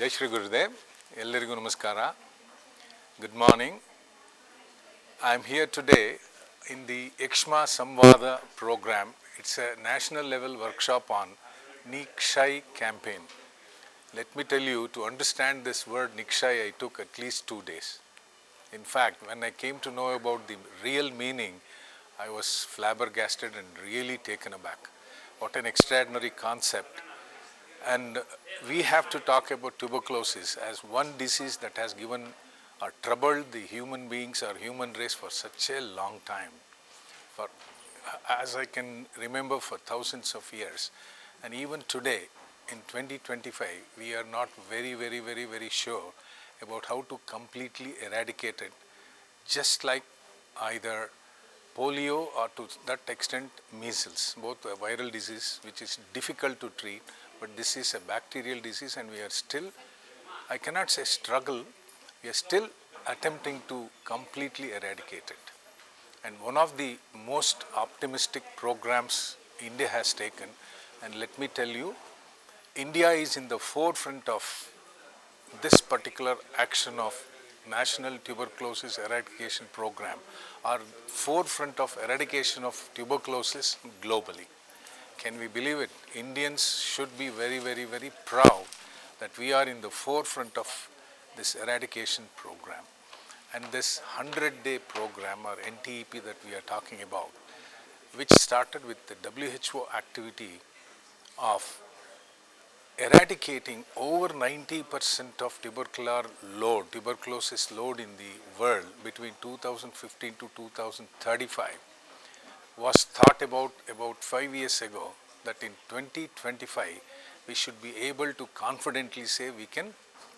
Jai Shri Gurudev, Ellarigu Namaskara. Good morning. I am here today in the Yakshma Samvada program. It's a national level workshop on Ni-Kshay campaign. Let me tell you, to understand this word Ni-Kshay, I took at least 2 days. In fact, when I came to know about the real meaning, I was flabbergasted and really taken aback. What an extraordinary concept. And we have to talk about tuberculosis as one disease that has given or troubled the human beings or human race for such a long time. For, as I can remember, for thousands of years. And even today, in 2025, we are not very sure about how to completely eradicate it, just like either polio or to that extent measles, both a viral disease which is difficult to treat, but this is a bacterial disease and we are still, I cannot say struggle, we are still attempting to completely eradicate it. And one of the most optimistic programs India has taken, and let me tell you, India is in the forefront of this particular action of National Tuberculosis Eradication Program, or forefront of eradication of tuberculosis globally. Can we believe it? Indians should be very proud that we are in the forefront of this eradication program. And this 100-day program or NTEP that we are talking about, which started with the WHO activity of eradicating over 90% of tuberculosis load in the world between 2015 to 2035, was thought about 5 years ago that in 2025 we should be able to confidently say we can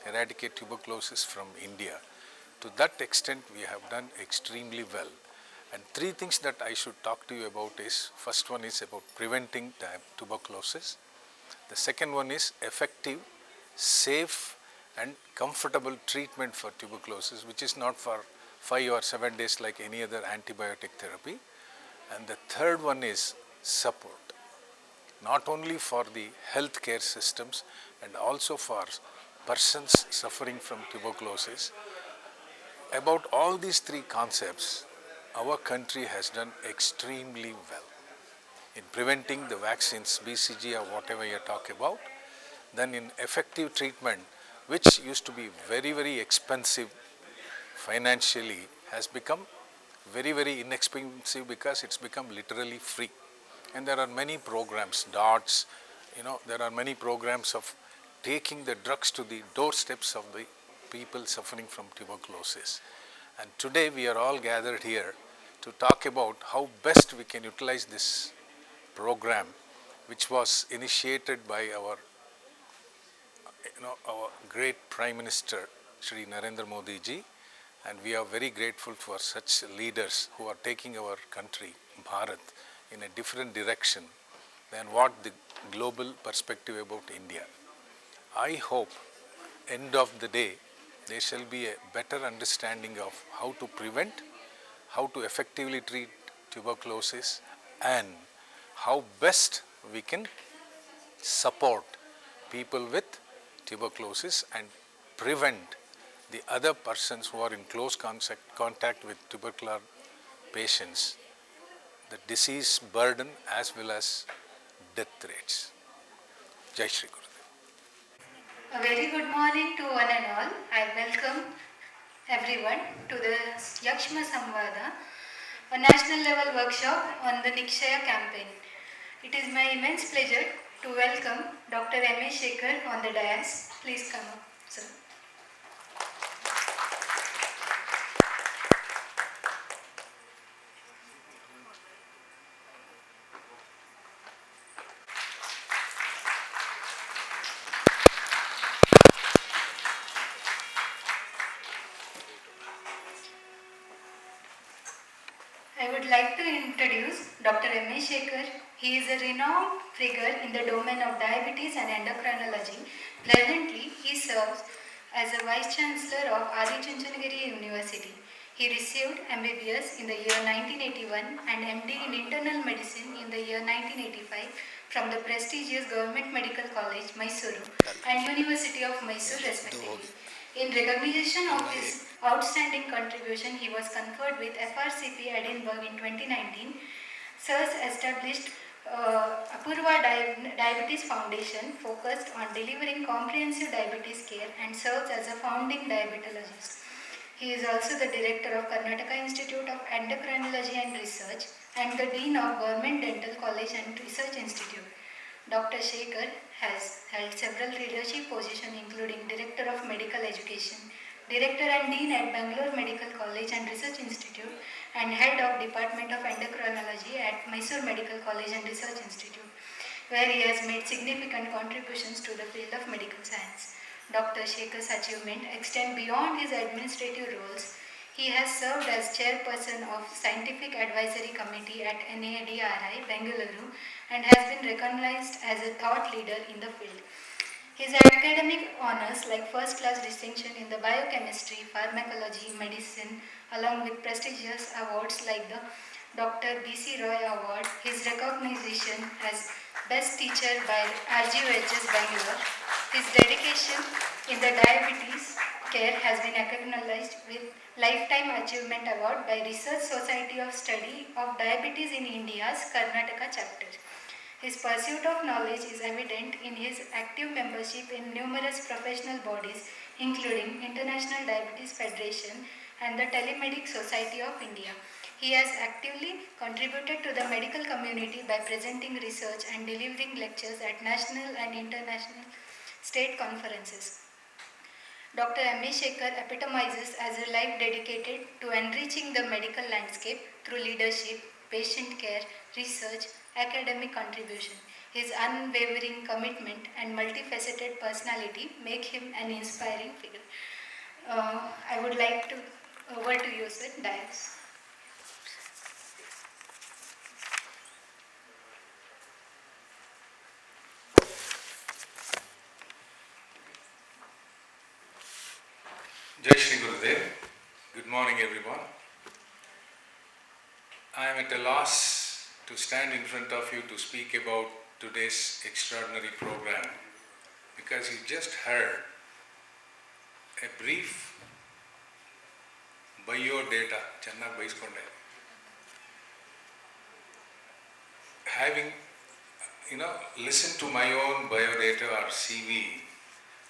eradicate tuberculosis from India. To that extent we have done extremely well. And 3 things that I should talk to you about is, first one is about preventing tuberculosis. The second one is effective, safe and comfortable treatment for tuberculosis, which is not for 5 or 7 days like any other antibiotic therapy. And the third one is support, not only for the healthcare systems and also for persons suffering from tuberculosis. About all these 3 concepts, our country has done extremely well. In preventing the vaccines, BCG or whatever you talk about, then in effective treatment, which used to be very expensive financially, has become very inexpensive because it's become literally free. And there are many programs, DOTS, there are many programs of taking the drugs to the doorsteps of the people suffering from tuberculosis. And today we are all gathered here to talk about how best we can utilize this program, which was initiated by our great Prime Minister Shri Narendra Modi ji, and we are very grateful for such leaders who are taking our country, Bharat, in a different direction than what the global perspective about India. I hope end of the day there shall be a better understanding of how to prevent, how to effectively treat tuberculosis, and how best we can support people with tuberculosis and prevent the other persons who are in close contact with tubercular patients, the disease burden as well as death rates. Jai Shri Gurudev. A very good morning to one and all. I welcome everyone to the Yakshma Samvada, a national level workshop on the Ni-Kshay campaign. It is my immense pleasure to welcome Dr. M.A. Shekhar on the dais. Please come up, sir. I would like to introduce Dr. M.A. Shekhar. He is a renowned figure in the domain of diabetes and endocrinology. Presently, he serves as a Vice Chancellor of Adi Chunchanagiri University. He received MBBS in the year 1981 and MD in Internal Medicine in the year 1985 from the prestigious Government Medical College, Mysuru, and University of Mysuru, respectively. In recognition of his outstanding contribution, he was conferred with FRCP Edinburgh in 2019. SIRS established Apurva Diabetes Foundation, focused on delivering comprehensive diabetes care and serves as a founding diabetologist. He is also the director of Karnataka Institute of Endocrinology and Research and the dean of Government Dental College and Research Institute. Dr. Shekhar has held several leadership positions including Director of Medical Education, Director and Dean at Bangalore Medical College and Research Institute, and Head of Department of Endocrinology at Mysore Medical College and Research Institute, where he has made significant contributions to the field of medical science. Dr. Shekhar's achievements extend beyond his administrative roles. He has served as chairperson of Scientific Advisory Committee at NADRI, Bengaluru, and has been recognized as a thought leader in the field. His academic honors like first class distinction in the biochemistry, pharmacology, medicine, along with prestigious awards like the Dr. B.C. Roy Award, his recognition as Best Teacher by RGUHS Bangalore, his dedication in the diabetes care has been acknowledged with Lifetime Achievement Award by Research Society of Study of Diabetes in India's Karnataka chapter. His pursuit of knowledge is evident in his active membership in numerous professional bodies, including International Diabetes Federation and the Telemedic Society of India. He has actively contributed to the medical community by presenting research and delivering lectures at national and international state conferences. Dr. M.A. Shekhar epitomizes as a life dedicated to enriching the medical landscape through leadership, patient care, research, academic contribution. His unwavering commitment and multifaceted personality make him an inspiring figure. I would like to over to you, sir. Dias. Jai Shri Gurudev. Good morning, everyone. I am at a loss to stand in front of you to speak about today's extraordinary program because you just heard a brief biodata. Chennagi baiskonde. Having listened to my own biodata or CV,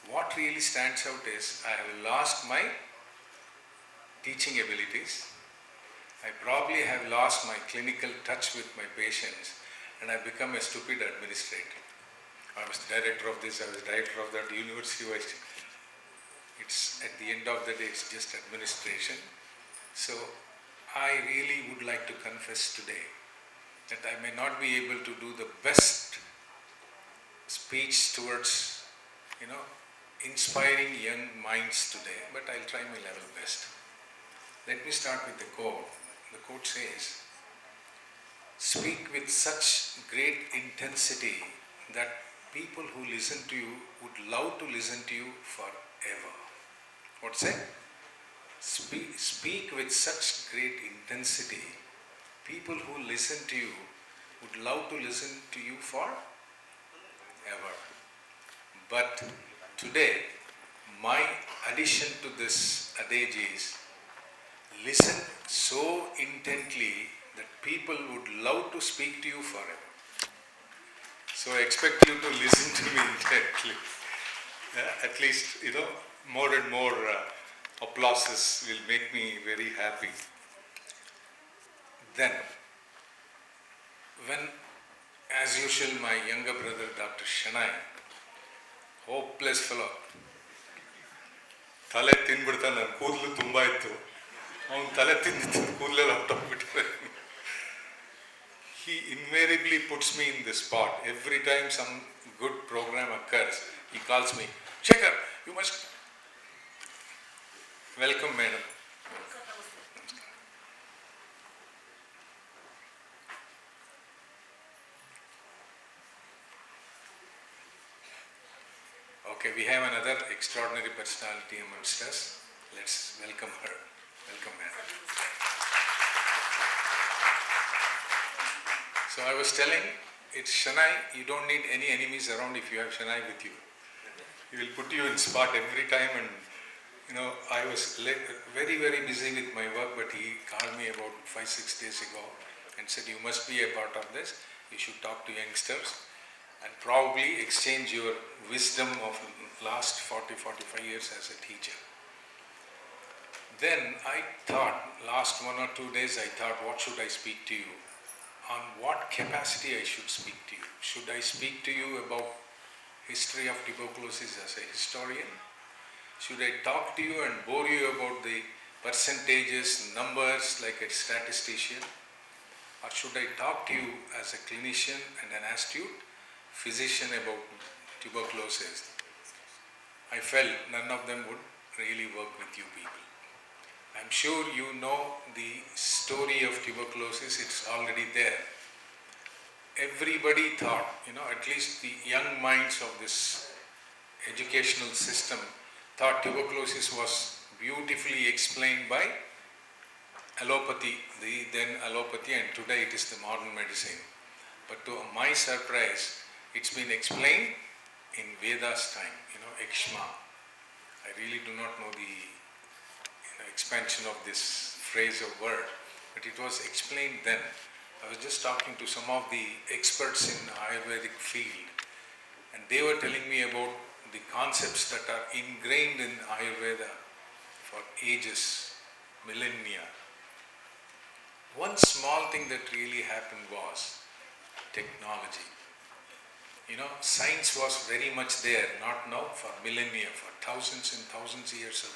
what really stands out is I have lost my teaching abilities. I probably have lost my clinical touch with my patients and I become a stupid administrator. I was director of this, I was director of that, university wise. It's at the end of the day, it's just administration. So I really would like to confess today that I may not be able to do the best speech towards, inspiring young minds today, but I'll try my level best. Let me start with the quote. The quote says, "Speak with such great intensity that people who listen to you would love to listen to you forever." What's that? Speak with such great intensity, people who listen to you would love to listen to you forever. But today, my addition to this adage is, listen so intently that people would love to speak to you forever. So I expect you to listen to me intently. At least, more and more applauses will make me very happy. Then, when, as usual, my younger brother, Dr. Shanai, hopeless fellow, ತಲೆ ತಿಂದ್ಬಿಡ್ತಾನೆ, ನನ್ನ ಕೂದಲು ತುಂಬ ಇತ್ತು, ಅವನು ತಲೆ ತಿಂದಿತ್ತು, ಕೂದಲೆಲ್ಲ ಹೊಟ್ಟೋಗ್ಬಿಟ್ಟಿದೆ. He invariably puts me in this spot. Every time some good program occurs, he calls me, "Shekhar, you must..." Welcome, madam. Okay, we have another extraordinary personality amongst us. Let's welcome her. Welcome, madam. So I was telling, it's Shanai, you don't need any enemies around if you have Shanai with you. He will put you in spot every time, and I was very, very busy with my work, but he called me about 5-6 days ago and said, you must be a part of this, you should talk to youngsters and probably exchange your wisdom of last 40-45 years as a teacher. Then I thought, last 1 or 2 days I thought, what should I speak to you? On what capacity I should speak to you? Should I speak to you about history of tuberculosis as a historian? Should I talk to you and bore you about the percentages, numbers like a statistician? Or should I talk to you as a clinician and an astute physician about tuberculosis? I felt none of them would really work with you people. I'm sure you know the story of tuberculosis, it's already there. Everybody thought, at least the young minds of this educational system thought tuberculosis was beautifully explained by allopathy, the then allopathy, and today it is the modern medicine. But to my surprise, it's been explained in Veda's time, Yakshma. I really do not know the expansion of this phrase or word, but it was explained then. I was just talking to some of the experts in the Ayurvedic field, and they were telling me about the concepts that are ingrained in Ayurveda for ages, millennia. One small thing that really happened was technology. Science was very much there, not now, for millennia, for thousands and thousands of years of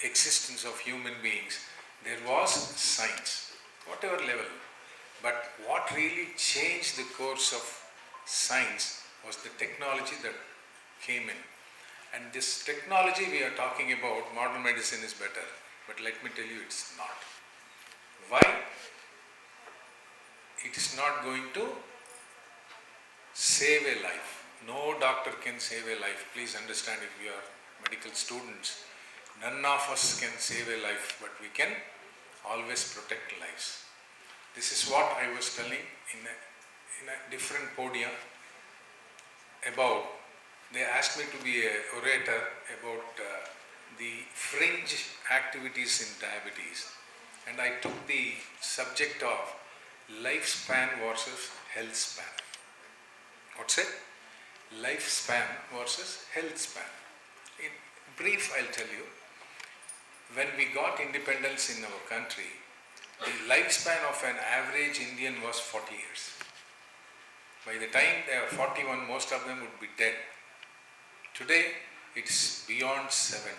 existence of human beings. There was science, whatever level. But what really changed the course of science was the technology that came in. And this technology we are talking about, modern medicine is better, but let me tell you, it's not. Why? It is not going to save a life. No doctor can save a life. Please understand, if you are medical students, none of us can save a life, but we can always protect lives. This is what I was telling in a different podium about. They asked me to be an orator about the fringe activities in diabetes, and I took the subject of lifespan versus health span. What's it? Lifespan versus health span. In brief, I'll tell you, when we got independence in our country, the lifespan of an average Indian was 40 years. By the time they are 41, most of them would be dead. Today, it's beyond 70.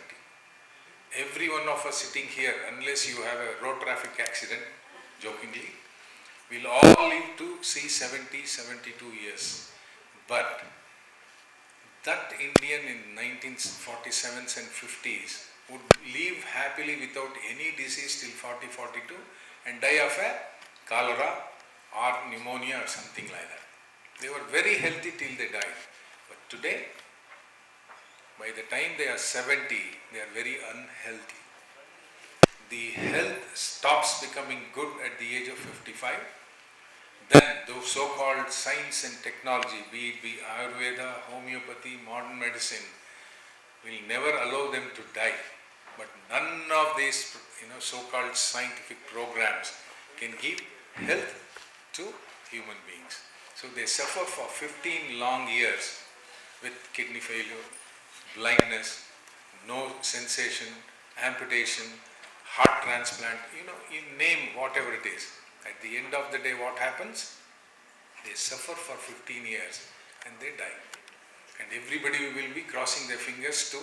Every one of us sitting here, unless you have a road traffic accident, jokingly, will all live to see 70, 72 years. But that Indian in 1947s and 50s would live happily without any disease till 40, 42 and die of a cholera or pneumonia or something like that. They were very healthy till they died. But today, by the time they are 70, they are very unhealthy. The health stops becoming good at the age of 55. Then those so-called science and technology, be it Ayurveda, homeopathy, modern medicine, will never allow them to die. But none of these so-called scientific programs can give health to human beings. So they suffer for 15 long years with kidney failure, blindness, no sensation, amputation, heart transplant, you name whatever it is. At the end of the day, what happens? They suffer for 15 years and they die. And everybody will be crossing their fingers to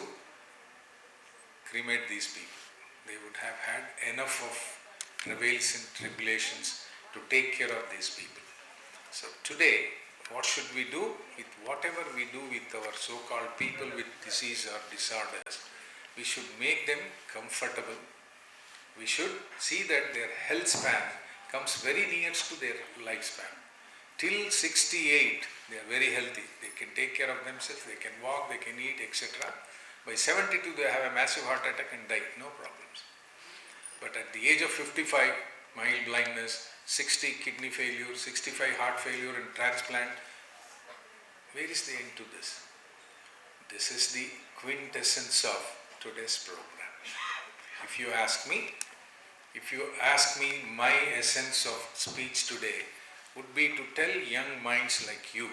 cremate these people. They would have had enough of travails and tribulations to take care of these people. So today, what should we do? With whatever we do with our so-called people with disease or disorders, we should make them comfortable. We should see that their health span comes very near to their lifespan. Till 68, they are very healthy. They can take care of themselves, they can walk, they can eat, etc. By 72, they have a massive heart attack and die, no problems. But at the age of 55, mild blindness, 60 kidney failure, 65 heart failure and transplant. Where is the end to this? This is the quintessence of today's program. If you ask me, my essence of speech today would be to tell young minds like you.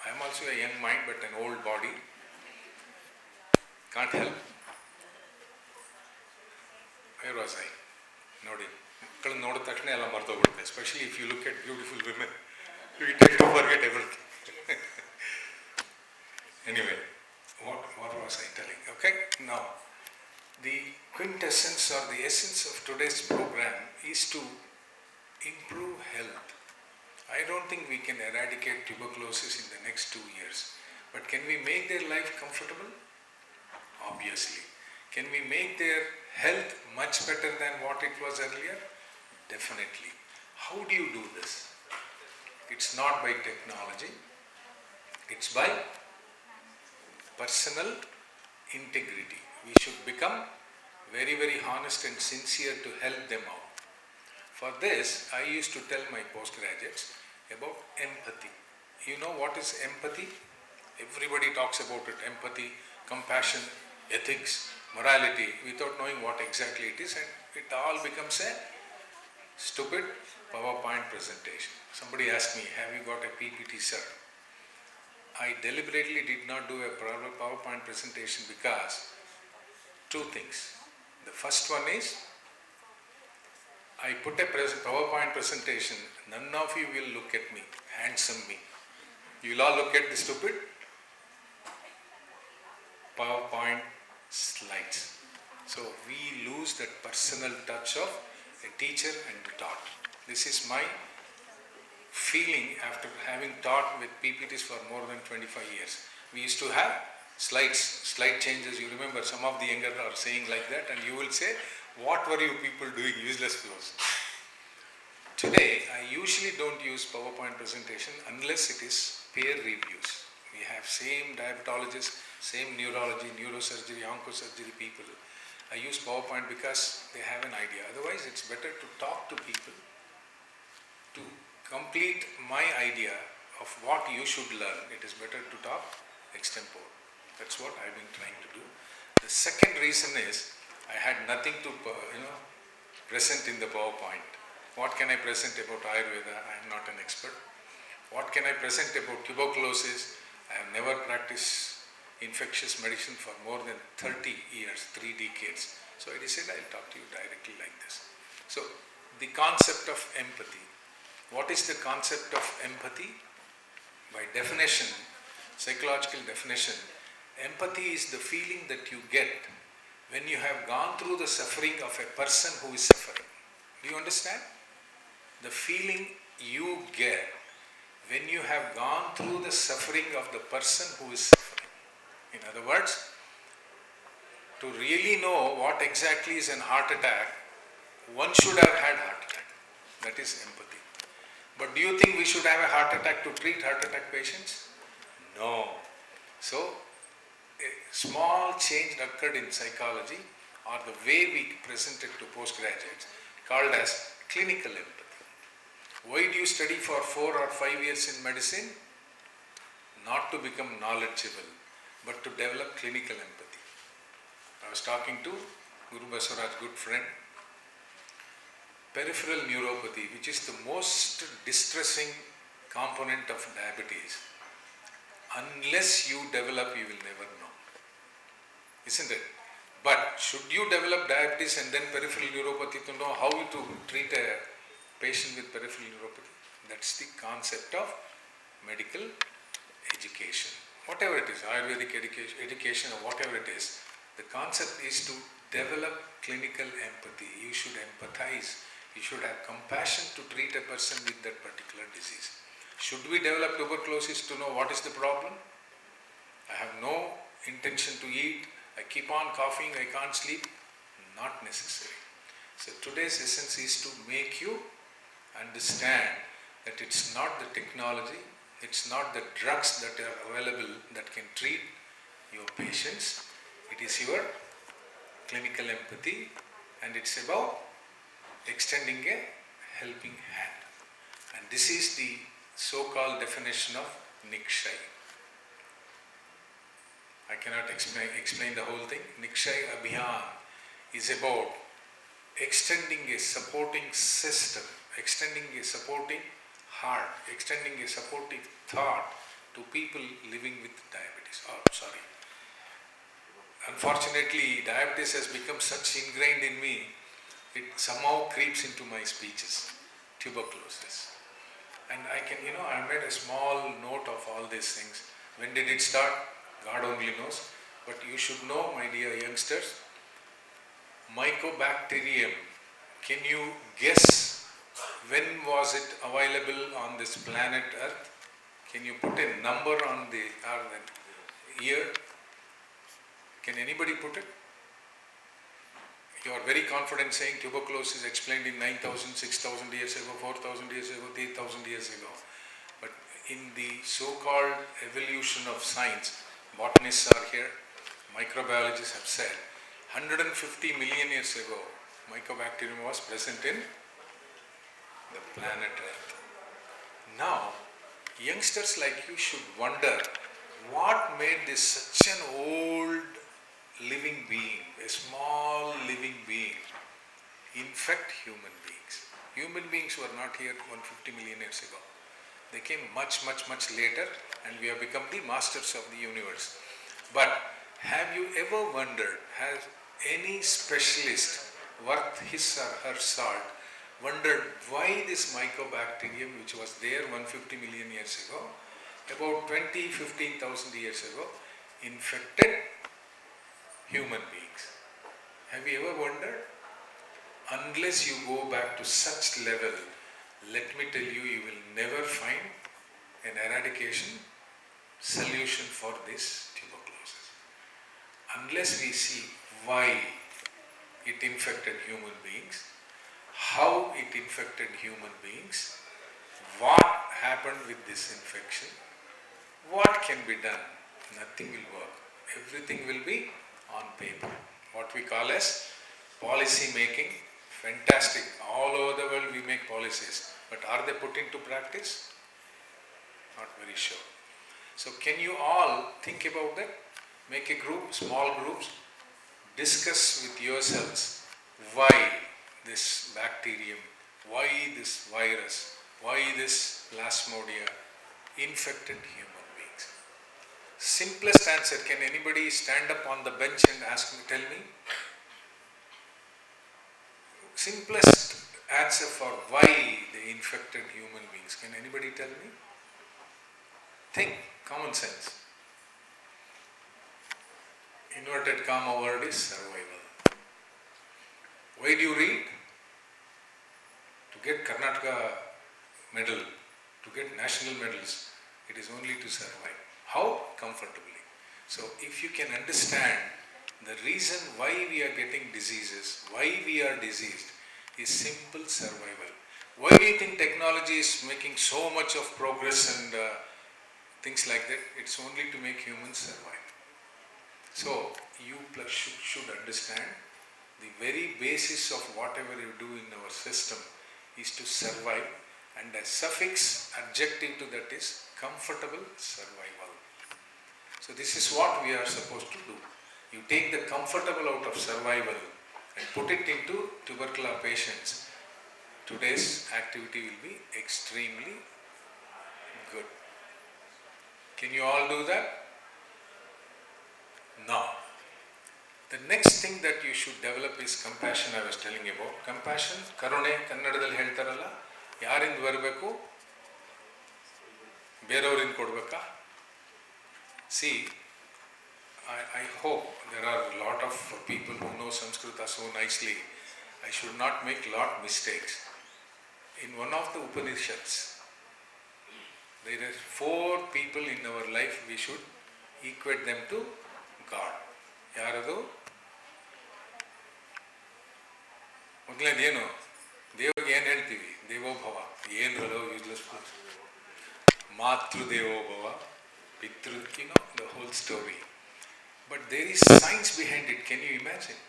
I am also a young mind but an old body. Can't help. Where was I? Nodi. Especially if you look at beautiful women, you tend to forget everything. Anyway, what was I telling? Okay, now the quintessence or the essence of today's program is to improve health. I don't think we can eradicate tuberculosis in the next 2 years, but can we make their life comfortable? Obviously. Can we make their health much better than what it was earlier? Definitely. How do you do this? It's not by technology, it's by personal integrity. We should become very, very honest and sincere to help them out. For this, I used to tell my postgraduates about empathy. You know what is empathy? Everybody talks about it. Empathy, compassion, ethics, morality, without knowing what exactly it is, and it all becomes a stupid PowerPoint presentation. Somebody asked me, have you got a PPT, sir? I deliberately did not do a PowerPoint presentation because two things. The first one is, I put a PowerPoint presentation, none of you will look at me, handsome me. You will all look at the stupid PowerPoint slides. So we lose that personal touch of a teacher and a taught. This is my feeling after having taught with PPTs for more than 25 years. We used to have slide changes. You remember some of the younger are saying like that, and you will say, what were you people doing, useless fellows? Today, I usually don't use PowerPoint presentation unless it is peer reviews. We have same diabetologists, same neurology, neurosurgery, oncosurgery people. I use PowerPoint because they have an idea. Otherwise, it's better to talk to people to complete my idea of what you should learn. It is better to talk extempore. That's what I've been trying to do. The second reason is I had nothing to present in the PowerPoint. What can I present about Ayurveda? I am not an expert. What can I present about tuberculosis? I have never practiced infectious medicine for more than 30 years, 3 decades. So I decided I'll talk to you directly like this. So the concept of empathy. What is the concept of empathy? By definition, psychological definition, empathy is the feeling that you get when you have gone through the suffering of a person who is suffering. Do you understand? The feeling you get when you have gone through the suffering of the person who is suffering. In other words, to really know what exactly is an heart attack, one should have had heart attack. That is empathy. But do you think we should have a heart attack to treat heart attack patients? No. So, a small change occurred in psychology, or the way we present it to postgraduates, called as clinical empathy. Why do you study for 4 or 5 years in medicine? Not to become knowledgeable, but to develop clinical empathy. I was talking to Guru Baswaraj, good friend. Peripheral neuropathy, which is the most distressing component of diabetes. Unless you develop, you will never know. Isn't it? But should you develop diabetes and then peripheral neuropathy to know how to treat a patient with peripheral neuropathy? That's the concept of medical education. Whatever it is, Ayurvedic education or whatever it is, the concept is to develop clinical empathy. You should empathize. You should have compassion to treat a person with that particular disease. Should we develop tuberculosis to know what is the problem? I have no intention to eat. I keep on coughing. I can't sleep. Not necessary. So today's essence is to make you understand that it's not the technology, it's not the drugs that are available that can treat your patients. It is your clinical empathy, and it's about extending a helping hand. And this is the so-called definition of Ni-Kshay. I cannot explain the whole thing. Ni-Kshay Abhiyan is about extending a supporting system, extending a supporting heart, extending a supportive thought to people living with diabetes. Unfortunately, diabetes has become such ingrained in me, it somehow creeps into my speeches. Tuberculosis. And I made a small note of all these things. When did it start? God only knows. But you should know, my dear youngsters, Mycobacterium, can you guess when was it available on this planet Earth? Can you put a number on the year? Can anybody put it? You are very confident saying tuberculosis explained in 9,000, 6,000 years ago, 4,000 years ago, 3,000 years ago. But in the so-called evolution of science, botanists are here, microbiologists have said, 150 million years ago, Mycobacterium was present in the planet Earth. Now, youngsters like you should wonder what made this such an old living being, a small living being, infect human beings. Human beings were not here 150 million years ago. They came much, much, much later, and we have become the masters of the universe. But have you ever wondered, has any specialist worth his or her salt wondered why this Mycobacterium, which was there 150 million years ago, about 15,000 years ago, infected human beings? Have you ever wondered? Unless you go back to such level, let me tell you, you will never find an eradication solution for this tuberculosis. Unless we see why it infected human beings, how it infected human beings, what happened with this infection, what can be done, nothing will work. Everything will be on paper. What we call as policy making, fantastic. All over the world we make policies, but are they put into practice? Not very sure. So can you all think about that? Make a group, small groups, discuss with yourselves why this bacterium, why this virus, why this plasmodia infected human beings. Simplest answer, can anybody stand up on the bench and ask me, tell me? Simplest answer for why they infected human beings. Can anybody tell me? Think, common sense. Inverted comma word is survival. Why do you read? To get Karnataka medal, to get national medals, it is only to survive. How? Comfortably. So if you can understand the reason why we are getting diseases, why we are diseased, is simple survival. Why do you think technology is making so much of progress and things like that? It's only to make humans survive. So you should understand the very basis of whatever you do in our system is to survive, and a suffix adjective to that is comfortable survival. So this is what we are supposed to do. You take the comfortable out of survival and put it into tuberculosis patients. Today's activity will be extremely good. Can you all do that? Now, the next thing that you should develop is compassion. I was telling you about compassion. Karune ಕನ್ನಡದಲ್ಲಿ ಹೇಳ್ತಾರಲ್ಲ, ಯಾರಿಂದ ಬರಬೇಕು? ಬೇರೆಯವರಿಂದ ಕೊಡಬೇಕಾ? See, I hope there are a lot of people who know Sanskrita so nicely. I should not make lot mistakes. In one of the Upanishads, there are 4 people in our life we should equate them to God. ಯಾರದು? ಮೊದಲನೇದೇನು? ದೇವರಿಗೆ ಏನು ಹೇಳ್ತೀವಿ? ದೇವೋಭವ. ಏನು ಹೇಳೋ useless ಮಾತೃದೇವೋಭವ, Pitru, the whole story. But there is science behind it. Can you imagine?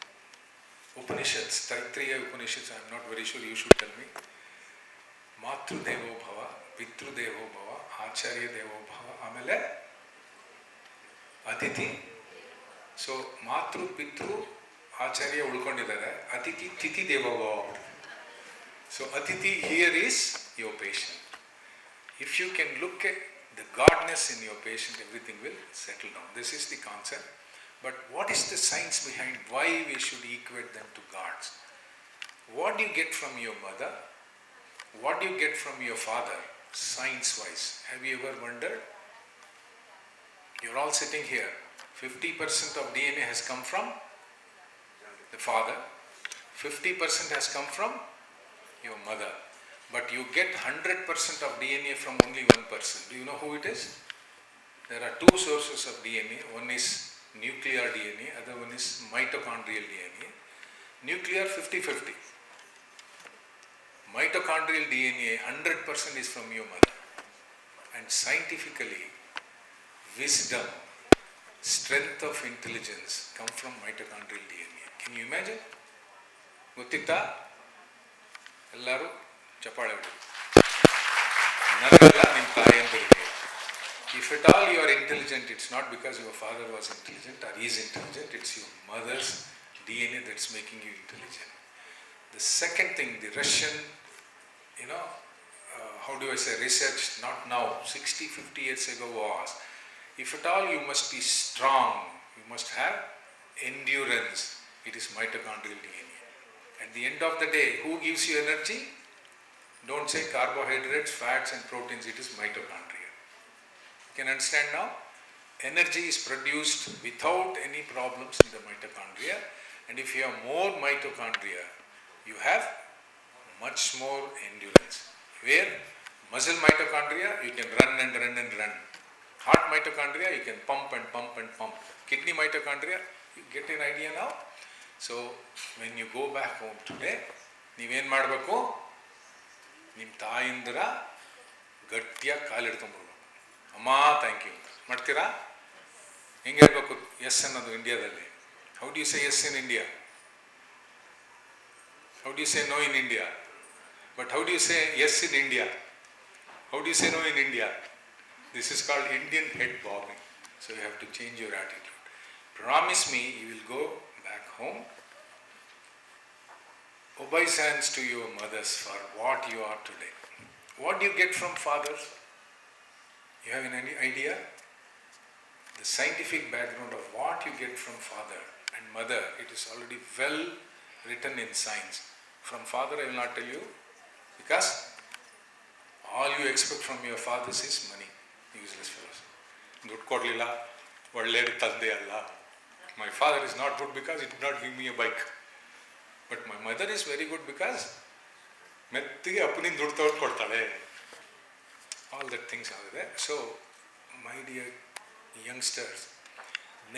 Upanishads, Taittiriya Upanishads, I am not very sure, you should tell me. ಮಾತೃದೇವೋಭವ, ಪಿತೃದೇವೋಭವ, ಆಚಾರ್ಯ ದೇವೋಭವ, ಆಮೇಲೆ ಅತಿಥಿ. ಸೊ ಮಾತೃ ಪಿತೃ ಆಚಾರ್ಯ ಉಳ್ಕೊಂಡಿದ್ದಾರೆ, ಅತಿಥಿ ತಿಥಿ ದೇವೋಭವ. ಸೊ ಅತಿಥಿ here is your patient. If you can look at the godness in your patient, everything will settle down. This is the concept. But what is the science behind why we should equate them to gods? What do you get from your mother? What do you get from your father, science-wise? Have you ever wondered? You're all sitting here. 50% of DNA has come from the father. 50% has come from your mother. But you get 100% of DNA from only one person. Do you know who it is? There are two sources of DNA. One is nuclear DNA, other one is mitochondrial DNA. Nuclear 50-50. Mitochondrial DNA 100% is from your mother. And scientifically, wisdom, strength of intelligence come from mitochondrial DNA. Can you imagine? ಗೊತ್ತಿತ್ತಾ? ಎಲ್ಲರೂ ಚಪ್ಪಾಳೆ ಹೊಡಿ. ನನಗಲ್ಲ, ನಿಮ್ಮ ತಾಯಿಯಂದರಿಗೆ. If at all you are intelligent, it's not because your father was intelligent or is intelligent, it's your mother's DNA that's making you intelligent. The second thing, the Russian, how do I say, research, not now, 60-50 years ago was, if at all you must be strong, you must have endurance, it is mitochondrial DNA. At the end of the day, who gives you energy? Don't say carbohydrates, fats and proteins, it is mitochondria. You can understand now? Energy is produced without any problems in the mitochondria, and if you have more mitochondria, you have much more endurance. Where muscle mitochondria, you can run and run and run. Heart mitochondria, you can pump and pump and pump. Kidney mitochondria, you get an idea now? So, when you go back home today, ನೀವೇನು ಮಾಡಬೇಕು? ನಿಮ್ಮ ತಾಯಿಂದರ ಗಟ್ಟಿಯಾಗಿ ಕಾಲಿಡ್ಕೊಂಡ್ಬಿಡ್ಬೇಕು. ಅಮ್ಮ thank you ಮಾಡ್ತೀರಾ? ಹೆಂಗೆ ಹೇಳ್ಬೇಕು yes ಅನ್ನೋದು ಇಂಡಿಯಾದಲ್ಲಿ? How do you say yes in India? How do you say no in India? But how do you say yes in India? How do you say no in India? This is called Indian head bobbing. So you have to change your attitude. Promise me you will go back home, obeisance to your mothers for what you are today. What do you get from fathers? You have any idea? The scientific background of what you get from father and mother, it is already well written in science. From father I will not tell you, because all you expect from your fathers is money. Useless fellows. ದುಡ್ಡು ಕೊಡಲಿಲ್ಲ, ಒಳ್ಳೆಯದು ತಂದೆ ಅಲ್ಲ. My father is not good because he did not give me a bike. But my mother is very good because ಮೆತ್ತಿಗೆ ಅಪ್ಪನಿಂದ ದುಡ್ಡು ತಗೊಂಡು ಕೊಡ್ತಾಳೆ. All that things are there. So, my dear youngsters,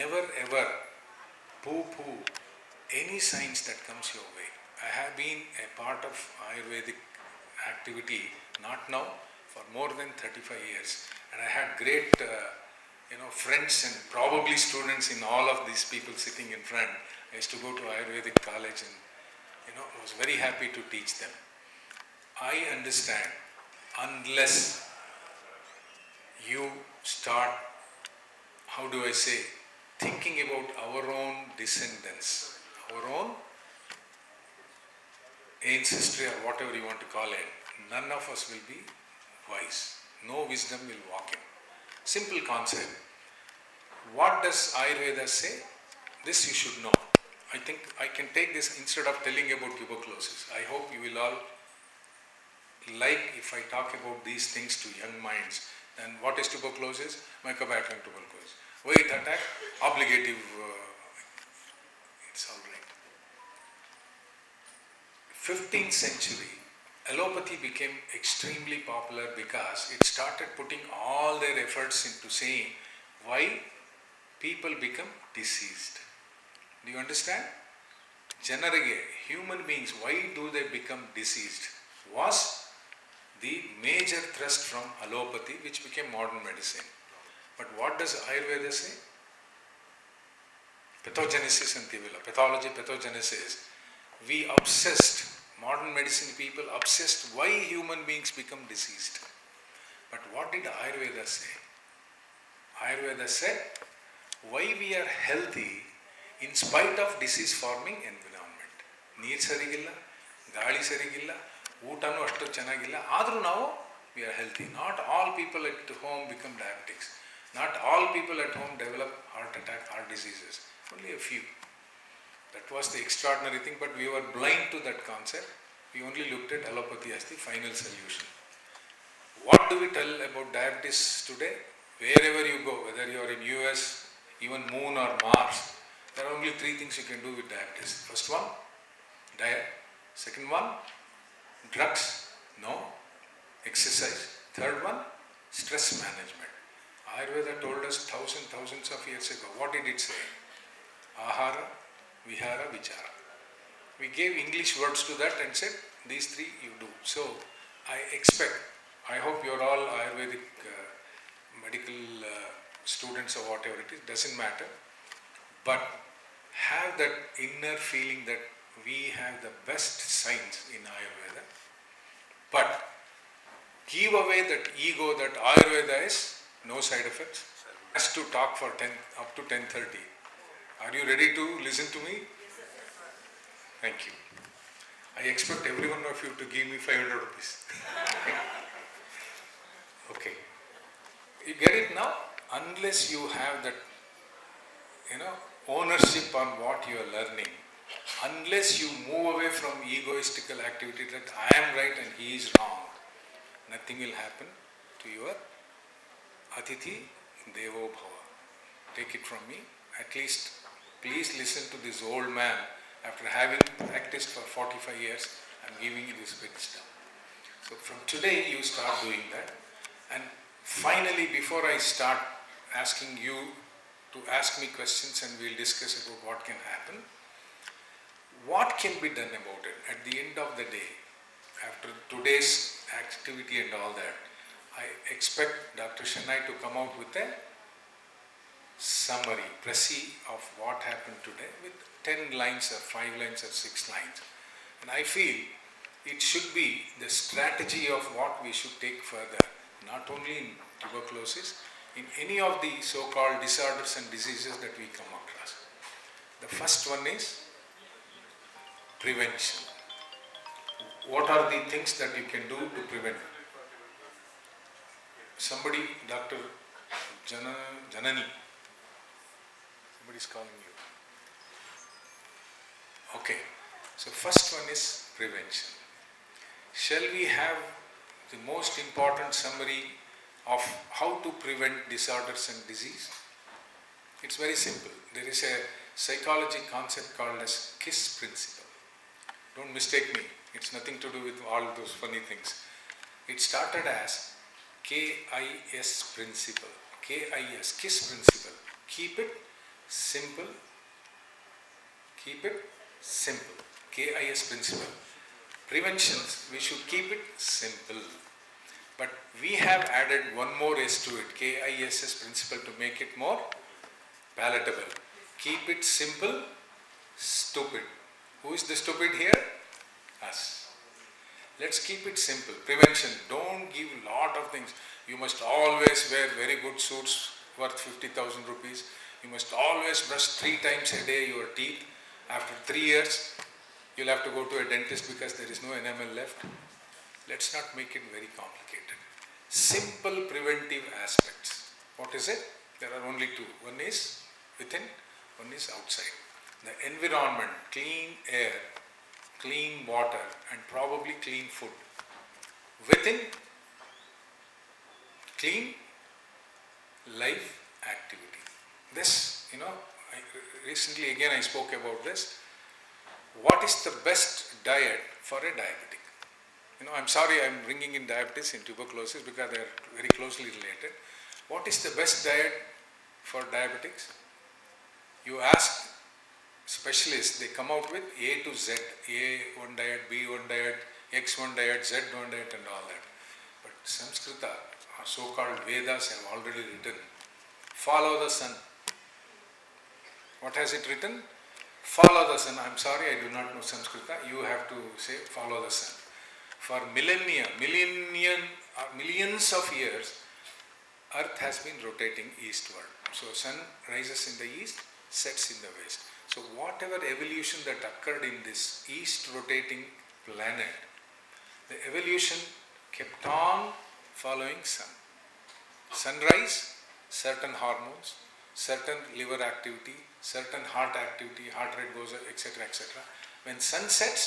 never ever poo-poo any science that comes your way. I have been a part of Ayurvedic activity, not now, for more than 35 years. And I had great friends and probably students in all of these people sitting in front. I used to go to Ayurvedic college and was very happy to teach them. I understand, unless you start, how do I say, thinking about our own descendants, our own ancestry or whatever you want to call it, none of us will be wise. No wisdom will walk in. Simple concept. What does Ayurveda say? This you should know. I think I can take this instead of telling about tuberculosis. I hope you will all like if I talk about these things to young minds. Then what is tuberculosis? Mycobacterium tuberculosis. Why it attack? Obligative. It's all right. 15th century, allopathy became extremely popular because it started putting all their efforts into saying why people become diseased. Do you understand? Generally, human beings, why do they become diseased? Was the major thrust from allopathy, which became modern medicine. But what does Ayurveda say? Pathogenesis and pathology, pathogenesis. We obsessed modern medicine people obsessed why human beings become diseased. But what did Ayurveda say? Ayurveda said why we are healthy in spite of disease forming environment. ನೀರು ಸರಿಗಿಲ್ಲ, ಗಾಳಿ ಸರಿಗಿಲ್ಲ, ಊಟನೂ ಅಷ್ಟು ಚೆನ್ನಾಗಿಲ್ಲ, ಆದರೂ ನಾವು we are healthy. Not all people at home become diabetics. Not all people at home develop heart attack, heart diseases. Only a few. That was the extraordinary thing, but we were blind to that concept. We only looked at allopathy as the final solution. What do we tell about diabetes today? Wherever you go, whether you are in US, even Moon or Mars, there are only three things you can do with diabetes. First one, diet. Second one, drugs. No. Exercise. Third one, stress management. Ayurveda told us thousands of years ago. What did it say? Ahara, Vihara, Vichara. We gave English words to that and said, these three you do. So, I hope you are all Ayurvedic medical students or whatever it is, doesn't matter. But have that inner feeling that we have the best science in Ayurveda. But give away that ego that Ayurveda is no side effects. Has to talk for up to 10:30. Are you ready to listen to me? Thank you. I expect every one of you to give me 500 rupees. Okay. You get it now? Unless you have that, ownership on what you are learning, unless you move away from egoistical activity that I am right and he is wrong, nothing will happen to your Atithi Devo Bhava. Take it from me. At least, please listen to this old man. After having practiced for 45 years, I am giving you this wisdom. So from today, you start doing that. And finally, before I start asking you to ask me questions and we'll discuss about what can happen, what can be done about it? At the end of the day, after today's activity and all that, I expect Dr. Shanai to come out with a summary, précis of what happened today with 10 lines or 5 lines or 6 lines. And I feel it should be the strategy of what we should take further, not only in tuberculosis, in any of the so-called disorders and diseases that we come across. The first one is prevention. What are the things that you can do to prevent? Somebody, Dr. Janani, somebody is calling you. Okay, so first one is prevention. Shall we have the most important summary of how to prevent disorders and disease? It's very simple. There is a psychology concept called as KISS principle. Don't mistake me. It's nothing to do with all those funny things. It started as KIS principle. KIS, KISS principle. Keep it simple. Keep it simple. KIS principle. Preventions, we should keep it simple. But we have added one more S to it, KISS principle, to make it more palatable. Keep it simple, stupid. Who is the stupid here? Us. Let's keep it simple. Prevention, don't give lot of things. You must always wear very good suits worth 50,000 rupees. You must always brush 3 times a day your teeth. After 3 years, you'll have to go to a dentist because there is no enamel left. Let's not make it very complicated. Simple preventive aspects. What is it? There are only 2. One is within, one is outside. The environment, clean air, clean water, and probably clean food. Within, clean life activity. This, recently again I spoke about this. What is the best diet for a diabetic? I'm sorry I'm bringing in diabetes and tuberculosis because they are very closely related. What is the best diet for diabetics? You ask specialists, they come out with A to Z, A1 diet, B1 diet, X1 diet, Z1 diet and all that. But Sanskrita, or so-called Vedas, have already written, follow the sun. What has it written? Follow the sun. I'm sorry, I do not know Sanskrita. You have to say follow the sun. For millennia, millions of years, Earth has been rotating eastward. So sun rises in the east, sets in the west. So whatever evolution that occurred in this east rotating planet, the evolution kept on following sun. Sunrise, certain hormones, certain liver activity, certain heart activity, heart rate goes up, etc., etc. When sun sets,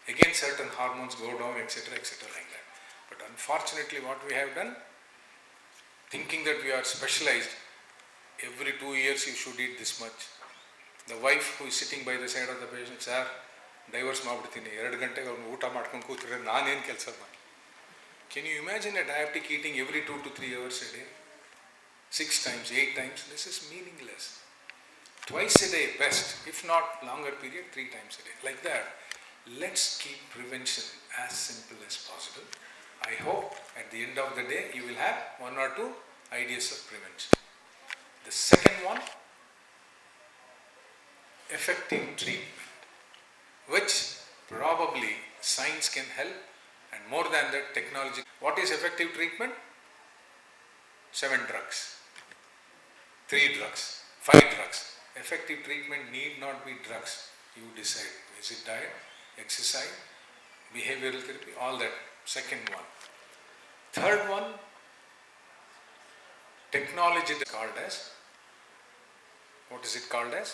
again certain hormones go down, etc., etc., like that. But unfortunately what we have done, thinking that we are specialized, every 2 years you should eat this much. The wife who is sitting by the side of the patient, sir, divorce ಮಾಡ್ಬಿಡ್ತೀನಿ 2 ಗಂಟೆಗೆ ಅವ್ನು ಊಟ ಮಾಡ್ಕೊಂಡು ಕೂತಿದ್ರೆ ನಾನೇನು ಕೆಲಸ ಮಾಡಿ. Can you imagine a diabetic eating every 2 to 3 hours a day? 6 times, 8 times, this is meaningless. Twice a day best, if not longer period, 3 times a day. Like that, let's keep prevention as simple as possible. I hope at the end of the day you will have 1 or 2 ideas of prevention. The second one, effective treatment, which probably science can help, and more than that, technology. What is effective treatment? 7 drugs, 3 drugs, 5 drugs. Effective treatment need not be drugs. You decide. Is it diet, exercise, behavioral therapy, all that. Second one. Third one, technology is called as, what is it called as?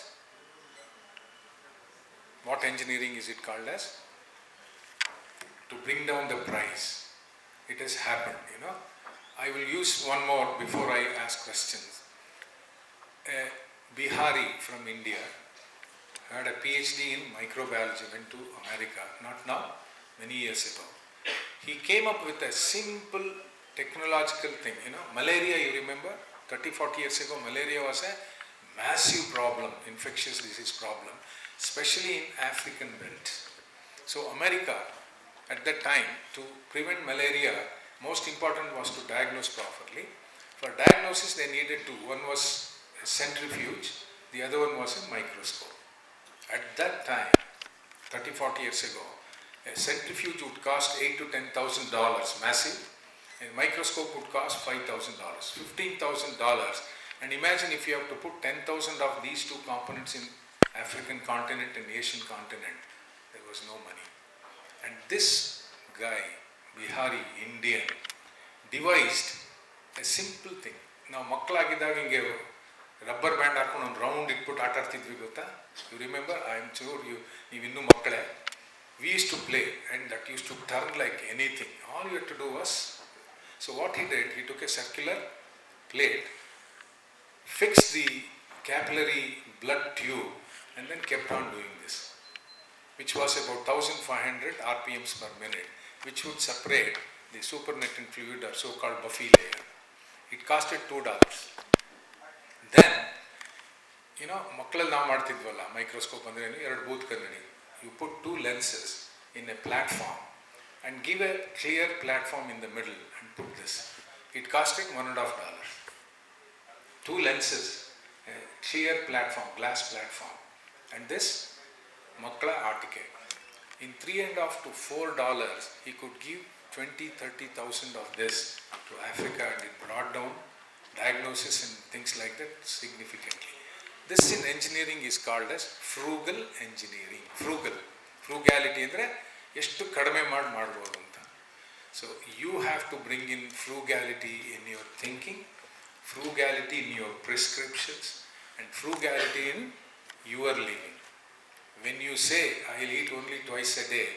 What engineering is it called as? To bring down the price. It has happened, you know. I will use one more before I ask questions. A Bihari from India had a PhD in microbiology, went to America, not now, many years ago. He came up with a simple technological thing, you know, malaria, you remember, 30-40 years ago, malaria was a massive problem, infectious disease problem, especially in African belt. So America, at that time, to prevent malaria, most important was to diagnose properly. For diagnosis, they needed two. One was a centrifuge, the other one was a microscope. At that time, 30-40 years ago, a centrifuge would cost $8,000 to $10,000, massive. A microscope would cost $5,000, $15,000. And imagine if you have to put 10,000 of these two components in African continent and Asian continent, there was no money. And this guy, Bihari, Indian, devised a simple thing. Now, ಮಕ್ಕಳಾಗಿದ್ದಾಗ ಹಿಂಗೆ rubber band ಹಾಕೊಂಡು ಒಂದು round ಇಟ್ಬಿಟ್ಟು ಆಟ ಆಡ್ತಿದ್ವಿ ಗೊತ್ತಾ? You remember? I am sure ನೀವು ಇನ್ನೂ ಮಕ್ಕಳೇ. We used to play and that used to turn like anything. All you had to do was, so what he did, he took a circular plate, fixed the capillary blood tube and then kept on doing this, which was about 1500 RPMs per minute, which would separate the supernatant fluid or so-called Buffy layer. It costed $2. Then, you know, ಮಕ್ಕಳಲ್ಲಿ ನಾವು ಮಾಡ್ತಿದ್ವಲ್ಲ microscope ಅಂದರೆ ಎರಡು booth ಕನ್ನಡಿ. You put 2 lenses in a platform and give a clear platform in the middle and put this. It costed $1.5. 2 lenses, a clear platform, glass platform, and this Makla article. In $3.5 to $4, he could give 20,000-30,000 of this to Africa, and it brought down diagnosis and things like that significantly. This in engineering is called as frugal engineering. Frugality ಅಂದರೆ ಎಷ್ಟು ಕಡಿಮೆ ಮಾಡ್ಬೋದು ಅಂತ. So you have to bring in frugality in your thinking, frugality in your prescriptions, and frugality in your living. When you say, I'll eat only twice a day,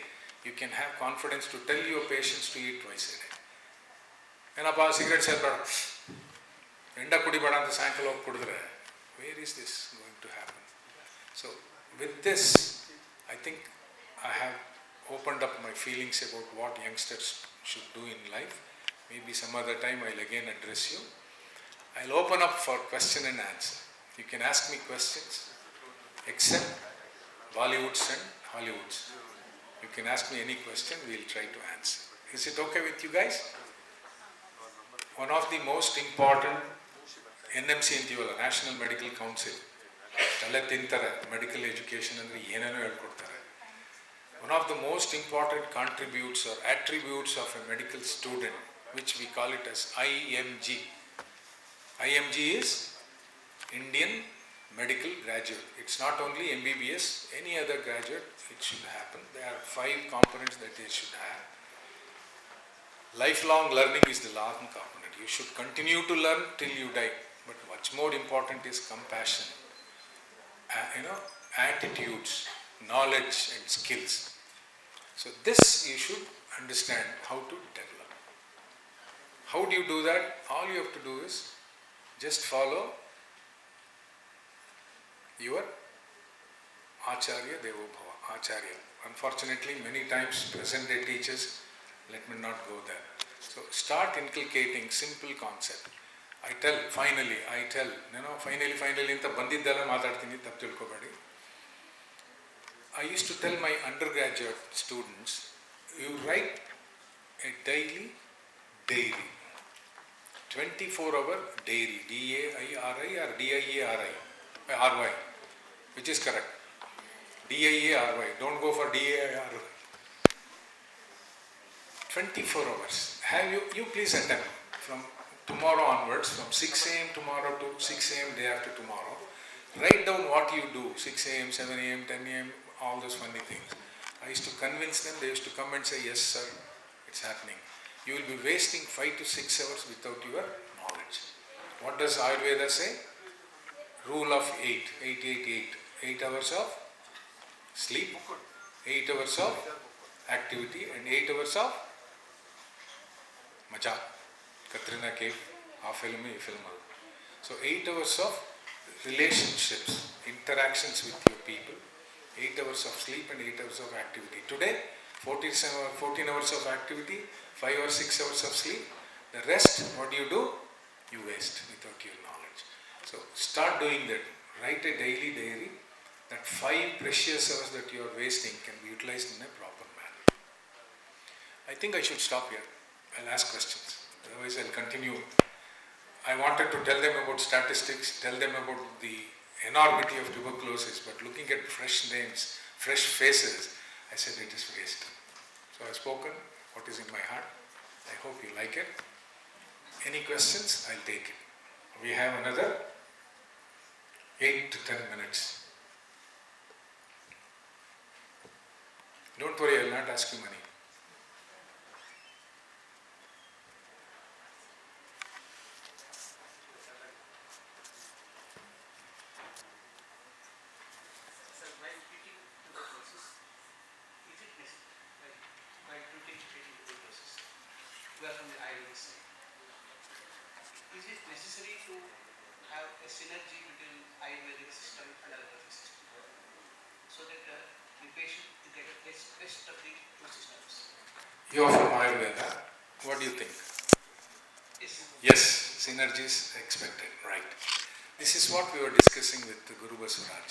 you can have confidence to tell your patients to eat twice a day. ಏನಪ್ಪ cigarette ಸೇರ್ಬೇಡ, ಎಂಡ ಕುಡಿಬೇಡ ಅಂತ ಸಾಯಂಕಾಲ ಹೋಗಿ ಕುಡಿದ್ರೆ, where is this going to happen? So with this, I think I have opened up my feelings about what youngsters should do in life. Maybe some other time I'll again address you. I'll open up for question and answer. You can ask me questions, except Bollywoods and Hollywoods. You can ask me any question, we'll try to answer. Is it okay with you guys? One of the most important NMC ಅಂತೀವಲ್ಲ, National Medical Council, ತಲೆ ತಿಂತಾರೆ medical education ಅಂದರೆ ಏನೇನೋ ಹೇಳ್ಕೊಡ್ತಾರೆ. One of the most important contributes or attributes of a medical student, which we call it as IMG. IMG is Indian Medical Graduate. It's not only MBBS, any other graduate, it should happen. There are 5 components that they should have. Lifelong learning is the last component. You should continue to learn till you die. But much more important is compassion, attitudes, knowledge and skills. So this you should understand how to develop. How do you do that? All you have to do is just follow your Acharya Devo Bhava, Acharya. Unfortunately, many times present day teachers, let me not go there. So start inculcating simple concept. Finally ಅಂತ ಬಂದಿದ್ದೆಲ್ಲ ಮಾತಾಡ್ತೀನಿ, ತಪ್ಪು ತಿಳ್ಕೊಬೇಡಿ. I used to tell my undergraduate students, you write a diary, 24-hour diary, D-A-I-R-I or D-I-A-R-I, which is correct, D-I-A-R-Y, don't go for D-A-I-R-Y. 24 hours. You please attempt from tomorrow onwards, from 6 a.m. tomorrow to 6 a.m. day after tomorrow. Write down what you do, 6 a.m., 7 a.m., 10 a.m., all those funny things. I used to convince them, they used to come and say, yes sir, it's happening. You will be wasting 5 to 6 hours without your knowledge. What does Ayurveda say? Rule of 8, 8, 8, 8. 8 hours of sleep, 8 hours of activity and 8 hours of Maja, Katrina Cave, a film, a film. So 8 hours of relationships, interactions with your people, 8 hours of sleep and 8 hours of activity. Today, 14 hours of activity, 5 or 6 hours of sleep. The rest, what do? You waste without your knowledge. So start doing that. Write a daily diary. That 5 precious hours that you are wasting can be utilized in a proper manner. I think I should stop here. I'll ask questions. Otherwise, I'll continue. I wanted to tell them about statistics, tell them about the enormity of tuberculosis, but looking at fresh names, fresh faces, I said it is waste. So I've spoken what is in my heart. I hope you like it. Any questions? I'll take it. We have another 8 to 10 minutes. Don't worry, I will not ask you money. Is it necessary to have a synergy between Ayurvedic system and allopathic system so that the patient will get the best of the two systems? You are from Ayurveda. What do you think? Yes, synergy is expected, right. This is what we were discussing with Guru Basuraj.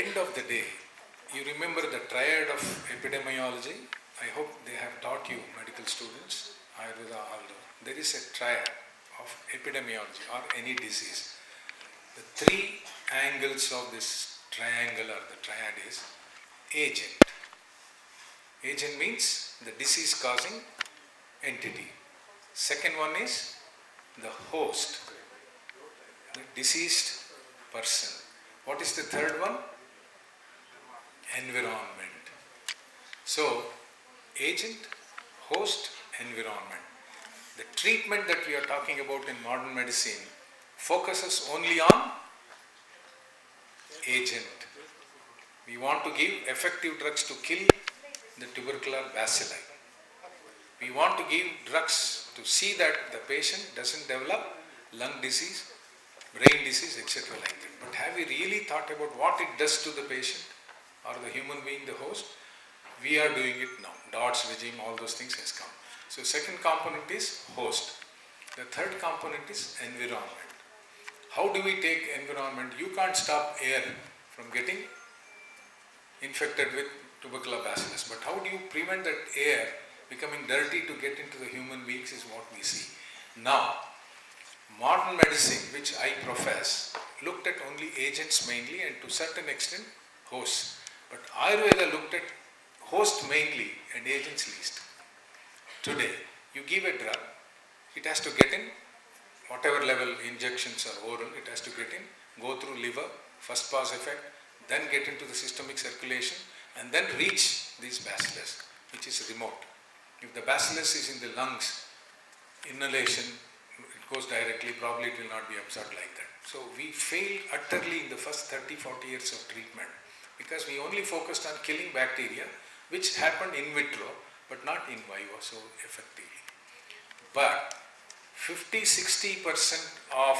End of the day, you remember the triad of epidemiology? I hope they have taught you, medical students, Ayurveda, although. There is a triad of epidemiology or any disease. The 3 angles of this triangle or the triad is agent. Agent means the disease causing entity. Second one is the host, the deceased person. What is the third one? Environment. So, agent, host, environment. The treatment that we are talking about in modern medicine focuses only on agent. We want to give effective drugs to kill the tubercular bacilli. We want to give drugs to see that the patient doesn't develop lung disease, brain disease, etc. like that. But have we really thought about what it does to the patient or the human being, the host? We are doing it now. DOTS regime, all those things has come. So second component is host. The third component is environment. How do we take environment? You can't stop air from getting infected with tubercular bacillus. But how do you prevent that air becoming dirty to get into the human beings is what we see. Now, modern medicine, which I profess, looked at only agents mainly and to certain extent hosts. But Ayurveda looked at host mainly and agents least. Today, you give a drug, it has to get in whatever level, injections or oral, it has to get in, go through liver, first pass effect, then get into the systemic circulation and then reach these bacillus, which is remote. If the bacillus is in the lungs, inhalation, it goes directly, probably it will not be absorbed like that. So we failed utterly in the first 30-40 years of treatment because we only focused on killing bacteria, which happened in vitro but not in vivo so effectively. But 50-60% of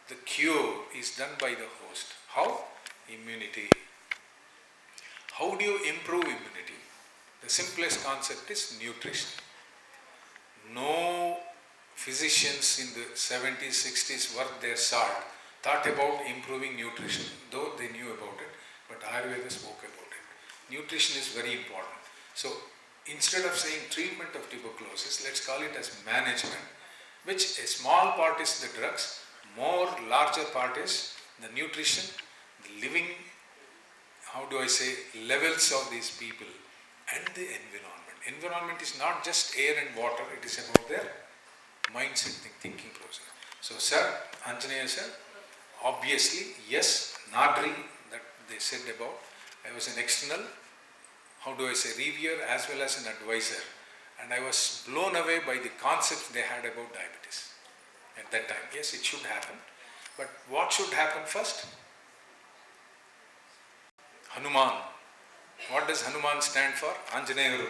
the cure is done by the host. How? Immunity. How do you improve immunity? The simplest concept is nutrition. No physicians in the 70s, 60s worth their salt thought about improving nutrition, though they knew about it, but Ayurveda spoke about it. Nutrition is very important. So instead of saying treatment of tuberculosis, let's call it as management, which a small part is the drugs, larger part is the nutrition, the living, levels of these people and the environment. Environment is not just air and water, it is about their mindset, thinking process. So sir, Anjaneya sir, obviously, yes, Nadri that they said about, I was an external, reviewer as well as an advisor. And I was blown away by the concepts they had about diabetes at that time. Yes, it should happen. But what should happen first? Hanuman. What does Hanuman stand for? Anjaneyaru.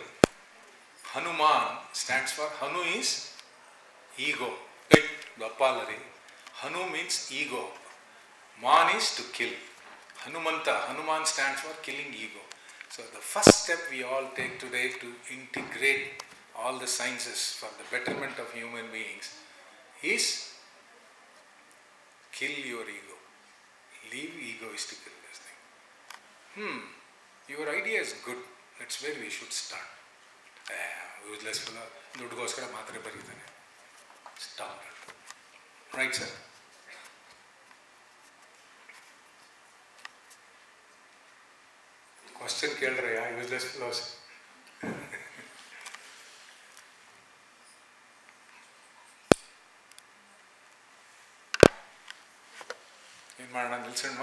Hanuman stands for, Hanu is ego. Hanu means ego. Man is to kill. Hanuman stands for killing ego. So the first step we all take today to integrate all the sciences for the betterment of human beings is kill your ego. Leave egoistical thing. Your idea is good. That's where we should start. Useless fellow, ದುಡ್ಡುಗೋಸ್ಕರ ಮಾತ್ರೆ ಬರೀತಾನೆ. Stop. Right, sir? Question ಕೇಳ್ರಯ್ಯ, useless fellows. ಏನು ಮಾಡೋಣ, ನಿಲ್ಸೋಣ?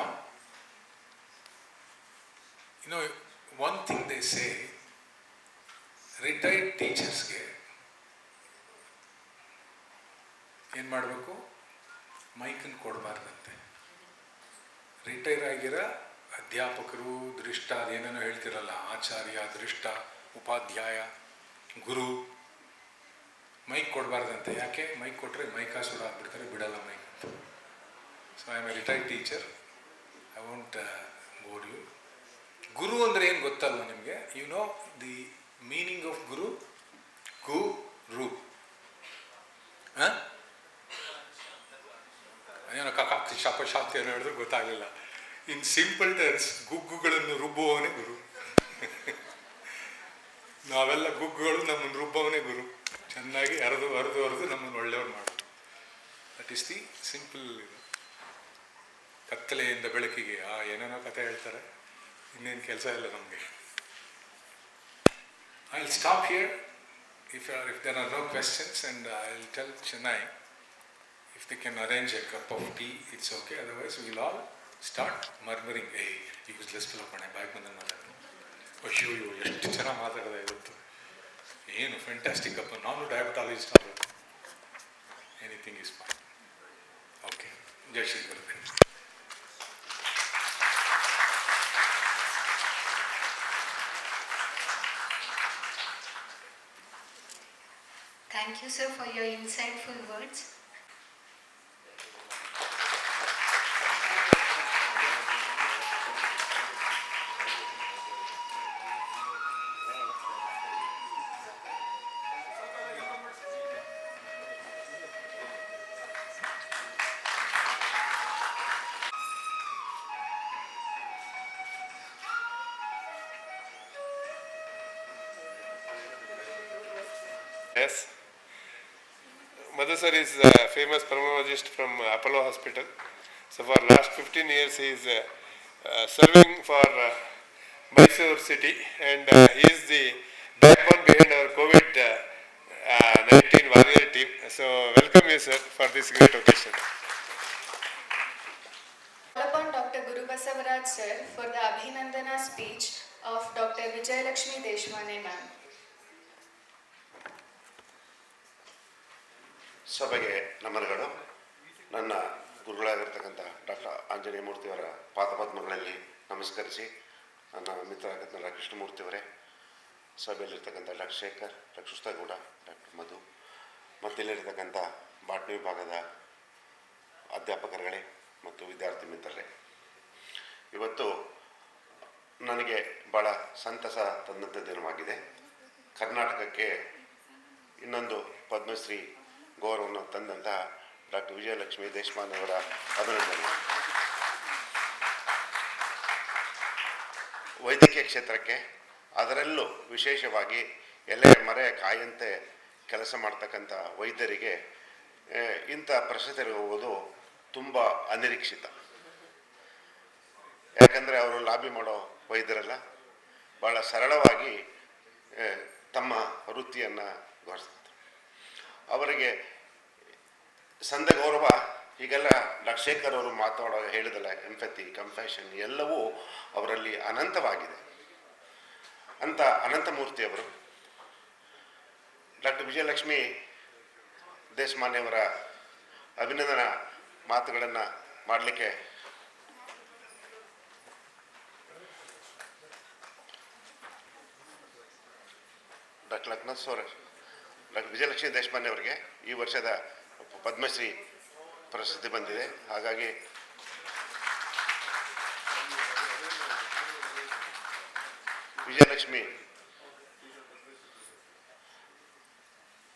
You know, one thing they say, retired teachersಗೆ ಏನು ಮಾಡಬೇಕು, ಮೈಕನ್ನು ಕೊಡಬಾರ್ದಂತೆ. Retire ಆಗಿರೋ ಅಧ್ಯಾಪಕರು, ದೃಷ್ಟ, ಅದೇನೇನೋ ಹೇಳ್ತಿರಲ್ಲ, ಆಚಾರ್ಯ, ದೃಷ್ಟ, ಉಪಾಧ್ಯಾಯ, ಗುರು, ಮೈಕ್ ಕೊಡಬಾರ್ದಂತೆ. ಯಾಕೆ? ಮೈಕ್ ಕೊಟ್ಟರೆ ಮೈಕಾಸುರ ಆಗ್ಬಿಡ್ತಾರೆ, ಬಿಡಲ್ಲ ಮೈಕ್ ಅಂತ. So I am a retired teacher, I want bore you. ಗುರು ಅಂದರೆ ಏನು ಗೊತ್ತಲ್ವ ನಿಮಗೆ? You know the meaning of guru? ಗುರು ಏನೋ ಕಕಾಕ್ತಿ ಶಾಪಶಾಂತಿ ಏನೋ ಹೇಳಿದ್ರೆ ಗೊತ್ತಾಗಲಿಲ್ಲ. ಇನ್ ಸಿಂಪಲ್ ಟರ್ಮ್ಸ್, ಗುಗ್ಗುಗಳನ್ನು ರುಬ್ಬುವವನೇ ಗುರು. ನಾವೆಲ್ಲ ಗುಗ್ಗುಗಳು ನಮ್ಮನ್ನು ರುಬ್ಬವನೇ ಗುರು. ಚೆನ್ನಾಗಿ ಅರೆದು ನಮ್ಮನ್ನು ಒಳ್ಳೆಯವ್ರು ಮಾಡೋದು. ದಟ್ ಈಸ್ ದಿ ಸಿಂಪಲ್ ಇದು. ಕತ್ತಲೆಯಿಂದ ಬೆಳಕಿಗೆ ಏನೇನೋ ಕಥೆ ಹೇಳ್ತಾರೆ, ಇನ್ನೇನು ಕೆಲಸ ಇಲ್ಲ ನಮಗೆ. I will stop here if there are no questions, and I will tell Chennai if they can arrange a cup of tea, it's okay. Otherwise we will all start murmuring, hey, useless fellow ಕಣೆ, ಬಾಯ್ಗೆ ಬಂದಂಗೆ ಮಾತಾಡೋದು. ಅಯ್ಯೋ ಎಷ್ಟು ಚೆನ್ನಾಗಿ ಮಾತಾಡಿದೆ ಇವತ್ತು, ಏನು fantastic ಅಪ್ಪ, ನಾನು ಡಯಾಬಿಟಾಲಜಿಸ್ಟ್ ಆಗಬೇಕು. Anything is fine. Okay, Jai Shri Gurudev. Thank you, sir, for your insightful words. Yes. Madhu sir is a famous pulmonologist from Apollo Hospital. So for last 15 years he is serving for Mysuru city, and he is the backbone behind our COVID-19 warrior team. So welcome you, sir, for this great occasion. Upon Dr. Guru Basavaraj sir for the Abhinandana speech of Dr. Vijayalakshmi Deshmane ma'am. ಸಭೆಗೆ ನಮನಗಳು. ನನ್ನ ಗುರುಗಳಾಗಿರ್ತಕ್ಕಂಥ doctor Anjaneya ಮೂರ್ತಿಯವರ ಪಾದಪದ್ಮಗಳಲ್ಲಿ ನಮಸ್ಕರಿಸಿ, ನನ್ನ ಮಿತ್ರರಾಗಿರ್ತಕ್ಕಂಥ ಕೃಷ್ಣಮೂರ್ತಿಯವರೇ, ಸಭೆಯಲ್ಲಿರ್ತಕ್ಕಂಥ doctor Shekhar, doctor ಸುಸ್ತಗೌಡ, doctor ಮಧು ಮತ್ತು ಇಲ್ಲಿರ್ತಕ್ಕಂಥ botany ವಿಭಾಗದ ಅಧ್ಯಾಪಕರುಗಳೇ ಮತ್ತು ವಿದ್ಯಾರ್ಥಿ ಮಿತ್ರರೇ, ಇವತ್ತು ನನಗೆ ಭಾಳ ಸಂತಸ ತಂದಂಥ ದಿನವಾಗಿದೆ. ಕರ್ನಾಟಕಕ್ಕೆ ಇನ್ನೊಂದು ಪದ್ಮಶ್ರೀ ಗೌರವವನ್ನು ತಂದಂಥ ಡಾಕ್ಟರ್ ವಿಜಯಲಕ್ಷ್ಮಿ ದೇಶಮಾನೆ ಅವರ ಅಭಿನಂದನೆ. ವೈದ್ಯಕೀಯ ಕ್ಷೇತ್ರಕ್ಕೆ, ಅದರಲ್ಲೂ ವಿಶೇಷವಾಗಿ ಎಲೆ ಮರೆ ಕಾಯಂತೆ ಕೆಲಸ ಮಾಡ್ತಕ್ಕಂಥ ವೈದ್ಯರಿಗೆ ಇಂಥ ಪ್ರಶಸ್ತಿ ಹೋಗೋದು ತುಂಬ ಅನಿರೀಕ್ಷಿತ. ಯಾಕಂದರೆ ಅವರು ಲಾಬಿ ಮಾಡೋ ವೈದ್ಯರಲ್ಲ, ಭಾಳ ಸರಳವಾಗಿ ತಮ್ಮ ವೃತ್ತಿಯನ್ನು ಘೋಷಿಸ್ತಾರೆ. ಅವರಿಗೆ ಸಂದ ಗೌರವ ಈಗೆಲ್ಲ ಡಾಕ್ಟರ್ ಶೇಖರ್ ಅವರು ಮಾತಾಡುವಾಗ ಹೇಳಿದಲ್ಲ, ಎಂಪತಿ, ಕಂಪ್ಯಾಷನ್ ಎಲ್ಲವೂ ಅವರಲ್ಲಿ ಅನಂತವಾಗಿದೆ. ಅಂತ ಅನಂತಮೂರ್ತಿಯವರು ಡಾಕ್ಟರ್ ವಿಜಯಲಕ್ಷ್ಮಿ ದೇಶಮಾನೆಯವರ ಅಭಿನಂದನಾ ಮಾತುಗಳನ್ನು ಮಾಡಲಿಕ್ಕೆ ಡಾಕ್ಟರ್ ಲಕ್ಷ್ಮಣ್ ಡಾಕ್ಟರ್ ವಿಜಯಲಕ್ಷ್ಮಿ ದೇಶಮಾನೆ ಅವರಿಗೆ ಈ ವರ್ಷದ ಪದ್ಮಶ್ರೀ ಪ್ರಶಸ್ತಿ ಬಂದಿದೆ. ಹಾಗಾಗಿ ವಿಜಯಲಕ್ಷ್ಮಿ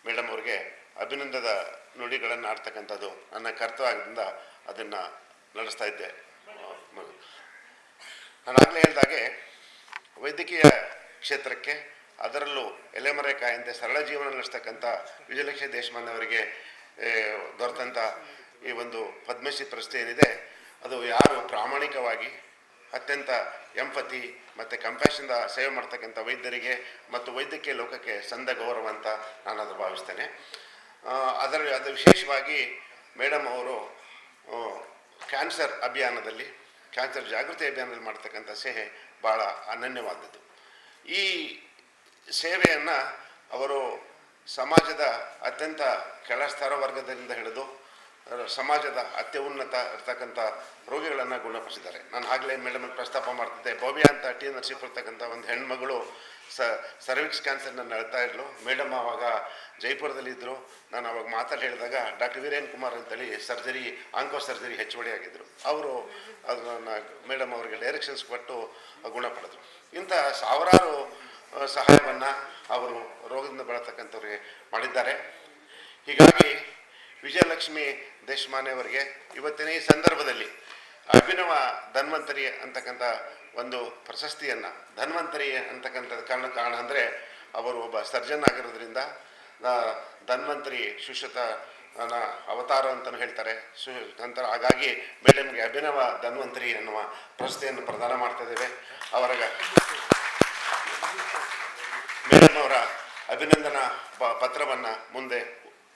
ಮೇಡಮ್ ಅವರಿಗೆ ಅಭಿನಂದದ ನುಡಿಗಳನ್ನು ಆಡ್ತಕ್ಕಂಥದ್ದು ನನ್ನ ಕರ್ತವ್ಯದಿಂದ ಅದನ್ನು ನಡೆಸ್ತಾ ಇದ್ದೆ. ನಾನಾಗಲೇ ಹೇಳಿದಾಗೆ ವೈದ್ಯಕೀಯ ಕ್ಷೇತ್ರಕ್ಕೆ, ಅದರಲ್ಲೂ ಎಲೆಮರೆ ಕಾಯಂತೆ ಸರಳ ಜೀವನ ನಡೆಸ್ತಕ್ಕಂಥ ವಿಜಯಲಕ್ಷ್ಮಿ ದೇಶಮಾನೆ ಅವರಿಗೆ ದೊರೆತಂಥ ಈ ಒಂದು ಪದ್ಮಶ್ರೀ ಪ್ರಶಸ್ತಿ ಏನಿದೆ, ಅದು ಯಾರು ಪ್ರಾಮಾಣಿಕವಾಗಿ ಅತ್ಯಂತ ಎಂಪತಿ ಮತ್ತು ಕಂಪ್ಯಾಷನ್ದ ಸೇವೆ ಮಾಡ್ತಕ್ಕಂಥ ವೈದ್ಯರಿಗೆ ಮತ್ತು ವೈದ್ಯಕೀಯ ಲೋಕಕ್ಕೆ ಸಂದ ಗೌರವ ಅಂತ ನಾನು ಅದು ಭಾವಿಸ್ತೇನೆ. ಅದು ವಿಶೇಷವಾಗಿ ಮೇಡಮ್ ಅವರು ಕ್ಯಾನ್ಸರ್ ಅಭಿಯಾನದಲ್ಲಿ, ಕ್ಯಾನ್ಸರ್ ಜಾಗೃತಿ ಅಭಿಯಾನದಲ್ಲಿ ಮಾಡ್ತಕ್ಕಂಥ ಸೇವೆ ಭಾಳ ಅನನ್ಯವಾದದ್ದು. ಈ ಸೇವೆಯನ್ನು ಅವರು ಸಮಾಜದ ಅತ್ಯಂತ ಕೆಳಸ್ತರ ವರ್ಗದಿಂದ ಹಿಡಿದು ಸಮಾಜದ ಅತ್ಯುನ್ನತ ಇರ್ತಕ್ಕಂಥ ರೋಗಿಗಳನ್ನು ಗುಣಪಡಿಸಿದ್ದಾರೆ. ನಾನು ಆಗಲೇ ಮೇಡಮ್ ಪ್ರಸ್ತಾಪ ಮಾಡ್ತಿದ್ದೆ, ಭವ್ಯ ಅಂತ ಟಿ ನರಸೀಪುರ ಇರ್ತಕ್ಕಂಥ ಒಂದು ಹೆಣ್ಮಗಳು ಸರ್ವಿಕ್ಸ್ ಕ್ಯಾನ್ಸರ್ನ ನಡ್ತಾ ಇದ್ಲು. ಮೇಡಮ್ ಆವಾಗ ಜೈಪುರದಲ್ಲಿದ್ದರು. ನಾನು ಅವಾಗ ಮಾತಾಡಿ ಹೇಳಿದಾಗ ಡಾಕ್ಟರ್ ವೀರೇನ್ ಕುಮಾರ್ ಅಂತೇಳಿ ಸರ್ಜರಿ, ಆಂಕೋ ಸರ್ಜರಿ ಹೆಚ್ಚುವರಿ ಆಗಿದ್ದರು. ಅವರು ಅದನ್ನು ಮೇಡಮ್ ಅವರಿಗೆ ಡೈರೆಕ್ಷನ್ಸ್ ಕೊಟ್ಟು ಗುಣಪಡಿದ್ರು. ಇಂಥ ಸಾವಿರಾರು ಸಹಾಯವನ್ನು ಅವರು ರೋಗದಿಂದ ಬಳತಕ್ಕಂಥವ್ರಿಗೆ ಮಾಡಿದ್ದಾರೆ. ಹೀಗಾಗಿ ವಿಜಯಲಕ್ಷ್ಮಿ ದೇಶಮಾನೆ ಅವರಿಗೆ ಇವತ್ತಿನ ಈ ಸಂದರ್ಭದಲ್ಲಿ ಅಭಿನವ ಧನ್ವಂತರಿ ಅಂತಕ್ಕಂಥ ಒಂದು ಪ್ರಶಸ್ತಿಯನ್ನು, ಧನ್ವಂತರಿ ಅಂತಕ್ಕಂಥದ್ದು ಕಾರಣ ಅಂದರೆ ಅವರು ಒಬ್ಬ ಸರ್ಜನ್ ಆಗಿರೋದ್ರಿಂದ ಧನ್ವಂತರಿ ಶುಶ್ರುತ ಅವತಾರ ಅಂತಲೂ ಹೇಳ್ತಾರೆ ನಂತರ. ಹಾಗಾಗಿ ಮೇಡಮ್ಗೆ ಅಭಿನವ ಧನ್ವಂತರಿ ಎನ್ನುವ ಪ್ರಶಸ್ತಿಯನ್ನು ಪ್ರದಾನ ಮಾಡ್ತಾ ಇದ್ದೇವೆ. ಮೇಡಮ್ ಅವರ ಅಭಿನಂದನಾ ಪತ್ರವನ್ನು ಮುಂದೆ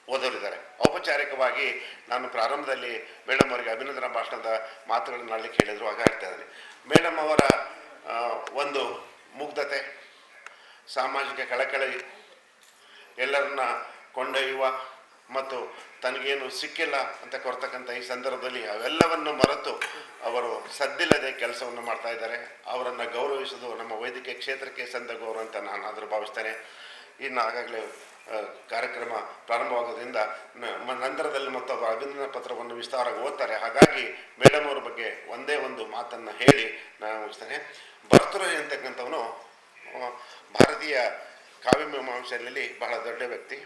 ಓದೋರಿದ್ದಾರೆ. ಔಪಚಾರಿಕವಾಗಿ ನಾನು ಪ್ರಾರಂಭದಲ್ಲಿ ಮೇಡಮ್ ಅವರಿಗೆ ಅಭಿನಂದನಾ ಭಾಷಣದ ಮಾತುಗಳನ್ನು ಆಡಲಿಕ್ಕೆ ಹೇಳಿದರು. ಆಗ ಹೇಳ್ತಾ ಇದ್ದೀನಿ, ಮೇಡಮ್ ಅವರ ಒಂದು ಮುಗ್ಧತೆ, ಸಾಮಾಜಿಕ ಕಳಕಳಿ, ಎಲ್ಲರನ್ನ ಕೊಂಡೊಯ್ಯುವ ಮತ್ತು ತನಗೇನು ಸಿಕ್ಕಿಲ್ಲ ಅಂತ ಕೊಡ್ತಕ್ಕಂಥ ಈ ಸಂದರ್ಭದಲ್ಲಿ ಅವೆಲ್ಲವನ್ನು ಮರೆತು ಅವರು ಸದ್ದಿಲ್ಲದೆ ಕೆಲಸವನ್ನು ಮಾಡ್ತಾ ಇದ್ದಾರೆ. ಅವರನ್ನು ಗೌರವಿಸೋದು ನಮ್ಮ ವೈದ್ಯಕೀಯ ಕ್ಷೇತ್ರಕ್ಕೆ ಸಂದ ಗೌರವ ಅಂತ ನಾನು ಆದರೂ ಭಾವಿಸ್ತೇನೆ. ಇನ್ನು ಆಗಾಗಲೇ ಕಾರ್ಯಕ್ರಮ ಪ್ರಾರಂಭವಾಗೋದ್ರಿಂದ ನಂತರದಲ್ಲಿ ಮತ್ತು ಅವರ ಅಭಿನಂದನಾ ಪತ್ರವನ್ನು ವಿಸ್ತಾರವಾಗಿ ಓದ್ತಾರೆ. ಹಾಗಾಗಿ ಮೇಡಮ್ ಅವ್ರ ಬಗ್ಗೆ ಒಂದೇ ಒಂದು ಮಾತನ್ನು ಹೇಳಿ ನಾನು ಮುಗಿಸ್ತೇನೆ. ಭರ್ತೃಹರಿ ಅಂತಕ್ಕಂಥವನು ಭಾರತೀಯ ಕಾವ್ಯ ಮೀಮಾಂಸೆಯಲ್ಲಿ ಬಹಳ ದೊಡ್ಡ ವ್ಯಕ್ತಿ.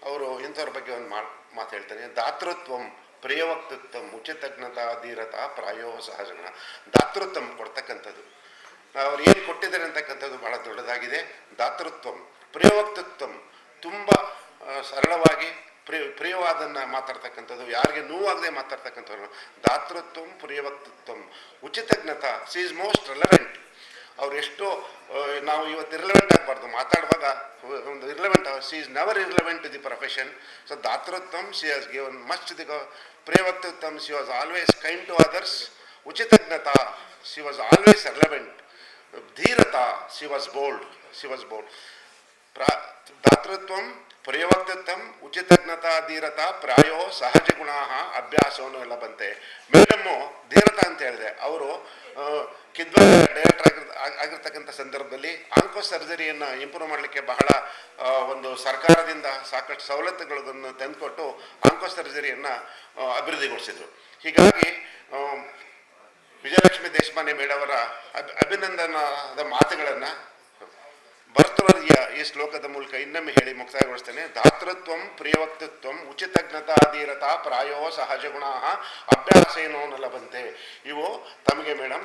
ಅವರು ಇಂಥವ್ರ ಬಗ್ಗೆ ಒಂದು ಮಾತು ಹೇಳ್ತಾನೆ, ದಾತೃತ್ವಂ ಪ್ರಿಯವಕ್ತೃತ್ವಂ ಉಚಿತಜ್ಞತಾ ಧೀರತ ಪ್ರಾಯೋ ಸಹಜಗಣ. ದಾತೃತ್ವಂ ಕೊಡ್ತಕ್ಕಂಥದ್ದು, ಅವ್ರು ಏನು ಕೊಟ್ಟಿದ್ದಾರೆ ಅಂತಕ್ಕಂಥದ್ದು ಬಹಳ ದೊಡ್ಡದಾಗಿದೆ. ದಾತೃತ್ವಂ ಪ್ರಿಯವಕ್ತೃತ್ವಂ ತುಂಬ ಸರಳವಾಗಿ ಪ್ರಿಯವಾದನ್ನು ಮಾತಾಡ್ತಕ್ಕಂಥದ್ದು, ಯಾರಿಗೆ ನೋವಾಗದೆ ಮಾತಾಡ್ತಕ್ಕಂಥವ್ರು. ದಾತೃತ್ವಂ ಪ್ರಿಯವಕ್ತೃತ್ವಂ ಉಚಿತಜ್ಞತಾ ಸಿ ಈಸ್ ಮೋಸ್ಟ್ ರೆಲೆವೆಂಟ್. ಅವ್ರು ಎಷ್ಟೋ ನಾವು ಇವತ್ತು ಇರ್ಲೆವೆಂಟ್ ಆಗಬಾರ್ದು, ಮಾತಾಡುವಾಗ ಒಂದು irrelevant, she is never irrelevant to the profession. So ದಾತೃತ್ವಂ she has given much the ಪ್ರಿಯವಕ್ತೃತ್ವಂ she was always kind to others. ಉಚಿತಜ್ಞತಾ ಸಿ ವಾಸ್ ಆಲ್ವೇಸ್ ರೆಲೆವೆಂಟ್. ಧೀರತಾ ಸಿ ವಾಸ್ ಬೋಲ್ಡ್. ದಾತೃತ್ವಂ ಪ್ರಿಯವಕ್ತೃತ್ವಂ ಉಚಿತಜ್ಞತಾ ಧೀರತಾ ಪ್ರಾಯೋ ಸಹಜ ಗುಣಾ ಅಭ್ಯಾಸವನ್ನು ಎಲ್ಲ ಬಂತೆ. ಮೇಡಮ್ಮು ಧೀರತಾ ಅಂತ ಹೇಳಿದೆ. ಅವರು ಕಿದ್ವಾ ಡೈರೆಕ್ಟರ್ ಆಗಿರ್ತಕ್ಕಂಥ ಸಂದರ್ಭದಲ್ಲಿ ಆಂಕೋ ಸರ್ಜರಿಯನ್ನು ಇಂಪ್ರೂವ್ ಮಾಡಲಿಕ್ಕೆ ಬಹಳ ಒಂದು ಸರ್ಕಾರದಿಂದ ಸಾಕಷ್ಟು ಸವಲತ್ತುಗಳನ್ನು ತಂದುಕೊಟ್ಟು ಆಂಕೋ ಸರ್ಜರಿಯನ್ನು ಅಭಿವೃದ್ಧಿಗೊಳಿಸಿದರು. ಹೀಗಾಗಿ ವಿಜಯಲಕ್ಷ್ಮಿ ದೇಶಪಾಂಡೆ ಮೇಡವರ ಅಭಿನಂದನಾದ ಮಾತುಗಳನ್ನು ಭರ್ತೃವರ್ಯ ಈ ಶ್ಲೋಕದ ಮೂಲಕ ಇನ್ನೊಮ್ಮೆ ಹೇಳಿ ಮುಕ್ತಾಯಗೊಳಿಸ್ತೇನೆ. ಧಾತೃತ್ವಂ ಪ್ರಿಯವಕ್ತೃತ್ವಂ ಉಚಿತಜ್ಞತಾ ಧೀರತಾ ಪ್ರಾಯೋ ಸಹಜ ಗುಣಾ ಅಭ್ಯಾಸೇನೋ ನಲಭಂತೆ. ಇವು ತಮಗೆ ಮೇಡಮ್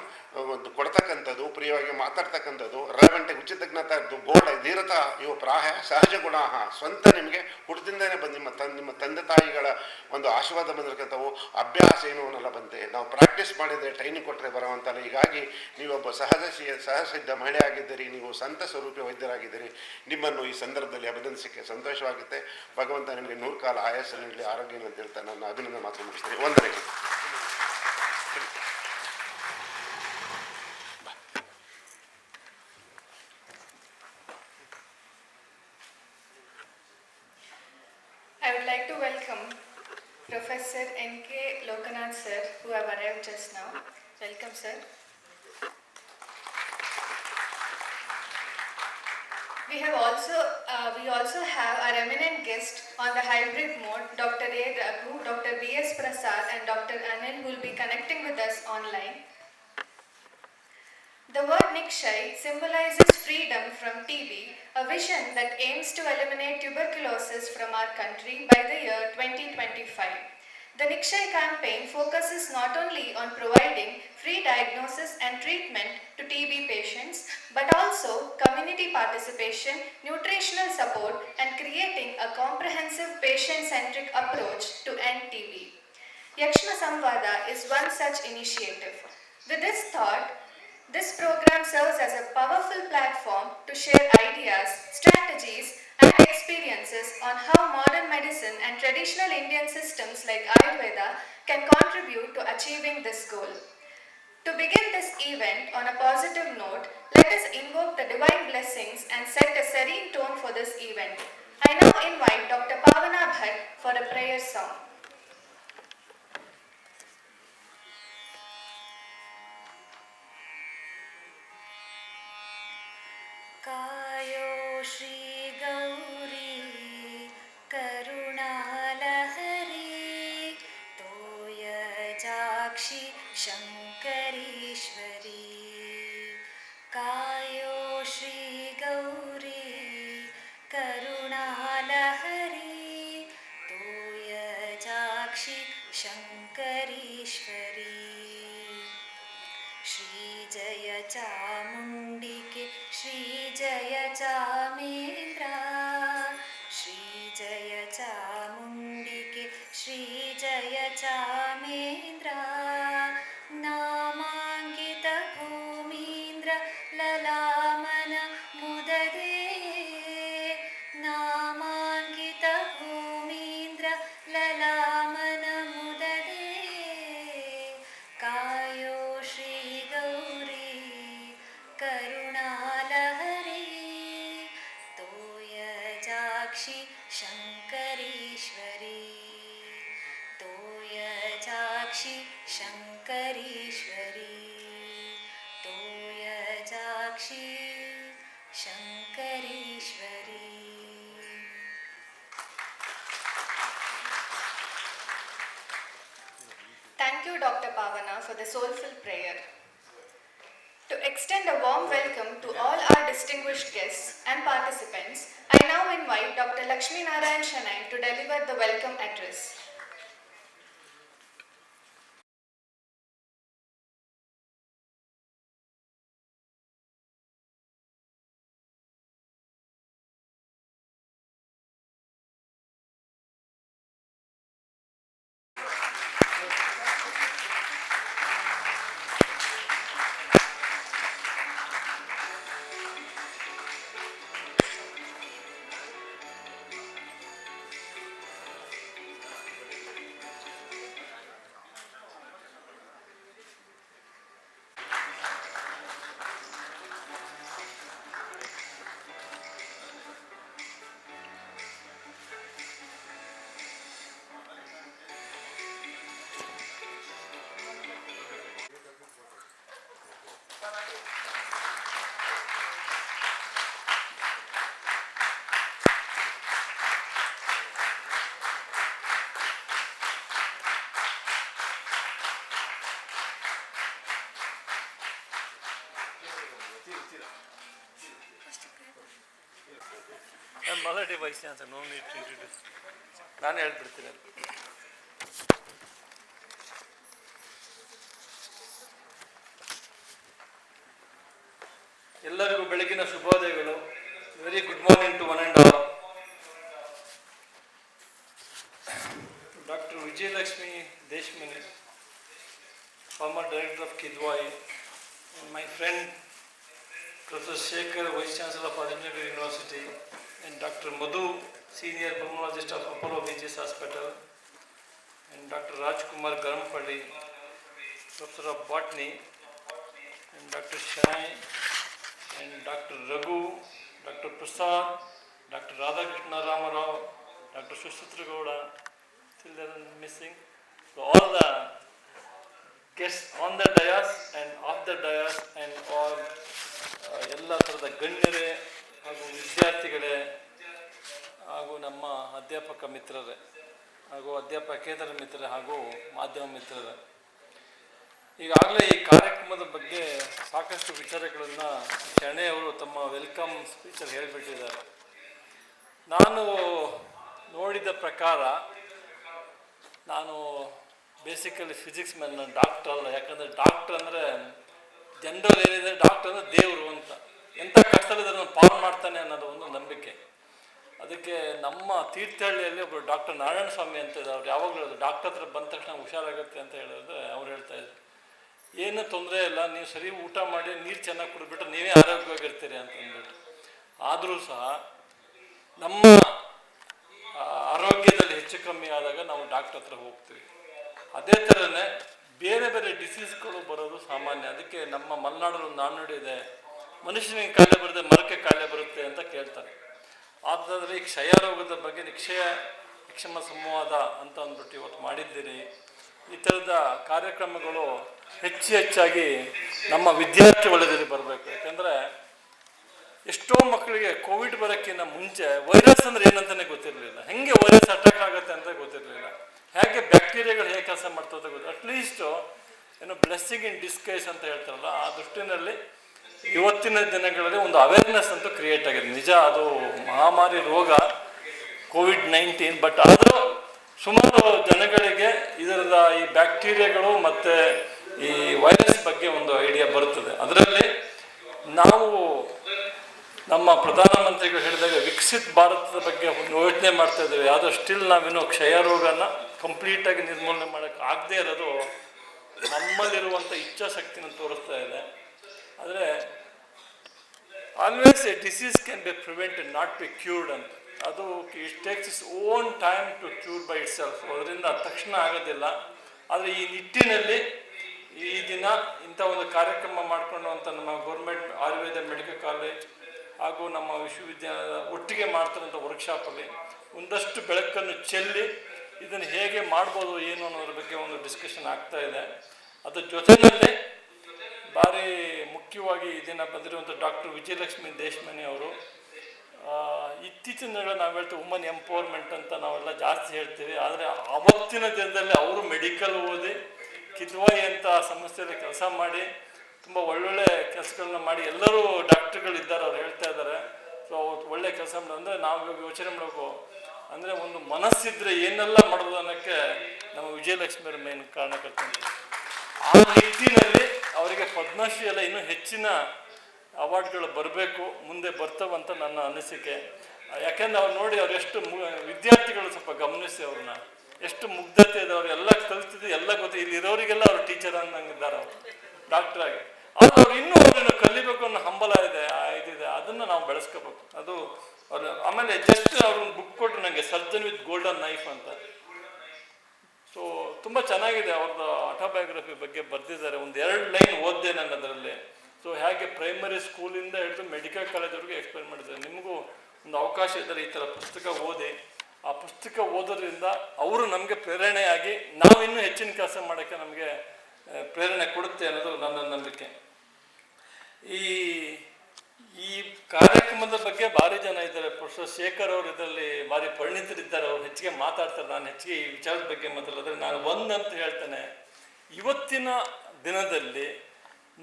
ಒಂದು ಕೊಡ್ತಕ್ಕಂಥದ್ದು, ಪ್ರಿಯವಾಗಿ ಮಾತಾಡ್ತಕ್ಕಂಥದ್ದು, ರೆಲೆವೆಂಟ್, ಉಚಿತಜ್ಞತಾ, ಬೋಲ್ಡ್, ಧೀರತಾ, ಇವು ಪ್ರಾಯ ಸಹಜ ಗುಣಾ ಸ್ವಂತ ನಿಮಗೆ ಹುಟ್ಟಿದಿಂದನೇ ಬಂದು ನಿಮ್ಮ ತಂದೆ ತಾಯಿಗಳ ಒಂದು ಆಶೀರ್ವಾದ ಬಂದಿರತಕ್ಕಂಥವು. ಅಭ್ಯಾಸ ಏನು ನಲಭಂತೆ, ನಾವು ಪ್ರಾಕ್ಟೀಸ್ ಮಾಡಿದರೆ ಟ್ರೈನಿಂಗ್ ಕೊಟ್ಟರೆ ಬರುವಂತಲ್ಲ. ಹೀಗಾಗಿ ನೀವೊಬ್ಬ ಸಹಸಿದ್ಧ ಮಹಿಳೆ ಆಗಿದ್ದೀರಿ, ನೀವು ಸಂತ ಸ್ವರೂಪಿ ವೈದ್ಯರಾಗಿದ್ದೀರಿ. ನಿಮ್ಮನ್ನು ಈ ಸಂದರ್ಭದಲ್ಲಿ ಅಭಿನಂದಿಸಕ್ಕೆ ಸಂತೋಷವಾಗುತ್ತೆ. ಭಗವಂತ ನಿಮಗೆ 100 ಕಾಲ ಆಯಸ್ಸು ನೀಡಲಿ, ಆರೋಗ್ಯ ಅಂತ ಹೇಳ್ತಾ ನನ್ನ ಅಭಿನಂದನೆ ಮಾತು ಮುಗಿಸ್ತೀನಿ. ವಂದನೆಗಳು. I would like to welcome Professor N.K. Lokanath sir, who have arrived just now. Welcome, sir. We also have our eminent guest on the hybrid mode, Dr. A. Raghu, Dr. B.S. Prasad and Dr. Anil, who will be connecting with us online. The word Ni-Kshay symbolizes freedom from TB, a vision that aims to eliminate tuberculosis from our country by the year 2025. The Ni-Kshay campaign focuses not only on providing free diagnosis and treatment to TB patients, but also community participation, nutritional support, and creating a comprehensive patient-centric approach to end TB. Yakshma Samvada is one such initiative. With this thought, this program serves as a powerful platform to share ideas, strategies, and experiences on how modern medicine and traditional Indian systems like Ayurveda can contribute to achieving this goal. To begin this event on a positive note, let us invoke the divine blessings and set a serene tone for this event. I now invite Dr. Pavana Bhatt for a prayer song. कायो श्री गौरी करुणालहरी तोयजाक्षि शङ्करीश्वरी. कायो श्री गौरी करुणालहरी तोयजाक्षि शङ्करीश्वरी. श्री जय चामुण्डिके श्री जय चामेन्द्रा. श्री जय चामुण्डिके श्री जय चामेन्द्रा. नामाङ्कित भूमीन्द्र ललामन मुददे. नामाङ्कित भूमीन्द्र ललामन मुददे. कायो Shri Gauri Karunalahari तोयजाक्षि शङ्करीश्वरी. तोयजाक्षि शङ्करीश्वरी. तोयजाक्षि शङ्करीश्वरी. Thank you, Dr. Pavana, for the soulful prayer. To extend a warm welcome to all our distinguished guests and participants, I now invite Dr. Lakshmi Narayan Shanai to deliver the welcome address. I'm already vice chancellor, no need to introduce. ನಾನು ಹೇಳ್ಬಿಡ್ತೀನಿ. ಎಲ್ಲರಿಗೂ ಬೆಳಗಿನ ಶುಭೋದಯಗಳು. Very good morning to one and all. Doctor Vijayalakshmi Deshamani, former director of Kidwai, my friend Professor Shekhar, Vice Chancellor of Ayurveda University, and Dr. Madhu, Senior Pulmonologist of Apollo BGS Hospital, and Dr. Rajkumar Garampalli, Professor of Botany, and Dr. Shay, and Dr. Raghu, Dr. Prasad, Dr. Radhakrishna Ramarao, Dr. Sushitra Gowda, still there are missing. So all the guests on the dais and off the dais and all ಎಲ್ಲ ಥರದ ಗಣ್ಯರೇ ಹಾಗೂ ವಿದ್ಯಾರ್ಥಿಗಳೇ ಹಾಗೂ ನಮ್ಮ ಅಧ್ಯಾಪಕ ಮಿತ್ರರೇ ಹಾಗೂ ಅಧ್ಯಾಪಕೇತರ ಮಿತ್ರರೇ ಹಾಗೂ ಮಾಧ್ಯಮ ಮಿತ್ರರೇ, ಈಗಾಗಲೇ ಈ ಕಾರ್ಯಕ್ರಮದ ಬಗ್ಗೆ ಸಾಕಷ್ಟು ವಿಚಾರಗಳನ್ನು ಶಣೆಯವರು ತಮ್ಮ ವೆಲ್ಕಮ್ ಸ್ಪೀಚಲ್ಲಿ ಹೇಳಿಬಿಟ್ಟಿದ್ದಾರೆ. ನಾನು ನೋಡಿದ ಪ್ರಕಾರ ನಾನು ಬೇಸಿಕಲಿ ಫಿಸಿಕ್ಸ್ ಮೇಲೆ, ನಾನು ಡಾಕ್ಟರ್ ಅಲ್ಲ. ಯಾಕಂದರೆ ಡಾಕ್ಟರ್ ಅಂದರೆ ಜನರಲ್ ಏನಿದೆ, ಡಾಕ್ಟರ್ ಅಂದರೆ ದೇವರು ಅಂತ. ಎಂಥ ಕಷ್ಟದಲ್ಲಿದ್ದರೆ ನಾನು ಪಾಲ್ ಮಾಡ್ತಾನೆ ಅನ್ನೋದು ಒಂದು ನಂಬಿಕೆ. ಅದಕ್ಕೆ ನಮ್ಮ ತೀರ್ಥಹಳ್ಳಿಯಲ್ಲಿ ಒಬ್ಬರು ಡಾಕ್ಟರ್ ನಾರಾಯಣ ಸ್ವಾಮಿ ಅಂತ ಇದೆ. ಅವ್ರು ಯಾವಾಗಲೂ ಡಾಕ್ಟರ್ ಹತ್ರ ಬಂದ ತಕ್ಷಣ ಹುಷಾರಾಗುತ್ತೆ ಅಂತ ಹೇಳಿದ್ರೆ ಅವ್ರು ಹೇಳ್ತಾಯಿದ್ರು, ಏನು ತೊಂದರೆ ಇಲ್ಲ, ನೀವು ಸರಿ ಊಟ ಮಾಡಿ ನೀರು ಚೆನ್ನಾಗಿ ಕುಡಿದ್ಬಿಟ್ರೆ ನೀವೇ ಆರೋಗ್ಯವಾಗಿರ್ತೀರಿ ಅಂತ ಅಂದ್ಬಿಟ್ಟು. ಆದರೂ ಸಹ ನಮ್ಮ ಆರೋಗ್ಯದಲ್ಲಿ ಹೆಚ್ಚು ಕಮ್ಮಿ ಆದಾಗ ನಾವು ಡಾಕ್ಟರ್ ಹತ್ರ ಹೋಗ್ತೀವಿ. ಅದೇ ಥರನೇ ಬೇರೆ ಬೇರೆ ಡಿಸೀಸ್ಗಳು ಬರೋದು ಸಾಮಾನ್ಯ. ಅದಕ್ಕೆ ನಮ್ಮ ಮಲೆನಾಡಲ್ಲಿ ಒಂದು ನಾಣ್ಣುಡಿ ಇದೆ, ಮನುಷ್ಯನಿಗೆ ಕಾಯಿಲೆ ಬರುತ್ತೆ ಮರಕ್ಕೆ ಕಾಯಿಲೆ ಬರುತ್ತೆ ಅಂತ ಕೇಳ್ತಾರೆ. ಆದರೆ ಈ ಕ್ಷಯ ರೋಗದ ಬಗ್ಗೆ ನಿಕ್ಷಯ ಯಕ್ಷಮ ಸಂವಾದ ಅಂತ ಅಂದ್ಬಿಟ್ಟು ಇವತ್ತು ಮಾಡಿದ್ದೀರಿ. ಈ ಥರದ ಕಾರ್ಯಕ್ರಮಗಳು ಹೆಚ್ಚಾಗಿ ನಮ್ಮ ವಿದ್ಯಾರ್ಥಿ ವಲಯದಲ್ಲಿ ಬರಬೇಕು. ಯಾಕಂದರೆ ಎಷ್ಟೋ ಮಕ್ಕಳಿಗೆ ಕೋವಿಡ್ ಬರೋಕ್ಕಿಂತ ಮುಂಚೆ ವೈರಸ್ ಅಂದರೆ ಏನಂತಲೇ ಗೊತ್ತಿರಲಿಲ್ಲ, ಹೆಂಗೆ ವೈರಸ್ ಅಟ್ಯಾಕ್ ಆಗುತ್ತೆ ಅಂತ ಗೊತ್ತಿರಲಿಲ್ಲ, ಹೇಗೆ ಬ್ಯಾಕ್ಟೀರಿಯಾಗಳು ಹೇಗೆ ಕೆಲಸ ಮಾಡ್ತದೆ ಗೊತ್ತು. ಅಟ್ಲೀಸ್ಟು ಏನು ಬ್ಲೆಸ್ಸಿಂಗ್ ಇನ್ ಡಿಸ್ಕೈಸ್ ಅಂತ ಹೇಳ್ತಾರಲ್ಲ, ಆ ದೃಷ್ಟಿನಲ್ಲಿ ಇವತ್ತಿನ ದಿನಗಳಲ್ಲಿ ಒಂದು ಅವೇರ್ನೆಸ್ ಅಂತೂ ಕ್ರಿಯೇಟ್ ಆಗಿದೆ. ನಿಜ ಅದು ಮಹಾಮಾರಿ ರೋಗ ಕೋವಿಡ್-19, ಬಟ್ ಆದರೂ ಸುಮಾರು ಜನಗಳಿಗೆ ಇದರದ ಈ ಬ್ಯಾಕ್ಟೀರಿಯಾಗಳು ಮತ್ತು ಈ ವೈರಸ್ ಬಗ್ಗೆ ಒಂದು ಐಡಿಯಾ ಬರುತ್ತದೆ. ಅದರಲ್ಲಿ ನಾವು ನಮ್ಮ ಪ್ರಧಾನಮಂತ್ರಿಗಳು ಹೇಳಿದಾಗ ವಿಕಸಿತ ಭಾರತದ ಬಗ್ಗೆ ಯೋಚನೆ ಮಾಡ್ತಾ ಇದ್ದೇವೆ. ಯಾವುದೋ ಸ್ಟಿಲ್ ನಾವಿನ್ನು ಕ್ಷಯ ರೋಗನ ಕಂಪ್ಲೀಟಾಗಿ ನಿರ್ಮೂಲನೆ ಮಾಡೋಕ್ಕೆ ಆಗದೇ ಇರೋದು ನಮ್ಮಲ್ಲಿರುವಂಥ ಇಚ್ಛಾಶಕ್ತಿನ ತೋರಿಸ್ತಾ ಇದೆ. ಆದರೆ always a disease can be prevented, not be cured ಅಂತ. ಅದು it takes its own time to cure by itself. ಅದರಿಂದ ತಕ್ಷಣ ಆಗೋದಿಲ್ಲ. ಆದರೆ ಈ ನಿಟ್ಟಿನಲ್ಲಿ ಈ ದಿನ ಇಂಥ ಒಂದು ಕಾರ್ಯಕ್ರಮ ಮಾಡಿಕೊಂಡು ಅಂತ ನಮ್ಮ ಗೌರ್ಮೆಂಟ್ ಆಯುರ್ವೇದ ಮೆಡಿಕಲ್ ಕಾಲೇಜ್ ಹಾಗೂ ನಮ್ಮ ವಿಶ್ವವಿದ್ಯಾಲಯದ ಒಟ್ಟಿಗೆ ಮಾಡ್ತಿರೋಂಥ ವರ್ಕ್ಶಾಪಲ್ಲಿ ಒಂದಷ್ಟು ಬೆಳಕನ್ನು ಚೆಲ್ಲಿ ಇದನ್ನು ಹೇಗೆ ಮಾಡ್ಬೋದು ಏನು ಅನ್ನೋದ್ರ ಬಗ್ಗೆ ಒಂದು ಡಿಸ್ಕಷನ್ ಆಗ್ತಾ ಇದೆ. ಅದ್ರ ಜೊತೆಯಲ್ಲಿ ಭಾರಿ ಮುಖ್ಯವಾಗಿ ಈ ದಿನ ಬಂದಿರುವಂಥ ಡಾಕ್ಟರ್ ವಿಜಯಲಕ್ಷ್ಮಿ ದೇಶಮನಿ ಅವರು ಇತ್ತೀಚಿನ ನಾವು ಹೇಳ್ತೀವಿ ವುಮನ್ ಎಂಪವರ್ಮೆಂಟ್ ಅಂತ ನಾವೆಲ್ಲ ಜಾಸ್ತಿ ಹೇಳ್ತೀವಿ. ಆದರೆ ಆವತ್ತಿನ ದಿನದಲ್ಲಿ ಅವರು ಮೆಡಿಕಲ್ ಓದಿ ಕಿದ್ವಾಯಿ ಅಂತ ಸಂಸ್ಥೆಯಲ್ಲಿ ಕೆಲಸ ಮಾಡಿ ತುಂಬ ಒಳ್ಳೊಳ್ಳೆ ಕೆಲಸಗಳನ್ನ ಮಾಡಿ ಎಲ್ಲರೂ ಡಾಕ್ಟ್ರುಗಳಿದ್ದಾರೆ, ಅವ್ರು ಹೇಳ್ತಾ ಇದ್ದಾರೆ. ಸೊ ಅವತ್ತು ಒಳ್ಳೆ ಕೆಲಸ ಮಾಡೋದು ಅಂದರೆ ನಾವು ಇವಾಗ ಯೋಚನೆ ಮಾಡಬೇಕು ಅಂದರೆ ಒಂದು ಮನಸ್ಸಿದ್ರೆ ಏನೆಲ್ಲ ಮಾಡೋದು ಅನ್ನೋಕ್ಕೆ ನಮ್ಮ ವಿಜಯಲಕ್ಷ್ಮಿಯವ್ರ ಮೇನ್ ಕಾರಣಕರ್ತಂತೆ. ಆ ನಿಟ್ಟಿನಲ್ಲಿ ಅವರಿಗೆ ಪದ್ಮಶ್ರೀ ಎಲ್ಲ ಇನ್ನೂ ಹೆಚ್ಚಿನ ಅವಾರ್ಡ್ಗಳು ಬರಬೇಕು, ಮುಂದೆ ಬರ್ತವಂತ ನನ್ನ ಅನಿಸಿಕೆ. ಯಾಕೆಂದ್ರೆ ಅವ್ರು ನೋಡಿ ಅವ್ರು ಎಷ್ಟು ವಿದ್ಯಾರ್ಥಿಗಳು ಸ್ವಲ್ಪ ಗಮನಿಸಿ ಅವ್ರನ್ನ ಎಷ್ಟು ಮುಗ್ಧತೆ ಇದೆ, ಅವ್ರು ಎಲ್ಲ ಕಲ್ತಿದ್ದು ಎಲ್ಲ ಗೊತ್ತು. ಇಲ್ಲಿ ಇರೋರಿಗೆಲ್ಲ ಅವ್ರು ಟೀಚರ್ ಅನ್ನಂಗಿದ್ದಾರೆ ಅವರು ಡಾಕ್ಟ್ರಾಗಿ. ಆದರೆ ಅವ್ರು ಇನ್ನೂ ಅವ್ರನ್ನ ಕಲಿಬೇಕು ಅನ್ನೋ ಹಂಬಲ ಇದೆ, ಇದಿದೆ, ಅದನ್ನು ನಾವು ಬೆಳೆಸ್ಕೋಬೇಕು. ಅದು ಅವ್ರು ಆಮೇಲೆ ಜಸ್ಟ್ ಅವ್ರನ್ನ ಬುಕ್ ಕೊಟ್ಟು ನನಗೆ ಸರ್ಜನ್ ವಿತ್ ಗೋಲ್ಡನ್ ನೈಫ್ ಅಂತ. ಸೊ ತುಂಬ ಚೆನ್ನಾಗಿದೆ ಅವ್ರದ್ದು ಆಟೋಬಯೋಗ್ರಫಿ ಬಗ್ಗೆ ಬರೆದಿದ್ದಾರೆ. ಒಂದು 2 ಲೈನ್ ಓದಿದೆ ನಾನು ಅದರಲ್ಲಿ. ಸೊ ಹೇಗೆ ಪ್ರೈಮರಿ ಸ್ಕೂಲಿಂದ ಹಿಡಿದು ಮೆಡಿಕಲ್ ಕಾಲೇಜ್ವರೆಗೂ ಎಕ್ಸ್ಪ್ಲೇನ್ ಮಾಡಿದ್ದಾರೆ. ನಿಮಗೂ ಒಂದು ಅವಕಾಶ ಇದ್ದರೆ ಈ ಥರ ಪುಸ್ತಕ ಓದಿ, ಆ ಪುಸ್ತಕ ಓದೋದ್ರಿಂದ ಅವರು ನಮಗೆ ಪ್ರೇರಣೆಯಾಗಿ ನಾವು ಇನ್ನೂ ಹೆಚ್ಚಿನ ಕೆಲಸ ಮಾಡೋಕ್ಕೆ ನಮಗೆ ಪ್ರೇರಣೆ ಕೊಡುತ್ತೆ ಅನ್ನೋದು ನನ್ನ ನಂಬಿಕೆ. ಈ ಕಾರ್ಯಕ್ರಮದ ಬಗ್ಗೆ ಭಾರಿ ಜನ ಇದ್ದಾರೆ. ಪ್ರೊಫೆಸರ್ ಶೇಖರ್ ಅವರು ಇದರಲ್ಲಿ ಭಾರಿ ಪರಿಣಿತರಿದ್ದಾರೆ, ಅವ್ರು ಹೆಚ್ಚಿಗೆ ಮಾತಾಡ್ತಾರೆ. ನಾನು ಹೆಚ್ಚಿಗೆ ಈ ವಿಚಾರದ ಬಗ್ಗೆ ಮಾತಾಡಿದ್ರೆ ನಾನು ಒಂದಂತ ಹೇಳ್ತೇನೆ, ಇವತ್ತಿನ ದಿನದಲ್ಲಿ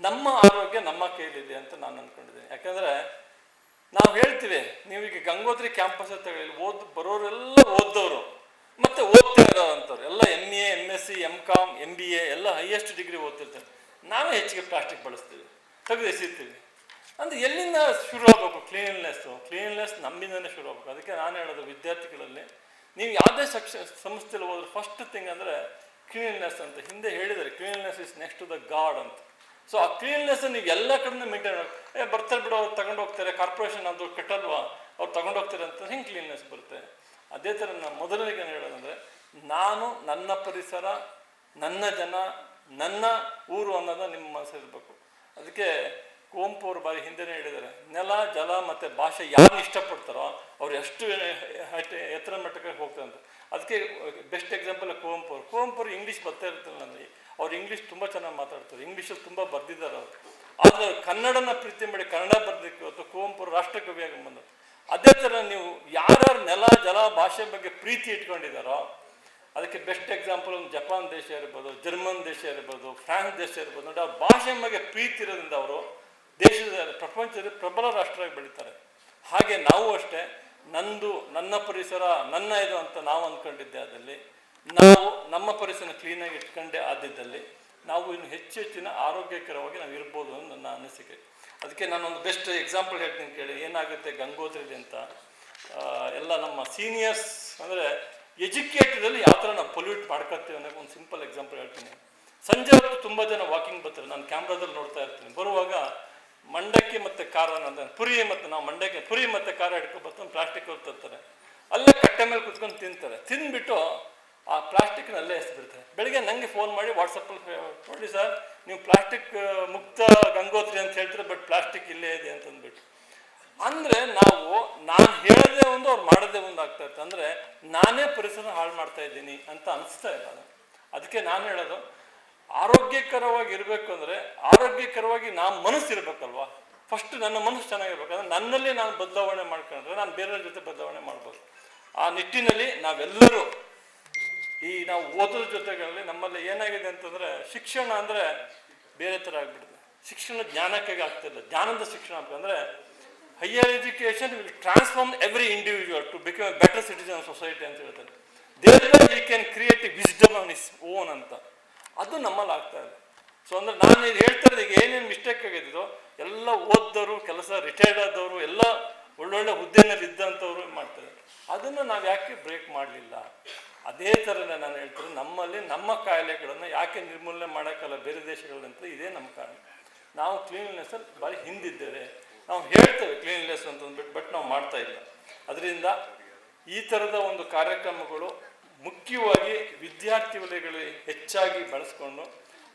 ನಮ್ಮ ಆರೋಗ್ಯ ನಮ್ಮ ಕೈಲಿದೆ ಅಂತ ನಾನು ಅಂದ್ಕೊಂಡಿದ್ದೀನಿ. ಯಾಕಂದರೆ ನಾವು ಹೇಳ್ತೀವಿ, ನೀವೀಗ ಗಂಗೋತ್ರಿ ಕ್ಯಾಂಪಸ್ ತಗೊಳ್ಳಿ, ಬರೋರೆಲ್ಲ ಓದ್ದವರು ಮತ್ತೆ ಓದ್ತಾ ಇರೋವಂಥವ್ರು ಎಲ್ಲ MA MSc MCom MBA ಎಲ್ಲ ಹೈಯೆಸ್ಟ್ ಡಿಗ್ರಿ ಓದ್ತಿರ್ತಾರೆ. ನಾವೇ ಹೆಚ್ಚಿಗೆ ಪ್ಲಾಸ್ಟಿಕ್ ಬಳಸ್ತೀವಿ, ತೆಗೆದು ಎಸಿತೀವಿ. ಅಂದರೆ ಎಲ್ಲಿಂದ ಶುರು ಆಗಬೇಕು? ಕ್ಲೀನ್ನೆಸ್ ನಮ್ಮಿಂದನೇ ಶುರು ಆಗಬೇಕು. ಅದಕ್ಕೆ ನಾನು ಹೇಳೋದು ವಿದ್ಯಾರ್ಥಿಗಳಲ್ಲಿ, ನೀವು ಯಾವುದೇ ಸಂಸ್ಥೆಯಲ್ಲಿ ಹೋದ್ರೆ ಫಸ್ಟ್ ಥಿಂಗ್ ಅಂದರೆ ಕ್ಲೀನ್ನೆಸ್ ಅಂತ. ಹಿಂದೆ ಹೇಳಿದರೆ cleanness is next to the god ಅಂತ. ಸೊ ಆ ಕ್ಲೀನ್ನೆಸ್ ನೀವು ಎಲ್ಲ ಕಡೆ ಮೇಂಟೈನ್ ಮಾಡಿ, ಬರ್ತಾರೆ ಬಿಡು ಅವ್ರು ತಗೊಂಡು ಹೋಗ್ತಾರೆ, ಕಾರ್ಪೊರೇಷನ್ ಅದು ಕೆಟ್ಟಲ್ವಾ ಅವ್ರು ತಗೊಂಡು ಹೋಗ್ತಾರೆ ಅಂತ ಹಿಂಗೆ ಕ್ಲೀನ್ನೆಸ್ ಬರುತ್ತೆ. ಅದೇ ಥರ ನಾನು ಮೊದಲನೇಗೆ ಹೇಳೋದಂದರೆ, ನಾನು ನನ್ನ ಪರಿಸರ, ನನ್ನ ಜನ, ನನ್ನ ಊರು ಅನ್ನೋದು ನಿಮ್ಮ ಮನಸ್ಸಿರಬೇಕು. ಅದಕ್ಕೆ ಕುವೆಂಪು ಅವರು ಬಾರಿ ಹಿಂದೆನೇ ಹೇಳಿದ್ದಾರೆ, ನೆಲ ಜಲ ಮತ್ತು ಭಾಷೆ ಯಾರು ಇಷ್ಟಪಡ್ತಾರೋ ಅವ್ರು ಎಷ್ಟು ಎತ್ತರ ಮಟ್ಟಕ್ಕೆ ಹೋಗ್ತಾರೆ ಅಂತ. ಅದಕ್ಕೆ ಬೆಸ್ಟ್ ಎಕ್ಸಾಂಪಲ್ ಕುವೆಂಪು ಅವರು ಇಂಗ್ಲೀಷ್ ಬರ್ತಾ ಇರ್ತಿಲ್ಲ ನನಗೆ. ಅವ್ರು ಇಂಗ್ಲೀಷ್ ತುಂಬ ಚೆನ್ನಾಗಿ ಮಾತಾಡ್ತಾರೆ, ಇಂಗ್ಲೀಷಲ್ಲಿ ತುಂಬ ಬರೆದಿದ್ದಾರೆ ಅವರು. ಆದರೆ ಕನ್ನಡನ ಪ್ರೀತಿ ಮಾಡಿ ಕನ್ನಡ ಬರೆದಕ್ಕೆ ಇವತ್ತು ಕುವೆಂಪು ರಾಷ್ಟ್ರಕವಿಯಾಗಿ ಬಂದರು. ಅದೇ ಥರ ನೀವು ಯಾರ್ಯಾರು ನೆಲ ಜಲ ಭಾಷೆ ಬಗ್ಗೆ ಪ್ರೀತಿ ಇಟ್ಕೊಂಡಿದ್ದಾರೋ ಅದಕ್ಕೆ ಬೆಸ್ಟ್ ಎಕ್ಸಾಂಪಲ್ ಒಂದು ಜಪಾನ್ ದೇಶ ಇರ್ಬೋದು, ಜರ್ಮನ್ ದೇಶ ಇರ್ಬೋದು, ಫ್ರಾನ್ಸ್ ದೇಶ ಇರ್ಬೋದು. ನೋಡಿ, ಅವ್ರ ಭಾಷೆ ಬಗ್ಗೆ ಪ್ರೀತಿ ಇರೋದ್ರಿಂದ ಅವರು ದೇಶದ ಪ್ರಪಂಚದಲ್ಲಿ ಪ್ರಬಲ ರಾಷ್ಟ್ರವಾಗಿ ಬೆಳೀತಾರೆ. ಹಾಗೆ ನಾವು ಅಷ್ಟೇ, ನನ್ನ ಪರಿಸರ ನನ್ನ ಇದು ಅಂತ ನಾವು ಅಂದ್ಕೊಂಡಿದ್ದೆ ಆದಲ್ಲಿ, ನಾವು ನಮ್ಮ ಪರಿಸರ ಕ್ಲೀನಾಗಿ ಇಟ್ಕೊಂಡೇ ಆದಿದ್ದಲ್ಲಿ ನಾವು ಇನ್ನು ಹೆಚ್ಚಿನ ಆರೋಗ್ಯಕರವಾಗಿ ನಾವು ಇರ್ಬೋದು ಅನ್ನೋ ನನ್ನ ಅನಿಸಿಕೆ. ಅದಕ್ಕೆ ನಾನೊಂದು ಬೆಸ್ಟ್ ಎಕ್ಸಾಂಪಲ್ ಹೇಳ್ತೀನಿ ಕೇಳಿ. ಏನಾಗುತ್ತೆ ಗಂಗೋತ್ರಿಲಿ ಅಂತ, ಎಲ್ಲ ನಮ್ಮ ಸೀನಿಯರ್ಸ್ ಅಂದರೆ ಎಜುಕೇಟೆಡಲ್ಲಿ ಯಾವ ಥರ ನಾವು ಪೊಲ್ಯೂಟ್ ಮಾಡ್ಕೊತೀವಿ ಅನ್ನೋಕೆ ಒಂದು ಸಿಂಪಲ್ ಎಕ್ಸಾಂಪಲ್ ಹೇಳ್ತೀನಿ. ಸಂಜೆ ಹೊತ್ತು ತುಂಬ ಜನ ವಾಕಿಂಗ್ ಬರ್ತಾರೆ, ನಾನು ಕ್ಯಾಮ್ರಾದಲ್ಲಿ ನೋಡ್ತಾ ಇರ್ತೀನಿ. ಬರುವಾಗ ಮಂಡಕ್ಕಿ ಮತ್ತು ಖಾರ ಅಂದರೆ ಪುರಿ ಮತ್ತು ನಾವು ಮಂಡಕ್ಕಿ ಪುರಿ ಮತ್ತು ಖಾರ ಹಿಡ್ಕೊಂಡು ಬರ್ತಾರೆ, ಪ್ಲಾಸ್ಟಿಕ್ ತರ್ತಾರೆ, ಅಲ್ಲೇ ಕಟ್ಟೆ ಮೇಲೆ ಕುತ್ಕೊಂಡು ತಿಂತಾರೆ. ತಿಂದ್ಬಿಟ್ಟು ಆ ಪ್ಲಾಸ್ಟಿಕ್ನಲ್ಲೇ ಎಸ್ಬಿಡ್ತಾರೆ. ಬೆಳಗ್ಗೆ ನನಗೆ ಫೋನ್ ಮಾಡಿ ವಾಟ್ಸಪ್ಪಲ್ಲಿ, ನೋಡಿ ಸರ್ ನೀವು ಪ್ಲಾಸ್ಟಿಕ್ ಮುಕ್ತ ಗಂಗೋತ್ರಿ ಅಂತ ಹೇಳ್ತಾರೆ, ಬಟ್ ಪ್ಲಾಸ್ಟಿಕ್ ಇಲ್ಲೇ ಇದೆ ಅಂತಂದ್ಬಿಟ್ಟು. ಅಂದರೆ ನಾನು ಹೇಳೋದೇ ಒಂದು ಅವ್ರು ಮಾಡೋದೇ ಒಂದು ಆಗ್ತಾ ಇತ್ತು. ಅಂದರೆ ನಾನೇ ಪರಿಸರ ಹಾಳು ಮಾಡ್ತಾ ಇದ್ದೀನಿ ಅಂತ ಅನಿಸ್ತಾ ಇಲ್ಲ. ಅದಕ್ಕೆ ನಾನು ಹೇಳೋದು, ಆರೋಗ್ಯಕರವಾಗಿ ಇರಬೇಕು ಅಂದರೆ ಆರೋಗ್ಯಕರವಾಗಿ ಮನಸ್ಸು ಇರಬೇಕಲ್ವಾ. ಫಸ್ಟ್ ನನ್ನ ಮನಸ್ಸು ಚೆನ್ನಾಗಿರ್ಬೇಕು. ಅಂದರೆ ನನ್ನಲ್ಲಿ ನಾನು ಬದಲಾವಣೆ ಮಾಡ್ಕೊಂಡ್ರೆ ನಾನು ಬೇರೆಯವ್ರ ಜೊತೆ ಬದಲಾವಣೆ ಮಾಡ್ಬೋದು. ಆ ನಿಟ್ಟಿನಲ್ಲಿ ನಾವೆಲ್ಲರೂ ನಾವು ಓದೋದ್ರ ಜೊತೆಗಳಲ್ಲಿ ನಮ್ಮಲ್ಲಿ ಏನಾಗಿದೆ ಅಂತಂದರೆ, ಶಿಕ್ಷಣ ಅಂದರೆ ಬೇರೆ ಥರ ಆಗಿಬಿಡುತ್ತೆ. ಶಿಕ್ಷಣ ಜ್ಞಾನಕ್ಕಾಗಿ ಆಗ್ತಿಲ್ಲ, ಜ್ಞಾನದ ಶಿಕ್ಷಣ ಅಂದರೆ higher education will transform every individual to become a better citizen of society ಅಂತ ಹೇಳ್ತಾರೆ. There he can create a wisdom on his own ಅಂತ. ಅದು ನಮ್ಮಲ್ಲಿ ಆಗ್ತಾ ಇದೆ. ಸೊ ಅಂದರೆ ನಾನು ಇದು ಹೇಳ್ತಾ ಇರೋದು, ಈಗ ಏನೇನು ಮಿಸ್ಟೇಕ್ ಆಗಿದ್ದು ಎಲ್ಲ ಓದ್ದವರು, ಕೆಲಸ ರಿಟೈರ್ಡ್ ಆದವರು, ಎಲ್ಲ ಒಳ್ಳೊಳ್ಳೆ ಹುದ್ದೆನಲ್ಲಿ ಇದ್ದಂಥವ್ರು ಮಾಡ್ತಾರೆ. ಅದನ್ನು ನಾವು ಯಾಕೆ ಬ್ರೇಕ್ ಮಾಡಲಿಲ್ಲ? ಅದೇ ಥರನೇ ನಾನು ಹೇಳ್ತಾರೆ, ನಮ್ಮಲ್ಲಿ ನಮ್ಮ ಕಾಯಿಲೆಗಳನ್ನು ಯಾಕೆ ನಿರ್ಮೂಲನೆ ಮಾಡೋಕ್ಕಲ್ಲ ಬೇರೆ ದೇಶಗಳಂತ, ಇದೇ ನಮ್ಮ ಕಾರಣ. ನಾವು ಕ್ಲೀನ್ನೆಸ್ಸಲ್ಲಿ ಭಾರಿ ಹಿಂದಿದ್ದೇವೆ. ನಾವು ಹೇಳ್ತೇವೆ ಕ್ಲೀನ್ನೆಸ್ ಅಂತಂದ್ಬಿಟ್ಟು, ಬಟ್ ನಾವು ಮಾಡ್ತಾ ಇಲ್ಲ. ಅದರಿಂದ ಈ ಥರದ ಒಂದು ಕಾರ್ಯಕ್ರಮಗಳು ಮುಖ್ಯವಾಗಿ ವಿದ್ಯಾರ್ಥಿ ವಲಯಗಳು ಹೆಚ್ಚಾಗಿ ಬಳಸ್ಕೊಂಡು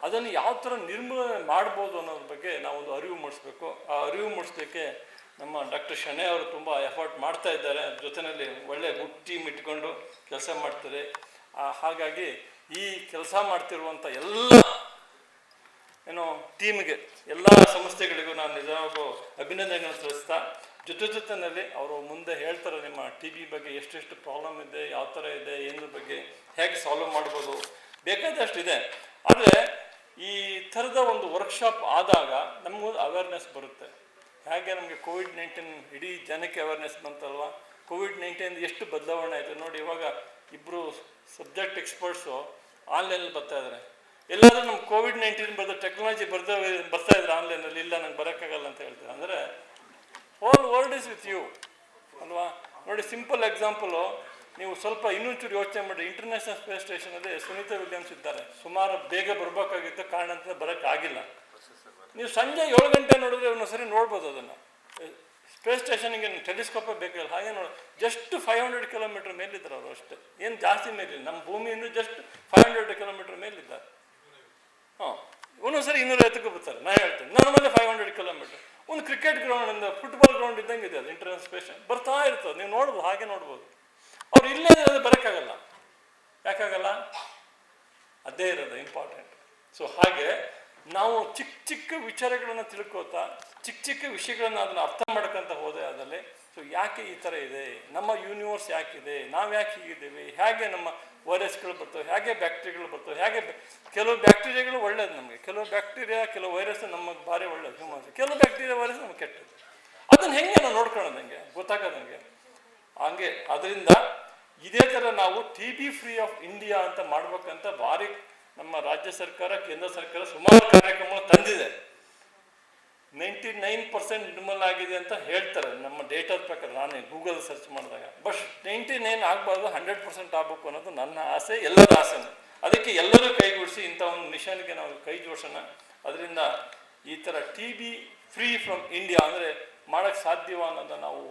ಅದನ್ನು ಯಾವ ಥರ ನಿರ್ಮೂಲನೆ ಮಾಡ್ಬೋದು ಅನ್ನೋದ್ರ ಬಗ್ಗೆ ನಾವೊಂದು ಅರಿವು ಮೂಡಿಸ್ಬೇಕು. ಆ ಅರಿವು ಮೂಡಿಸ್ಲಿಕ್ಕೆ ನಮ್ಮ ಡಾಕ್ಟರ್ ಶಣೆ ಅವರು ತುಂಬ ಎಫರ್ಟ್ ಮಾಡ್ತಾ ಇದ್ದಾರೆ. ಜೊತೆಯಲ್ಲಿ ಒಳ್ಳೆ ಗುಡ್ ಟೀಮ್ ಇಟ್ಕೊಂಡು ಕೆಲಸ ಮಾಡ್ತಾರೆ. ಹಾಗಾಗಿ ಈ ಕೆಲಸ ಮಾಡ್ತಿರುವಂಥ ಎಲ್ಲ ಟೀಮ್ಗೆ, ಎಲ್ಲ ಸಂಸ್ಥೆಗಳಿಗೂ ನಾನು ನಿಜವಾಗೂ ಅಭಿನಂದನೆಗಳನ್ನು ಸಲ್ಲಿಸ್ತಾ, ಜೊತೆಯಲ್ಲಿ ಅವರು ಮುಂದೆ ಹೇಳ್ತಾರೆ ನಿಮ್ಮ TB ಬಗ್ಗೆ ಎಷ್ಟೆಷ್ಟು ಪ್ರಾಬ್ಲಮ್ ಇದೆ, ಯಾವ ಥರ ಇದೆ, ಏದ್ರ ಬಗ್ಗೆ ಹೇಗೆ ಸಾಲ್ವ್ ಮಾಡ್ಬೋದು, ಬೇಕಾದಷ್ಟು ಇದೆ. ಆದರೆ ಈ ಥರದ ಒಂದು ವರ್ಕ್ಶಾಪ್ ಆದಾಗ ನಮಗೊಂದು ಅವೇರ್ನೆಸ್ ಬರುತ್ತೆ. ಹೇಗೆ ನಮಗೆ ಕೋವಿಡ್-19 ಇಡೀ ಜನಕ್ಕೆ ಅವೇರ್ನೆಸ್ ಬಂತಲ್ವ. ಕೋವಿಡ್-19 ಎಷ್ಟು ಬದಲಾವಣೆ ಆಯಿತು ನೋಡಿ. ಇವಾಗ ಇಬ್ಬರು ಸಬ್ಜೆಕ್ಟ್ ಎಕ್ಸ್ಪರ್ಟ್ಸು ಆನ್ಲೈನಲ್ಲಿ ಬರ್ತಾ ಇದ್ದಾರೆ. ಎಲ್ಲಾದರೂ ನಮ್ಮ ಕೋವಿಡ್-19 ಬರೆದ ಟೆಕ್ನಾಲಜಿ ಬರ್ತಾ ಇದ್ರೆ ಆನ್ಲೈನಲ್ಲಿ, ಇಲ್ಲ ನಂಗೆ ಬರೋಕ್ಕಾಗಲ್ಲ ಅಂತ ಹೇಳ್ತಾರೆ. ಅಂದರೆ whole world is with you ಅಲ್ವಾ. ನೋಡಿ, ಸಿಂಪಲ್ ಎಕ್ಸಾಂಪಲು, ನೀವು ಸ್ವಲ್ಪ ಇನ್ನೊಂಚೂರು ಯೋಚನೆ ಮಾಡಿ. ಇಂಟರ್ನ್ಯಾಷನಲ್ ಸ್ಪೇಸ್ ಸ್ಟೇಷನಲ್ಲಿ ಸುನೀತಾ ವಿಲಿಯಮ್ಸ್ ಇದ್ದಾರೆ. ಸುಮಾರು ಬೇಗ ಬರಬೇಕಾಗಿತ್ತು, ಕಾರಣ ಅಂತ ಬರೋಕ್ಕಾಗಿಲ್ಲ. ನೀವು ಸಂಜೆ 7 ಗಂಟೆ ನೋಡಿದ್ರೆ ಒಂದೊಂದು ಸರಿ ನೋಡ್ಬೋದು ಅದನ್ನು. ಸ್ಪೇಸ್ ಸ್ಟೇಷನ್ಗೆ ಟೆಲಿಸ್ಕೋಪೇ ಬೇಕಿಲ್ಲ. ಹಾಗೆ ನೋಡಿ, ಜಸ್ಟ್ 500 ಕಿಲೋಮೀಟ್ರ್ ಮೇಲಿದ್ದಾರೆ ಅವರು ಅಷ್ಟೇ, ಏನು ಜಾಸ್ತಿ ಮೇಲಿಲ್ಲ. ನಮ್ಮ ಭೂಮಿಯಿಂದ ಜಸ್ಟ್ 500 ಕಿಲೋಮೀಟ್ರ್ ಮೇಲಿದ್ದಾರೆ. ಒಂದೊಂದು ಸರಿ 250ಕ್ಕೂ ಬರ್ತಾರೆ. ನಾನು ಹೇಳ್ತೇನೆ, ನನ್ನ ಮೇಲೆ 500 ಕಿಲೋಮೀಟ್ರ್. ಒಂದು ಕ್ರಿಕೆಟ್ ಗ್ರೌಂಡಿಂದ ಫುಟ್ಬಾಲ್ ಗ್ರೌಂಡ್ ಇದ್ದಂಗೆ ಇದೆ ಅದು. ಇಂಟರ್ನ್ಯಾಷನಲ್ ಸ್ಪೇಸ್ ಬರ್ತಾ ಇರ್ತದೆ, ನೀವು ನೋಡ್ಬೋದು, ಹಾಗೆ ನೋಡ್ಬೋದು. ಅವ್ರು ಇಲ್ಲೇ ಅದು ಬರೋಕ್ಕಾಗಲ್ಲ. ಯಾಕಾಗಲ್ಲ? ಅದೇ ಇರೋದು ಇಂಪಾರ್ಟೆಂಟ್. ಸೊ ಹಾಗೆ ನಾವು ಚಿಕ್ಕ ಚಿಕ್ಕ ವಿಚಾರಗಳನ್ನು ತಿಳ್ಕೋತಾ, ಚಿಕ್ಕ ಚಿಕ್ಕ ವಿಷಯಗಳನ್ನು ಅದನ್ನು ಅರ್ಥ ಮಾಡ್ಕೊತ ಹೋದೆ ಅದರಲ್ಲಿ. ಸೊ ಯಾಕೆ ಈ ಥರ ಇದೆ, ನಮ್ಮ ಯೂನಿವರ್ಸ್ ಯಾಕಿದೆ, ನಾವು ಯಾಕೆ ಹೀಗಿದ್ದೀವಿ, ಹೇಗೆ ನಮ್ಮ ವೈರಸ್ಗಳು ಬರ್ತವೆ, ಹೇಗೆ ಬ್ಯಾಕ್ಟೀರಿಯಾಗಳು ಬರ್ತವೆ, ಹೇಗೆ ಕೆಲವು ಬ್ಯಾಕ್ಟೀರಿಯಾಗಳು ಒಳ್ಳೇದು ನಮಗೆ, ಕೆಲವು ಬ್ಯಾಕ್ಟೀರಿಯಾ ಕೆಲವು ವೈರಸ್ ನಮಗೆ ಭಾರಿ ಒಳ್ಳೇದು ಹ್ಯೂಮನ್ಸ್, ಕೆಲವು ಬ್ಯಾಕ್ಟೀರಿಯಾ ವೈರಸ್ ನಮಗೆ ಕೆಟ್ಟದ್ದು. ಅದು ಅದನ್ನು ಹೆಂಗೆ ನಾವು ನೋಡ್ಕೊಳ್ಳೋದು, ನನಗೆ ಗೊತ್ತಾಗೋದು ನನಗೆ ಹಂಗೆ. ಅದರಿಂದ ಇದೇ ಥರ ನಾವು TB ಫ್ರೀ ಆಫ್ ಇಂಡಿಯಾ ಅಂತ ಮಾಡ್ಬೇಕಂತ ಭಾರಿ ನಮ್ಮ ರಾಜ್ಯ ಸರ್ಕಾರ, ಕೇಂದ್ರ ಸರ್ಕಾರ ಸುಮಾರು ಕಾರ್ಯಕ್ರಮಗಳು ತಂದಿದೆ. 99% ನಿರ್ಮೂಲ ಆಗಿದೆ ಅಂತ ಹೇಳ್ತಾರೆ ನಮ್ಮ ಡೇಟಾದ ಪ್ರಕಾರ, ನಾನು ಗೂಗಲ್ ಸರ್ಚ್ ಮಾಡಿದಾಗ. ಬಟ್ 99 ಆಗಬಾರ್ದು, 100% ಆಗಬೇಕು ಅನ್ನೋದು ನನ್ನ ಆಸೆ, ಎಲ್ಲರ ಆಸೆನೂ. ಅದಕ್ಕೆ ಎಲ್ಲರೂ ಕೈಗೂಡಿಸಿ ಇಂಥ ಒಂದು ಮಿಷನ್ಗೆ ನಾವು ಕೈ ಜೋಡಿಸೋಣ. ಅದರಿಂದ ಈ ಥರ TB ಫ್ರೀ ಫ್ರಮ್ ಇಂಡಿಯಾ ಅಂದರೆ ಮಾಡೋಕ್ಕೆ ಸಾಧ್ಯವ ಅನ್ನೋದನ್ನು ನಾವು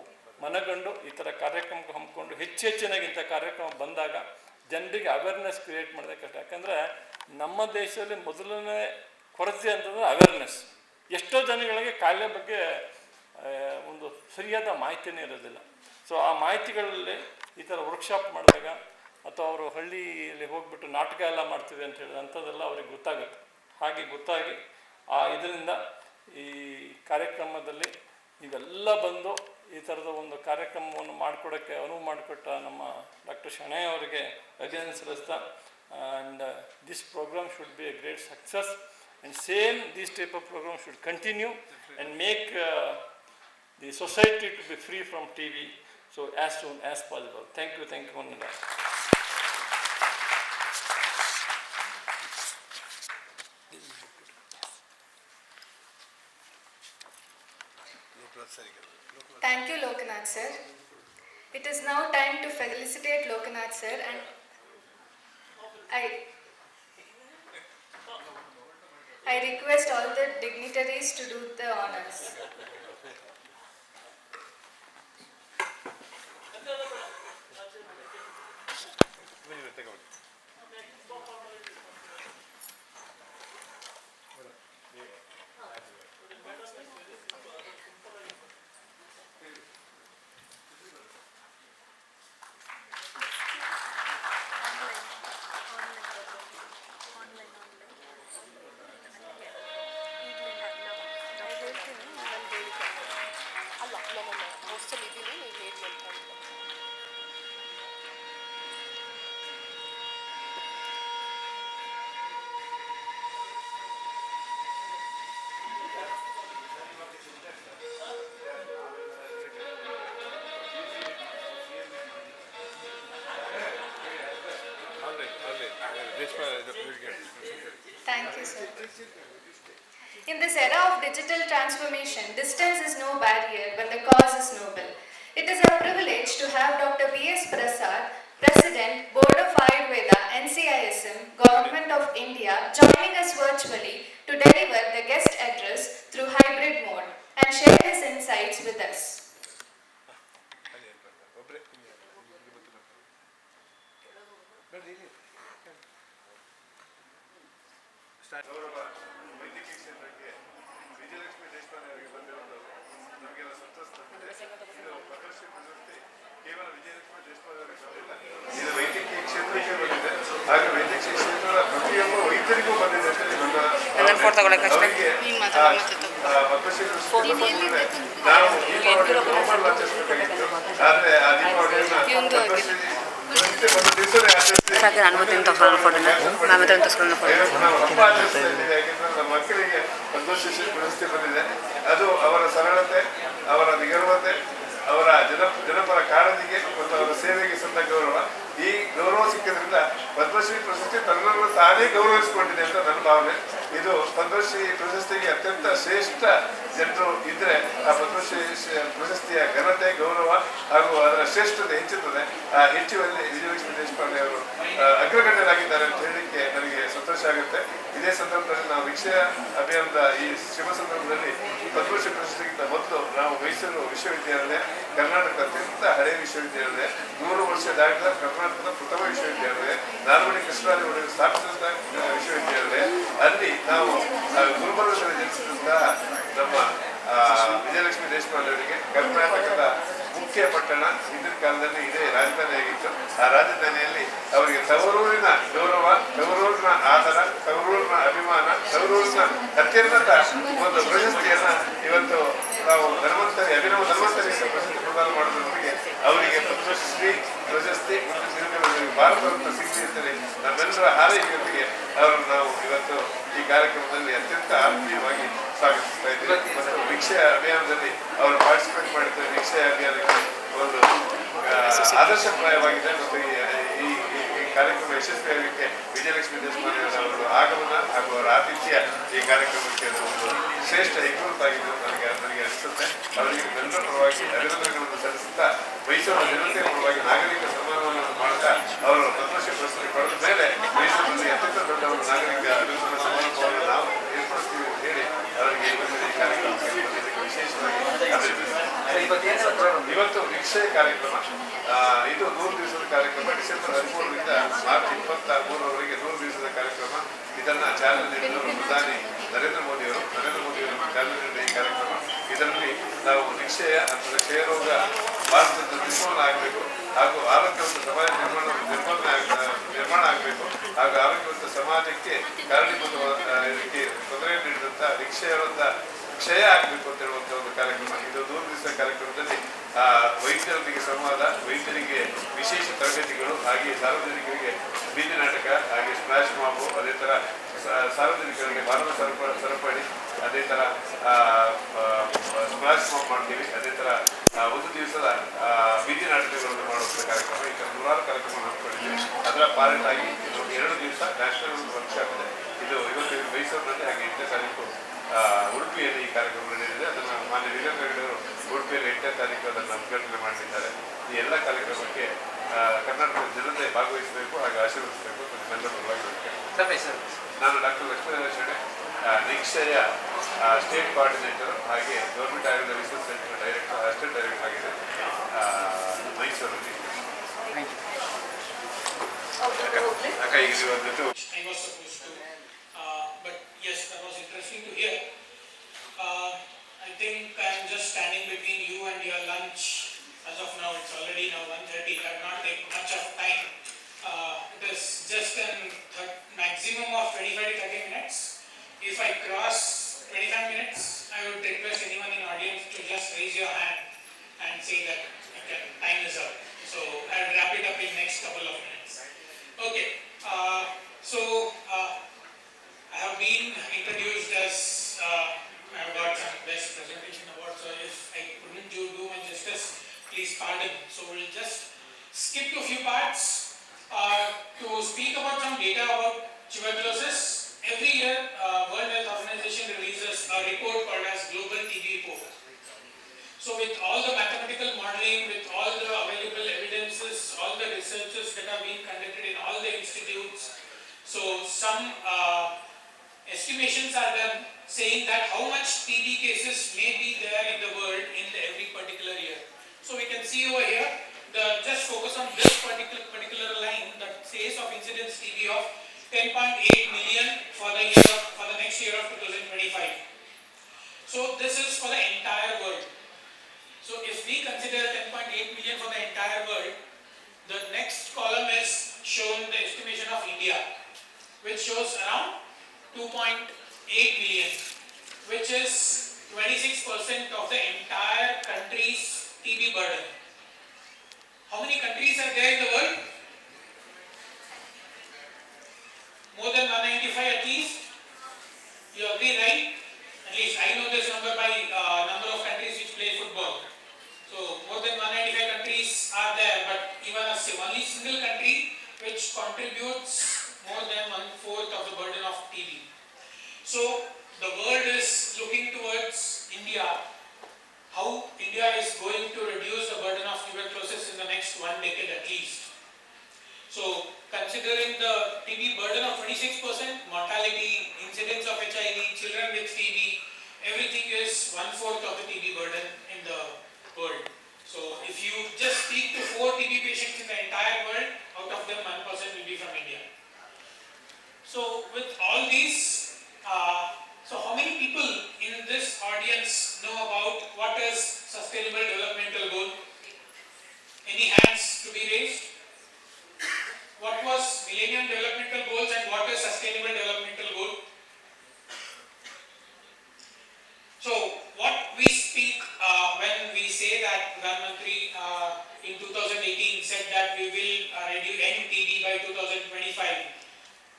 ಮನಗಂಡು ಈ ಥರ ಕಾರ್ಯಕ್ರಮಕ್ಕೆ ಹಮ್ಮಿಕೊಂಡು ಹೆಚ್ಚೆಚ್ಚಿನಾಗಿ ಇಂಥ ಕಾರ್ಯಕ್ರಮ ಬಂದಾಗ ಜನರಿಗೆ ಅವೇರ್ನೆಸ್ ಕ್ರಿಯೇಟ್ ಮಾಡೋದೇ ಕಷ್ಟ. ಯಾಕಂದರೆ ನಮ್ಮ ದೇಶದಲ್ಲಿ ಮೊದಲನೇ ಕೊರತೆ ಅಂತಂದರೆ ಅವೇರ್ನೆಸ್. ಎಷ್ಟೋ ಜನಗಳಿಗೆ ಕಾಯಿಲೆ ಬಗ್ಗೆ ಒಂದು ಸರಿಯಾದ ಮಾಹಿತಿನೇ ಇರೋದಿಲ್ಲ. ಸೊ ಆ ಮಾಹಿತಿಗಳಲ್ಲಿ ಈ ಥರ ವರ್ಕ್ಶಾಪ್ ಮಾಡಿದಾಗ ಅಥವಾ ಅವರು ಹಳ್ಳಿಯಲ್ಲಿ ಹೋಗ್ಬಿಟ್ಟು ನಾಟಕ ಎಲ್ಲ ಮಾಡ್ತೀವಿ ಅಂತ ಹೇಳಿದ್ರೆ ಅಂಥದ್ದೆಲ್ಲ ಅವ್ರಿಗೆ ಗೊತ್ತಾಗುತ್ತೆ. ಹಾಗೆ ಗೊತ್ತಾಗಿ ಇದರಿಂದ ಈ ಕಾರ್ಯಕ್ರಮದಲ್ಲಿ ನೀವೆಲ್ಲ ಬಂದು ಈ ಥರದ ಒಂದು ಕಾರ್ಯಕ್ರಮವನ್ನು ಮಾಡಿಕೊಡೋಕ್ಕೆ ಅನುವು ಮಾಡಿಕೊಟ್ಟ ನಮ್ಮ ಡಾಕ್ಟರ್ ಶಣೈ ಅವರಿಗೆ ಅಭಿನಂದಿಸ್ತಾ, and this program should be a great success, and same this type of program should continue and make the society to be free from TB so as soon as possible. Thank you one and all. Thank you, Lokanath sir. It is now time to felicitate Lokanath sir, and I request all the dignitaries to do the honors. Thank you, sir. In this era of digital transformation, distance is no barrier when the cause is noble. It is a privilege to have Dr. B.S. Prasad, President, Board of Ayurveda, NCISM, Government of India, joining us virtually to deliver the guest address through hybrid mode and share his insights with us. ಗೌರವ ವೈದ್ಯಕೀಯ ಕ್ಷೇತ್ರಕ್ಕೆ ವಿಜಯಲಕ್ಷ್ಮಿ ದೇಶಪಾಂಡೆ ಅವರಿಗೆ ಬಂದಿರೋದು ನಮಗೆಲ್ಲ ಸಂತೋಷ ತಂದಿದೆ. ಇದು ಪದ್ಮಶ್ರೀ ಪ್ರಶಸ್ತಿ ಕೇವಲ ವಿಜಯಲಕ್ಷ್ಮಿ ದೇಶಪಾಂಡೆ ಅವರಿಗೆ ಬಂದಿಲ್ಲ, ಇದು ವೈದ್ಯಕೀಯ ಕ್ಷೇತ್ರಕ್ಕೆ ಬಂದಿದೆ. ಹಾಗೆ ವೈದ್ಯಕೀಯ ಕ್ಷೇತ್ರದ ಪ್ರತಿಯೊಬ್ಬ ವೈದ್ಯರಿಗೂ ಬಂದಿದೆ ಅಂತ ನನ್ನ ಅವರಿಗೆ ಪದ್ಮಶ್ರೀ ಪ್ರಶಸ್ತಿ ನಾವು ದೀಪಾವಳಿ ನೋಬಲ್ ಆಚರಿಸಬೇಕಾಗಿತ್ತು. ಆದರೆ ಆ ದೀಪಾವಳಿಯನ್ನು ಪದ್ಮಶ್ರೀ ಒಂದು ದಿವಸನೇ ಆಚರಿಸಿ ಮಕ್ಕಳಿಗೆ ಪದ್ಮಶ್ರೀ ಪ್ರಶಸ್ತಿ ಬಂದಿದೆ. ಅದು ಅವರ ಸರಳತೆ, ಅವರ ನಿಗರ್ವತೆ, ಅವರ ಜನಪರ ಕಾಳಜಿಗೆ ಮತ್ತು ಅವರ ಸೇವೆಗೆ ಸಂದ ಗೌರವ. ಈ ಗೌರವ ಸಿಕ್ಕಿದ್ರಿಂದ ಪದ್ಮಶ್ರೀ ಪ್ರಶಸ್ತಿ ತನ್ನನ್ನು ತಾನೇ ಗೌರವಿಸಿಕೊಂಡಿದೆ ಅಂತ ನನ್ನ ಭಾವನೆ. ಇದು ಪದ್ಮಶ್ರೀ ಪ್ರಶಸ್ತಿಗೆ ಅತ್ಯಂತ ಶ್ರೇಷ್ಠ ಜನರು ಇದ್ರೆ ಆ ಪದ್ಮಶ್ರೀ ಪ್ರಶಸ್ತಿಯ ಘನತೆ, ಗೌರವ ಹಾಗೂ ಅದರ ಶ್ರೇಷ್ಠತೆ ಹೆಚ್ಚುತ್ತದೆ. ಆ ಹೆಚ್ಚುವಲ್ಲಿ ವಿಜಯಲಕ್ಷ್ಮಿ ದೇಶಪಾಂಡೆ ಅವರು ಅಗ್ರಗಣ್ಯರಾಗಿದ್ದಾರೆ ಅಂತ ಹೇಳಲಿಕ್ಕೆ ನನಗೆ ಸಂತೋಷ ಆಗುತ್ತೆ. ಇದೇ ಸಂದರ್ಭದಲ್ಲಿ ನಾವು ನಿ-ಕ್ಷಯ ಅಭಿಯಾನದ ಈ ಶುಭ ಸಂದರ್ಭದಲ್ಲಿ ಪದ್ಮಶ್ರೀ ಪ್ರಶಸ್ತಿಗಿಂತ ಮೊದಲು ನಾವು ಮೈಸೂರು ವಿಶ್ವವಿದ್ಯಾಲಯ ಕರ್ನಾಟಕದ ಅತ್ಯಂತ ಹಳೆಯ ವಿಶ್ವವಿದ್ಯಾಲಯ, 100 ವರ್ಷ ದಾಟಿದ ಕರ್ನಾಟಕದ ಪ್ರಥಮ ವಿಶ್ವವಿದ್ಯಾಲಯ, ನಾಲ್ವಡಿ ಕೃಷ್ಣರಾಜ ಒಡೆಯರು ಸ್ಥಾಪಿಸಿದಂಥ ವಿಶ್ವವಿದ್ಯಾಲಯ. ಅಲ್ಲಿ ನಾವು ಗುಲ್ಬರ್ಗದಲ್ಲಿ ಜನಿಸಿದಂತಹ ನಮ್ಮ ವಿಜಯಲಕ್ಷ್ಮಿ ದೇಶಪಾಂಡೆ ಅವರಿಗೆ ಕರ್ನಾಟಕದ ಮುಖ್ಯ ಪಟ್ಟಣ ಹಿಂದಿನ ಕಾಲದಲ್ಲಿ ಇದೇ ರಾಜಧಾನಿಯಾಗಿತ್ತು. ಆ ರಾಜಧಾನಿಯಲ್ಲಿ ಅವರಿಗೆ ತವರೂರಿನ ಗೌರವ, ತವರೂರಿನ ಆದರ, ತವರೂರಿನ ಅಭಿಮಾನ, ತವರೂರಿನ ಅತ್ಯುನ್ನತ ಒಂದು ಪ್ರಶಸ್ತಿಯನ್ನ ಇವತ್ತು ನಾವು ಅಭಿನವ ಧನ್ವಂತರಿ ಪ್ರಶಸ್ತಿ ಪ್ರದಾನ ಮಾಡೋದ್ರೊಂದಿಗೆ ಅವರಿಗೆ ಪದ್ಮಶ್ರೀ ಪ್ರಶಸ್ತಿ ಭಾರತ ರತ್ನ ಸಿಗಲಿ ಅಂತೇಳಿ ನಮ್ಮೆಲ್ಲರ ಹಾರೈಕೆಯೊಂದಿಗೆ ಅವರನ್ನು ನಾವು ಇವತ್ತು ಈ ಕಾರ್ಯಕ್ರಮದಲ್ಲಿ ಅತ್ಯಂತ ಆತ್ಮೀಯವಾಗಿ ಸ್ವಾಗತಿಸ್ತಾ ಇದ್ದೀವಿ. ಮತ್ತು ನಿ-ಕ್ಷಯ ಅಭಿಯಾನದಲ್ಲಿ ಅವರು ಪಾರ್ಟಿಸಿಪೇಟ್ ನಿಕ್ಷಯ ಅಭಿಯಾನಕ್ಕೆ ಒಂದು ಆದರ್ಶಪ್ರಾಯವಾಗಿದೆ ಮತ್ತು ಈ ಕಾರ್ಯಕ್ರಮ ಯಶಸ್ವಿಯಾಗಲಿಕ್ಕೆ ವಿಜಯಲಕ್ಷ್ಮಿ ದೇಶಪಾಂಡೆಯವರ ಒಂದು ಆಗಮನ ಹಾಗೂ ಅವರ ಆತಿಥ್ಯ ಈ ಕಾರ್ಯಕ್ರಮಕ್ಕೆ ಒಂದು ಶ್ರೇಷ್ಠ ಹೆಗ್ಗುರುತು ಆಗಿದ್ದು ನನಗೆ ಅನಿಸುತ್ತೆ. ಅವರಿಗೆ ಎಲ್ಲರ ಪರವಾಗಿ ಅಭಿನಂದನೆಗಳನ್ನು ಸಲ್ಲಿಸುತ್ತಾ ಮೈಸೂರಿನ ಜನತೆಯ ಪರವಾಗಿ ನಾಗರಿಕ ಸನ್ಮಾನವನ್ನು ಮಾಡುತ್ತಾ ಅವರು ಪದ್ಮಶ್ರೀ ಪ್ರಶಸ್ತಿ ಪಡೆದ ಮೇಲೆ ಮೈಸೂರಿನಲ್ಲಿ ಅತ್ಯಂತ ದೊಡ್ಡ ಒಂದು ನಾಗರಿಕ ಅಭಿನಂದನಾ ಸಮಾರಂಭವನ್ನು ನಾವು ಏರ್ಪಡಿಸ್ತೀವಿ ಅಂತ ಹೇಳಿ ಅವರಿಗೆ ಈ ಕಾರ್ಯಕ್ರಮಕ್ಕೆ ವಿಶೇಷವಾಗಿ ಇವತ್ತು ನಿಕ್ಷಯ ಕಾರ್ಯಕ್ರಮ ಇದು 100 ದಿವಸದ ಕಾರ್ಯಕ್ರಮ. ಡಿಸೆಂಬರ್ 13ರಿಂದ ಮಾರ್ಚ್ 23ರವರೆಗೆ 100 ದಿವಸದ ಕಾರ್ಯಕ್ರಮ. ಇದನ್ನ ಚಾಲನೆ ನೀಡಿದವರು ಪ್ರಧಾನಿ ನರೇಂದ್ರ ಮೋದಿಯವರು ಚಾಲನೆ ನೀಡಿದ ಈ ಕಾರ್ಯಕ್ರಮ. ಇದರಲ್ಲಿ ನಾವು ನಿಕ್ಷಯ ಅಂದರೆ ಕ್ಷಯರೋಗ ಭಾರತದ ನಿರ್ಮೂಲನೆ ಆಗಬೇಕು ಹಾಗೂ ಆರೋಗ್ಯವಂತ ಸಮಾಜ ನಿರ್ಮಾಣ ಆಗಬೇಕು ಹಾಗೂ ಆರೋಗ್ಯವಂತ ಸಮಾಜಕ್ಕೆ ಕಾರಣೀಭೂತ ಇದಕ್ಕೆ ತೊಂದರೆ ನೀಡಿದಂಥ ನಿಕ್ಷಯವಂತ ಕ್ಷಯ ಆಗಬೇಕು ಅಂತ ಹೇಳುವಂಥ ಒಂದು ಕಾರ್ಯಕ್ರಮ. ಇದು 100 ದಿವಸದ ಕಾರ್ಯಕ್ರಮದಲ್ಲಿ ವೈದ್ಯರೊಂದಿಗೆ ಸಂವಾದ, ವೈದ್ಯರಿಗೆ ವಿಶೇಷ ತರಬೇತಿಗಳು, ಹಾಗೆ ಸಾರ್ವಜನಿಕರಿಗೆ ಬೀದಿ ನಾಟಕ, ಹಾಗೆ ಸ್ಪ್ಲಾಶ್ ಮಾಬು, ಅದೇ ಥರ ಸಾರ್ವಜನಿಕರಿಗೆ ಮಾನವ ಸರಪಳಿ, ಅದೇ ಥರ ಸ್ಪ್ಲಾಶ್ ಮಾಬ್ ಮಾಡ್ತೀವಿ. ಅದೇ ಥರ ಒಂದು ದಿವಸದ ಬೀದಿ ನಾಟಕಗಳನ್ನು ಮಾಡುವಂಥ ಕಾರ್ಯಕ್ರಮ. ಈ ನೂರಾರು ಕಾರ್ಯಕ್ರಮ ಹಮ್ಮಿಕೊಂಡಿದ್ದೀವಿ. ಅದರ ಪಾರ್ಟ್ ಆಗಿ ಇದು 2 ದಿವಸ ನ್ಯಾಷನಲ್ ವರ್ಕ್ಶಾಪ್ ಇದೆ. ಇದು ಇವತ್ತು ಮೈಸೂರಿನಲ್ಲಿ, ಹಾಗೆ 8ನೇ ತಾರೀಕು ಉಡುಪಿಯಲ್ಲಿ ಈ ಕಾರ್ಯಕ್ರಮ ನಡೆದಿದೆ. ಅದನ್ನು ಮಾನ್ಯ ವೀರೇಂದ್ರ ಹೆಗ್ಗಡೆಯವರು ಉಡುಪಿಯಲ್ಲಿ 8ನೇ ತಾರೀಕು ಅದನ್ನು ಉದ್ಘಾಟನೆ ಮಾಡಿದ್ದಾರೆ. ಈ ಎಲ್ಲ ಕಾರ್ಯಕ್ರಮಕ್ಕೆ ಕರ್ನಾಟಕದ ಜನತೆ ಭಾಗವಹಿಸಬೇಕು ಹಾಗೂ ಆಶೀರ್ವದಿಸಬೇಕು ಅಂತ ನಿಮ್ಮೆಲ್ಲರ ಪರವಾಗಿ ನಾನು doctor Lakshmi Shenoy, Nikshay state coordinator, ಹಾಗೆ government Ayurveda research centre director, assistant director ಆಗಿದೆ ಮೈಸೂರಲ್ಲಿ. ಅಕ್ಕ ಈಗ ಇವತ್ತು yes, that was interesting to hear. I think I'm just standing between you and your lunch. As of now, it's already now 1:30. I have not taken much of time. It is just a maximum of 25 to 30 minutes. If I cross 25 minutes, I would request anyone in audience to just raise your hand and say that okay, time is up. So I'll wrap it up in next couple of minutes. Okay. I have been introduced as I have got some best presentation award, so if I couldn't do my justice, please pardon. So we'll just skip to a few parts to speak about some data about tuberculosis. Every year, World Health Organization releases a report called as Global TB Report. So with all the mathematical modeling, with all the available evidences, all the researches that are being conducted in all the institutes, so some estimations are done saying that how much TB cases may be there in the world in every particular year. So we can see over here, just focus on this particular line that says of incidence TB of 10.8 million for the next year of 2025. So this is for the entire world. So if we consider 10.8 million for the entire world, the next column is shown the estimation of India, which shows around 2.8 million, which is 26% of the entire country's TB burden. How many countries are there in the world? More than 195 at least? You agree, right? At least I know this number by number of countries which play football. So more than 195 countries are there, but even only single country which contributes more than 1/4 of the burden of TB. So the world is looking towards India, how India is going to reduce the burden of tuberculosis in the next 1 decade at least. So considering the TB burden of 26%, mortality, incidence of HIV, children with TB, everything is 1/4 of the TB burden in the world. So if you just speak to 4 TB patients in the entire world, out of them 1% will be from India. So with all these, so how many people in this audience know about what is Sustainable Developmental Goal? Any hands to be raised? What was Millennium Developmental Goals and what is Sustainable Developmental Goal? So what we speak when we say that Pradhan Mantri in 2018 said that we will end TB by 2025.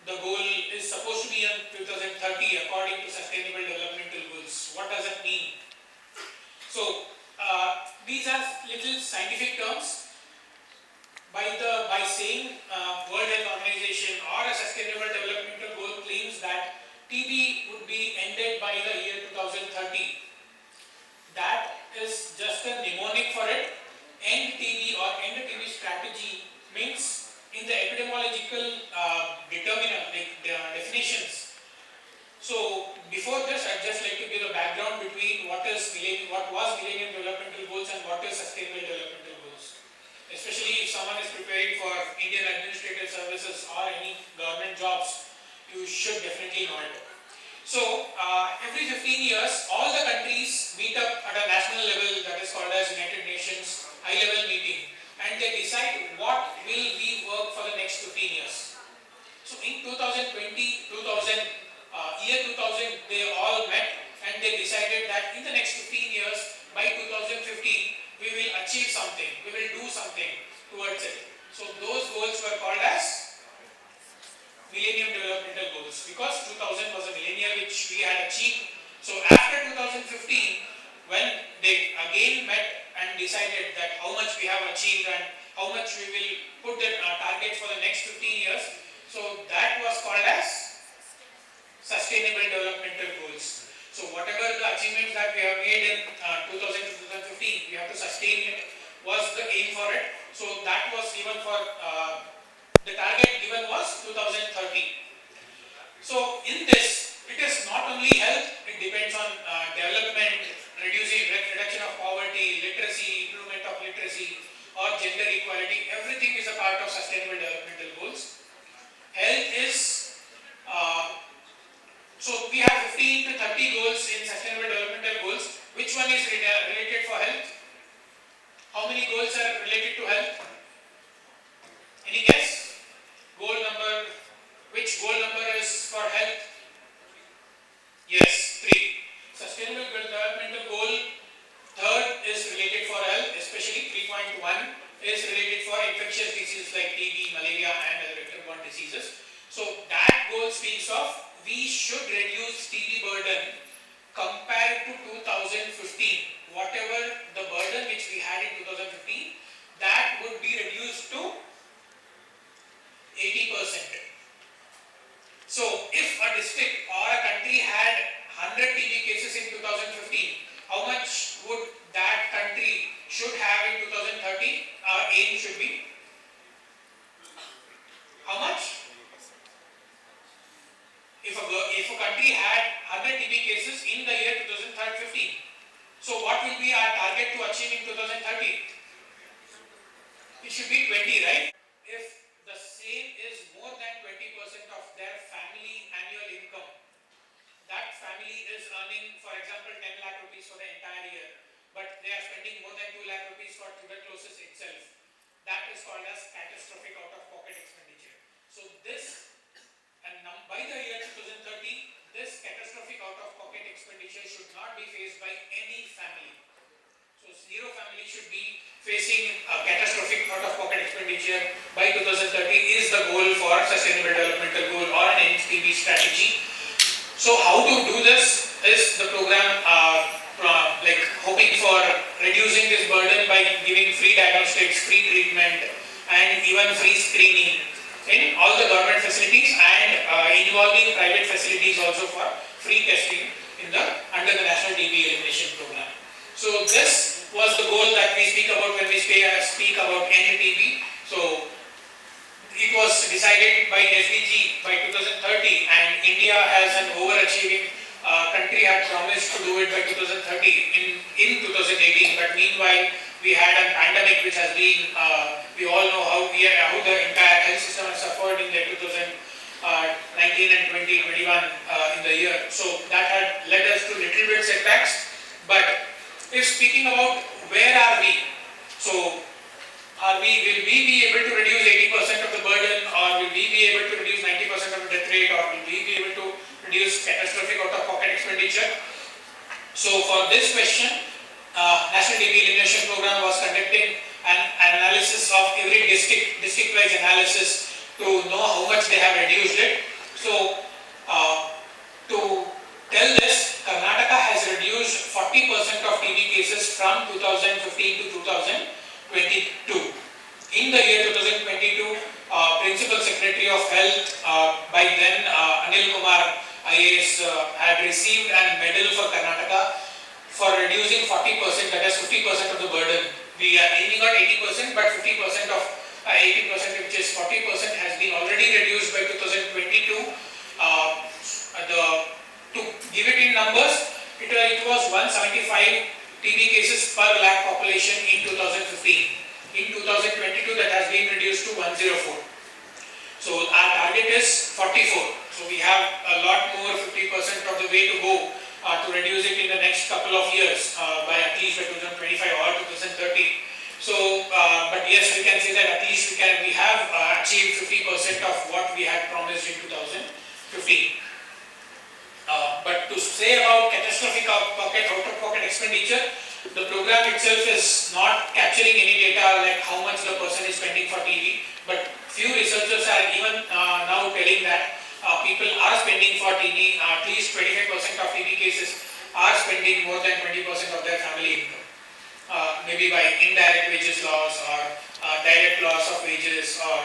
The goal is supposed to be in 2030 according to Sustainable Developmental Goals. What does it mean? So these are little scientific terms. By saying World Health Organization or a Sustainable Developmental Goal claims that TB would be ended by the year 2030. That is just a mnemonic for it. End TB or end TB strategy means in the epidemiological definitions. So before this, I'd just like to give a background between what was Millennium Developmental Goals and what is Sustainable Developmental Goals. Especially if someone is preparing for Indian Administrative Services or any government jobs, you should definitely know it. So every 15 years, all the countries meet up at a national level, that is called as United Nations high-level meeting, and they decide what will we work for the next 15 years. So in 2020, year 2000, they all met and they decided that in the next 15 years, by 2015, we will achieve something, we will do something towards it. So those goals were called as Millennium Developmental Goals, because 2000 was a millennium which we had achieved. So after 2015, when they again met and decided that how much we have achieved and how much we will put the targets for the next 15 years, so that was called as Sustainable Developmental Goals. So whatever the achievements that we have made in 2000 to 2015, we have to sustain it, was the aim for it. So that was given for, the target given was 2030. So in this, it is not only health, it depends on development, reduction of poverty, literacy, improvement of literacy, or gender equality. Everything is a part of Sustainable Developmental Goals. Health is, so we have 15 to 30 goals in Sustainable Developmental Goals. Which one is related for health? How many goals are related to health? Any guess? Which goal number is for health? Yes, 3. Sustainable Developmental Goal, third is related for health, especially 3.1 is related for infectious diseases like TB, malaria and other vector-borne diseases. So that goal speaks of we should reduce TB burden compared to 2015. Whatever the burden which we had in 2015, that would be reduced to 80%. So if a district or a country had 100 TB cases in 2015, how much would that country should have in 2030? Our aim should be how much? If a country had 100 TB cases in the year 2015, so what will be our target to achieve in 2030? It should be 20, right? If the same is more than 20% of their family annual income, that family is earning, for example, 10 lakh rupees for the entire year, but they are spending more than 2 lakh rupees for tuberculosis itself. That is called as catastrophic out-of-pocket expenditure. So this, and by the year 2030, this catastrophic out-of-pocket expenditure should not be faced by any family. So zero family should be facing a catastrophic out-of-pocket expenditure by 2030 is the goal for Sustainable Developmental Goal or an NTB strategy. So how to do this is the program like hoping for reducing this burden by giving free diagnostics, free treatment and even free screening in all the government facilities and involving private facilities also for free testing under the National TB Elimination Program. So this was the goal that we speak about when we speak about NTB. So it was decided by SDG by 2030 and India as an overachieving country had promised to do it by 2030 in 2018, but meanwhile we had a pandemic which has been, we all know how the entire health system has suffered in the 2019 and 2021 in the year. So that had led us to little bit setbacks. But if speaking about where are we, so will we be able to reduce 80% of the burden, or will we be able to reduce 90% of the death rate, or will we be able to reduce catastrophic out-of-pocket expenditure? So for this question, National TB Elimination Program was conducting an analysis of every district-wise analysis to know how much they have reduced it. So to tell this, Karnataka has reduced 40% of TB cases from 2015 2015 to 2022. In the year 2022, Principal Secretary of Health, by then Anil Kumar IAS, had received a medal for Karnataka for reducing 40%, that is 50% of the burden. We are aiming at 80%, but 50% of 80%, which is 40%, has been already reduced by 2022. To give it in numbers, it was 175 TB cases per lakh population in 2015. In 2022, that has been reduced to 104. So our target is 44. So we have a lot more, 50% of the way to go to reduce it in the next couple of years, by at least by 2025 or 2030. So, but yes, we can say that at least we have achieved 50% of what we had promised in 2015. But to say about catastrophic out-of-pocket expenditure, the program itself is not capturing any data like how much the person is spending for TB, but few researchers are even now telling that people are spending for TB, at least 25% of TB cases are spending more than 20% of their family income. Maybe by indirect wages loss or direct loss of wages or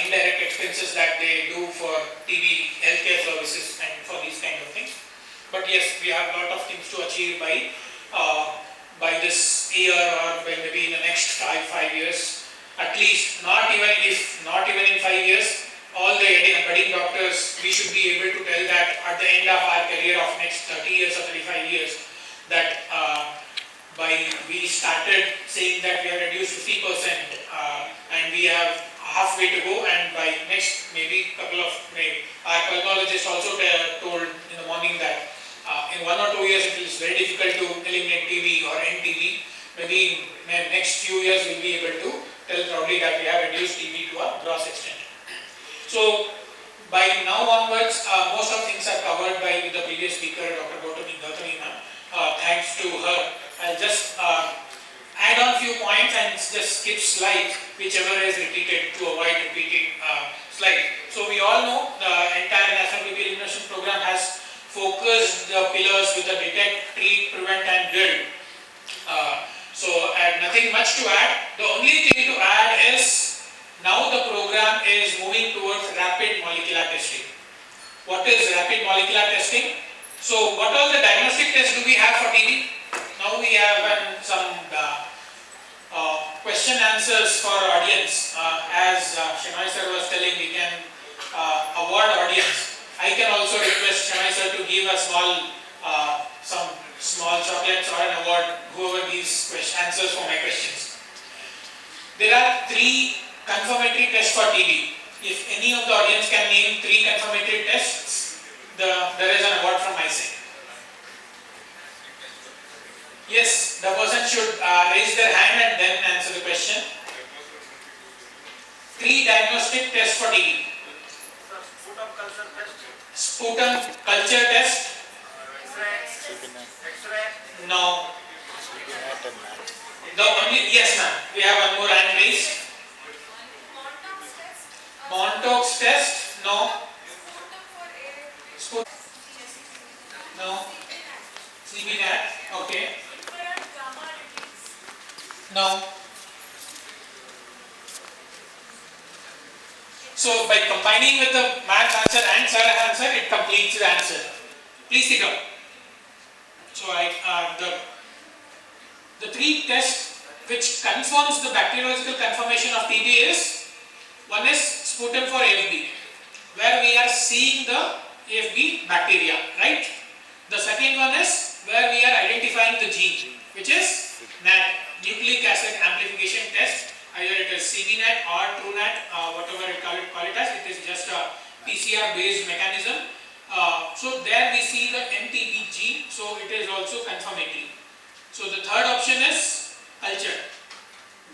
indirect expenses that they do for TB healthcare services and for these kind of things. But yes, we have a lot of things to achieve by this year or by maybe in the next five years. At least, not even in 5 years, all the budding doctors, we should be able to tell that at the end of our career of next 30 years or 35 years, that we started saying that we have reduced 50% and we have halfway to go, and by next maybe our pulmonologist also told in the morning that in 1 or 2 years it is very difficult to eliminate TB or NTB. Maybe in next few years we will be able to tell proudly that we have reduced TB to a gross extent. So by now onwards, most of things are covered by the previous speaker, Dr. Gautami ma'am. Thanks to her, I'll just add on few points and just skip slides, whichever is repeated, to avoid repeating slides. So we all know the entire National TB Elimination Program has focused the pillars with the detect, treat, prevent and build. So nothing much to add. The only thing to add is now the program is moving towards rapid molecular testing. What is rapid molecular testing? So what all the diagnostic tests do we have for TB? Now we have some question answers for audience. As Shenoy sir was telling, we can award audience. I can also request Shenoy sir to give a some small chocolates or an award, whoever gives answers for my questions. There are 3 confirmatory tests for TB. If any of the audience can name 3 confirmatory tests, there is an award from my side. Yes, the person should raise their hand and then answer the question. 3 diagnostic tests for TB. Sputum culture test. No. The only, yes ma'am, we have one more hand raised. Montauk's test. No. No. CBNAT. Okay. No. So by combining with the math answer and sir answer, it completes the answer. Please sit down. So the 3 tests which confirms the bacteriological confirmation of TB is, one is sputum for AFB, where we are seeing the AFB bacteria, right? The second one is where we are identifying the gene, which is NAT, nucleic acid amplification test. Either it is CBNAT or TrueNAT, whatever you call it as, it is just a PCR based mechanism. So there we see the NTB gene, so it is also confirmatory. So the third option is culture,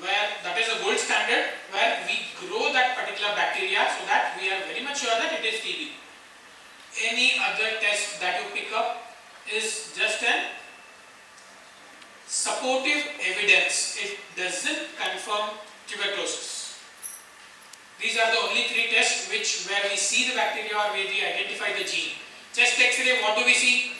where that is a gold standard, where we grow that particular bacteria so that we are very much sure that it is TB. Any other test that you pick up is just an supportive evidence. It doesn't confirm tuberculosis. These are the only 3 tests where we see the bacteria or where we identify the gene. Chest X-ray, what do we see?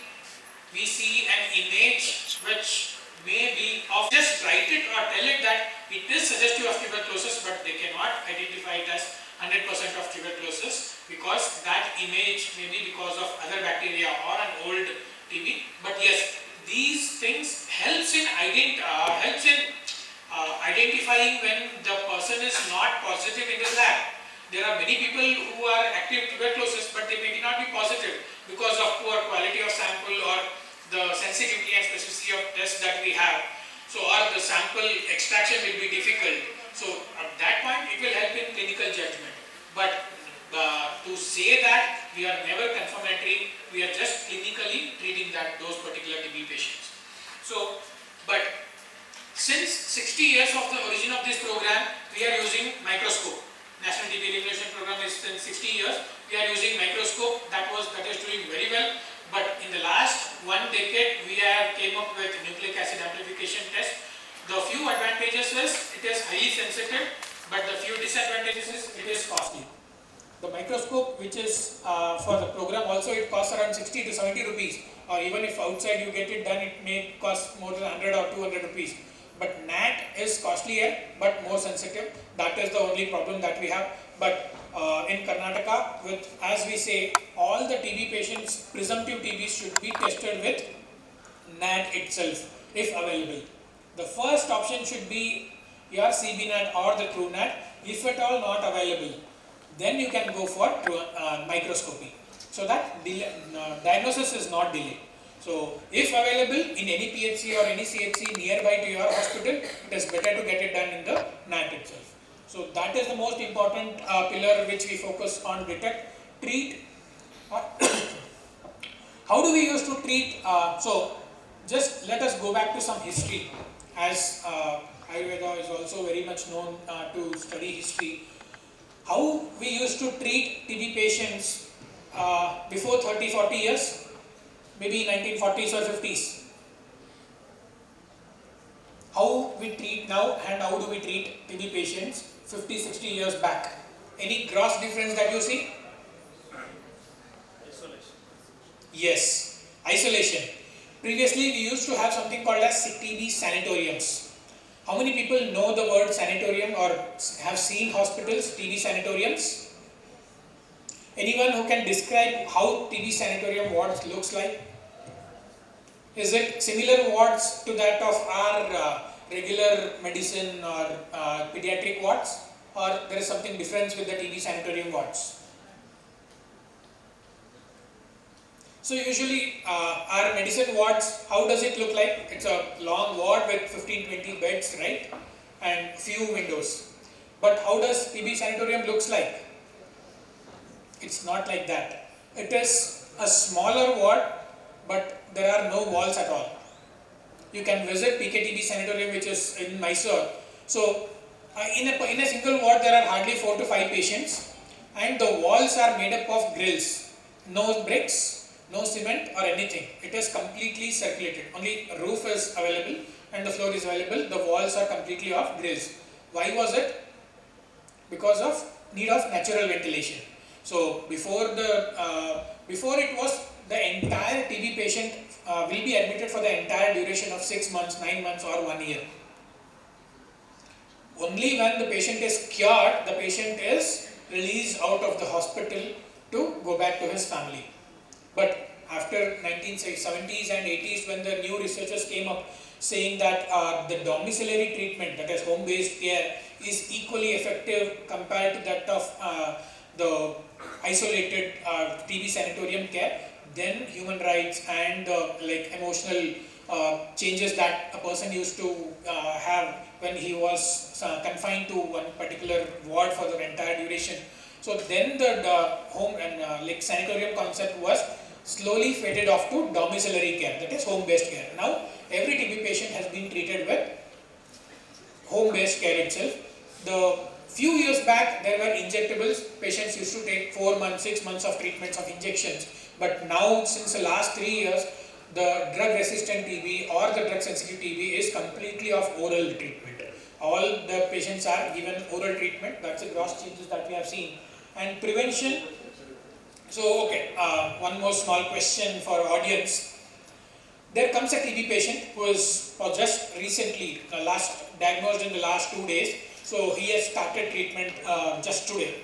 We see an image which may be of just write it or tell it that it is suggestive of tuberculosis, but they cannot identify it as 100% of tuberculosis because that image may be because of other bacteria or an old TB. But yes, these things helps in identifying when the person is not positive in the lab. There are many people who are active tuberculosis, but they may not be positive because of poor quality of sample or the sensitivity and specificity of tests that we have. So, or the sample extraction will be difficult. So, at that point, it will help in clinical judgment. But to say that we are never confirmatory, we are just clinically treating those particular TB patients. So, but since 60 years of the origin of this program, we are using microscope. National TB Elimination Program is since 60 years. We are using microscope that is doing very well. But in the last 1 decade, we have came up with nucleic acid amplification test. The few advantages is it is highly sensitive, but the few disadvantages is it is costly. The microscope, which is for the program, also it costs around 60 to 70 rupees. Or even if outside you get it done, it may cost more than 100 or 200 rupees. But NAT is costlier but more sensitive. That is the only problem that we have. But in Karnataka, as we say, all the TB patients, presumptive TB should be tested with NAT itself if available. The first option should be your CB-NAT or the TrueNAT. If at all not available, then you can go for microscopy. So that diagnosis is not delayed. So, if available in any PHC or any CHC nearby to your hospital, it is better to get it done in the NAT itself. So, that is the most important pillar which we focus on: detect, treat. How do we used to treat? So, just let us go back to some history, as Ayurveda is also very much known to study history. How we used to treat TB patients before 30-40 years? Maybe 1940s or 50s. How we treat now and how do we treat TB patients 50-60 years back? Any gross difference that you see? Isolation. Yes, isolation. Previously we used to have something called as TB sanatoriums. How many people know the word sanatorium or have seen hospitals, TB sanatoriums? Anyone who can describe how TB sanatorium wards looks like? Is it similar wards to that of our regular medicine or pediatric wards, or there is something different with the TB sanatorium wards? So usually our medicine wards, how does it look like? It's a long ward with 15-20 beds, right? And few windows. But how does TB sanatorium looks like? It's not like that. It is a smaller ward, but there are no walls at all. You can visit PKTB sanatorium, which is in Mysuru. So in a single ward there are hardly 4 to 5 patients, and the walls are made up of grills. No bricks, no cement or anything. It is completely circulated. Only roof is available and the floor is available. The walls are completely of grills. Why was it? Because of need of natural ventilation. So before it was the entire TB patient will be admitted for the entire duration of 6 months, 9 months or 1 year. Only when the patient is cured, the patient is released out of the hospital to go back to his family. But after 1970s and 80s, when the new researchers came up saying that the domiciliary treatment, that is home-based care, is equally effective compared to that of the isolated TB sanatorium care, then human rights and emotional changes that a person used to have when he was confined to one particular ward for the entire duration. So then the home and sanatorium concept was slowly faded off to domiciliary care, that is home-based care. Now every TB patient has been treated with home-based care itself. The few years back there were injectables. Patients used to take 4 months, 6 months of treatments of injections. But now since the last 3 years, the drug-resistant TB or the drug-sensitive TB is completely of oral treatment. All the patients are given oral treatment. That's the gross changes that we have seen. And prevention. So, okay, one more small question for audience. There comes a TB patient who is just recently diagnosed in the last 2 days, so he has started treatment just today.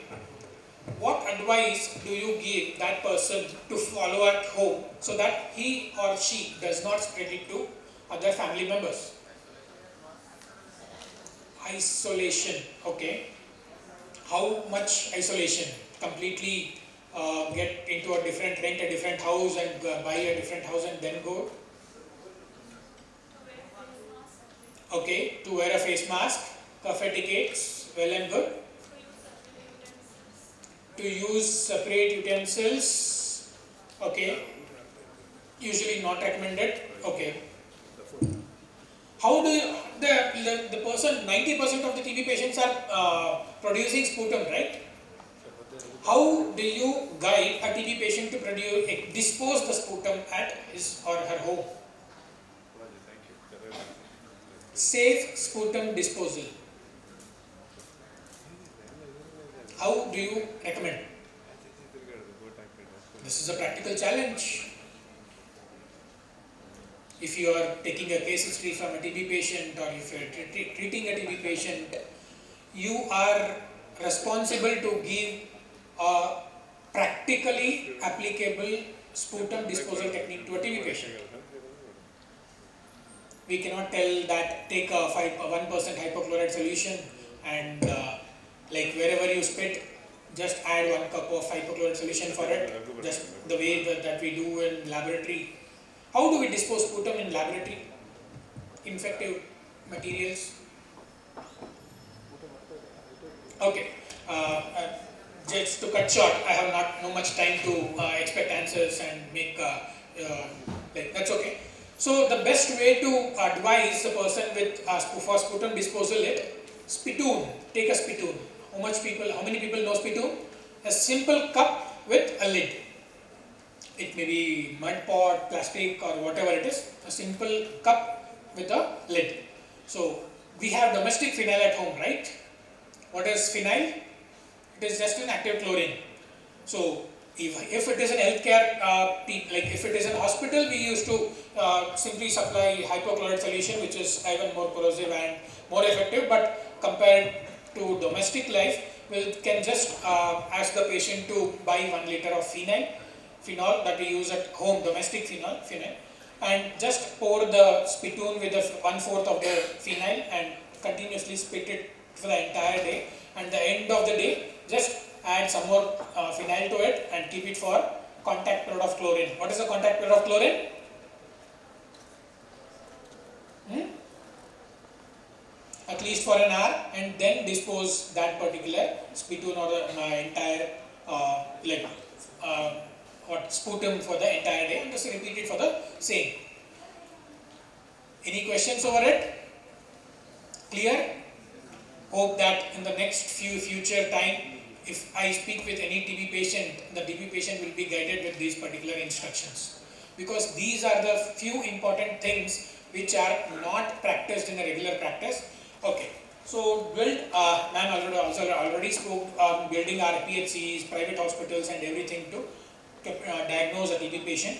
What advice do you give that person to follow at home so that he or she does not spread it to other family members? Isolation, okay. How much isolation? Completely get into rent a different house and buy a different house and then go? Okay, to wear a face mask, cough etiquettes, well and good. To use separate utensils, okay, usually not recommended, okay. How do you, the person, 90% of the TB patients are producing sputum, right? How do you guide a TB patient to dispose the sputum at his or her home? Safe sputum disposal. How do you recommend? This is a practical challenge. If you are taking a case history from a TB patient, or if you are treating a TB patient, you are responsible to give a practically applicable sputum disposal technique to a TB patient. We cannot tell that take a 1% hypochlorite solution and like wherever you spit, just add 1 cup of hypochlorite solution for it, just the way that we do in laboratory. How do we dispose sputum in laboratory? Infective materials. Okay, just to cut short, I have not much time to expect answers and make that's okay. So the best way to advise a person with for sputum disposal is spittoon. Take a spittoon. How many people know spittoon? A simple cup with a lid. It may be mud pot, plastic or whatever it is. A simple cup with a lid. So we have domestic phenyl at home, right? What is phenyl? It is just an active chlorine. So if it is an healthcare, like if it is an hospital, we used to simply supply hypochlorite solution, which is even more corrosive and more effective. But compared to domestic life, we can just ask the patient to buy 1 liter of phenol that we use at home, domestic phenol, and just pour the spittoon with 1/4 of the phenol and continuously spit it for the entire day. And the end of the day, just add some more phenol to it and keep it for contact period of chlorine. What is the contact period of chlorine? At least for an hour, and then dispose that particular spittoon or the entire sputum for the entire day, and just repeat it for the same. Any questions over it? Clear? Hope that in the next future time, if I speak with any TB patient, the TB patient will be guided with these particular instructions, because these are the few important things which are not practiced in a regular practice. Okay, so ma'am already spoke on building our PHCs, private hospitals and everything to diagnose a TB patient.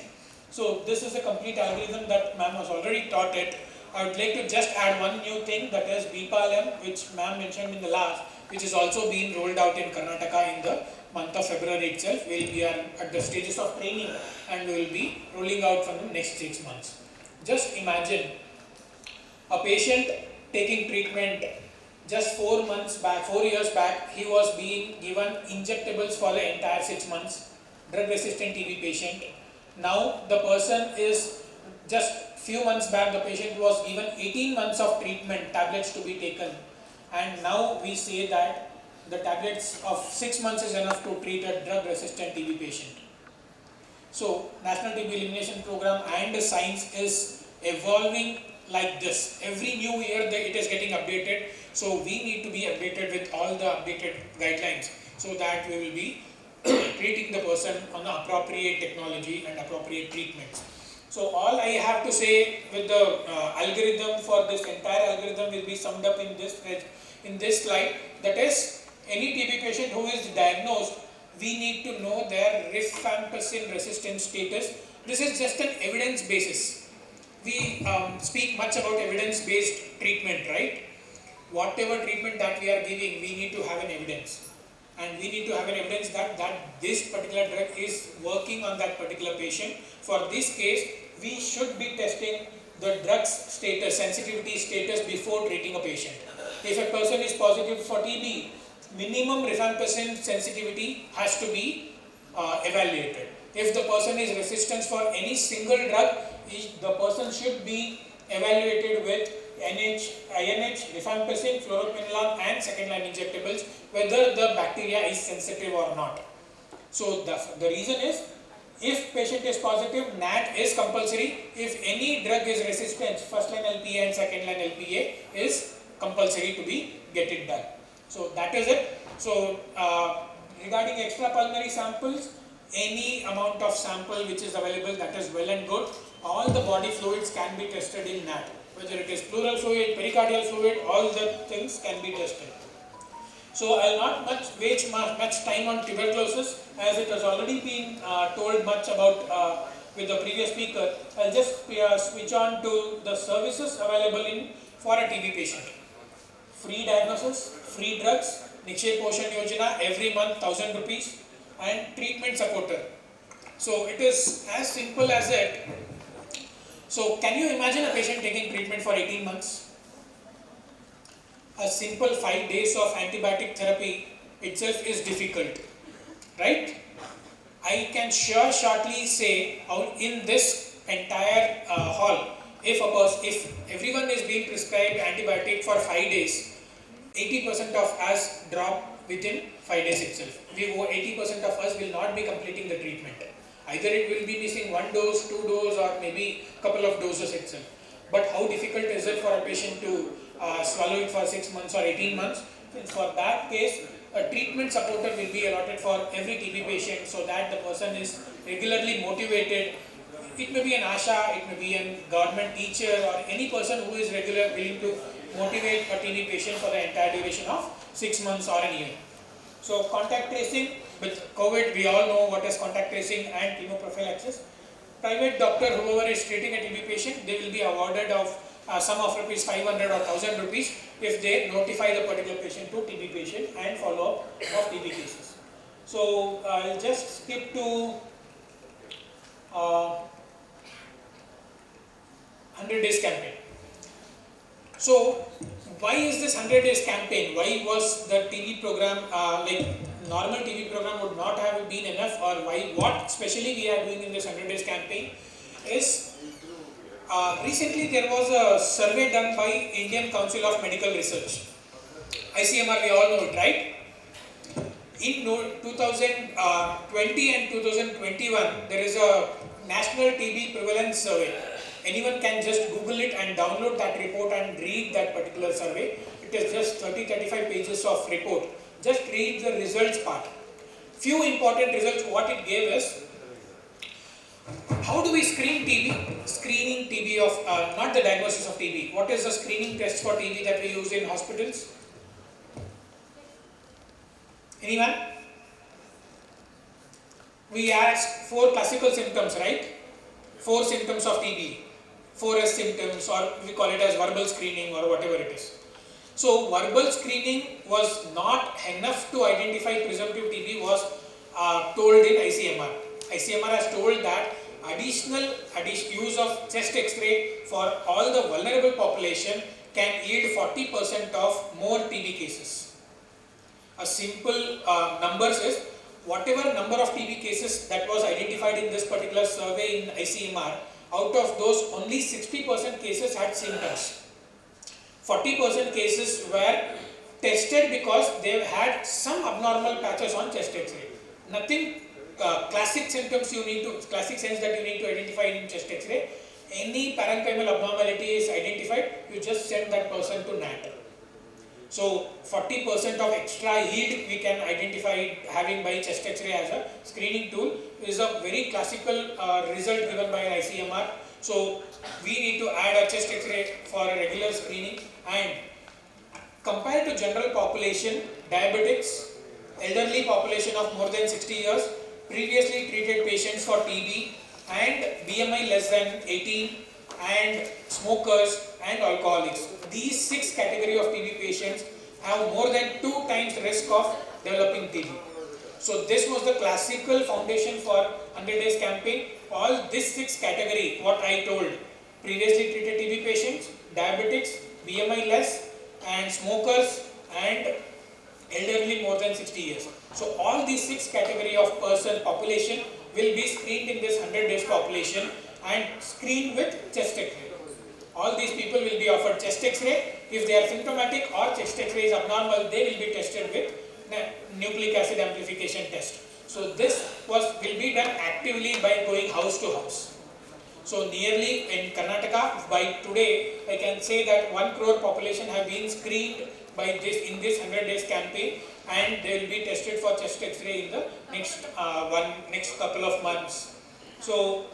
So this is a complete algorithm that ma'am has already taught it. I would like to just add one new thing, that is BPALM, which ma'am mentioned in the last, which is also being rolled out in Karnataka in the month of February itself. We are at the stages of training and we will be rolling out from the next 6 months. Just imagine a patient taking treatment just 4 years back, he was being given injectables for the entire 6 months, drug resistant TB patient. Now the person is just few months back, the patient was given 18 months of treatment, tablets to be taken, and now we say that the tablets of 6 months is enough to treat a drug resistant TB patient. So National TB Elimination Program and the science is evolving like this. Every new year it is getting updated, so we need to be updated with all the updated guidelines so that we will be treating the person on the appropriate technology and appropriate treatments. So all I have to say with the algorithm for this entire algorithm will be summed up in this slide. That is, any TB patient who is diagnosed, we need to know their rifampicin resistance status. This is just an evidence basis. we speak much about evidence-based treatment, right? Whatever treatment that we are giving, we need to have an evidence. And we need to have an evidence that this particular drug is working on that particular patient. For this case, we should be testing the drug's status, sensitivity status before treating a patient. If a person is positive for TB, minimum rifampicin sensitivity has to be evaluated. If the person is resistant for any single drug, the person should be evaluated with INH, rifampicin, fluoroquinolone and second line injectables, whether the bacteria is sensitive or not. So the reason is, if patient is positive, NAT is compulsory. If any drug is resistant, first line LPA and second line LPA is compulsory to be get it done. So that is it. So regarding extrapulmonary samples, any amount of sample which is available, that is well and good. All the body fluids can be tested in NAT, whether it is pleural fluid, pericardial fluid, all the things can be tested. So I will not waste much time on tuberculosis, as it has already been told much about with the previous speaker. I will just switch on to the services available for a TB patient. Free diagnosis, free drugs, Ni-Kshay Poshan Yojana every month 1,000 rupees, and treatment supporter. So it is as simple as it. So can you imagine a patient taking treatment for 18 months? A simple 5 days of antibiotic therapy itself is difficult, right? I can shortly say in this entire hall, if everyone is being prescribed antibiotic for 5 days, 80% of us drop within 5 days itself. 80% of us will not be completing the treatment. Either it will be missing 1 dose, 2 doses, or maybe couple of doses itself. But how difficult is it for a patient to swallow it for 6 months or 18 months? For that case, a treatment supporter will be allotted for every TB patient, so that the person is regularly motivated. It may be an ASHA, it may be a government teacher, or any person who is willing to motivate a TB patient for the entire duration of 6 months or a year. So contact tracing, with COVID we all know what is contact tracing and chemoprophylaxis. Private doctor, whoever is treating a TB patient, they will be awarded of sum of rupees 500 or 1,000 rupees if they notify the particular patient to TB patient and follow up of TB cases. So I'll just skip to 100 days campaign. So why is this 100 days campaign? Why was the TB program, like normal TB program would not have been enough, or why, what specially we are doing in this 100 days campaign is, recently there was a survey done by Indian Council of Medical Research. ICMR, we all know it, right? In 2020 and 2021, there is a National TB Prevalence Survey. Anyone can just Google it and download that report and read that particular survey. It is just 30-35 pages of report. Just read the results part. Few important results. What it gave is, how do we screen TB? Screening TB of, not the diagnosis of TB. What is the screening test for TB that we use in hospitals? Anyone? We ask 4 classical symptoms, right? 4 symptoms of TB. 4S symptoms, or we call it as verbal screening or whatever it is. So verbal screening was not enough to identify presumptive TB was told in ICMR. ICMR has told that additional use of chest X-ray for all the vulnerable population can yield 40% of more TB cases. A simple numbers is, whatever number of TB cases that was identified in this particular survey in ICMR, out of those only 60% cases had symptoms. 40% cases were tested because they had some abnormal patches on chest X-ray. Nothing classic symptoms classic sense that you need to identify in chest X-ray. Any parenchymal abnormality is identified, you just send that person to NAT. So 40% of extra yield we can identify having by chest X-ray as a screening tool is a very classical result given by ICMR. So we need to add a chest X-ray for a regular screening, and compared to general population, diabetics, elderly population of more than 60 years, previously treated patients for TB, and BMI less than 18, and smokers and alcoholics. These 6 category of TB patients have more than 2 times risk of developing TB. So this was the classical foundation for 100 days campaign. All this 6 category, what I told, previously treated TB patients, diabetics, BMI less, and smokers, and elderly more than 60 years. So all these 6 category of population will be screened in this 100 days population and screened with chest X-ray. All these people will be offered chest X-ray. If they are symptomatic or chest X-ray is abnormal, they will be tested with nucleic acid amplification test. So this will be done actively by going house to house. So nearly in Karnataka, by today, I can say that 1 crore population have been screened by this in this 100 days campaign, and they will be tested for chest X-ray in the next couple of months. So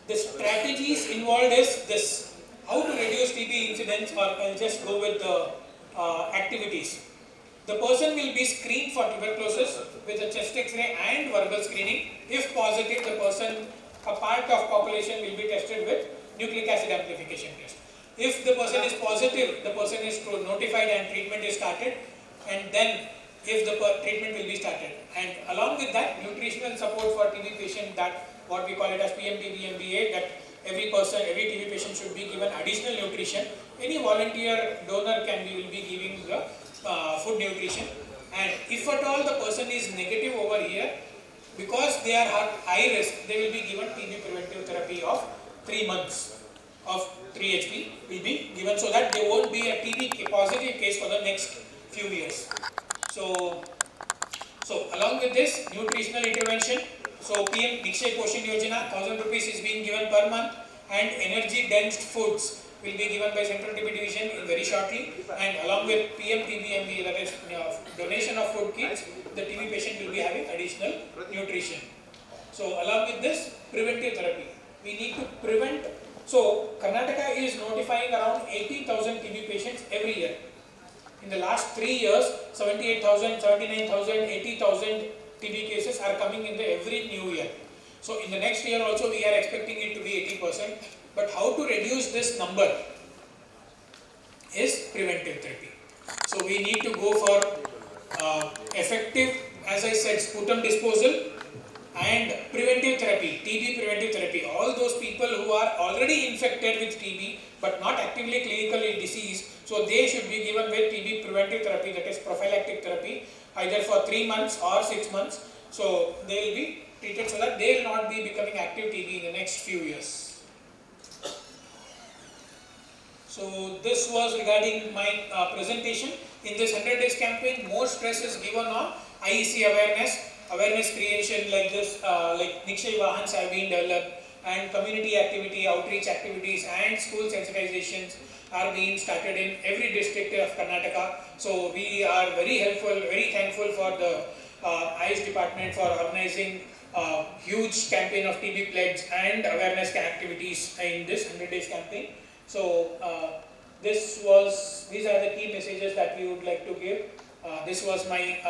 the strategies involved is this: how to reduce TB incidence, or I'll just go with the activities. The person will be screened for tuberculosis with a chest X-ray and verbal screening. If positive, the person, a part of population will be tested with nucleic acid amplification test. If the person is positive, the person is notified and treatment is started, and then if the treatment will be started. And along with that, nutritional support for TB patient, that what we call it as PMTB-MBA, that every TB patient should be given additional nutrition. Any volunteer donor will be giving the food nutrition, and if at all the person is negative over here, because they are high risk, they will be given TB preventive therapy of 3 months of 3HP will be given, so that they won't be a TB positive case for the next few years. So along with this nutritional intervention, so PM Ni-Kshay Poshan Yojana, 1,000 rupees is being given per month, and energy dense foods will be given by Central TB Division very shortly, and along with PMTB-MBA, that is donation of food kits, the TB patient will be having additional nutrition. So along with this, preventive therapy, we need to prevent. So Karnataka is notifying around 80,000 TB patients every year. In the last 3 years, 78,000, 79,000, 80,000 TB cases are coming in every new year. So in the next year also we are expecting it to be 80%. But how to reduce this number is preventive therapy. So we need to go for effective, as I said, sputum disposal and preventive therapy, TB preventive therapy. All those people who are already infected with TB but not actively clinically diseased, so they should be given with TB preventive therapy, that is prophylactic therapy, either for 3 months or 6 months. So they will be treated so that they will not be becoming active TB in the next few years. So this was regarding my presentation. In this 100 days campaign, more stress is given on IEC awareness creation, like this, like Ni-Kshay Vahans have been developed, and community activity, outreach activities, and school sensitizations are being started in every district of Karnataka. So we are very helpful, very thankful for the IS department for organizing huge campaign of TB pledge and awareness activities in this 100 days campaign. So these are the key messages that we would like to give. This was my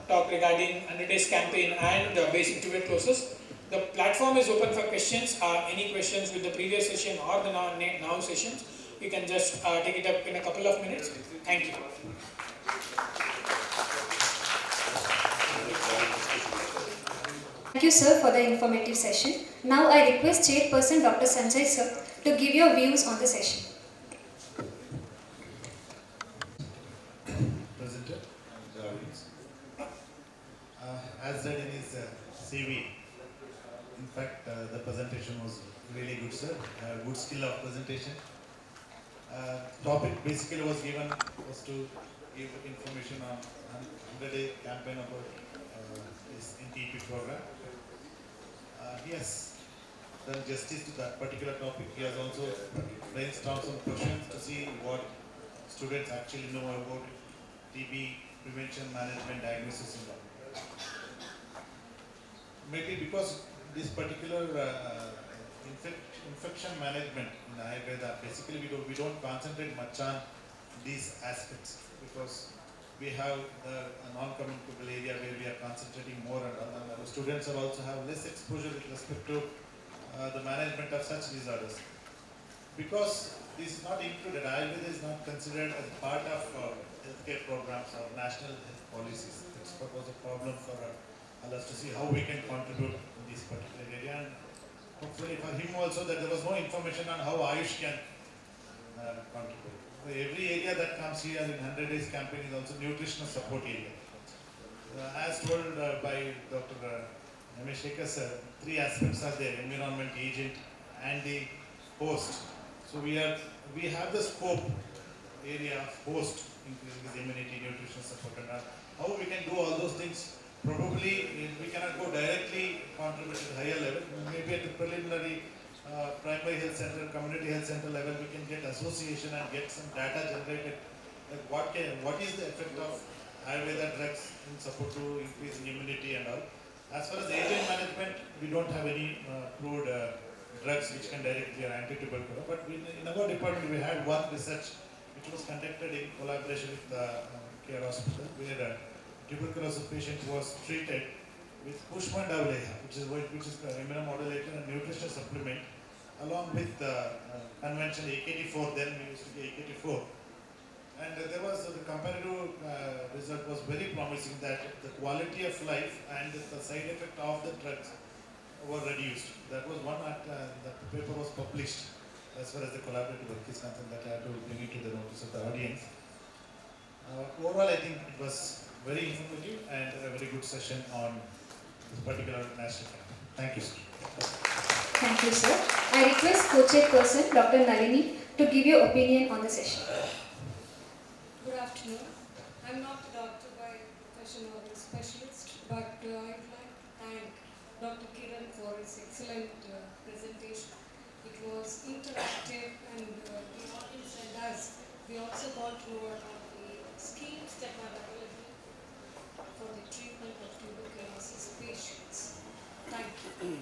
talk regarding 100 days campaign and basic tuberculosis. The platform is open for questions. Any questions with the previous session or the now sessions, you can just take it up in a couple of minutes. Thank you. Thank you, sir, for the informative session. Now I request Chairperson Dr. Sanjay sir to give your views on the session. Presenter and the audience. As said in his CV, in fact, the presentation was really good, sir. Good skill of presentation. Topic basically was given was to give information on 100-day campaign about this NTP program. He has done justice to that particular topic. He has also brainstormed some questions to see what students actually know about TB prevention, management, diagnosis, and all. Maybe because this particular infection management in Ayurveda, basically we don't concentrate much on these aspects, because we have a non-communicable area where we are concentrating more, and our students also have less exposure with respect to the management of such disorders. because this is not included, Ayurveda is not considered as part of healthcare programs or national health policies. It's was a problem for us to see how we can contribute in this particular area, and hopefully for him also that there was no information on how Ayush can contribute. So every area that comes here in 100 days campaign is also nutritional support area. As told by Dr. Ni-Kshay sir, three aspects are there: environment, agent, and the host. So we have the scope area of host, increasing his immunity, nutrition support, and how we can do all those things. Probably we cannot go directly contribute at higher level. Maybe at the preliminary primary health center, community health center level, we can get association and get some data generated. Like what is the effect of Ayurveda drugs in support to increase immunity and all. As far as agent management, we don't have any approved drugs which can directly or anti-tubercular. But in our department, we had one research which was conducted in collaboration with the care hospital, where tuberculosis patient was treated with Pushpandavleha, which is immunomodulator and nutrition supplement, along with conventional AKT4. Then we used to be AKT4. And there was the comparative result was very promising, that the quality of life and the side effect of the drugs were reduced. That was one the paper was published as far as the collaborative work is concerned, that I had to bring it to the notice of the audience. Overall, I think it was very informative and a very good session on this particular national campaign. Thank you, sir. Thank you, sir. I request co-chairperson Dr. Nalini to give your opinion on the session. Good afternoon. I'm not a doctor by profession or a specialist, but I'd like to thank Dr. Kiran for his excellent presentation. It was interactive, and the audience and us, we also got to know about the schemes that are available for the treatment of tuberculosis patients. Thank you.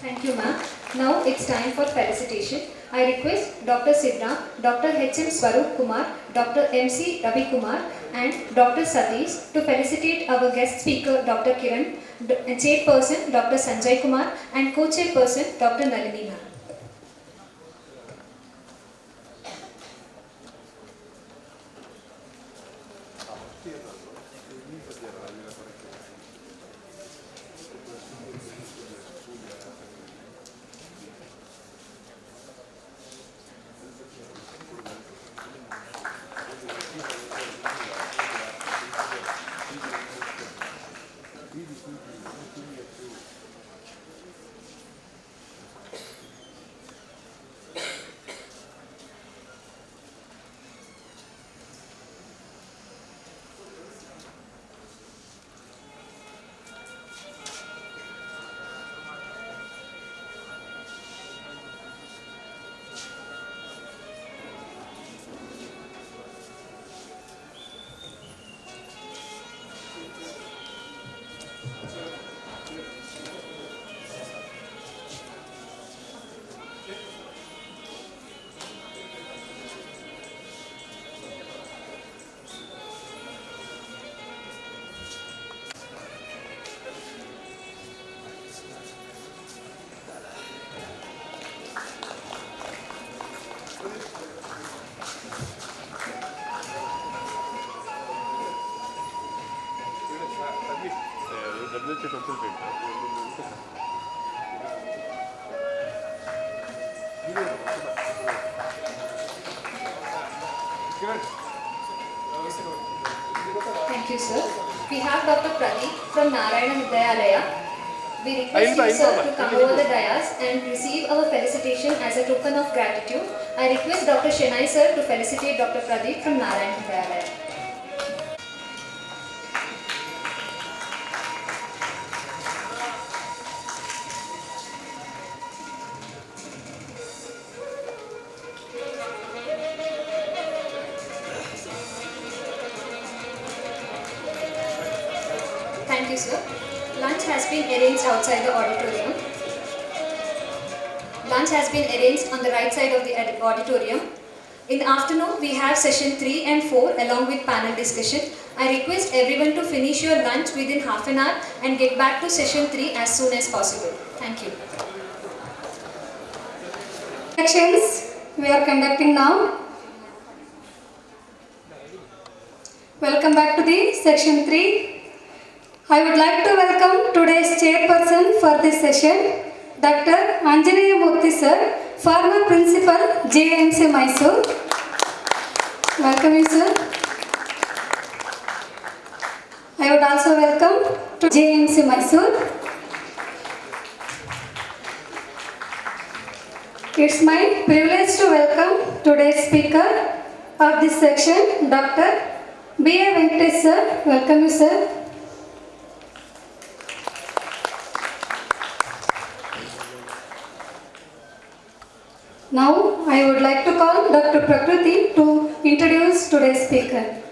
Thank you, ma'am. Now it's time for felicitation. I request Dr. Sidra, Dr. H.M. Swarup Kumar, Dr. M.C. Ravi Kumar, and Dr. Satish to felicitate our guest speaker, Dr. Kiran, chairperson, Dr. Sanjay Kumar, and co-chairperson, Dr. Nalini, ma'am. Thank you, sir. We have Dr. Pradeep from Narayana Vidyalaya. We request you, sir, to come over the dais and receive our felicitation as a token of gratitude. I request Dr. Shenai, sir, to felicitate Dr. Pradeep from Narayana Vidyalaya. Thank you, sir. Lunch has been arranged outside the auditorium. Lunch has been arranged on the right side of the auditorium. In the afternoon, we have session 3 and 4 along with panel discussion. I request everyone to finish your lunch within half an hour and get back to session 3 as soon as possible. Thank you. Sections we are conducting now. Welcome back to the section 3. I would like to welcome today's chairperson for this session, Dr. Anjaneya Murthy sir, former principal JMC Mysuru. Welcome you sir. I would also welcome to JMC Mysuru. It's my privilege to welcome today's speaker of this section, Dr. B.A. Venkatesh sir. Welcome you sir. Now I would like to call Dr. Prakriti to introduce today's speaker.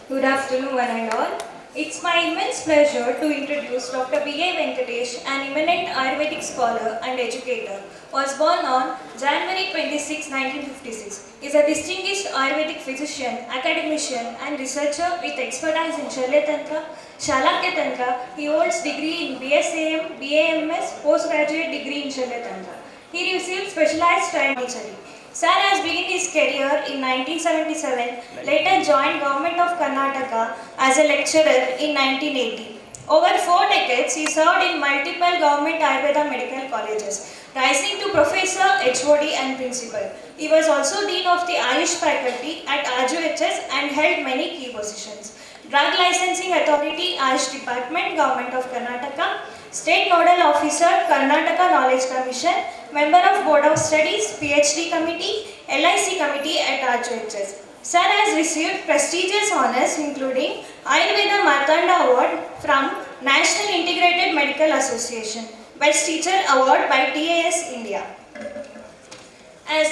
Good afternoon one and all. It's my immense pleasure to introduce Dr. B.A. Venkatesh, an eminent Ayurvedic scholar and educator. Was born on January 26, 1956. Is a distinguished Ayurvedic physician, academician and researcher with expertise in Shalya Tantra, Shalakya Tantra. He holds degree in BSAM, BAMS, postgraduate degree in Shalya Tantra. He received specialized training. Sir has begun his career in 1977, later joined Government of Karnataka as a lecturer in 1980. Over 4 decades, he served in multiple government Ayurveda medical colleges, rising to professor, HOD and principal. He was also dean of the Ayush faculty at RJHS and held many key positions. Drug Licensing Authority, Ayush Department, Government of Karnataka, State Nodal Officer, Karnataka Knowledge Commission, Member of Board of Studies, PhD Committee, LIC Committee at RJHS. Sir has received prestigious honors including Ayurveda Martanda Award from National Integrated Medical Association, Best Teacher Award by TAS India. As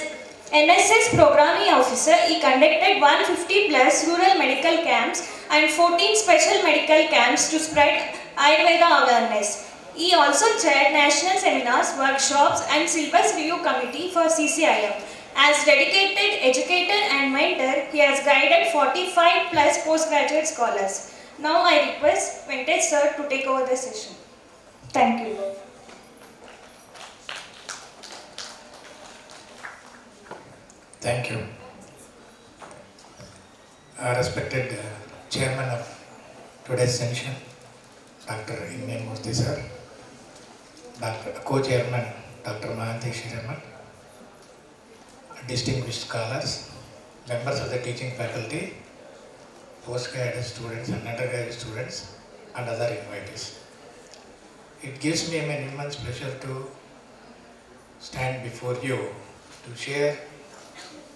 NSS Programming Officer, he conducted 150 plus rural medical camps and 14 special medical camps to spread Ayurveda awareness. He also chaired national seminars, workshops and syllabus review committee for CCIM. As dedicated educator and mentor, he has guided 45 plus postgraduate scholars. Now I request Venkatesh sir to take over the session. Thank you. Thank you. Respected chairman of today's session, Dr. Anjaneya Murthy sir, co-chairman Dr. Mahanti, distinguished scholars, members of the teaching faculty, postgraduate students and undergraduate students and other invitees. It gives me an immense pleasure to stand before you to share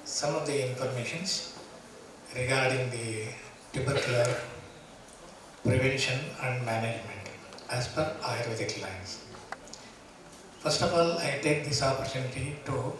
some of the informations regarding the tubercular prevention and management as per Ayurvedic lines. First of all, I take this opportunity to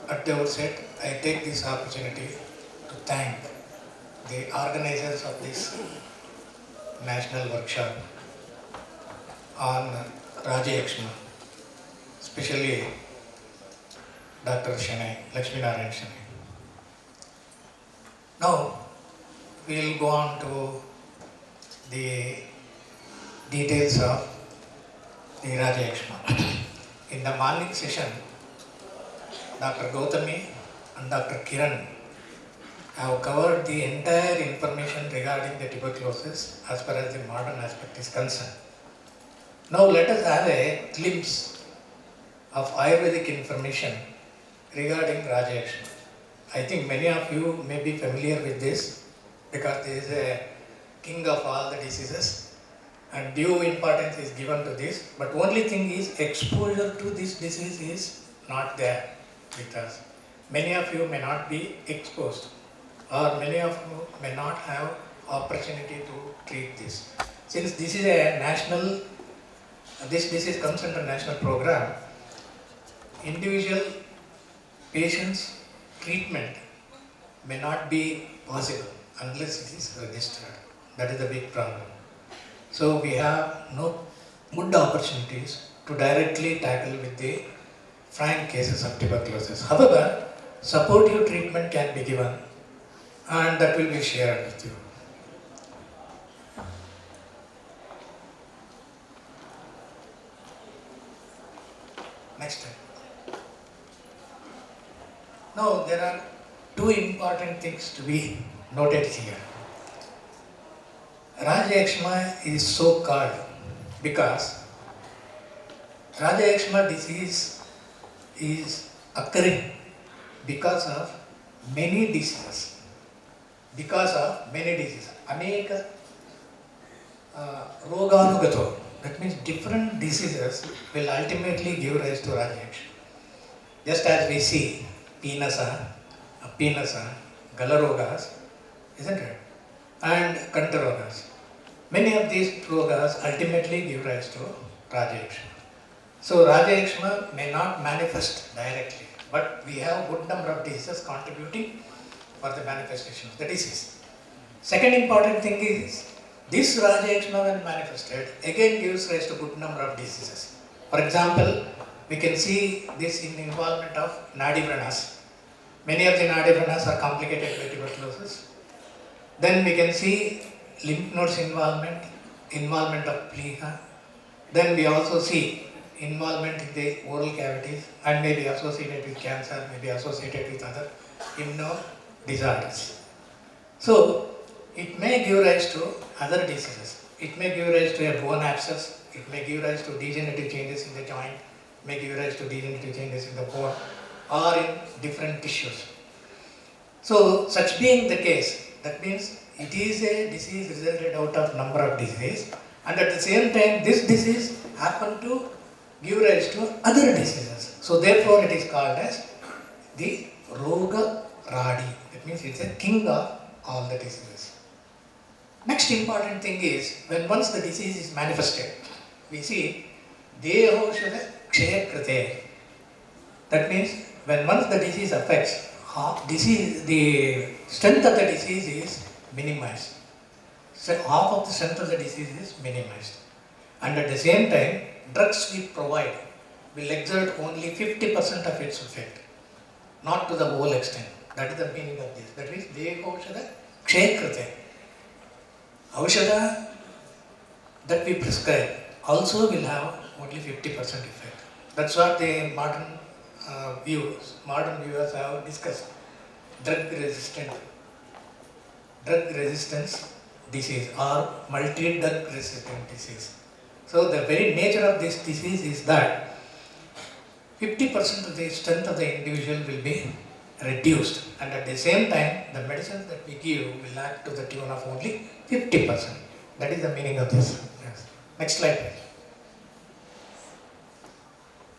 at the outset, I take this opportunity to thank the organizers of this national workshop on Yakshma, especially Dr. Lakshmi Narayan Shanai. Now, we will go on to the details of the Yakshma. In the morning session, Dr. Gautami and Dr. Kiran have covered the entire information regarding the tuberculosis as far as the modern aspect is concerned. Now let us have a glimpse of Ayurvedic information regarding Yakshma. I think many of you may be familiar with this because there is a king of all the diseases and due importance is given to this, but only thing is exposure to this disease is not there with us. Many of you may not be exposed or many of you may not have opportunity to treat this. Since this is a national, this disease comes under national program, individual patients' treatment may not be possible unless it is registered. That is the big problem. So we have no good opportunities to directly tackle with the frank cases of tuberculosis. However, supportive treatment can be given and that will be shared with you. Next time. Now there are two important things to be noted here. Yakshma is so called because Yakshma disease is occurring because of many diseases. Aneka roganugato. That means different diseases will ultimately give rise to Yakshma. Just as we see Pinasa, Galarogas, isn't it? And Kantarogas. Many of these rogas ultimately give rise to Yakshma. So Yakshma may not manifest directly, but we have good number of diseases contributing for the manifestation of the disease. Second important thing is, this Yakshma when manifested again gives rise to good number of diseases. For example, we can see this in involvement of Nadivranas. Many of the Nadivranas are complicated by tuberculosis. Then we can see lymph nodes involvement of pliha. Then we also see involvement in the oral cavities and may be associated with cancer, may be associated with other immuno disorders. So, it may give rise to other diseases. It may give rise to a bone abscess, it may give rise to degenerative changes in the joint, may give rise to degenerative changes in the bone or in different tissues. So, such being the case, that means it is a disease resulted out of number of diseases, and at the same time this disease happened to give rise to other diseases. So therefore it is called as the Roga Radi. That means it's a king of all the diseases. Next important thing is, when once the disease is manifested, we see Dehoshada Kshay Krite. That means when once the disease affects, the strength of the disease is minimized. So half of the strength of the disease is minimized. And at the same time, drugs we provide will exert only 50% of its effect, not to the whole extent. That is the meaning of this. That is, Dehoshada Kshay Krite. Aushada that we prescribe also will have only 50% effect. That's what the modern viewers have discussed. Drug resistance disease or multi-drug resistant disease. So the very nature of this disease is that 50% of the strength of the individual will be reduced, and at the same time the medicines that we give will act to the tune of only 50%. That is the meaning of this. Yes. Next slide please.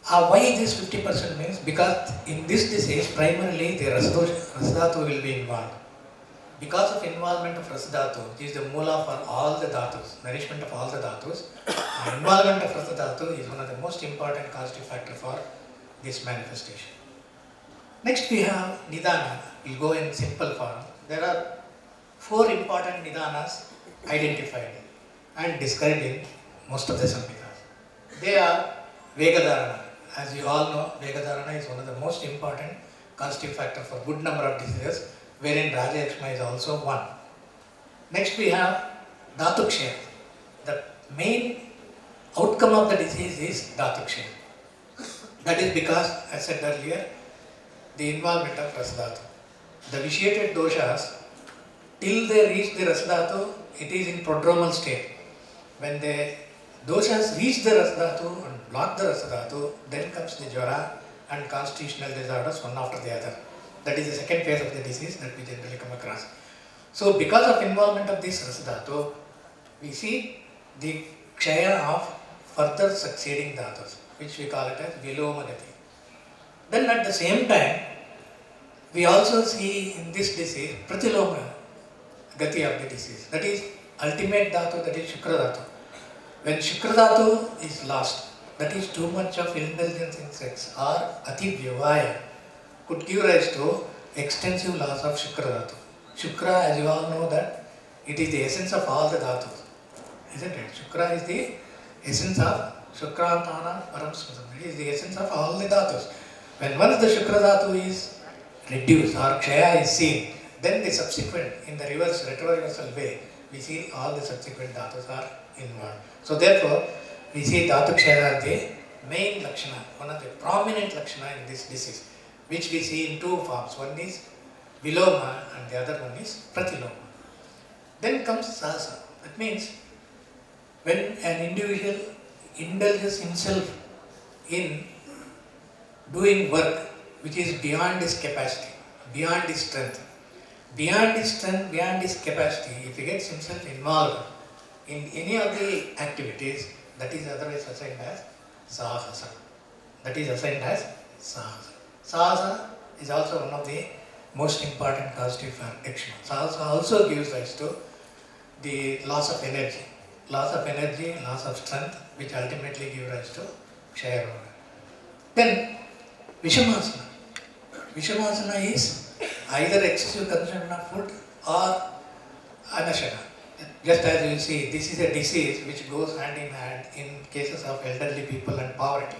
Why this 50% means? Because in this disease primarily the Rasdhatu will be involved. Because of involvement of Rasdhatu, which is the moola for all the dhatus, nourishment of all the dhatus, involvement of Rasdhatu is one of the most important causative factor for this manifestation. Next we have Nidana. We'll go in simple form. There are 4 important Nidanas identified and described in most of the Samhitas. They are Vegadharana. As you all know, Vegadharana is one of the most important causative factor for good number of diseases, wherein Yakshma is also one. Next we have Dhatukshay. The main outcome of the disease is Dhatukshay. That is because, as I said earlier, the involvement of Rasdhatu. The vitiated doshas, till they reach the Rasdhatu, it is in prodromal state. When the doshas reach the Rasdhatu and block the Rasdhatu, then comes the Jvara and constitutional disorders one after the other. That is the second phase of the disease that we generally come across. So because of involvement of this Rasdhatu, we see the Kshaya of further succeeding dhatus, which we call it as Vilomagati. Then at the same time, we also see in this disease Pratiloma Gati of the disease. That is ultimate dhatu, that is Shukra dhatu. When Shukra dhatu is lost, that is too much of indulgence in sex or Ati Vyavaya could give rise to extensive loss of Shukra dhatu. Shukra, as you all know, that it is the essence of all the dhatus, isn't it? Shukra is the essence of Shukrantana Param Smritam. It is the essence of all the dhatus. When once the Shukra dhatu is reduced or Kshaya is seen, then the subsequent, in the reverse, retroreversal way, we see all the subsequent dhatus are involved. So therefore, we see dhatu Kshaya as the main lakshana, one of the prominent lakshana in this disease, which we see in two forms. One is Viloma and the other one is Pratiloma. Then comes Sahasa. That means when an individual indulges himself in doing work which is beyond his capacity, beyond his strength, beyond his capacity, if he gets himself involved in any of the activities, that is otherwise assigned as Sahasa. That is assigned as Sahasa. Sahasa is also one of the most important causative for Yakshma. Sahasa also gives rise to the loss of energy, loss of strength, which ultimately give rise to Kshaya Roga. Then Vishamasana. Vishamasana is either excessive consumption of food or anashana. Just as you see, this is a disease which goes hand in hand in cases of elderly people and poverty.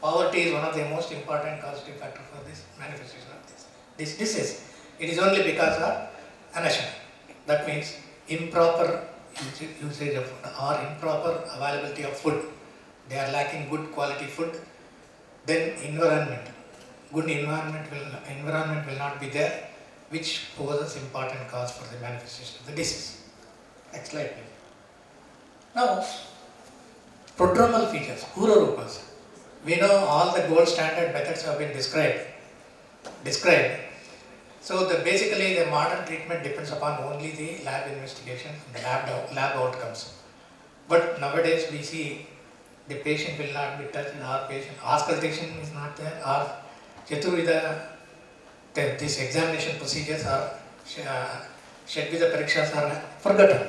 Poverty is one of the most important causative factors for this manifestation of this disease. It is only because of anashana. That means improper usage of food or improper availability of food. They are lacking good quality food. Then environment. Good environment will not be there, which poses important cause for the manifestation of the disease. Next slide, please. Now, prodromal features, Pururupas. We know all the gold standard methods have been described. So basically the modern treatment depends upon only the lab investigation, the lab outcomes. But nowadays we see the patient will not be touched, our patient, auscultation is not there, or Chaturvida, these examination procedures are, Shadvida Parikshas are forgotten.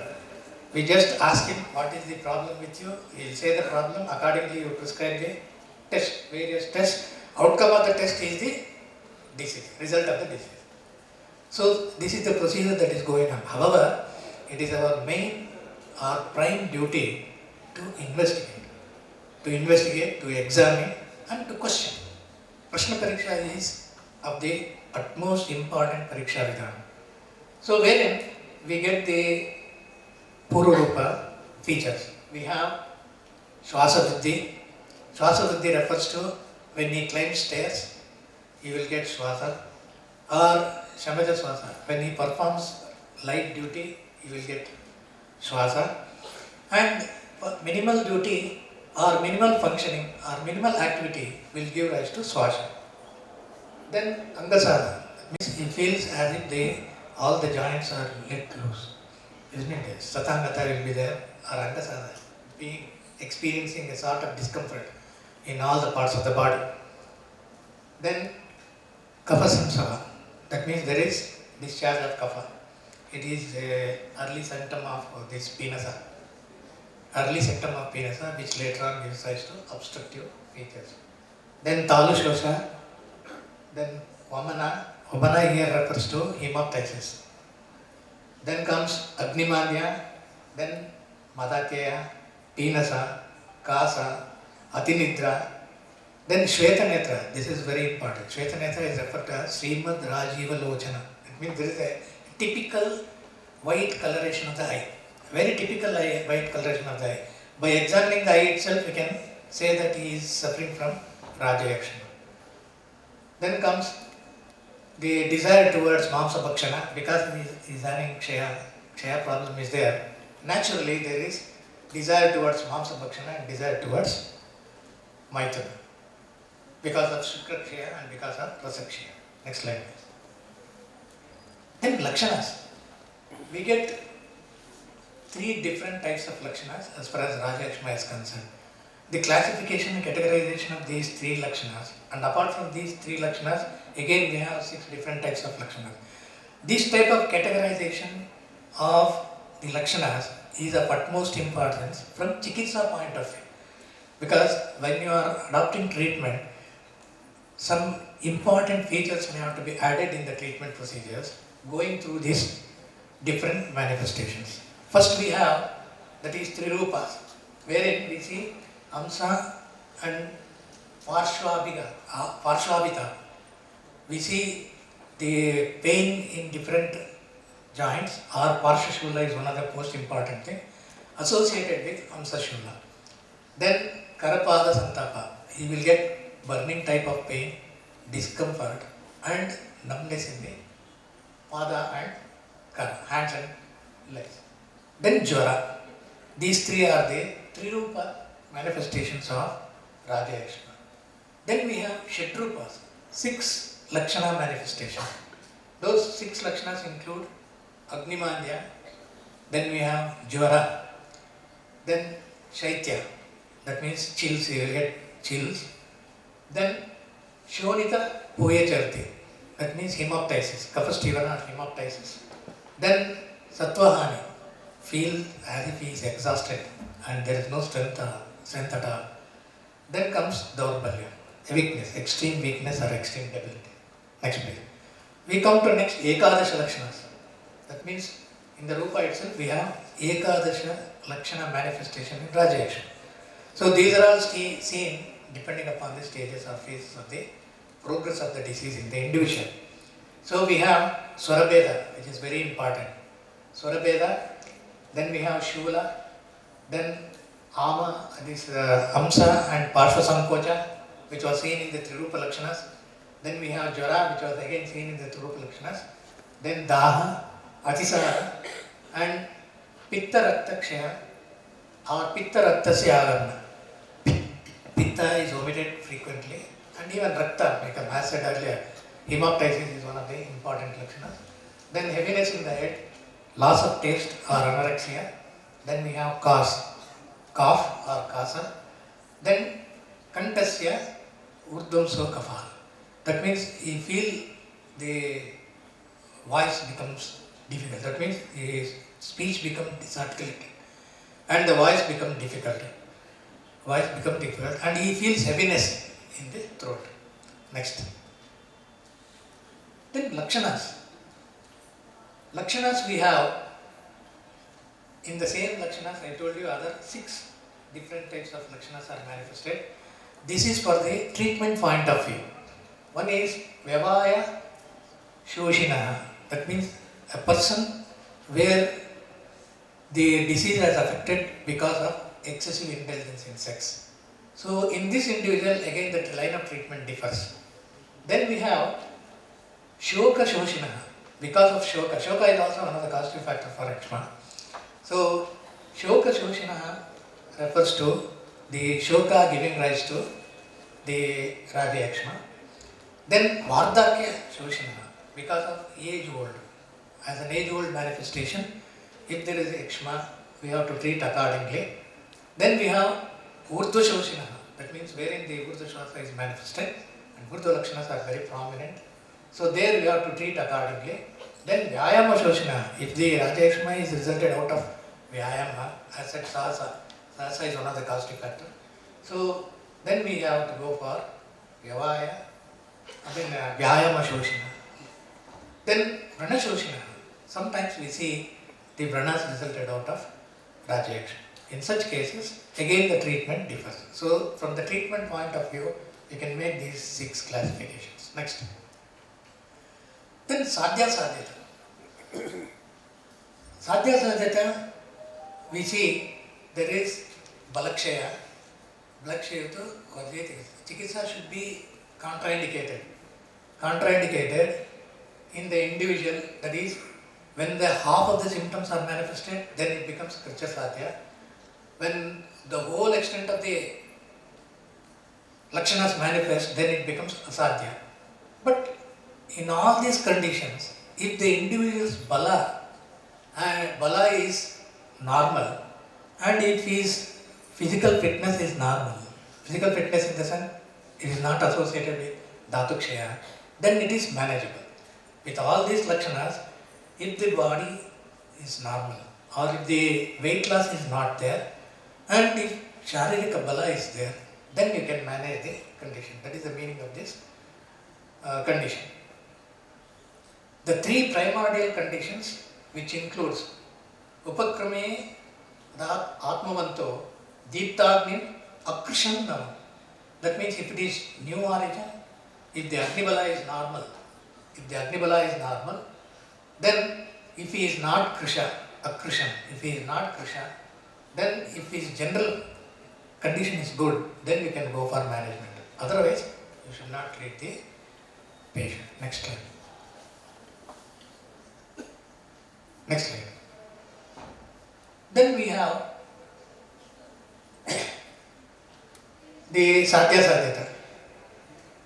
We just ask him what is the problem with you, he will say the problem, accordingly you prescribe the test, various tests. Outcome of the test is the disease, result of the disease. So this is the procedure that is going on. However, it is our main or prime duty to investigate, to examine and to question. Prashna Pariksha is of the utmost important Pariksha Vidhana. So wherein we get the Pururupa features. We have Swasavritti. Swasavritti refers to when he climbs stairs, he will get Swasa. Or Shamaja Swasa, when he performs light duty, he will get Swasa. And minimal duty or minimal functioning or minimal activity will give rise to Swasha. Then Angasada, means he feels as if all the joints are let loose. Isn't it? Satangata will be there, or Angasada, experiencing a sort of discomfort in all the parts of the body. Then Kapha Samsava, that means there is discharge of Kapha. It is an early symptom of this Pinasa. Which later on gives rise to obstructive features. Then Talushosha, then Vamana. Vamana here refers to hemoptysis. Then comes Agnimanya, then Madhatyaya, Pinasa, Kasa, Atinidra. Then Shvetanetra, this is very important. Shvetanetra is referred to as Srimad Rajiva Lochana. It means there is a typical white coloration of the eye. Very typical white coloration of the eye. By examining the eye itself, we can say that he is suffering from Raja Yakshma. Then comes the desire towards Mamsa Bhakshana, because he is having Kshaya problem is there. Naturally, there is desire towards Mamsa Bhakshana and desire towards Maithuna, because of Shukra Kshaya and because of Rasa Kshaya. Next slide, please. Then Lakshanas. We get 3 different types of Lakshanas as far as Raja Yakshma is concerned. The classification and categorization of these 3 Lakshanas, and apart from these 3 Lakshanas, again we have 6 different types of Lakshanas. This type of categorization of the Lakshanas is of utmost importance from Chikitsa point of view. Because when you are adopting treatment, some important features may have to be added in the treatment procedures going through these different manifestations. First we have, that is 3 rupas, wherein we see Amsa and Parshvabhita. We see the pain in different joints, or Parsha Shula is one of the most important thing associated with Amsa Shula. Then Karapada Santapa, he will get burning type of pain, discomfort and numbness in the Pada and Kara, hands and legs. Then Jwara. These three are the Trirupa manifestations of Raja Yakshma. Then we have Shatrupas, 6 Lakshana manifestations. Those 6 Lakshanas include Agnimandya, then we have Jwara, then Shaitya, that means chills, you will get chills. Then Shonita Puyacharti, that means hemoptysis, Kapha-Stivana or hemoptysis. Then Sattvahani, feel as if he is exhausted and there is no strength at all. Then comes Daurbalya, weakness, extreme weakness or extreme debility. Next page. We come to next Ekadasha Lakshanas. That means in the Rupa itself we have Ekadasha Lakshana manifestation in Raja Yakshma. So these are all seen depending upon the stages or phases of the progress of the disease in the individual. So we have Swarabheda, which is very important. Swarabheda, then we have Shula, then Ama, this Amsa and Parshva Sankocha, which was seen in the Trirupa Lakshanas. Then we have Jwara, which was again seen in the Trirupa Lakshanas. Then Daha, Atisara, and Pitta Rakta Kshaya or Pitta Raktasya Agarna. Pitta is omitted frequently, and even Rakta, like I said earlier, hemoptysis is one of the important Lakshanas. Then heaviness in the head, loss of taste or anorexia. Then we have cough or kasa. Then Kantasya Urdhvamso Kapha. That means you feel the voice becomes difficult. That means the speech becomes disarticulated and the voice becomes difficult. And he feels heaviness in the throat. Next. Then Lakshanas. Lakshanas we have, in the same Lakshanas I told you other 6 different types of Lakshanas are manifested. This is for the treatment point of view. One is Vyavaya Shoshinaha. That means a person where the disease has affected because of excessive indulgence in sex. So in this individual again the line of treatment differs. Then we have Shoka Shoshinaha. Because of Shoka. Shoka is also another causative factor for Yakshma. So Shoka Shoshinaha refers to the Shoka giving rise to the Raja Yakshma. Then Vardhakya Shoshinaha, because of age old. As an age old manifestation, if there is Yakshma, we have to treat accordingly. Then we have Urdhva Shoshinaha, that means wherein the Urdhva Shosha is manifested and Urdhva Lakshanas are very prominent. So there we have to treat accordingly. Then Vyayama Shoshinaha, if the Raja Yakshma is resulted out of Vyayama, as said Sahasa is one of the causative factors. So then we have to go for Vyayama Shoshinaha. Then Vrana Shoshinaha. Sometimes we see the Vranas resulted out of Raja Yakshma. In such cases, again the treatment differs. So from the treatment point of view, you can make these 6 classifications. Next. Then Sadhya Sadhyata. Sadhya Sadhyata, we see there is Balakshaya. Balakshaya to Varjeti. Chikitsa should be contraindicated. Contraindicated in the individual, that is, when the half of the symptoms are manifested, then it becomes Kricha Sadhya. When the whole extent of the Lakshanas manifest, then it becomes Asadhya. But in all these conditions, if the individual's Bala is normal, and if his physical fitness is normal, physical fitness in the sense it is not associated with Dhatukshaya, then it is manageable. With all these Lakshanas, if the body is normal, or if the weight loss is not there, and if Sharirika Bala is there, then you can manage the condition. That is the meaning of this condition. The 3 primordial conditions, which includes Upakrame Atmavanto Deeptagnim Akrisham Nam. That means if it is new origin, if the Agnibala is normal, then if he is not Krisha, Akrisham, if he is not Krisha, then if his general condition is good, then we can go for management. Otherwise, you should not treat the patient. Next slide. Next slide. Then we have the Sadhya Sadhyata.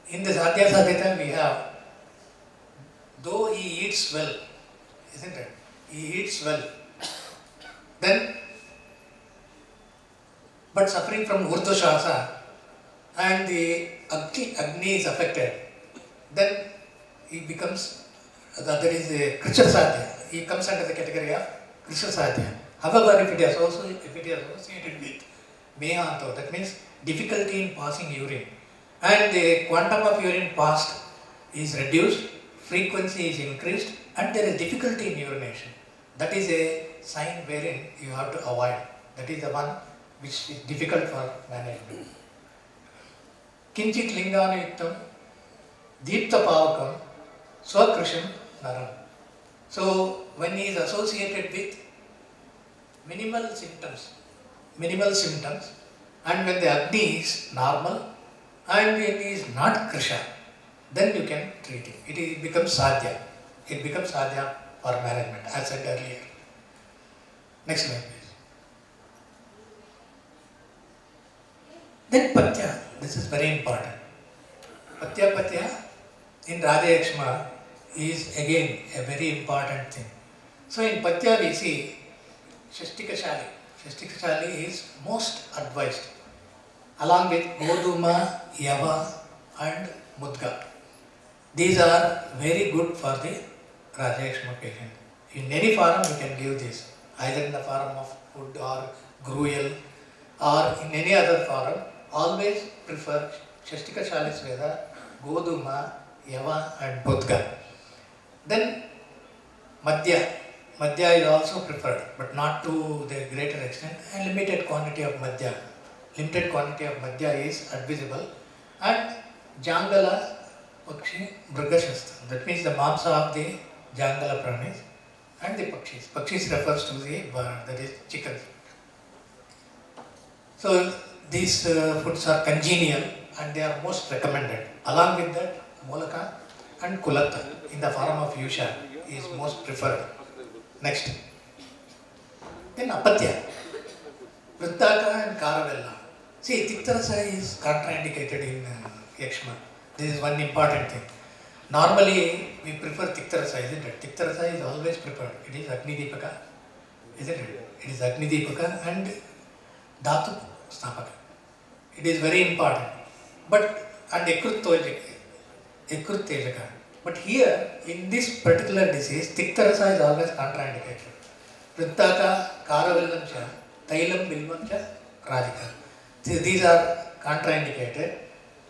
In the Sadhya Sadhyata we have, though he eats well, isn't it? He eats well, then, but suffering from Urdhvashasa and the Agni is affected, then he becomes, that is a Krishna Sadhya. He comes under the category of Krishna Sadhya. However, if it is associated with Mehanto, that means difficulty in passing urine, and the quantum of urine passed is reduced, frequency is increased, and there is difficulty in urination. That is a sign wherein you have to avoid. That is the one which is difficult for management. Kinchit linganayuktam deepta pavakam swakrisham naram. So when he is associated with minimal symptoms, and when the Agni is normal and when he is not Krisha, then you can treat it. It becomes Sadhya. It becomes Sadhya for management, as said earlier. Next slide, please. Then Patya. This is very important. Patya in Raja Yakshma is again a very important thing. So in Patya we see Shastikashali. Shastikashali is most advised, along with Goduma, Yava and Mudga. These are very good for the Raja Yakshma patient. In any form you can give this, either in the form of food or gruel or in any other form. Always prefer Shastikashali Sveda, Goduma, Yava and Mudga. Then Madhya. Madhya is also preferred, but not to the greater extent. A limited quantity of Madhya is advisable. And Jangala Pakshi Mrigashastra. That means the mamsa of the Jangala pranis and the Pakshis. Pakshis refers to the bird, that is chickens. So these foods are congenial and they are most recommended. Along with that, Molaka and Kulatta in the form of Yusha is most preferred. Next. Then Apatya. Vrittaka and Karavella. See, Tiktarasa is contraindicated in Yakshma. This is one important thing. Normally, we prefer Tiktarasa, isn't it? Tiktarasa is always preferred. It is Agni Deepaka, isn't it? It is Agni Deepaka and Dhatu Snapaka. It is very important. But, and Ekrut Tejaka. But here, in this particular disease, Tiktarasa is always contraindicated. Vrittaka, Karavillam cha, Tailam Bilvam cha, Radhika. These are contraindicated.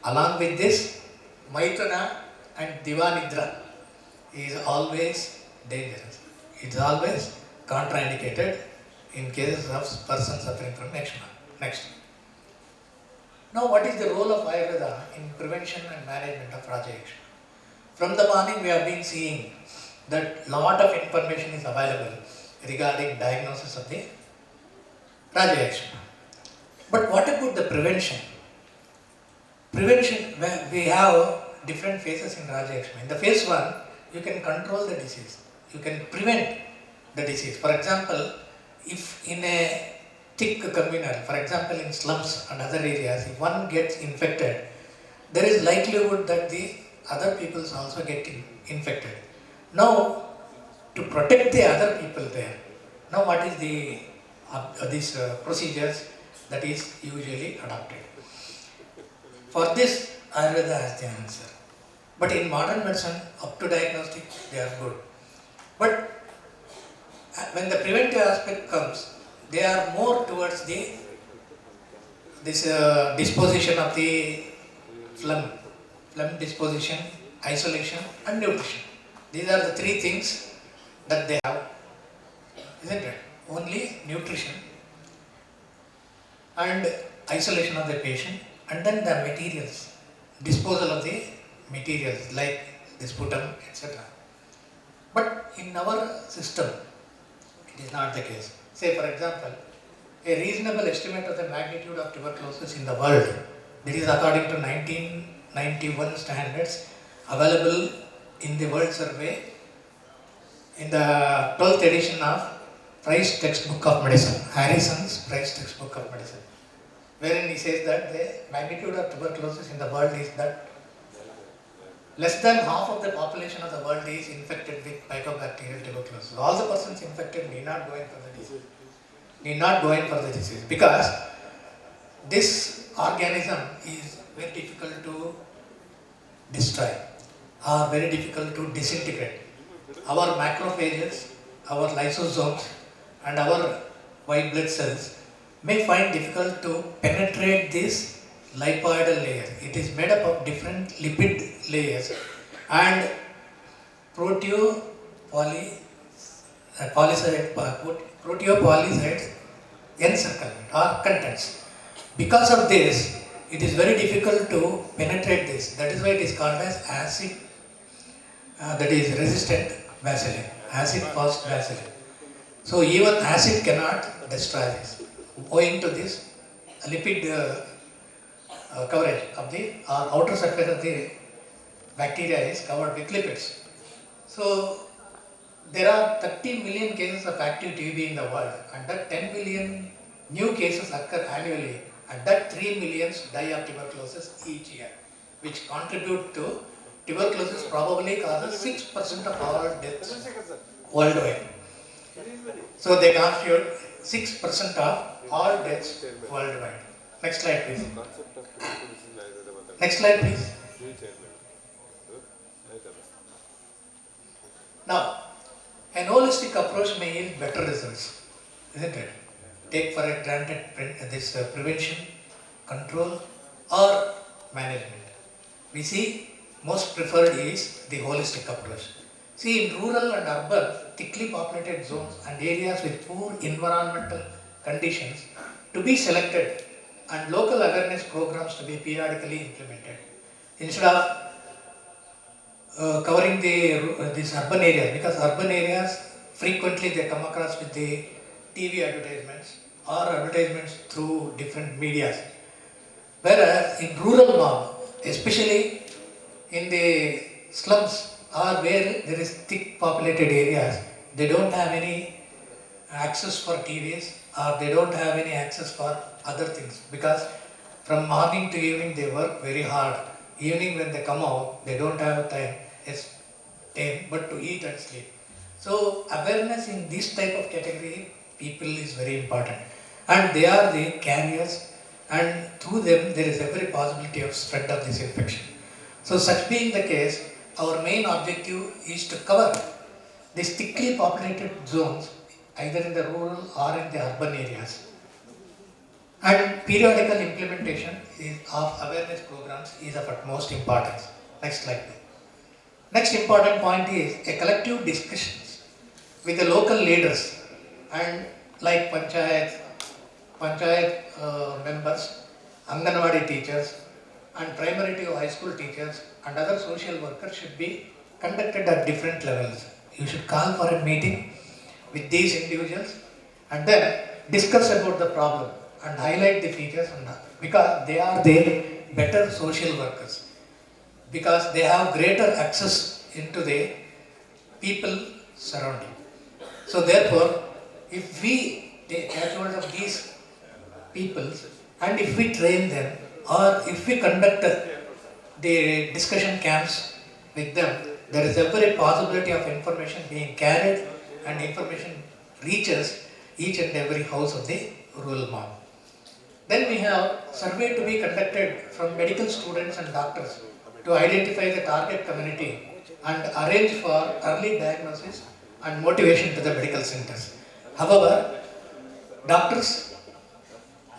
Along with this, Maitana and Divanidra is always dangerous. It is always contraindicated in cases of person suffering from Yakshma. Next. Now, what is the role of Ayurveda in prevention and management of Raja Yakshma? From the morning we have been seeing that lot of information is available regarding diagnosis of the Raja Yakshma. But what about the prevention? Prevention, we have different phases in Raja Yakshma. In the phase 1, you can control the disease. You can prevent the disease. For example, if in a thick communal, for example in slums and other areas, if one gets infected, there is likelihood that the other people also get infected. Now, to protect the other people there, now what is the these procedures that is usually adopted? For this, Ayurveda has the answer. But in modern medicine, up to diagnostic, they are good. But when the preventive aspect comes, they are more towards this disposition of the phlegm disposition, isolation and nutrition. These are the three things that they have, isn't it? Only nutrition, and isolation of the patient, and then the materials, disposal of the materials like the sputum, etc. But in our system, it is not the case. Say for example, a reasonable estimate of the magnitude of tuberculosis in the world, that is according to 1991 standards available in the World Survey in the 12th edition of Price Textbook of Medicine, Harrison's Price Textbook of Medicine, wherein he says that the magnitude of tuberculosis in the world is that less than half of the population of the world is infected with mycobacterial tuberculosis. All the persons infected need not go in for the disease. Need not go in for the disease because this organism is very difficult to destroy or very difficult to disintegrate. Our macrophages, our lysosomes and our white blood cells may find difficult to penetrate this lipoidal layer. It is made up of different lipid layers and proteopolysaccharide encirclement or contents. Because of this, it is very difficult to penetrate this. That is why it is called as acid, that is resistant bacilli, acid fast bacilli. So even acid cannot destroy this. Owing to this lipid coverage of the outer surface of the bacteria is covered with lipids. So there are 30 million cases of active TB in the world, and that 10 million new cases occur annually, and that 3 millions die of tuberculosis each year, which contribute to tuberculosis probably causes 6% of all deaths worldwide. So they constitute 6% of all deaths worldwide. Next slide please. Next slide please. Now, an holistic approach may yield better results, isn't it? Take for granted this prevention, control or management. We see most preferred is the holistic approach. See, in rural and urban, thickly populated zones and areas with poor environmental conditions to be selected and local awareness programs to be periodically implemented. Instead of covering these urban areas, because urban areas frequently they come across with the TV advertisements or advertisements through different medias. Whereas in rural north, especially in the slums or where there is thick populated areas, they don't have any access for TVs or they don't have any access for other things, because from morning to evening they work very hard. Evening when they come out, they don't have time but to eat and sleep. So awareness in this type of category people is very important, and they are the carriers, and through them there is every possibility of spread of this infection. So such being the case, our main objective is to cover these thickly populated zones either in the rural or in the urban areas. And periodical implementation of awareness programs is of utmost importance. Next slide. Next important point is a collective discussions with the local leaders and like panchayat members, Anganwadi teachers and primary to high school teachers and other social workers should be conducted at different levels. You should call for a meeting with these individuals and then discuss about the problem and highlight the features, because they are the better social workers, because they have greater access into the people surrounding. So therefore, if we take hold of these people and if we train them or if we conduct the discussion camps with them, there is every possibility of information being carried and information reaches each and every house of the rural mob. Then we have survey to be conducted from medical students and doctors to identify the target community and arrange for early diagnosis and motivation to the medical centers. However, doctors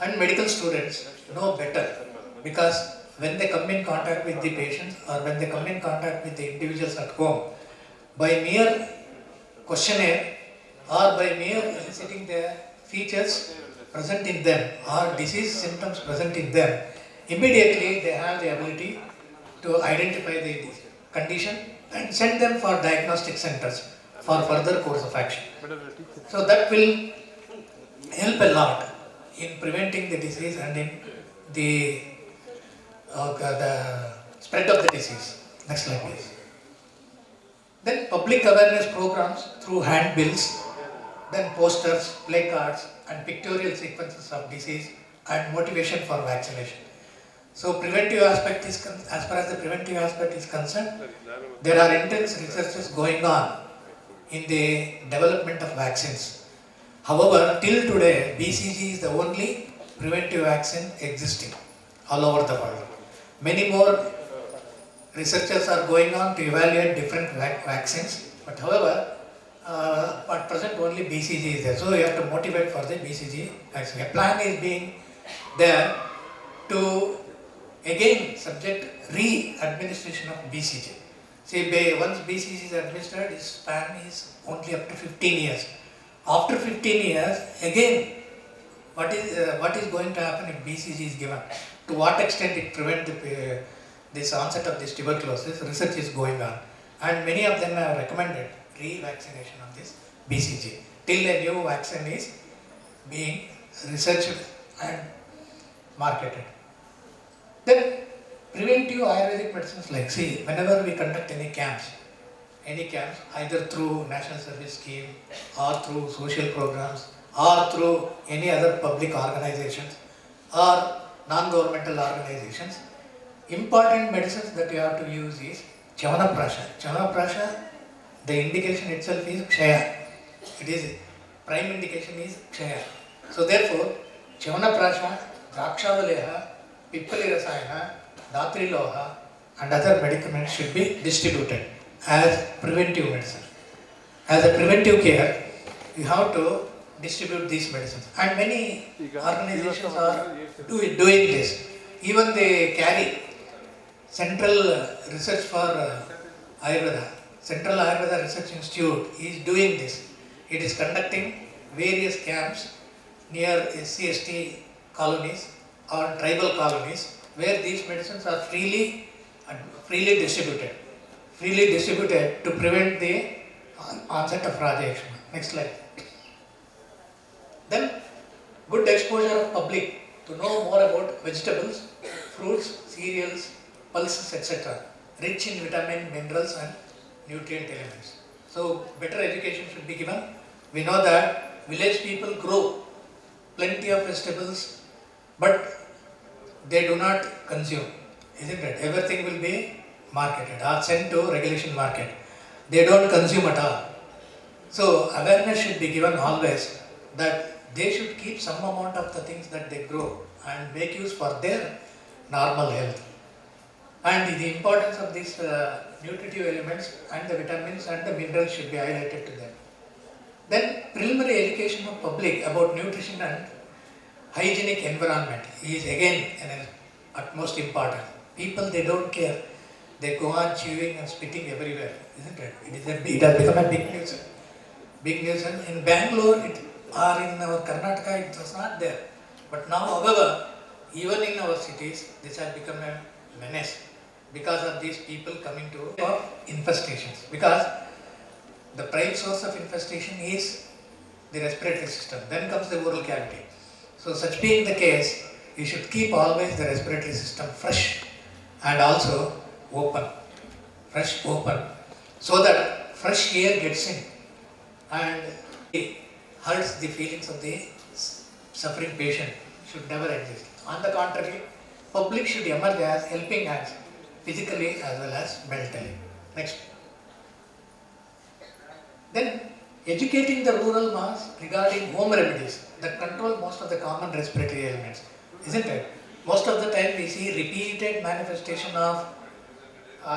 and medical students know better, because when they come in contact with the patients or when they come in contact with the individuals at home, by mere questionnaire or by mere eliciting their features present in them or disease symptoms present in them, immediately they have the ability to identify the condition and send them for diagnostic centers for further course of action. So that will help a lot in preventing the disease and in the spread of the disease. Next slide please. Then public awareness programs through handbills, then posters, placards and pictorial sequences of disease and motivation for vaccination. So preventive aspect is, as far as the preventive aspect is concerned, there are intense researches going on in the development of vaccines. However, till today, BCG is the only preventive vaccine existing all over the world. Many more researchers are going on to evaluate different vaccines, but however, at present only BCG is there. So you have to motivate for the BCG vaccine. A plan is being there to again subject re-administration of BCG. See, once BCG is administered, its span is only up to 15 years. After 15 years, again, what is going to happen if BCG is given? To what extent it prevents this onset of this tuberculosis? Research is going on, and many of them have recommended re-vaccination of this BCG till a new vaccine is being researched and marketed. Then preventive Ayurvedic medicines, like, see, whenever we conduct any camps, either through National Service Scheme or through social programs or through any other public organizations or non-governmental organizations, important medicines that you have to use is Chavanaprasha. Chavanaprasha, the indication itself is Kshaya. It is, prime indication is Kshaya. So therefore, Chavanaprasha, Drakshadaleha, Pippali Rasayana, Dhatri Loha and other medicaments should be distributed as preventive medicine. As a preventive care, you have to distribute these medicines. And many organizations are doing this. Even they carry Central Research for Ayurveda. Central Ayurveda Research Institute is doing this. It is conducting various camps near SC/ST colonies or tribal colonies where these medicines are freely distributed to prevent the onset of Raja Yakshma. Next slide. Then good exposure of public to know more about vegetables, fruits, cereals, pulses, etc. rich in vitamin, minerals and nutrient elements. So better education should be given. We know that village people grow plenty of vegetables, but they do not consume, isn't it? Everything will be marketed or sent to regulation market. They don't consume at all. So awareness should be given always that they should keep some amount of the things that they grow and make use for their normal health. And the importance of these nutritive elements and the vitamins and the minerals should be highlighted to them. Then preliminary education of public about nutrition and hygienic environment is again an utmost important. People, they don't care. They go on chewing and spitting everywhere, isn't it? It has become a big nuisance. Big nuisance. In Bangalore or in our Karnataka, it was not there. But now, however, even in our cities, this has become a menace because of these people coming to infestations. Because the prime source of infestation is the respiratory system. Then comes the oral cavity. So such being the case, you should keep always the respiratory system fresh and also open, so that fresh air gets in and it hurts the feelings of the suffering patient. Should never exist. On the contrary, public should emerge as helping hands, physically as well as mentally. Next. Then educating the rural mass regarding home remedies that control most of the common respiratory ailments, isn't it? Most of the time we see repeated manifestation of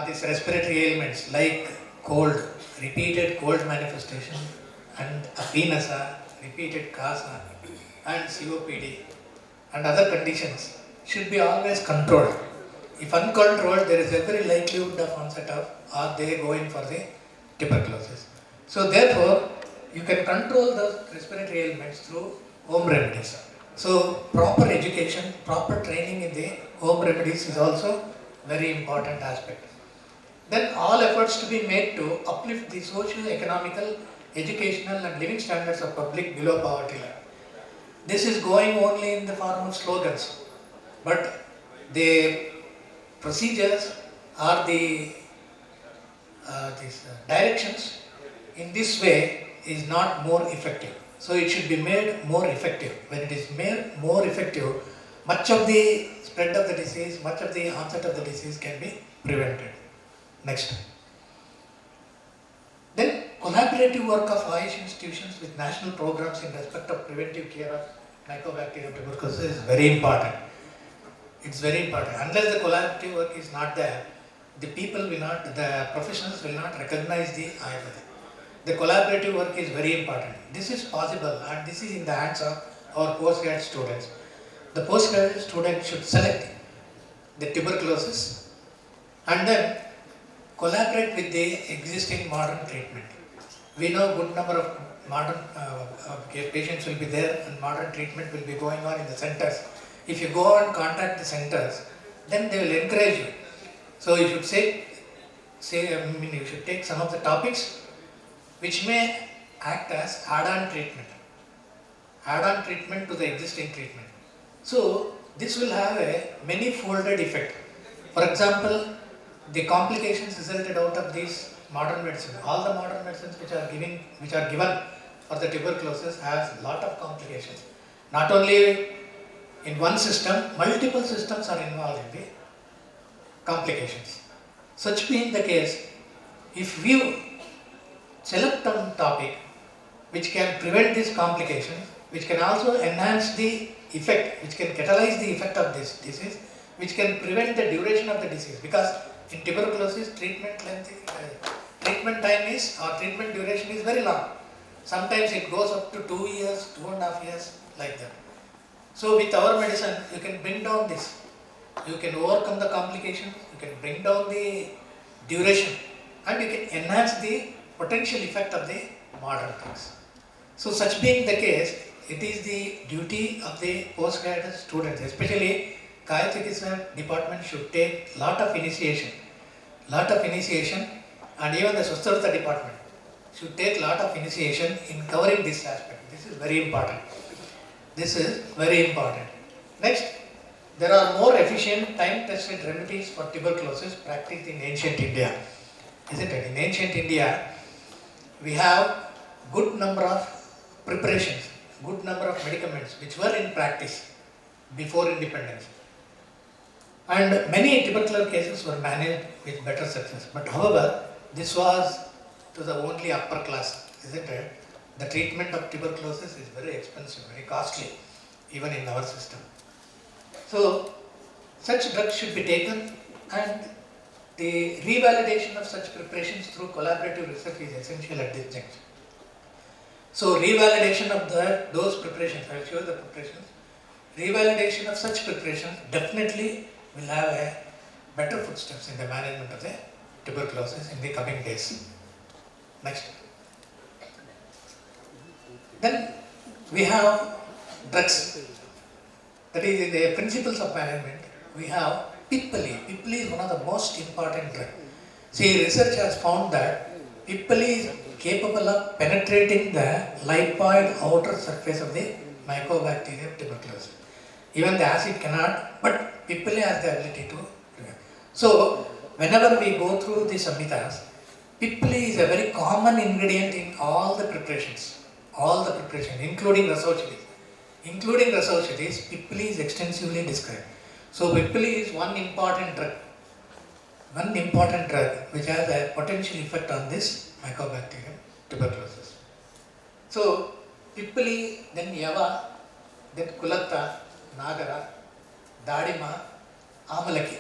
these respiratory ailments like cold, repeated cold manifestation and apnea, repeated kasa and COPD and other conditions should be always controlled. If uncontrolled, there is every likelihood of onset of or they go in for the tuberculosis. So therefore, you can control the respiratory ailments through home remedies. So proper education, proper training in the home remedies is also very important aspect. Then all efforts to be made to uplift the socio-economical, educational and living standards of public below poverty line. This is going only in the form of slogans, but the procedures or the these directions in this way is not more effective. So it should be made more effective. When it is made more effective, much of the spread of the disease, much of the onset of the disease can be prevented. Next. Then collaborative work of Ayush institutions with national programs in respect of preventive care of mycobacterium tuberculosis is very important. It's very important. Unless the collaborative work is not there, the people will not, the professionals will not recognize the Ayurveda. The collaborative work is very important. This is possible and this is in the hands of our postgraduate students. The postgraduate student should select the tuberculosis and then collaborate with the existing modern treatment. We know good number of modern patients will be there and modern treatment will be going on in the centers. If you go and contact the centers, then they will encourage you. So you should you should take some of the topics which may act as add-on treatment to the existing treatment. So this will have a many-folded effect. For example, the complications resulted out of these modern medicine. All the modern medicines which are given for the tuberculosis has a lot of complications. Not only in one system, multiple systems are involved in the complications. Such being the case, if we select a topic which can prevent these complications, which can also enhance the effect, which can catalyze the effect of this disease, which can prevent the duration of the disease, because in tuberculosis treatment time is or treatment duration is very long. Sometimes it goes up to 2 years, 2.5 years, like that. So with our medicine, you can bring down this. You can overcome the complications, you can bring down the duration, and you can enhance the potential effect of the modern drugs. So such being the case, it is the duty of the postgraduate students, especially Kaya Chikitsa department should take lot of initiation, and even the SWASTHAVRITTA department should take lot of initiation in covering this aspect. This is very important. Next, there are more efficient time-tested remedies for tuberculosis practiced in ancient India. Isn't it? In ancient India, we have good number of preparations, good number of medicaments which were in practice before independence. And many tubercular cases were managed with better success. But however, this was to the only upper class, isn't it? The treatment of tuberculosis is very expensive, very costly, even in our system. So, such drugs should be taken, and the revalidation of such preparations through collaborative research is essential at this juncture. So, revalidation of those preparations, I will show the preparations. Revalidation of such preparations definitely will have a better footsteps in the management of the tuberculosis in the coming days. Next. Then we have drugs. That is, in the principles of management, we have Pippali. Pippali is one of the most important drugs. See, research has found that Pippali is capable of penetrating the lipoid outer surface of the mycobacterium tuberculosis. Even the acid cannot, but Pippali has the ability to. So, whenever we go through the Samhitas, Pippali is a very common ingredient in all the preparations, including Rasauchadis. Including Rasauchadis, Pippali is extensively described. So, Pippali is one important drug which has a potential effect on this mycobacterium tuberculosis. So, Pippali, then Yava, then Kulatta, Nagara, Dadima, Amalaki.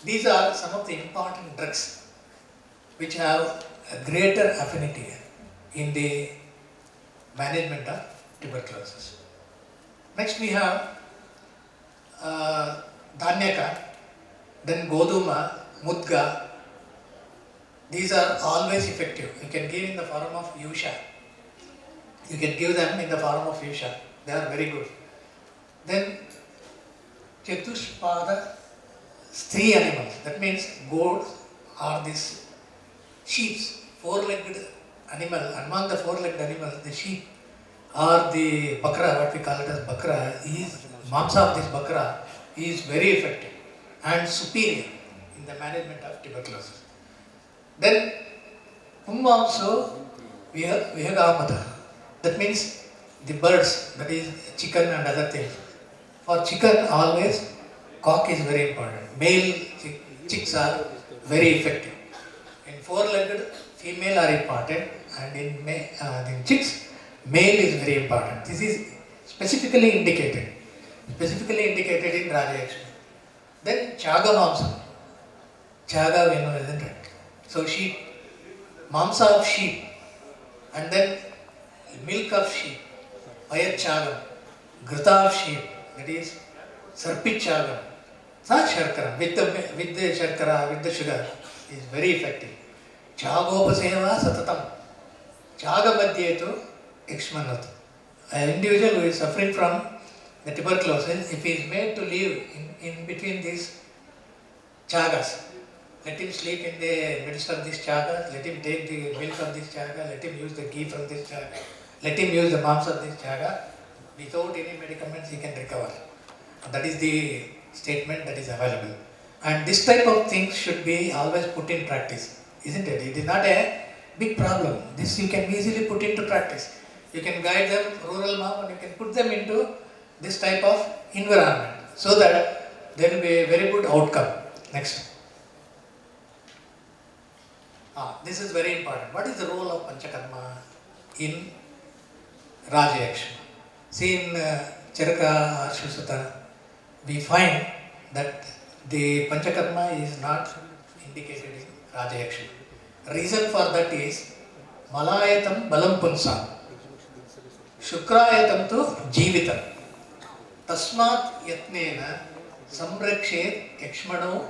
These are some of the important drugs which have a greater affinity in the management of tuberculosis. Next we have Dhanyaka, then Goduma, Mudga. These are always effective. You can give in the form of Yusha. You can give them in the form of Yusha. They are very good. Then Chatushpada, three animals. That means goats are these sheep, four-legged animal. Among the four-legged animals, the sheep or the bakra, what we call it as bakra, is mamsa of this bakra is very effective and superior in the management of tuberculosis. Then Pumbamso Vihagamata. That means the birds, that is chicken and other things. For chicken, always cock is very important. Male chicks are very effective. In four-legged, female are important, and in chicks, male is very important. This is specifically indicated in Raja Yakshma. Then Chaga Mamsa. Chaga we know, isn't it? So sheep, Mamsa of sheep, and then milk of sheep, Payat Chagam, Grita of sheep, that is Sarpit Chagam. Such Sharkara, with the Sharkara, with the sugar, is very effective. Chagopaseva Satatam. Chaga Madhyetu Yakshmanat. An individual who is suffering from the tuberculosis, if he is made to live in between these chagas, let him sleep in the midst of these chagas, let him take the milk of this chaga, let him use the ghee from this chaga, let him use the mamsa of this chaga, without any medicaments he can recover. That is the statement that is available. And this type of things should be always put in practice, isn't it? It is not a big problem. This you can easily put into practice. You can guide them, rural mom, and you can put them into this type of environment so that there will be a very good outcome. Next. This is very important. What is the role of Panchakarma in Raja Yakshma? See in Charaka or Shusata, we find that the Panchakarma is not indicated in Raja Yakshma. Reason for that is Malayatam Balam Punsam, Shukrayatam tu Jeevitam, Tasmat Yatnena Samrakshet Yakshmano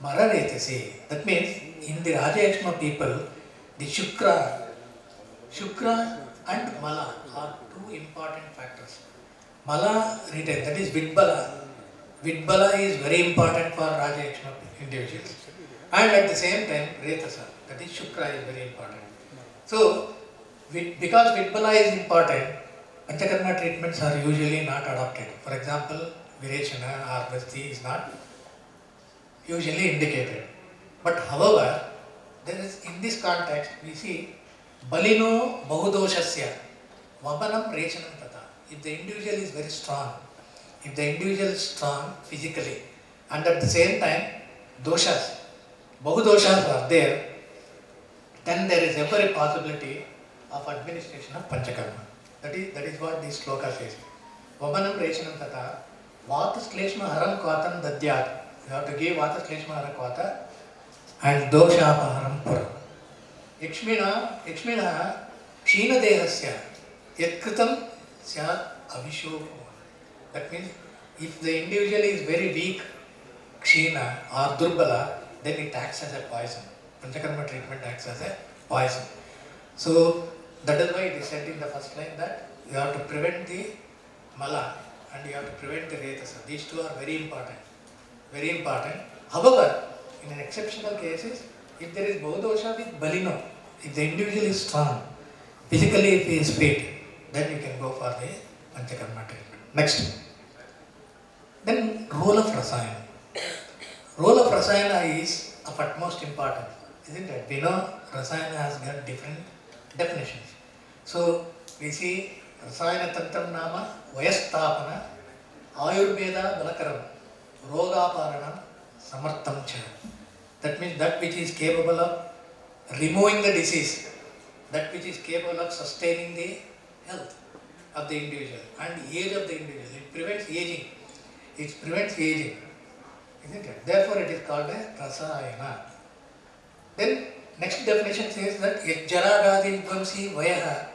Mararetase. That means in the Raja Yakshma people, the Shukra and Mala are two important factors. Mala retain, that is Vidbala. Vidbala is very important for Raja Yakshma individuals. And at the same time, Retasa, that is Shukra is very important. So, because Vidbala is important, Panchakarma treatments are usually not adopted. For example, Virechana or Basti is not usually indicated. But however, there is in this context, we see Balino Bahudoshasya, Vamanam Rechanam Tata. If the individual is very strong, if the individual is strong physically, and at the same time, doshas, Bahudoshas are there, then there is every possibility of administration of Panchakarma. That is what this sloka says. Vamanam Rechanam Tata, Vatas Kleshma Haram Kwatam Dadyat. You have to give Vatas Kleshma Haram Kwata and Doshapaharam Puram. Yakshmina Kshina Dehasya Yatkritam Syat Avisho. That means if the individual is very weak, Kshina or Durbala, then it acts as a poison. Panchakarma treatment acts as a poison. So that is why it is said in the first line that you have to prevent the Mala and you have to prevent the Retasa. These two are very important. Very important. However, in an exceptional cases, if there is Bahudosha with Balino, if the individual is strong, physically if he is fit, then you can go for the Panchakarma treatment. Next. Then role of Rasayana. Role of Rasayana is of utmost importance, isn't it? We know Rasayana has got different definitions. So we see Rasayana Tantram Nama Vayastapana Ayurveda Balakaram Rogaparanam Samartham Cha. That means that which is capable of removing the disease, that which is capable of sustaining the health of the individual and age of the individual. It prevents aging. It prevents aging, isn't it? Therefore it is called a Rasayana. Then next definition says that Jaragadi Vamsi Vayaha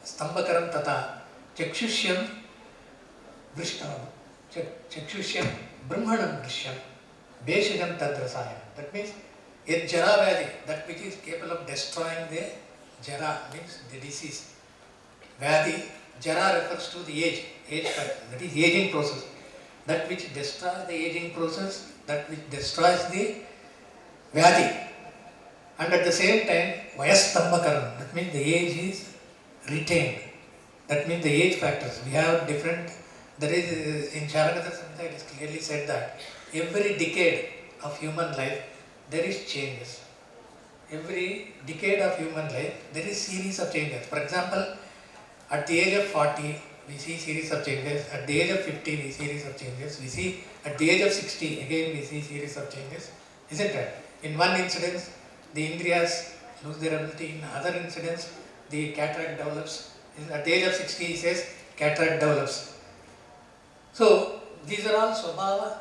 Stambakaram Tata Chakshusham Vrishnam Chakshusham Brahmanam Vrishyam Beshagam Tadrasayana. That means Jaravadi, that which is capable of destroying the Jara, means the disease. Vadi Jara refers to the age factor, that is aging process. That which destroys the aging process, that which destroys the Vyadi. And at the same time, Vayastambakaran, that means the age is retained. That means the age factors. We have different, there is in Sharagatha Samhita it is clearly said that every decade of human life there is changes. Every decade of human life there is series of changes. For example, at the age of 40 we see series of changes. At the age of 50 we see series of changes. We see at the age of 60 again we see series of changes. Isn't it? In one incidence the Indriyas lose their ability. In other incidents the cataract develops. At the age of 60 he says cataract develops. So these are all Swabhava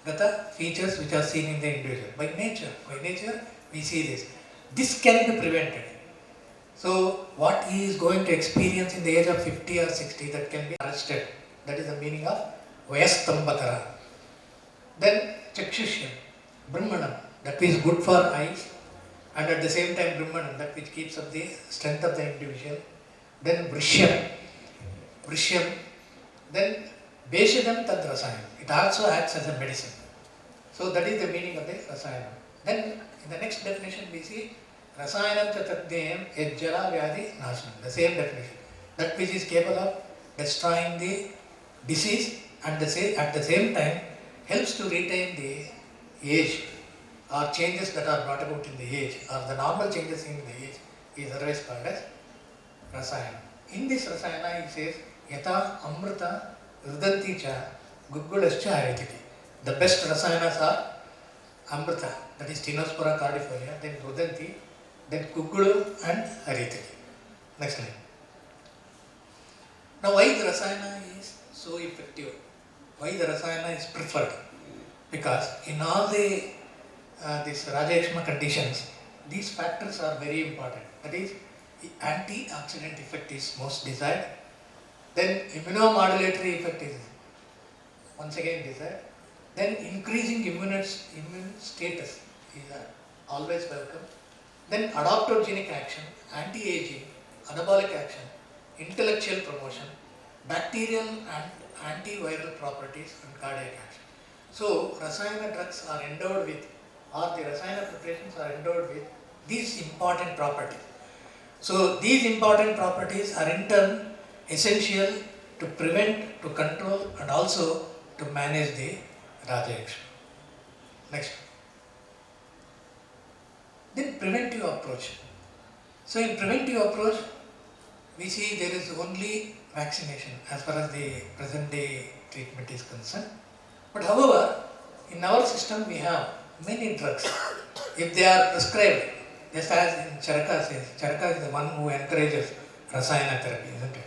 Gata features which are seen in the individual. By nature we see this. This can be prevented. So what he is going to experience in the age of 50 or 60 that can be arrested. That is the meaning of Vayastambakara. Then Chakshushya, Brahmanam, that is good for eyes, and at the same time Brahmanam, that which keeps up the strength of the individual. Then Vrishyam, then Beshadam Tad Rasayam. It also acts as a medicine. So that is the meaning of the Rasayana. Then in the next definition we see Rasayanam Chatadhyayam Yajjala Vyadi Nasanam. The same definition. That which is capable of destroying the disease and at the same time helps to retain the age or changes that are brought about in the age or the normal changes in the age is otherwise called as Rasayana. In this Rasayana he says Yata Amrita Rudanti Cha Guggulascha Haritiki. The best Rasayanas are Amrita, that is Tinospora cardifolia, then Rudanti, then Guggulu and Haritiki. Next line. Now why the Rasayana is so effective? Why the Rasayana is preferred? Because in all the these Raja-Yakshma conditions, these factors are very important. That is, the antioxidant effect is most desired. Then immunomodulatory effect is once again desired. Then increasing immune status is always welcome. Then adaptogenic action, anti-aging, anabolic action, intellectual promotion, bacterial and antiviral properties and cardiac action. So Rasayana drugs are endowed with, or the Rasayana preparations are endowed with these important properties. So these important properties are in turn essential to prevent, to control and also to manage the Raja-Yakshma. Next. Then preventive approach. So in preventive approach, we see there is only vaccination as far as the present day treatment is concerned. But however, in our system we have many drugs. If they are prescribed, just as in Charaka says, Charaka is the one who encourages Rasayana therapy, isn't it?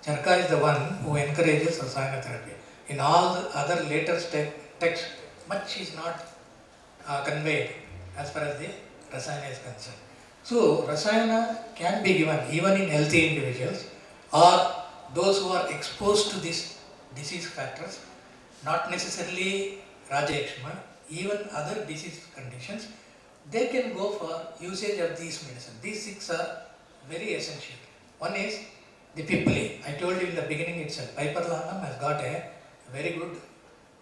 Charaka is the one who encourages Rasayana therapy. In all the other later texts, much is not conveyed as far as the Rasayana is concerned. So Rasayana can be given even in healthy individuals or those who are exposed to these disease factors, not necessarily Raja-Yakshma, even other disease conditions, they can go for usage of these medicines. These 6 are very essential. One is the Pipali. I told you in the beginning itself, Piperlangam has got a very good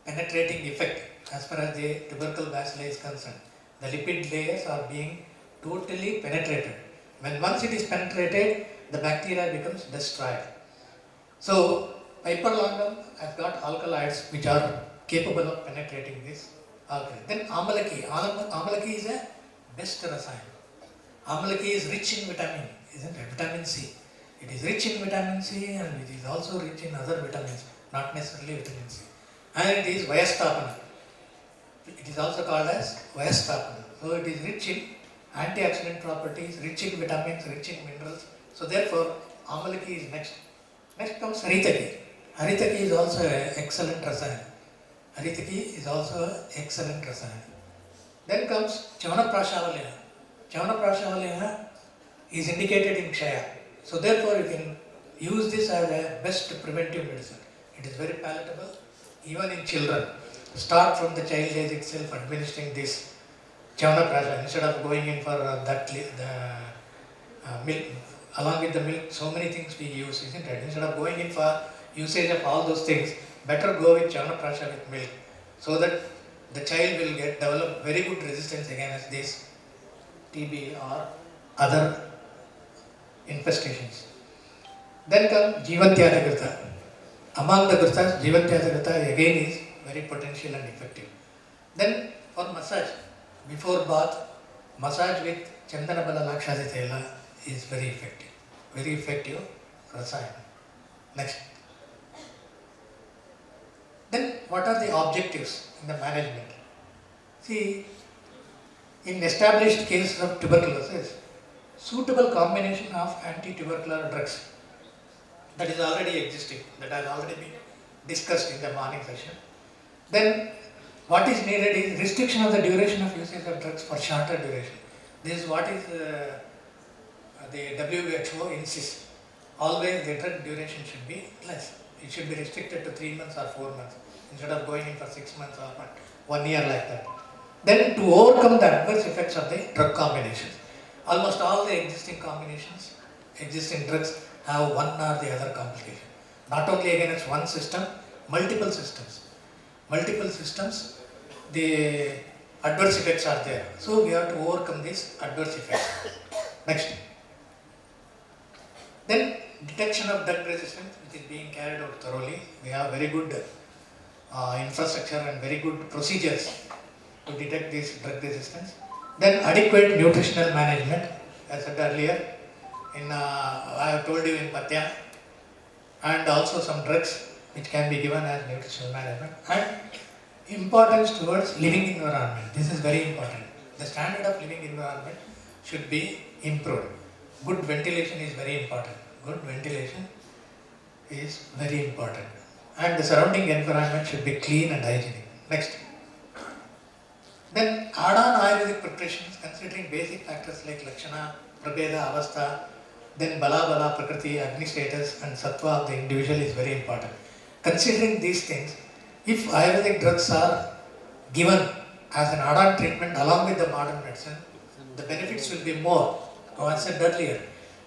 penetrating effect as far as the tubercle bacilli is concerned. The lipid layers are being totally penetrated. When once it is penetrated, the bacteria becomes destroyed. So Piperlangam has got alkaloids which are capable of penetrating this alkali. Then Amalaki. Amalaki is a best Rasayana. Amalaki is rich in vitamin, isn't it? Vitamin C. It is rich in vitamin C and it is also rich in other vitamins, not necessarily vitamin C. And it is Vayastapana. It is also called as Vayastapana. So it is rich in antioxidant properties, rich in vitamins, rich in minerals. So therefore, Amalaki is next. Next comes Haritaki. Haritaki is also an excellent Rasayana. Haritaki is also an excellent Rasayana. Then comes Chavanaprashavalya. Chavanaprashavalya is indicated in Kshaya. So therefore you can use this as a best preventive medicine. It is very palatable even in children. Start from the child age itself administering this Chavanaprasha instead of going in for milk along with the milk, so many things we use, isn't it? Instead of going in for usage of all those things, better go with Chyawanprash with milk, so that the child will develop very good resistance against this TB or other infestations. Then come Jivantyadagrita. Among the Grithas, Jivantyadagrita again is very potential and effective. Then for massage, before bath, massage with Chandanabala Lakshadi Tela is very effective. Very effective rasayana. Next. Then what are the objectives in the management? See, in established cases of tuberculosis, suitable combination of anti-tubercular drugs that is already existing, that has already been discussed in the morning session. Then what is needed is restriction of the duration of usage of drugs for shorter duration. This is what is the WHO insists. Always the drug duration should be less. It should be restricted to 3 months or 4 months instead of going in for 6 months or 1 year like that. Then to overcome the adverse effects of the drug combinations, almost all the existing combinations, existing drugs have one or the other complication. Not only against one system, multiple systems. Multiple systems, the adverse effects are there. So we have to overcome these adverse effects. Next. Then detection of drug resistance, which is being carried out thoroughly. We have very good infrastructure and very good procedures to detect this drug resistance. Then adequate nutritional management, as I said earlier, I have told you in Patya, and also some drugs which can be given as nutritional management, and importance towards living environment. This is very important. The standard of living environment should be improved. Good ventilation is very important. Good ventilation is very important. And the surrounding environment should be clean and hygienic. Next. Then add-on Ayurvedic preparations considering basic factors like Lakshana, Prabheda, Avastha, then Bala, Prakriti, Agni status and Sattva of the individual is very important. Considering these things, if Ayurvedic drugs are given as an add-on treatment along with the modern medicine, the benefits will be more. As I said earlier,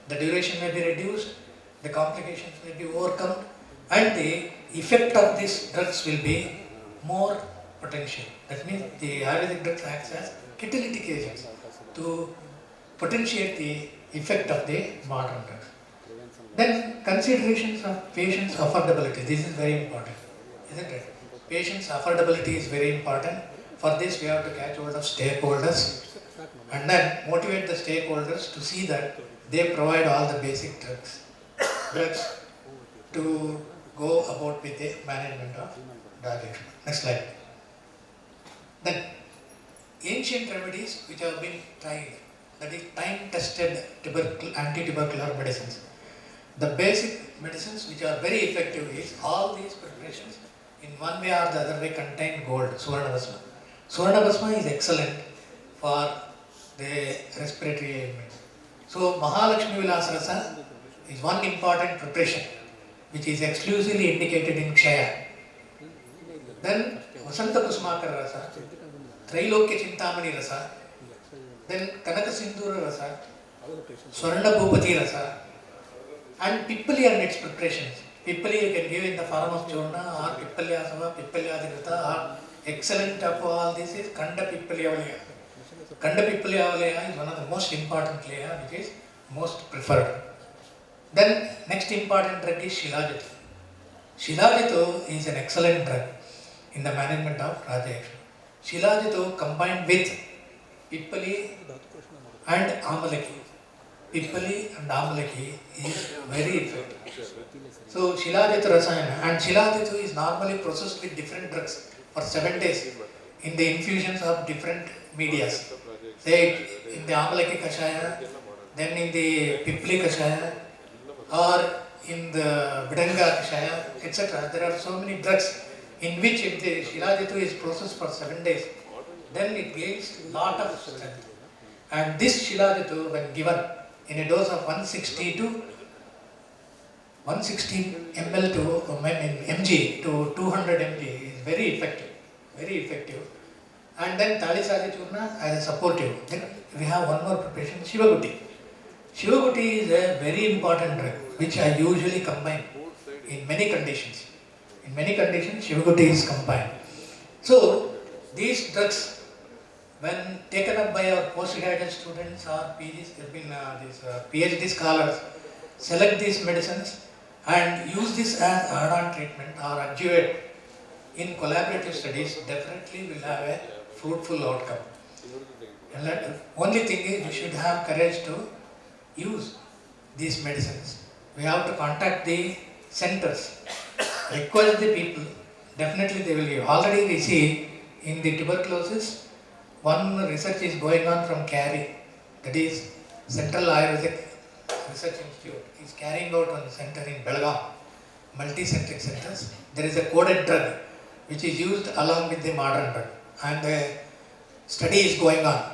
the duration may be reduced, the complications may be overcome, and the effect of these drugs will be more potential. That means the Ayurvedic drugs acts as catalytic agents to potentiate the effect of the modern drugs. Then considerations of patients' affordability. This is very important, isn't it? Patients' affordability is very important. For this we have to catch hold of stakeholders and then motivate the stakeholders to see that they provide all the basic drugs to go about with the management of diabetes. Next slide. Then ancient remedies which have been tried, that is time-tested anti-tubercular medicines. The basic medicines which are very effective is all these preparations in one way or the other way contain gold, Suvarnabhasma. Suvarnabhasma is excellent for the respiratory ailments. So Mahalakshmi Vilas Rasa is one important preparation which is exclusively indicated in Kshaya. Then Vasanta Kusmakar Rasa, Trailokya Chintamani Rasa, then Kanaka Sindhura Rasa, Swarna Bhupati Rasa, and Pippali and its preparations. Pippali you can give in the form of Churna or Pippalya Adhikrita, or excellent of all this is Kanda Pippalyavalaya. Kanda Pippalyavalaya is one of the most important layer which is most preferred. Then next important drug is Shilajit. Shilajit is an excellent drug in the management of Rajayaksha. Shilajit combined with Pippali and Amalaki. Pippali and Amalaki is very effective. So Shilajit Rasayana, and Shilajit is normally processed with different drugs for 7 days in the infusions of different medias. Say in the Amalaki Kashaya, then in the Pippali Kashaya, or in the Vidanga Kashaya, etc. There are so many drugs in which if the Shilajit is processed for 7 days, then it gains lot of strength. And this Shilajit when given in a dose of 160 ml to mg to 200 mg is very effective, very effective. And then Talisari Churna as a supportive. Then we have one more preparation, Shivaguti. Shivaguti is a very important drug which I usually combine in many conditions. In many conditions, Shivaguti is combined. So, these drugs, when taken up by our postgraduate students or PhD scholars, select these medicines and use this as add-on treatment or adjuvant in collaborative studies, definitely will have a fruitful outcome. And the only thing is, we should have courage to use these medicines. We have to contact the centers, request the people, definitely they will give. Already we see in the tuberculosis, one research is going on from CARI, that is Central Ayurvedic Research Institute, is carrying out one center in Belgaum, multi-centric centers. There is a coded drug which is used along with the modern drug, and the study is going on.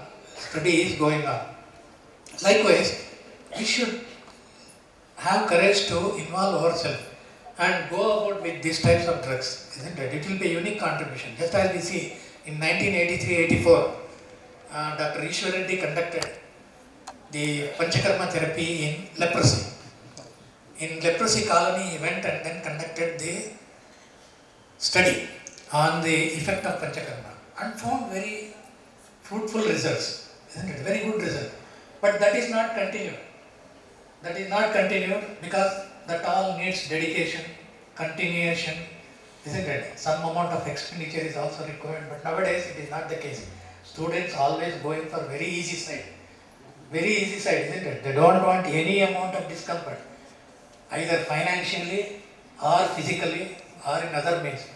Likewise, we should have courage to involve ourselves and go about with these types of drugs, isn't it? It will be a unique contribution. Just as we see in 1983-84, Dr. Ishwar Reddy conducted the Panchakarma therapy in leprosy. In leprosy colony, he went and then conducted the study on the effect of Panchakarma and found very fruitful results, isn't it? Very good result. But that is not continued. That is not continued because that all needs dedication, continuation, isn't it? Some amount of expenditure is also required, but nowadays it is not the case. Students always going for very easy side, isn't it? They don't want any amount of discomfort, either financially or physically or in other means,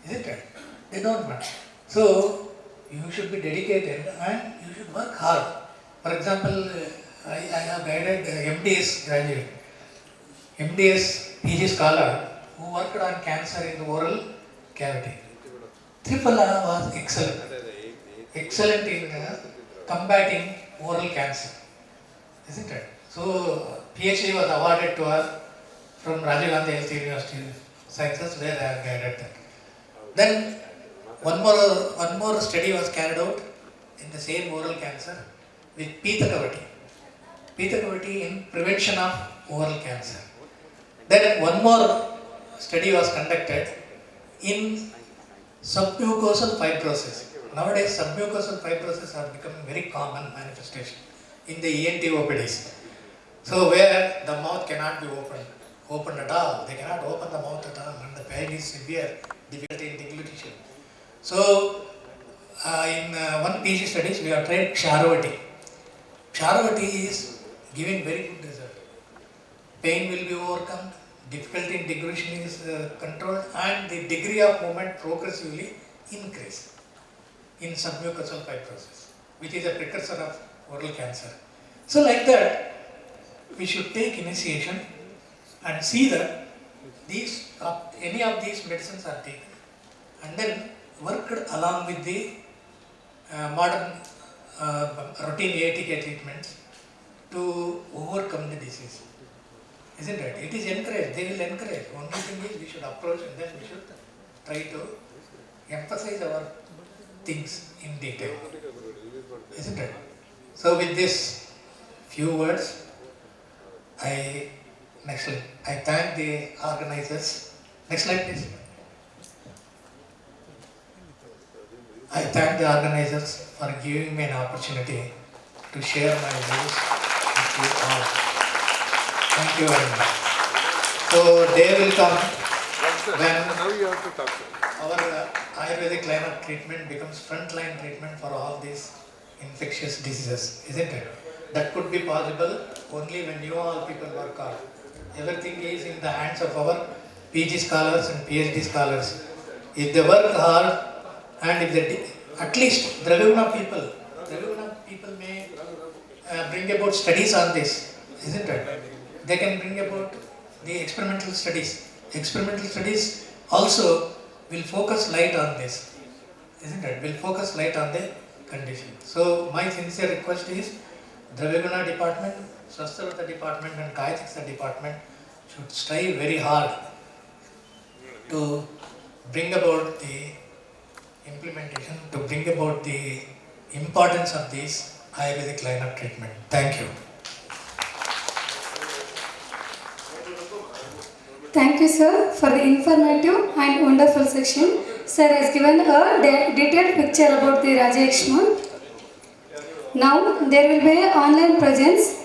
isn't it? They don't want. So you should be dedicated and you should work hard. For example, I have guided MDS graduate, MDS PG scholar who worked on cancer in the oral cavity. Triphala was excellent in combating oral cancer, isn't it? So PhD was awarded to her from Rajiv Gandhi Health University Sciences, where I have guided that. Then one more study was carried out in the same oral cancer with Pita cavity in prevention of oral cancer. Then one more study was conducted in submucosal fibrosis. Nowadays, submucosal fibrosis are becoming very common manifestation in the ENT OPDs. So where the mouth cannot be opened at all, they cannot open the mouth at all, and the pain is severe, difficulty in deglutition. So in one PG studies, we have tried Ksharavati. Ksharavati is giving very good result. Pain will be overcome, difficulty in deglutition is controlled, and the degree of movement progressively increase in submucosal fibrosis, which is a precursor of oral cancer. So like that, we should take initiation and see that any of these medicines are taken and then worked along with the modern routine ATK treatments to overcome the disease. Isn't it? It is encouraged, they will encourage. Only thing is we should approach and then we should try to emphasize our things in detail. Isn't it? So with this few words, I thank the organizers. Next slide please. I thank the organizers for giving me an opportunity to share my views with you all. Thank you very much. So day will come when our Ayurvedic line of treatment becomes frontline treatment for all these infectious diseases, isn't it? That could be possible only when you all people work hard. Everything is in the hands of our PG scholars and PhD scholars. If they work hard and if they at least Draviguna people may bring about studies on this, isn't it? They can bring about the experimental studies. Experimental studies also will focus light on this, isn't it? Will focus light on the condition. So my sincere request is Draviguna department, SWASTHAVRITTA department and Kayatsiksa department should strive very hard to bring about the implementation, to bring about the importance of this Ayurvedic line of treatment. Thank you. Thank you, sir, for the informative and wonderful section. Sir has given a detailed picture about the Yakshma. Now, there will be an online presence.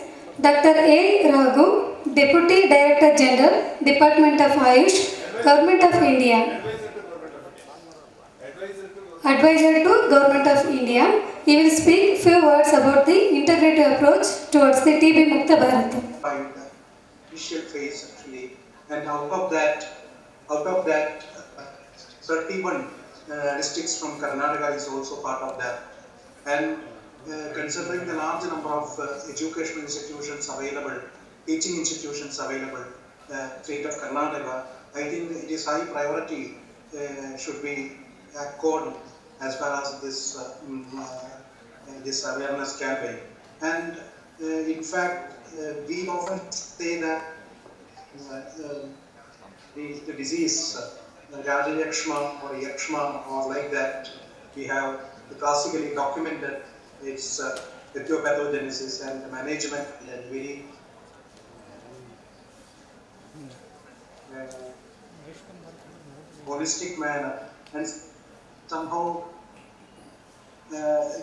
Dr. A. Raghu, Deputy Director General, Department of Ayush, Government of India. Advisor to Government of India. He will speak few words about the integrative approach towards the TB Mukta Bharat. By the initial phase actually, and out of that 31 districts from Karnataka is also part of that. And considering the large number of educational institutions available, teaching institutions available, state of Karnataka, I think it is high priority should be accorded as far as this this awareness campaign. And in fact, we often say that the disease, Yakshma or Yakshma or like that, we have classically documented its etiopathogenesis and management in a very holistic manner, and somehow there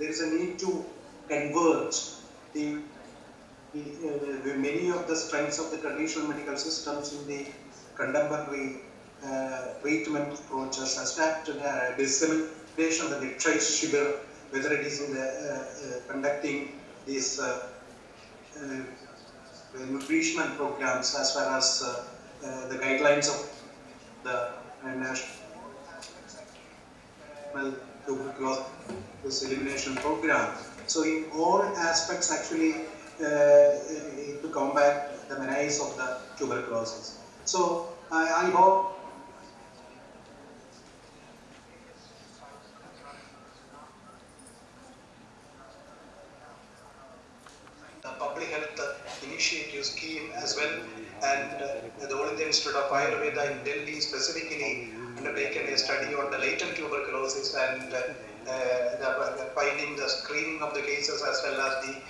is a need to converge the many of the strengths of the traditional medical systems in the contemporary treatment approaches, as that dissemination of the Ni-Kshay Shibir, whether it is in the conducting these nutritional programs as far as the guidelines of the national tuberculosis elimination program. So in all aspects actually to combat the menace of the tuberculosis. So I hope the public health initiative scheme as well, and the All India Institute of Ayurveda in Delhi specifically undertaken a study on the latent tuberculosis and finding the screening of the cases as well as the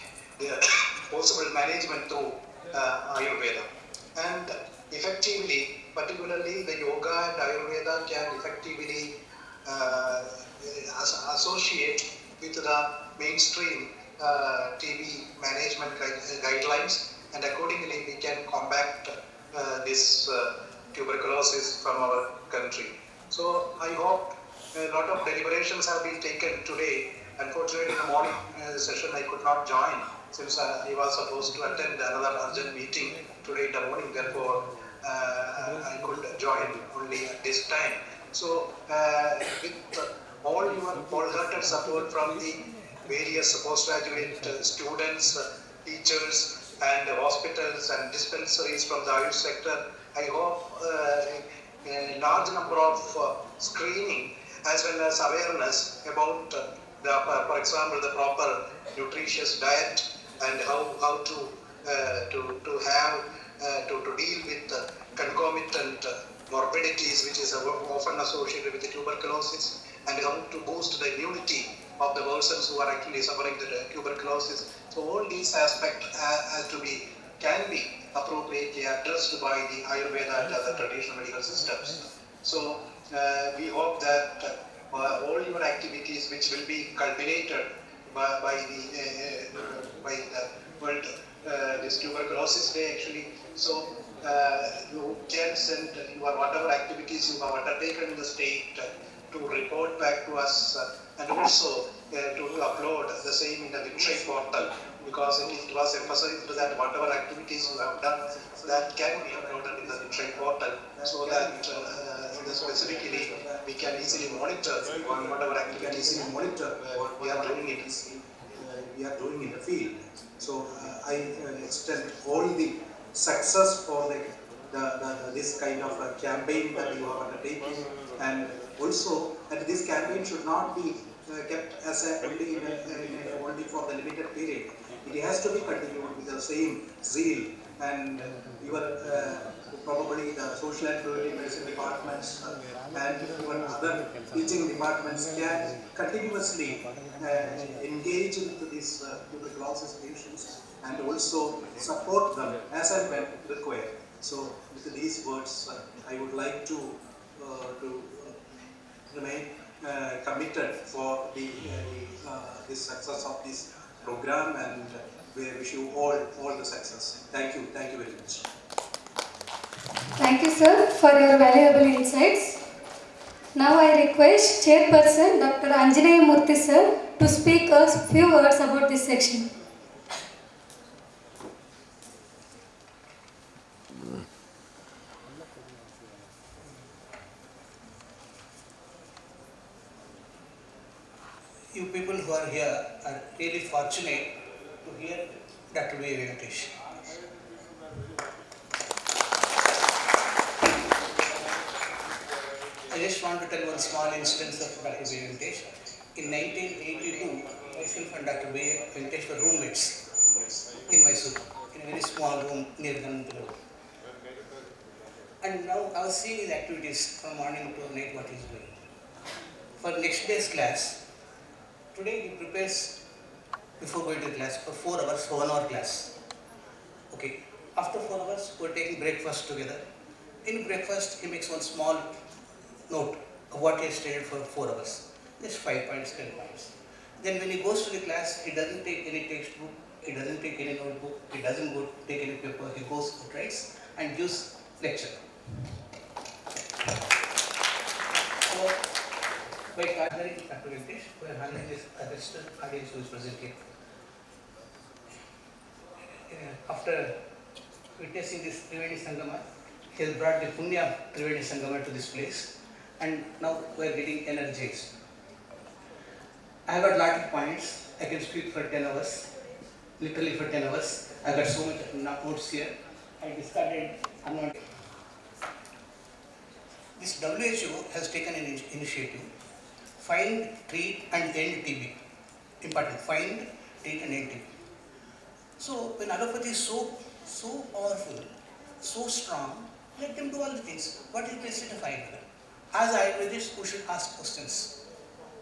possible management through Ayurveda. And effectively, particularly the yoga and Ayurveda can effectively associate with the mainstream TB management guidelines, and accordingly we can combat this tuberculosis from our country. So I hope a lot of deliberations have been taken today. Unfortunately, in the morning session I could not join since I was supposed to attend another urgent meeting today in the morning. Therefore, I could join only at this time. So, with all your wholehearted support from the various postgraduate students, teachers, and hospitals and dispensaries from the Ayush sector, I hope a large number of screening as well as awareness about for example, the proper nutritious diet and how to deal with concomitant morbidities, which is often associated with the tuberculosis, and how to boost the immunity of the persons who are actually suffering the tuberculosis. So all these aspects can be appropriately addressed by the Ayurveda and other traditional medical systems. So we hope that all your activities, which will be culminated by the World this Tuberculosis Day actually. So you can send your whatever activities you have undertaken in the state to report back to us, and also to upload the same in the Ni-Kshay portal, because it was emphasized that whatever activities you have done, that can be uploaded in the Ni-Kshay portal, so that specifically we can easily monitor on whatever activities we monitor what we are doing in the field. So I extend all the success for this kind of campaign that you are undertaking, and also that this campaign should not be kept as only for the limited period. It has to be continued with the same zeal, and your probably the social and community medicine departments and even other teaching departments can continuously engage with these tuberculosis patients and also support them as and when required. So with these words, I would like to remain committed for the success of this program, and we wish you all the success. Thank you very much. Thank you, sir, for your valuable insights. Now I request Chairperson Dr. Anjaneya Murthy sir to speak a few words about this section. You people who are here are really fortunate to hear Dr. V. Venkatesh. I just want to tell one small instance of Dr. V. Venkatesh. In 1982, myself and Dr. V. Venkatesh were roommates in Mysuru, in a very small room near Ganantala. And now I was seeing his activities from morning to night, what he's doing. For next day's class, today he prepares before going to class for 4 hours, for 1 hour class. Okay. After 4 hours, we're taking breakfast together. In breakfast, he makes one small note of what he has studied for 4 hours. Just 5 points, 10 points. Then when he goes to the class, he doesn't take any textbook, he doesn't take any notebook, he doesn't go take any paper, he goes, writes and gives lecture. So, by partnering with Dr. Venkatesh, we are handling this registered audience who is present here. After witnessing this Triveni Sangama, he has brought the Punya of Triveni Sangama to this place, and now we are getting energized. I have got a lot of points. I can speak for 10 hours, literally for 10 hours. I got so much notes here. I discarded unwanted. This WHO has taken an initiative. Find, treat and end TB. Important. Find, treat and end TB. So when allopathy is so powerful, so strong, let them do all the things. What is necessary to find? As Ayurvedists, we should ask questions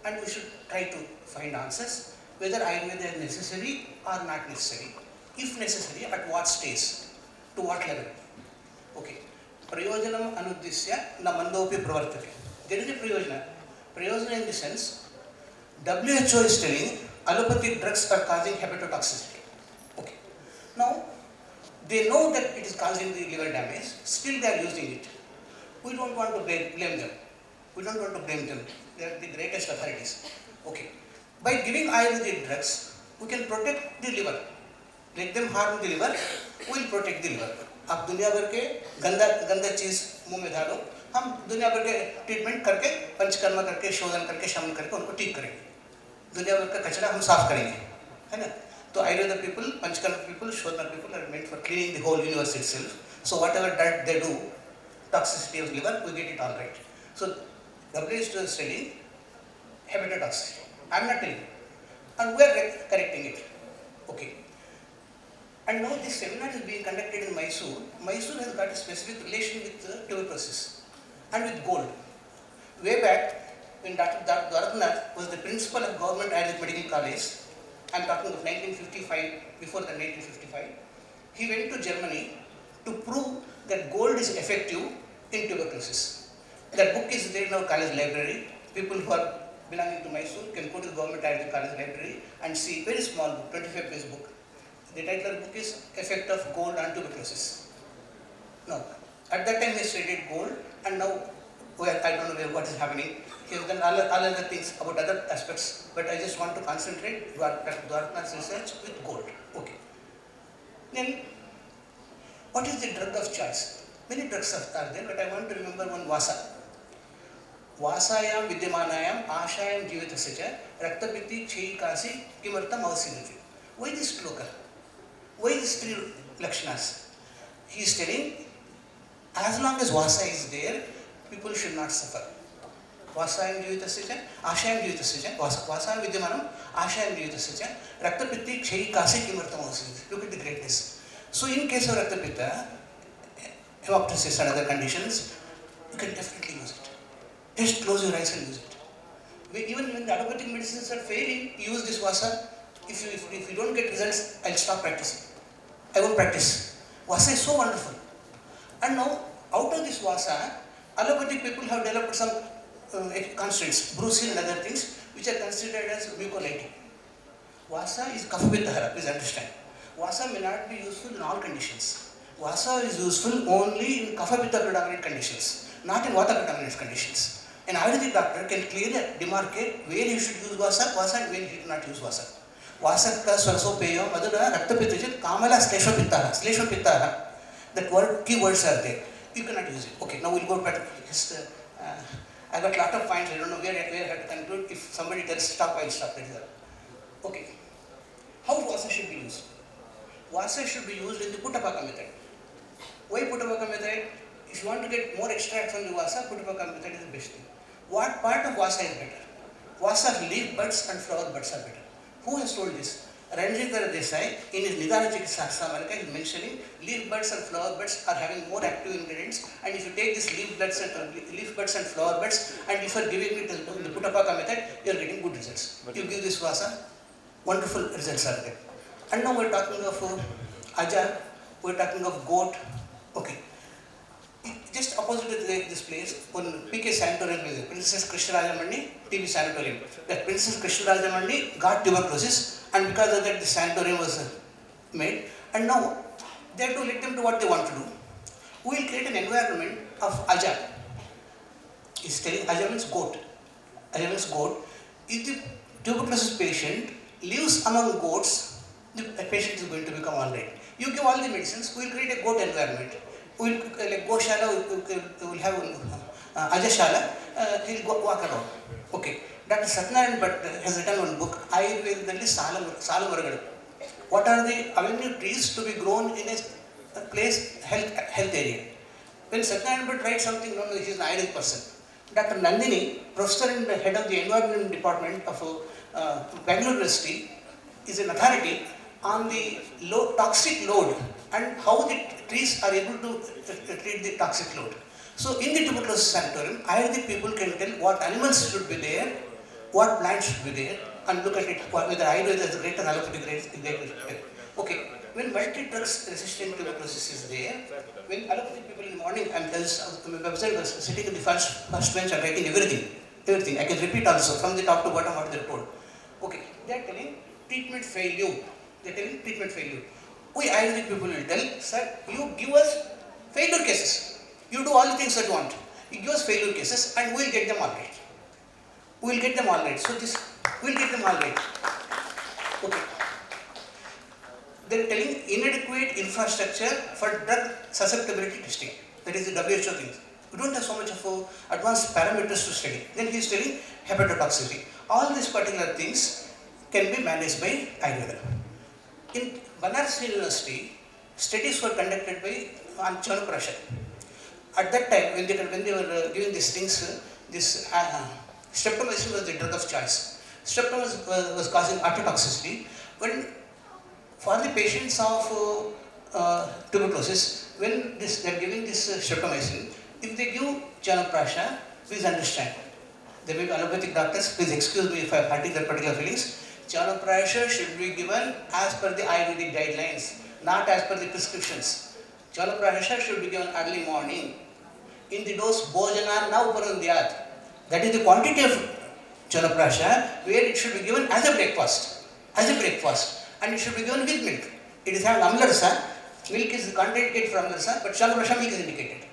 and we should try to find answers whether Ayurveda is necessary or not necessary. If necessary, at what stage, to what level. Okay. Prayojanam anuddisya na mandopi pravartate. There is a prayojana. Prayojana in the sense, WHO is telling allopathic drugs are causing hepatotoxicity. Okay. Now, they know that it is causing the liver damage, still they are using it. We don't want to blame them. We don't want to blame them. They are the greatest authorities. Okay. By giving Ayurvedic drugs, we can protect the liver. Let them harm the liver, we will protect the liver. आप दुनिया भर के गंदा चीज़ मुंह में डालो, हम दुनिया भर के ट्रीटमेंट करके, पंचकर्मा करके, शोधन करके, शमन करके उनको ठीक करेंगे. दुनिया भर का कचरा हम साफ करेंगे, है ना? तो Ayurveda people, Panchkarma people, Shodhana people are meant for cleaning the whole universe itself. So whatever that they do, toxicity of liver, we get it all right. So WHO is telling hepatotoxicity. I am not telling, and we are correcting it. Okay. And now this seminar is being conducted in Mysuru. Mysuru has got a specific relation with tuberculosis and with gold. Way back, when Dr. Dwarakanath was the principal of Government Ayurvedic Medical College, I am talking of 1955, before the 1955, he went to Germany to prove that gold is effective in tuberculosis. That book is there in our college library. People who are belonging to Mysuru can go to the Government Ayurvedic College library and see very small book, 25-page book. The title of the book is Effect of Gold on Tuberculosis. Now, at that time he studied gold, and now I don't know what is happening. He has done all other things about other aspects, but I just want to concentrate Dwarakanath's research with gold. Okay. Then, what is the drug of choice? Many drugs are there, but I want to remember one Vasa. Vasayam vidyamanayam ashayam jivitasya raktapitti chai kasi kimartam avasidati. Why this sloka? Why these 3 lakshanas? He is telling, as long as Vasa is there, people should not suffer. Vasayam jivitasya, ashayam jivitasya, Vasayam vidyamanam, ashayam jivitasya, raktapitti chai kasi kimartam avasidati. Look at the greatness. So in case of raktapitta, hemoptysis and other conditions, you can definitely use it. Just close your eyes and use it. Even when the allopathic medicines are failing, use this Vasa. If you don't get results, I'll stop practicing. I won't practice. Vasa is so wonderful. And now, out of this vasa, allopathic people have developed some constants, brucine and other things, which are considered as mucolytic. Vasa is kapha-pitta-hara, please understand. Vasa may not be useful in all conditions. Vasa is useful only in kapha-pitta predominant conditions, not in vata predominant conditions. An Ayurvedic doctor can clearly demarcate where he should use vasa and where he should not use vasa. Vasa ka swarasopeyam, madura rakta-pitta, kamala slesha-pitta. That word, key words are there. You cannot use it. Okay, now we'll go back. I got a lot of points. I don't know where I have to conclude. If somebody tells stop, I'll stop. Okay. How vasa should be used? Vasa should be used in the Puttapaka method. Why Puttapaka method? If you want to get more extract from the vasa, Puttapaka method is the best thing. What part of vasa is better? Vasa leaf buds and flower buds are better. Who has told this? Ranjikar Desai in his Nidana Chikitsa Samarika is mentioning leaf buds and flower buds are having more active ingredients, and if you take this leaf buds and flower buds and if you are giving it in the Puttapaka method, you are getting good results. You give this vasa, wonderful results are there. And now we are talking of ajar, we are talking of goat. Okay. Just opposite this place, one PK Sanatorium is there, Princess Krishna Rajamani TB Sanatorium. That Princess Krishna Rajamani got tuberculosis, and because of that the sanatorium was made, and now they have to let them do what they want to do. We will create an environment of ajar. He's telling ajar means goat. Ajar means goat. If the tuberculosis patient lives among goats, the patient is going to become alright. You give all the medicines, we will create a goat environment. We will, like Goshala, we will have Ajashala, he will walk around. Okay. Dr. Satyanarayana Bhatt has written one book, Ayurveda Salamaragadu. What are the avenue trees to be grown in a place, health area? When Satyanarayana Bhatt writes something, no, he is an Ayurvedic person. Dr. Nandini, professor and head of the environment department of Bangalore University, is an authority on the toxic load and how the trees are able to treat the toxic load. So in the tuberculosis sanatorium, Ayurvedic people can tell what animals should be there, what plants should be there, and look at it whether Ayurveda is great or allopathic great. Okay, when multi-drugs resistant tuberculosis is there, when allopathic people in the morning, I'm sitting in the first bench and writing everything. I can repeat also from the top to bottom what they are told. Okay, they are telling treatment failure. They are telling treatment failure. We Ayurvedic people will tell, sir, you give us failure cases. You do all the things that you want. You give us failure cases and we will get them all right. We will get them all right. So we will get them all right. Okay. They are telling inadequate infrastructure for drug susceptibility testing. That is the WHO thing. We don't have so much of advanced parameters to study. Then he is telling hepatotoxicity. All these particular things can be managed by Ayurveda. In Banaras University, studies were conducted on Chyawanprash. At that time, when they were giving these things, this streptomycin was the drug of choice. Streptomycin was causing ototoxicity. When for the patients of tuberculosis, when they are giving this streptomycin, if they give Chyawanprash, please understand. There may be allopathic doctors, please excuse me if I am hurting their particular feelings. Chyawanprash should be given as per the Ayurvedic guidelines, not as per the prescriptions. Chyawanprash should be given early morning. In the dose Bhojana na uparandhyat. That is the quantity of Chyawanprash where it should be given as a breakfast. And it should be given with milk. It is having amlarasa. Milk is contraindicated for amlarasa, but Chyawanprash milk is indicated.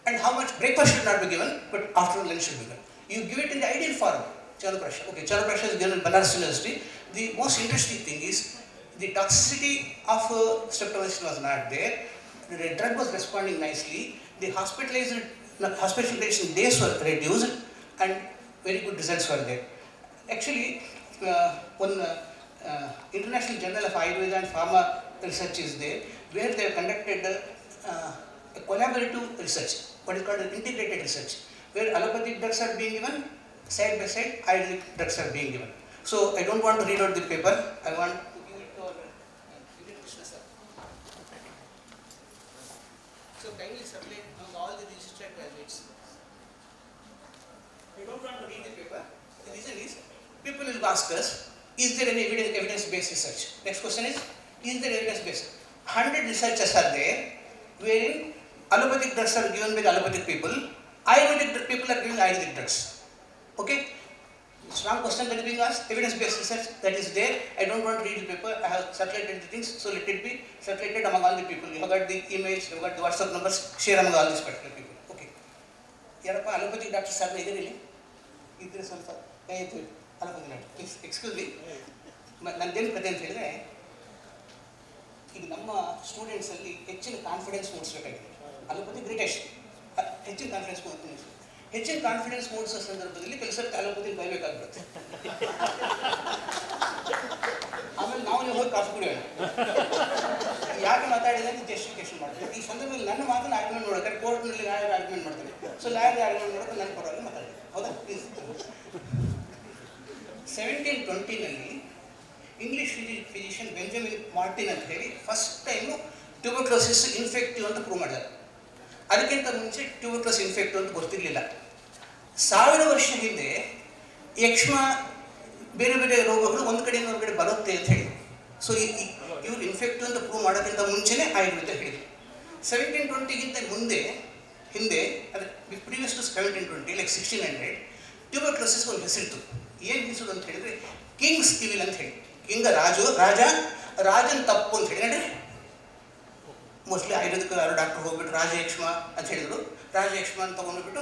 And how much breakfast should not be given, but afternoon lunch should be given. You give it in the ideal form. Chyawanprash. Okay, Chyawanprash is given in Banaras University. The most interesting thing is the toxicity of streptomycin was not there. The drug was responding nicely. The hospitalization days were reduced and very good results were there. Actually, one International Journal of Ayurveda and Pharma research is there where they have conducted a collaborative research, what is called an integrated research, where allopathic drugs are being given, side by side Ayurvedic drugs are being given. So I don't want to read out the paper, I want to give it to our Krishna sir. So kindly circulate among all the registered graduates. I don't want to read the paper. The reason is, people will ask us, is there any evidence-based research? Next question is there evidence-based? 100 researchers are there, wherein allopathic drugs are given by the allopathic people, Ayurvedic people are giving Ayurvedic drugs. Okay? Strong question that is being asked, evidence-based research that is there. I don't want to read the paper, I have circulated the things, so let it be circulated among all the people. You have got the emails, you have got the WhatsApp numbers, share among all these particular people. Okay. Yarappa allopathic doctors are there really? Idre ಸ್ವಲ್ಪ ಕೈ ಎತ್ತಿ allopathic doctor. Please excuse me. ನಂದೇನು ಕತೆ ಅಂತ ಹೇಳಿದ್ರೆ, ಈಗ ನಮ್ಮ ಸ್ಟೂಡೆಂಟ್ಸಲ್ಲಿ ಹೆಚ್ಚಿನ ಕಾನ್ಫಿಡೆನ್ಸ್ ಮೂಡಿಸಬೇಕಾಗಿದೆ. ಅಲೋಪತಿ ಗ್ರೇಟೆಸ್ಟ್, ಹೆಚ್ಚಿನ ಕಾನ್ಫಿಡೆನ್ಸ್ ಮೂಡಿಸ್ತೀವಿ. ಹೆಚ್ಚಿನ ಕಾನ್ಫಿಡೆನ್ಸ್ ಮೂಡಿಸೋ ಸಂದರ್ಭದಲ್ಲಿ ಕೆಲಸ ಅಲೋಪತಿ ಬಯಬೇಕಾಗ್ಬಿಡುತ್ತೆ. ಆಮೇಲೆ ನಾವು ನೀವು ಹೋಗಿ ಕಾಫಿ ಕುಡಿಯೋಣ, ಯಾಕೆ ಮಾತಾಡಿದ್ರೆ ಜಸ್ಟಿಫಿಕೇಶನ್ ಮಾಡ್ತೀವಿ. ಈ ಸಂದರ್ಭದಲ್ಲಿ ನನ್ನ ಮಾತನ್ನು ಆರ್ಗ್ಯುಮೆಂಟ್ ನೋಡೋಕೆ ಕೋರ್ಟ್ನಲ್ಲಿ ಲಾಯರ್ ಆರ್ಗ್ಯುಮೆಂಟ್ ಮಾಡ್ತಾರೆ. ಸೊ ಲಾಯರ್ ಆರ್ಗ್ಯುಮೆಂಟ್ ಮಾಡೋಕೆ ನನ್ನ ಪರವಾಗಿ ಮಾತಾಡಿ, ಹೌದಾ? ಪ್ಲೀಸ್. 1720ನಲ್ಲಿ ಇಂಗ್ಲಿಷ್ ಫಿಸಿಷಿಯನ್ ಬೆಂಜಮಿನ್ ಮಾರ್ಟಿನ್ ಅಂತ ಹೇಳಿ ಫಸ್ಟ್ ಟೈಮು ಟ್ಯೂಬರ್ಕ್ಲೋಸಿಸ್ ಇನ್ಫೆಕ್ಟಿವ್ ಅಂತ ಪ್ರೂವ್ ಮಾಡಿದ್ದಾರೆ. ಅದಕ್ಕಿಂತ ಮುಂಚೆ ಟ್ಯೂಬರ್ಕ್ಲೋಸಿಸ್ ಇನ್ಫೆಕ್ಟಿವ್ ಅಂತ ಗೊತ್ತಿರಲಿಲ್ಲ. 1000 ವರ್ಷ ಹಿಂದೆ ಯಕ್ಷ್ಮ ಬೇರೆ ಬೇರೆ ರೋಗಗಳು ಒಂದು ಕಡೆಯಿಂದ ಒಂದು ಕಡೆ ಬರುತ್ತೆ ಅಂತ ಹೇಳಿ, ಸೊ ಇವ್ರು ಇನ್ಫೆಕ್ಟಿವ್ ಅಂತ ಪ್ರೂವ್ ಮಾಡೋಕ್ಕಿಂತ ಮುಂಚೆನೇ ಆಯುರ್ವೇದ ಹೇಳಿದರು. 1720ಗಿಂತ ಹಿಂದೆ ಅದು ಪ್ರೀವಿಯಸ್ ಟು 1720 ಲೈಕ್ 1600 ಟ್ಯೂಬರ್ಕ್ಲೋಸಿಸ್ ಒಂದು ಹೆಸರಿತ್ತು. ಏನು ಹೆಸರು ಅಂತ ಹೇಳಿದ್ರೆ ಕಿಂಗ್ಸ್ ಇವಿಲ್ ಅಂತ ಹೇಳಿ. ಕಿಂಗ ರಾಜನ್ ತಪ್ಪು ಅಂತ ಹೇಳಿ, ಅಂದರೆ ಮೋಸ್ಟ್ಲಿ ಆಯುರ್ವೇದಕ್ಕೆ ಯಾರು ಡಾಕ್ಟರ್ ಹೋಗ್ಬಿಟ್ಟು ರಾಜಯಕ್ಷ್ಮ ಅಂತ ಹೇಳಿದ್ರು. ರಾಜಯಕ್ಷ್ಮ ಅಂತ ತೊಗೊಂಡ್ಬಿಟ್ಟು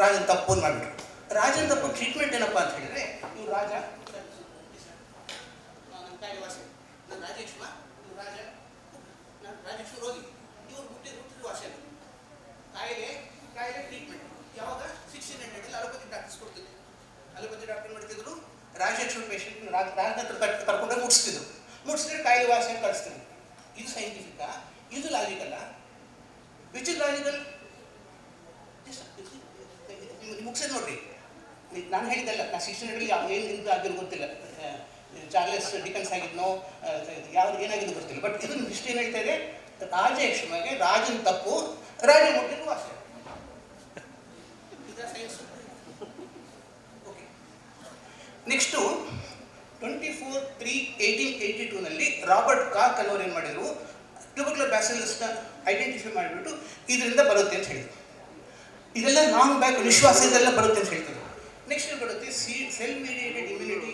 ರಾಜನ್ ತಪ್ಪು ಅಂತ ಮಾಡಿಬಿಟ್ರು. ರಾಜನ್ ತಪ್ಪು ಟ್ರೀಟ್ಮೆಂಟ್ ಏನಪ್ಪ ಅಂತ ಹೇಳಿದ್ರೆ, ಇವ್ರು ರಾಜಯಕ್ಷ್ಮ ರೋಗಿ, ಇವ್ರು ಹುಟ್ಟಿದ ವಾಸನೆ ಕಾಯಿಲೆ ಟ್ರೀಟ್ಮೆಂಟ್ ಯಾವಾಗ 1600 ಅಲೋಪತಿ ಡಾಕ್ಟರ್ಸ್ ಕೊಡ್ತಿದ್ರು. ಅಲೋಪತಿ ಡಾಕ್ಟರ್ ಮಾಡ್ತಿದ್ರು, ರಾಜಯಕ್ಷ ಪೇಷಂಟ್ ರಾಜನತ್ರ ಕರ್ಕೊಂಡೋಗಿ ಮುಟ್ಟಿಸಿದ್ರೆ ಕಾಯಿಲೆ ವಾಸನೆ ಕಳಿಸ್ತಿದ್ರು. ಇದು ಸೈಂಟಿಫಿಕಾ? ಇದು ಲಾಜಿಕಲ್ಲ? Which is logical? ಮುಗಿಸೋದು ನೋಡ್ರಿ. ನಾನು ಹೇಳಿದ್ದಲ್ಲ, ನಾನು 1600 ಏನು ಇಂದು ಆಗಿರೋ ಗೊತ್ತಿಲ್ಲ, ಚಾರ್ಲೆಸ್ ಡಿಕನ್ಸ್ ಆಗಿದ್ನೋ ಯಾವ್ದು ಏನಾಗಿದ್ದು ಗೊತ್ತಿಲ್ಲ. ಬಟ್ ಇದು ಹಿಸ್ಟ್ರಿ ಏನು ಹೇಳ್ತಾ ಇದೆ, ರಾಜಯಕ್ಷಮಗೆ ರಾಜನ ತಪ್ಪು, ರಾಜ ಮುಟ್ಟಿದ್ರು ವಾಸನೆ. ಇದರ ಸೈನ್ಸ್. ಓಕೆ, ನೆಕ್ಸ್ಟು 24/3/1882ನಲ್ಲಿ ರಾಬರ್ಟ್ ಕಾಕ್ ಅನ್ನೋರು ಏನು ಮಾಡಿದರು, ಟ್ಯೂಬರ್ಕ್ಯುಲರ್ ಬ್ಯಾಸಿಲಸ್ನ ಐಡೆಂಟಿಫೈ ಮಾಡಿಬಿಟ್ಟು ಇದರಿಂದ ಬರುತ್ತೆ ಅಂತ ಹೇಳಿದರು. ಇದೆಲ್ಲ ನಾನ್ ಬ್ಯಾಕ್ ವಿಶ್ವಾಸ ಇದೆಲ್ಲ ಬರುತ್ತೆ ಅಂತ ಹೇಳ್ತಾರೆ. ನೆಕ್ಸ್ಟ್ ಏನು ಬರುತ್ತೆ, ಸೆಲ್ ಮೀಡಿಯೇಟೆಡ್ ಇಮ್ಯುನಿಟಿ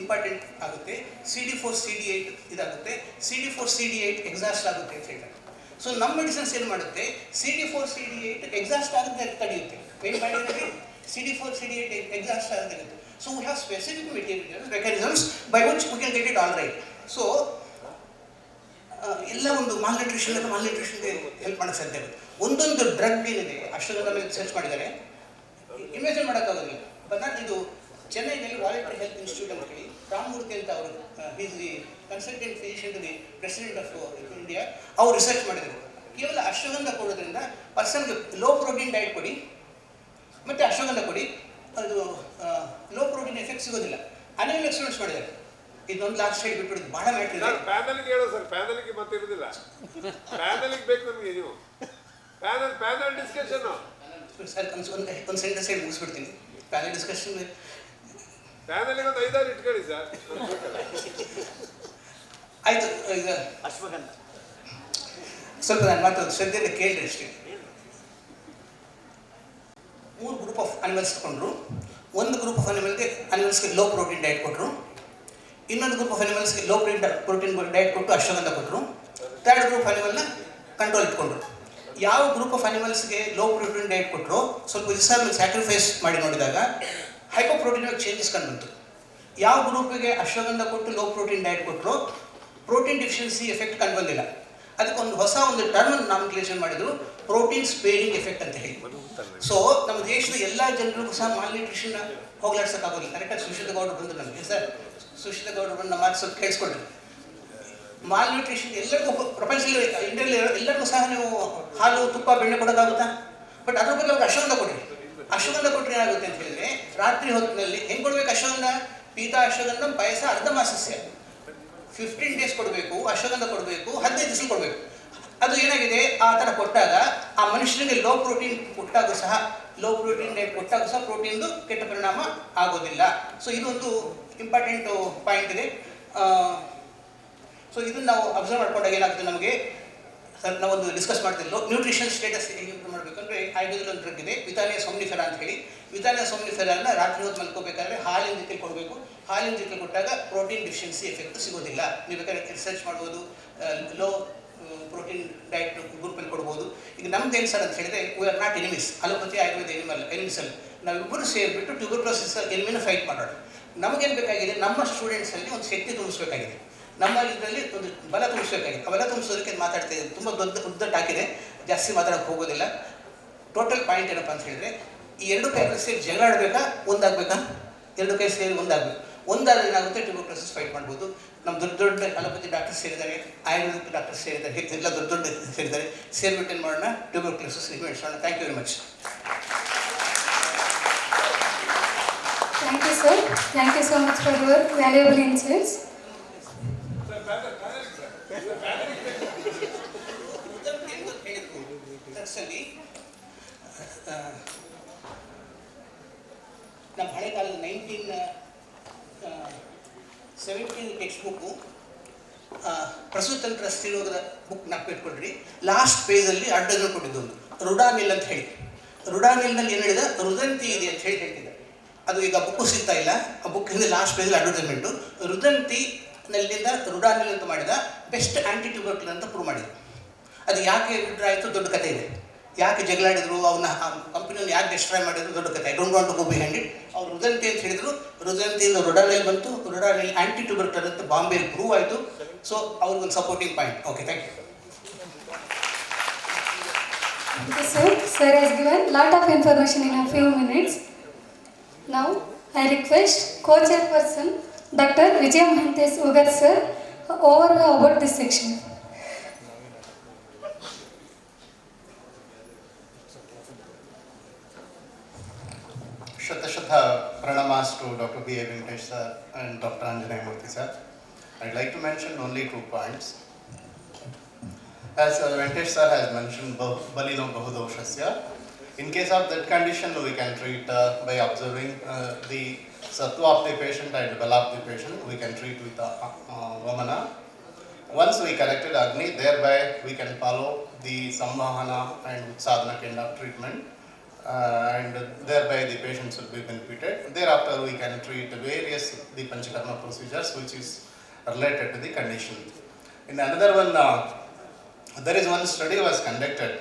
ಇಂಪಾರ್ಟೆಂಟ್ ಆಗುತ್ತೆ, CD4 CD8 ಇದಾಗುತ್ತೆ, CD4 CD8 ಎಕ್ಸಾಸ್ಟ್ ಆಗುತ್ತೆ ಅಂತ ಹೇಳ್ತಾರೆ. ಸೊ ನಮ್ಮ ಮೆಡಿಸಿನ್ಸ್ ಏನು ಮಾಡುತ್ತೆ, CD4 CD8 ಎಕ್ಸಾಸ್ಟ್ ಆಗುತ್ತೆ ತಡೆಯುತ್ತೆ. ಮೇನ್ ಮಾಡಿದ್ರೆ CD4 CD8 ಎಕ್ಸಾಸ್ಟ್ ಆಗುತ್ತೆ. So we have specific mechanisms by which we can get it all right. So ಎಲ್ಲ ಒಂದು ಮಾಲ್ನ್ಯೂಟ್ರಿಷನ್ಗೆ ಹೆಲ್ಪ್ ಮಾಡೋಕ್ಕೆ ಸಾಧ್ಯ ಆಗುತ್ತೆ. ಒಂದೊಂದು ಡ್ರಗ್ ಏನಿದೆ ಅಷ್ಟೊಂದು ಮೇಲೆ ಸರ್ಚ್ ಮಾಡಿದ್ದಾರೆ, ಇಮ್ಯಾಜಿನ್ ಮಾಡೋಕ್ಕಾಗೋದಿಲ್ಲ. ಬಟ್ ಇದು ಚೆನ್ನೈನಲ್ಲಿ ವಾಲಂಟರಿ ಹೆಲ್ತ್ ಇನ್ಸ್ಟಿಟ್ಯೂಟ್ ಅಂತ ಹೇಳಿ ರಾಮಮೂರ್ತಿ ಅಂತ ಅವರು, is the consultant physician to the president of India, ಅವರು ರಿಸರ್ಚ್ ಮಾಡಿದರು. ಕೇವಲ ಅಶ್ವಗಂಧ ಕೊಡೋದ್ರಿಂದ ಪರ್ಸನ್ಗೆ ಲೋ ಪ್ರೋಟೀನ್ ಡಯಟ್ ಕೊಡಿ ಮತ್ತು ಅಶ್ವಗಂಧ ಕೊಡಿ, ಅದು ಲೋ ಪ್ರೋಟೀನ್ ಎಫೆಕ್ಟ್ ಸಿಗೋದಿಲ್ಲ. ಅನೇಕ ಎಕ್ಸ್ಪೀರಿಯನ್ಸ್ ಮಾಡಿದ್ದಾರೆ. ಇದೊಂದು ಲಾಸ್ಟ್ ಸೈಡ್ ಬಿಟ್ಬಿಡಿದ್ದು ಭಾಳ ಮ್ಯಾಟ್ರ್ ಇದೆ. ಪ್ಯಾನಲ್ಗೆ ಹೇಳೋ ಸರ್, ಪ್ಯಾನಲ್ಗೆ ಮತ್ತೆ ಇರೋದಿಲ್ಲ, ಪ್ಯಾನಲ್ಗೆ ಬೇಕು ನಮಗೆ. ನೀವು ಪ್ಯಾನಲ್ ಡಿಸ್ಕಷನ್ ಸರ್ ಒಂದು ಸೆಂಟೆನ್ಸ್ ಸೈಡ್ ಮುಗಿಸ್ಬಿಡ್ತೀನಿ. ಪ್ಯಾನಲ್ ಡಿಸ್ಕಷನ್ ಪ್ಯಾನಲ್ಗೆ ಒಂದು 5-6 ಇಟ್ಕೊಳ್ಳಿ ಸರ್. ಆಯಿತು, ಈಗ ಅಶ್ವಗಂಧ ಸ್ವಲ್ಪ ನಾನು ಮಾತಾಡೋದು ಶ್ರದ್ಧೆಯಿಂದ ಕೇಳಿರಿ ಅಷ್ಟೇ. 3 ಗ್ರೂಪ್ ಆಫ್ ಅನಿಮಲ್ಸ್ ತಗೊಂಡ್ರು. ಒಂದು ಗ್ರೂಪ್ ಆಫ್ ಅನಿಮಲ್ಸ್ಗೆ ಲೋ ಪ್ರೋಟೀನ್ ಡಯಟ್ ಕೊಟ್ಟರು, ಇನ್ನೊಂದು ಗ್ರೂಪ್ ಆಫ್ ಅನಿಮಲ್ಸ್ಗೆ ಲೋ ಪ್ರೋಟೀನ್ ಡಯಟ್ ಕೊಟ್ಟು ಅಶ್ವಗಂಧ ಕೊಟ್ಟರು, ಥರ್ಡ್ ಗ್ರೂಪ್ ಅನಿಮಲ್ನ ಕಂಟ್ರೋಲ್ ಇಟ್ಕೊಂಡ್ರು. ಯಾವ ಗ್ರೂಪ್ ಆಫ್ ಅನಿಮಲ್ಸ್ಗೆ ಲೋ ಪ್ರೋಟೀನ್ ಡಯಟ್ ಕೊಟ್ಟರು ಸ್ವಲ್ಪ ದಿವಸ ಸ್ಯಾಕ್ರಿಫೈಸ್ ಮಾಡಿ ನೋಡಿದಾಗ ಹೈಪೋಪ್ರೋಟೀನ್ ಚೇಂಜಸ್ ಕಂಡು ಬಂತು. ಯಾವ ಗ್ರೂಪಿಗೆ ಅಶ್ವಗಂಧ ಕೊಟ್ಟು ಲೋ ಪ್ರೋಟೀನ್ ಡಯಟ್ ಕೊಟ್ಟರು ಪ್ರೋಟೀನ್ ಡಿಫಿಷಿಯನ್ಸಿ ಎಫೆಕ್ಟ್ ಕಂಡು ಬಂದಿಲ್ಲ. ಅದಕ್ಕೆ ಹೊಸ ಟರ್ಮ್ ನಾಮಿನೇಷನ್ ಮಾಡಿದ್ರು, ಪ್ರೋಟೀನ್ ಸ್ಪೇರಿಂಗ್ ಎಫೆಕ್ಟ್ ಅಂತ ಹೇಳಿ. ಸೊ ನಮ್ಮ ದೇಶದ ಎಲ್ಲ ಜನರಿಗೂ ಸಹ ಮಾಲ್ನ್ಯೂಟ್ರಿಷನ್ ಹೋಗ್ಲಾಡ್ಸೋಕ್ಕಾಗೋದಿಲ್ಲ. ಕರೆಕ್ಟಾಗಿ ಸುಶೀಲ ಗೌಡರು ಬಂದು ನಮಗೆ, ಸರ್ ಸುಶೀಲ ಗೌಡರು ಬಂದು ನಮ್ಮ ಮಾತು ಸ್ವಲ್ಪ ಕೇಳಿಸ್ಕೊಳ್ರಿ. ಮಾಲ್ನ್ಯೂಟ್ರಿಷನ್ ಎಲ್ಲರಿಗೂ ಪ್ರಪಂಚದಲ್ಲಿ ಇಂಡಿಯಲ್ಲಿ ಎಲ್ಲರಿಗೂ ಸಹ ನೀವು ಹಾಲು ತುಪ್ಪ ಬೆಣ್ಣೆ ಕೊಡೋಕ್ಕಾಗುತ್ತಾ? ಬಟ್ ಅದ್ರ ಬಗ್ಗೆ ಅವ್ರಿಗೆ ಅಶ್ವಗಂಧ ಕೊಡ್ರಿ. ಅಶ್ವಗಂಧ ಕೊಟ್ಟರೆ ಏನಾಗುತ್ತೆ ಅಂತ ಹೇಳಿದ್ರೆ, ರಾತ್ರಿ ಹೊತ್ತಿನಲ್ಲಿ ಹೆಂಗೆ ಕೊಡ್ಬೇಕು ಅಶ್ವಗಂಧ? ಪೀತ ಅಶ್ವಗಂಧ ಪಾಯಸ ಅರ್ಧಮಾಸಸ್ಯ 15 ಡೇಸ್ ಕೊಡಬೇಕು, ಅಶ್ವಗಂಧ ಕೊಡಬೇಕು, 15 ದಿವಸ ಕೊಡಬೇಕು. ಅದು ಏನಾಗಿದೆ, ಆ ಥರ ಕೊಟ್ಟಾಗ ಆ ಮನುಷ್ಯನಿಗೆ ಲೋ ಪ್ರೋಟೀನ್ ಕೊಟ್ಟಾಗೂ ಸಹ ಪ್ರೋಟೀನ್ದು ಕೆಟ್ಟ ಪರಿಣಾಮ ಆಗೋದಿಲ್ಲ. ಸೊ ಇದೊಂದು ಇಂಪಾರ್ಟೆಂಟ್ ಪಾಯಿಂಟ್ ಇದೆ. ಸೊ ಇದನ್ನು ನಾವು ಅಬ್ಸರ್ವ್ ಮಾಡ್ಕೊಂಡಾಗ ಏನಾಗುತ್ತೆ, ನಮಗೆ ನಾವೊಂದು ಡಿಸ್ಕಸ್ ಮಾಡ್ತಿದ್ಲು ನ್ಯೂಟ್ರಿಷನ್ ಸ್ಟೇಟಸ್ ಹೇಗೆ ಇಂಪ್ರೂವ್ ಮಾಡಬೇಕಂದ್ರೆ ಆಯುರ್ವೇದದಲ್ಲಿ ಒಂದು ಡ್ರಗ್ ಇದೆ ವಿತಾನಿಯಾ ಸೊಮ್ನಿಫೆರಾ ಅಂತ ಹೇಳಿ. ವಿತಾನಿಯಾ ಸೊಮ್ನಿಫೆರಾನ ರಾತ್ರಿ ಹೊತ್ತು ಮಲ್ಕೋಬೇಕಾದ್ರೆ ಹಾಲಿನ ಜೊತೆ ಕೊಡಬೇಕು. ಹಾಲಿನ ಜೊತೆ ಕೊಟ್ಟಾಗ ಪ್ರೋಟೀನ್ ಡಿಫಿಷಿಯನ್ಸಿ ಎಫೆಕ್ಟ್ ಸಿಗೋದಿಲ್ಲ. ನೀವು ಬೇಕಾದ್ರೆ ರಿಸರ್ಚ್ ಮಾಡ್ಬೋದು, ಲೋ ಪ್ರೋಟೀನ್ ಡಯಟ್ ಗ್ರೂಪಲ್ಲಿ ಕೊಡ್ಬೋದು. ಈಗ ನಮ್ದು ಏನು ಸರ್ ಅಂತ ಹೇಳಿದ್ರೆ we are not enemies. Allopathy Ayurveda enemies ಅಲ್ಲ, ನಾವಿಬ್ಬರು ಸೇರಿಬಿಟ್ಟು ಟ್ಯೂಬರ್ಕ್ಲೋಸಿಸ್ ಎನಿಮಿನ ಫೈಟ್ ಮಾಡೋಣ. ನಮಗೇನು ಬೇಕಾಗಿದೆ, ನಮ್ಮ ಸ್ಟೂಡೆಂಟ್ಸಲ್ಲಿ ಒಂದು ಶಕ್ತಿ ತುಂಬಿಸ್ಬೇಕಾಗಿದೆ, ನಮ್ಮ ಇದರಲ್ಲಿ ಒಂದು ಬಲ ತುಂಬಿಸ್ಬೇಕಾಗಿದೆ. ಆ ಬಲ ತುಂಬಿಸೋದಕ್ಕೆ ಮಾತಾಡ್ತಾ ಇದ್ದೀನಿ. ತುಂಬ ಉದ್ದ ಟಾಕಿದೆ, ಜಾಸ್ತಿ ಮಾತಾಡೋಕ್ಕೆ ಹೋಗೋದಿಲ್ಲ. ಟೋಟಲ್ ಪಾಯಿಂಟ್ ಏನಪ್ಪ ಅಂತ ಹೇಳಿದ್ರೆ, ಈ ಎರಡು ಕೈಗಳು ಸೇರಿ ಜಗಳ ಆಡಬೇಕಾ, ಒಂದಾಗಬೇಕಾ? ಎರಡು ಕೈ ಸೇರಿ ಒಂದಾಗಬೇಕು. ಒಂದಾದ್ರೆ ಏನಾಗುತ್ತೆ, ಟ್ಯೂಬರ್ಕ್ಲೋಸಿಸ್ ಫೈಟ್ ಮಾಡ್ಬೋದು. ನಮ್ಮ ದೊಡ್ಡ ದೊಡ್ಡ ಅಲೋಪತಿ ಡಾಕ್ಟರ್ಸ್ ಸೇರಿದ್ದಾರೆ, ಆಯುರ್ವೇದಿಕ್ ಡಾಕ್ಟರ್ಸ್ ಸೇರಿದ್ದಾರೆ, ಎಲ್ಲ ದೊಡ್ಡ ದೊಡ್ಡ ಸೇರಿದ್ದಾರೆ. ಸೇರಿಬಿಟ್ಟು ಏನು ಮಾಡೋಣ, ಟ್ಯೂಬರ್ಕ್ಲೋಸಿಸ್ ರಿಮೆಡಿಸೋಣ. Thank you very much. Thank you, sir. Thank you so much for your valuable insights. ನಮ್ಮ ಹಳೆ ಕಾಲದ 1917 ಟೆಕ್ಸ್ಟ್ ಬುಕ್ಕು ಪ್ರಸೂತಂತ್ರ ಸ್ತ್ರೀರೋಗದ ಬುಕ್ ನಾಲ್ಕು ಲಾಸ್ಟ್ ಪೇಜಲ್ಲಿ ಅಡ್ಡಗಳು ಕೊಟ್ಟಿದ್ದು ಒಂದು ರುಡಾಮಿಲ್ ಅಂತ ಹೇಳಿ. ರುಡಾಮಿಲ್ನಲ್ಲಿ ಏನು ಹೇಳಿದ, ರುದಂತಿ ಇದೆ ಅಂತ ಹೇಳಿ ಹೇಳ್ತಿದ್ದ. ಅದು ಈಗ ಬುಕ್ಕು ಸಿಗ್ತಾ ಇಲ್ಲ. ಆ ಬುಕ್ ಹಿಂದೆ ಲಾಸ್ಟ್ ಪೇಜಲ್ಲಿ ಅಡ್ವರ್ಟೈಸ್ಮೆಂಟು ರುದಂತಿನಲ್ಲಿಂದ ರುಡಾಮಿಲ್ ಅಂತ ಮಾಡಿದ ಬೆಸ್ಟ್ ಆ್ಯಂಟಿ ಟ್ಯೂಬರ್ಕ್ಯುಲರ್ ಅಂತ ಪ್ರೂವ್ ಮಾಡಿದ್ರು. ಅದು ಯಾಕೆ ವಿಡ್ರಾ ಆಯಿತು, ದೊಡ್ಡ ಕಥೆ ಇದೆ. ಯಾಕೆ ಜಗಳಾಡಿದ್ರು, ಅವನ್ನ ಆ ಕಂಪನಿಯನ್ನು ಯಾಕೆ ಡಿಸ್ಟ್ರಾಯ್ ಮಾಡಿದ್ರು, ದೊಡ್ಡ ಕಥೆ. I don't want to go behind it. ಅವ್ರು ರುದಂತಿ ಅಂತ ಹೇಳಿದ್ರು, ರುದಂತಿಯಿಂದ ರುಡಾಮಿಲ್ ಬಂತು. ರುಡಾಮಿಲ್ ಆ್ಯಂಟಿ ಟ್ಯೂಬರ್ಕ್ಯುಲರ್ ಅಂತ ಬಾಂಬೆಯಲ್ಲಿ ಪ್ರೂವ್ ಆಯಿತು. ಸೊ ಅವ್ರಿಗೊಂದು supporting point. Okay, thank you. Okay, sir. Sir has given lot of information in a few minutes. Now, I request co-chairperson Dr. Vijay Mahantes Ugar sir overview about this section. Shata pranamas to Dr. B. Venkatesh sir and Dr. Anjanaya Murthy sir. I'd like to mention only 2 points. As Venkatesh sir has mentioned, balino bahudoshasya. In case of that condition, we can treat by observing the sattva of the patient and bala of the patient. We can treat with vamana. Once we corrected Agni, thereby we can follow the samvahana and sadhana kind of treatment. And thereby the patients will be benefited. Thereafter we can treat various the panchakarma procedures which is related to the condition. In another one, there is one study was conducted.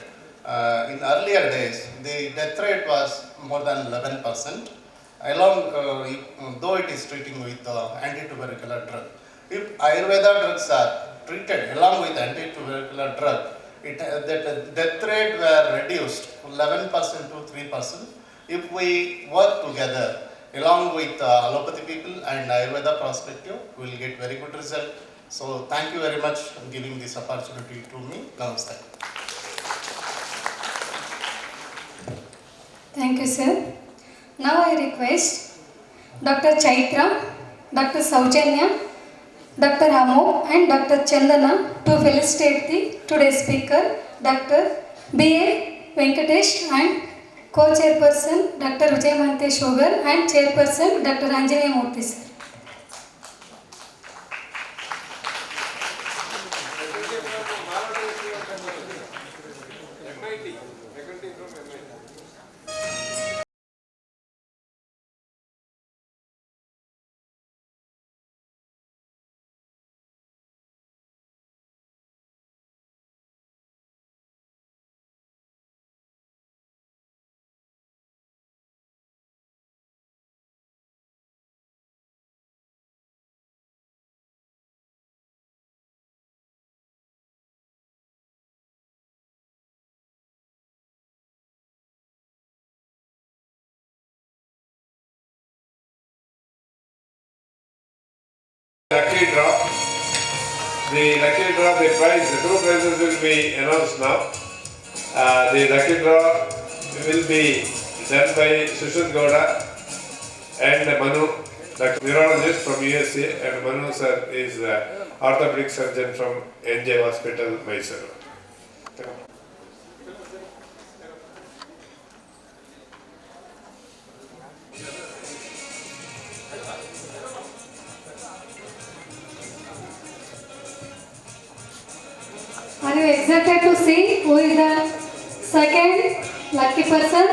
In earlier days, the death rate was more than 11%. Along, though it is treating with anti-tubercular drug. If Ayurveda drugs are treated along with anti-tubercular drug, the death rate were reduced 11% to 3%. If we work together along with allopathy people and Ayurveda perspective, we will get very good result. So thank you very much for giving this opportunity to me. Namaste. Thank you, sir. Now I request Dr. Chaitra, Dr. Saujanya, Dr. Amo and Dr. Chandana to felicitate the today's speaker, Dr. B.A. Venkatesh and co-chairperson Dr. Vijay Mahantes Ugar and chairperson Dr. Anjanaya Murthy sir. Lucky draw. The lucky draw, the prize, the 2 prizes will be announced now. The lucky draw will be done by Sushant Gowda and Manu, the neurologist from USA, and Manu sir is orthopedic surgeon from NJ Hospital, Mysuru. Are you excited to see who is the second lucky person.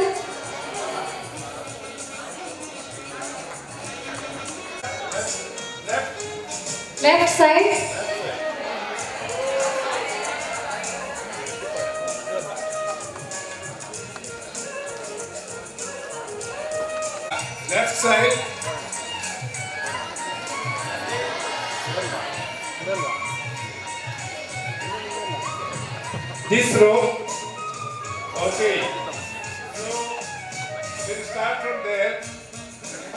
Left side. Left side. This row. Okay. So we'll start from there.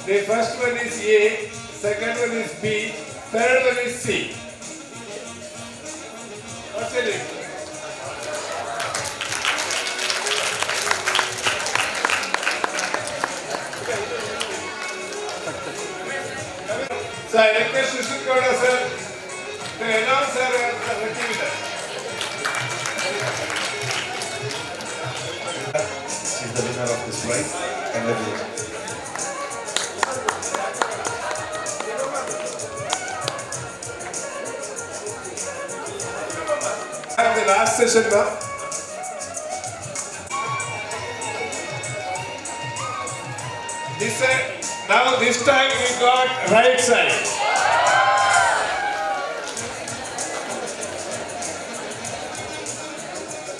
The first one is A, second one is B, third one is C. What's your name? So I request Mr. Gowda sir to announce our activity. She is the winner of this prize. Congratulations. The last session now. Now this time we got right side.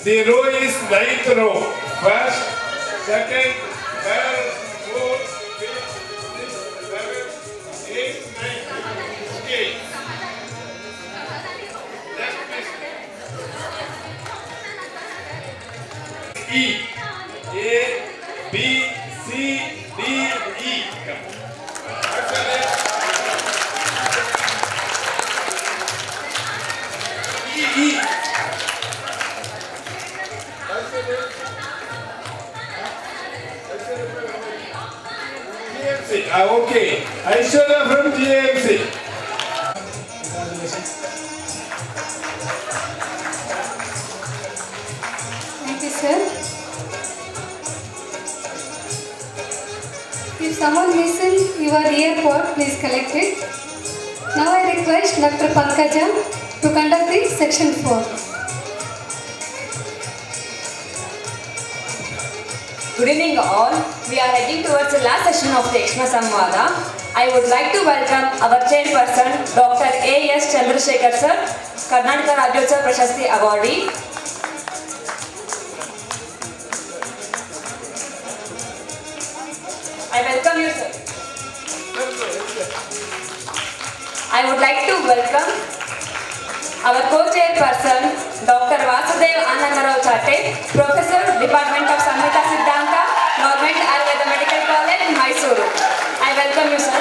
The row is 9th row. First, second, third, fourth, fifth, sixth, seventh, eighth, ninth. Okay. Next is E. A, B, C, D, E. What's your name? E. GMC. Okay. Aishwarya from GMC. Thank you, sir. If someone missing your earpod, please collect it. Now I request Dr. Pankaja to conduct the section 4. Good evening all. We are heading towards the last session of the Yakshma Samvada. I would like to welcome our chairperson, Dr. A.S. Chandrasekhar sir, Karnataka Rajyotsav Prashasti awardee. I welcome you, sir. I would like to welcome our co-chairperson, Dr. Vasudev Anandarao Chate, Professor, Department of Samhita Siddhanta, Government Ayurveda Medical College, Mysuru. I welcome you, sir.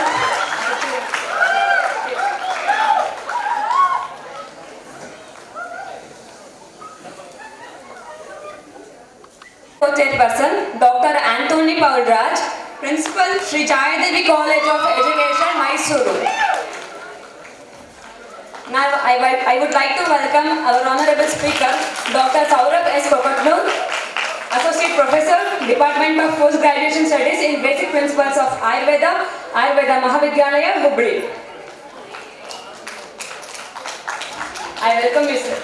Co-chairperson, Dr. Anthony Paulraj, Principal, Sri Jayadevi College of Education, Mysuru. Now I would like to welcome our honorable speaker, Dr. Saurabh S. Kokatnoor, Associate Professor, Department of Post-Graduation Studies in Basic Principles of Ayurveda, Ayurveda Mahavidyalaya, Hubli. I welcome you, sir.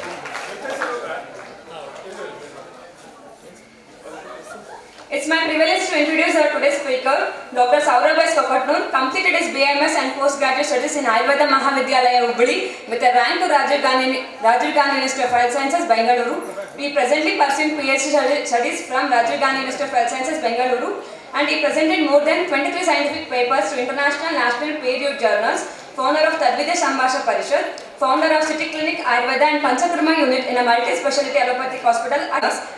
It's my privilege to introduce our today's speaker, Dr. Saurabh S. Kokatnoor, completed his BMS and postgraduate studies in Ayurveda Mahavidyalaya, Hubli, with a rank to Rajiv Gandhi University of Health Sciences, Bengaluru. He presently pursuing PhD studies from Rajiv Gandhi University of Health Sciences, Bengaluru, and he presented more than 23 scientific papers to international, national peer-reviewed journals, founder of Tadvidya Sambhasha Parishad, founder of City Clinic Ayurveda and Panchakarma unit in a multi-specialty allopathic hospital,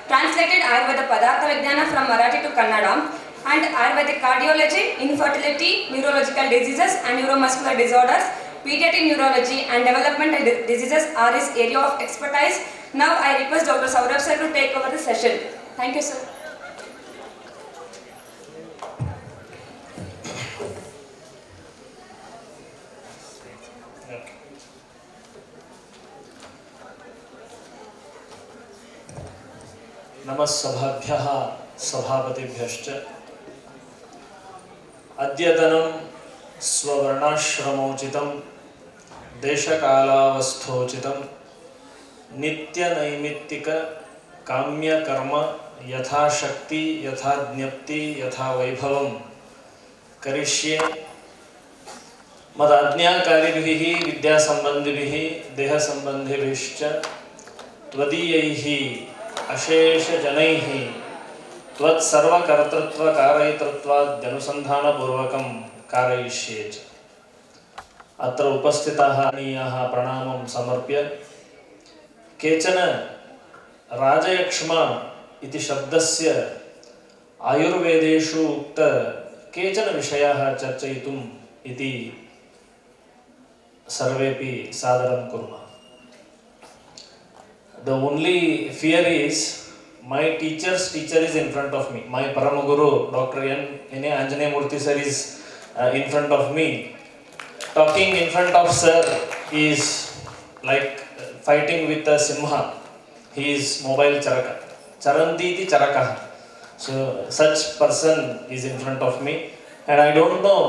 translated Ayurveda Padartha Vijnana from Marathi to Kannada, and Ayurvedic cardiology, infertility, neurological diseases and neuromuscular disorders, pediatric neurology and developmental diseases are his area of expertise. Now I request Dr. Saurabh sir to take over the session. Thank you, sir. नमस्सभाभ्यः सभापतिभ्यश्च अद्यतनं स्ववर्णाश्रमोचितं देशकालावस्थोचितं ನಿತ್ಯ ನೈಮಿತ್ತಿಕ ಕಾಮ್ಯ ಕರ್ಮ ಯಥಾಶಕ್ತಿ ಯಥಾ ಜ್ಞಪ್ತಿ ಯಥಾ ವೈಭವಂ ಕರಿಷ್ಯೆ ಮದಾಜ್ಞಾಕಾರಿಭಿಃ ವಿದ್ಯಾಸಂಬಂಧಿಭಿಃ ದೇಹಸಂಬಂಧಿಭಿಶ್ಚ ತ್ವದೀಯೈಃ ಅಶೇಷಜನೈಃ ತ್ವತ್ಸರ್ವಕರ್ತೃತ್ವ कारयितृत्वाद्यनुसन्धानपूर्वकं कारयिष्ये च। अत्र उपस्थिताः आदरणीयाः प्रणामं समर्प्य केचन राजयक्ष्मा इति शब्दस्य आयुर्वेदेषु उक्त केचन विषयाः चर्चयितुम् इति सर्वेपि सादरं कुर्मः। The only fear is my teacher's teacher is in front of me. My Paramaguru, Dr. N. Anjaneya Murthy sir is in front of me. Talking in front of sir is like fighting with a simha. He is mobile charaka. Charanti iti charaka. So such person is in front of me. And I don't know,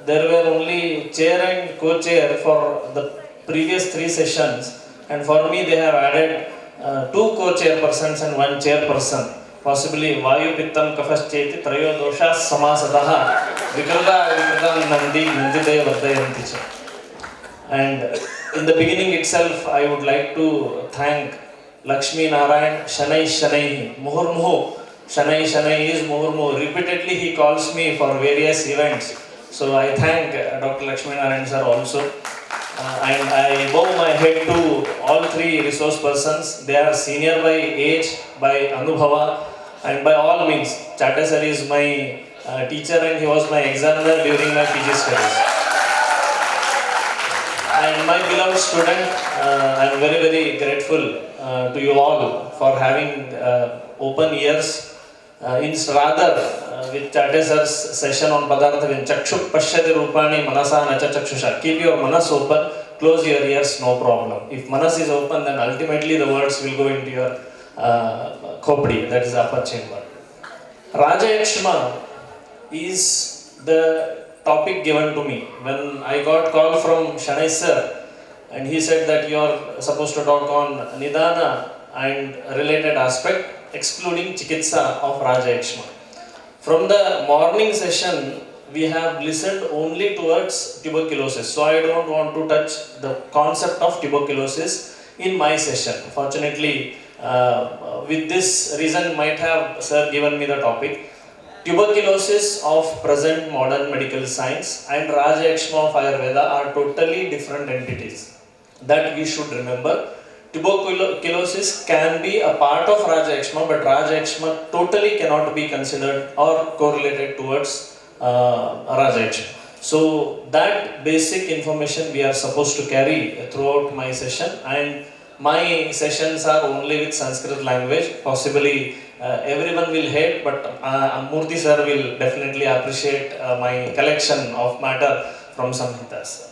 there were only chair and co-chair for the previous 3 sessions. And for me they have added 2 co-chairpersons and 1 chairperson. Possibly Vayu Pittam Kafascheti Trayo Doshas Samasataha Vikrada Vikradam Nandi Nandide Vardayanti cha. And in the beginning itself I would like to thank Lakshmi Narayan Shanai Shanai Muhurmuhu. Shanai Shanai is Muhurmuhu. Repeatedly he calls me for various events. So I thank Dr. Lakshmi Narayan sir also. And I bow my head to all 3 resource persons. They are senior by age, by anubhava, and by all means. Chatta sir is my teacher and he was my examiner during my PG studies. And my beloved student, I am very very grateful to you all for having open ears. Rather, with Chatta sir's session on Padartha Vin Chakshuk Pashyati Rupani Manasa Nacha Chakshusha. Keep your manas open, close your ears, no problem. If manas is open, then ultimately the words will go into your khopdi, that is the upper chamber. Raja Yakshma is the topic given to me. When I got call from Shanai sir and he said that you are supposed to talk on Nidana and related aspect, excluding Chikitsa of Raja Yakshma. From the morning session, we have listened only towards tuberculosis. So I don't want to touch the concept of tuberculosis in my session. Fortunately, with this reason might have sir given me the topic. Tuberculosis of present modern medical science and Raja Yakshma of Ayurveda are totally different entities. That we should remember. Tuberculosis can be a part of Raja Yakshma, but Raja Yakshma totally cannot be considered or correlated towards Raja Yakshma. So that basic information we are supposed to carry throughout my session, and my sessions are only with Sanskrit language. Possibly everyone will hate, but Murthy sir will definitely appreciate my collection of matter from Samhitas.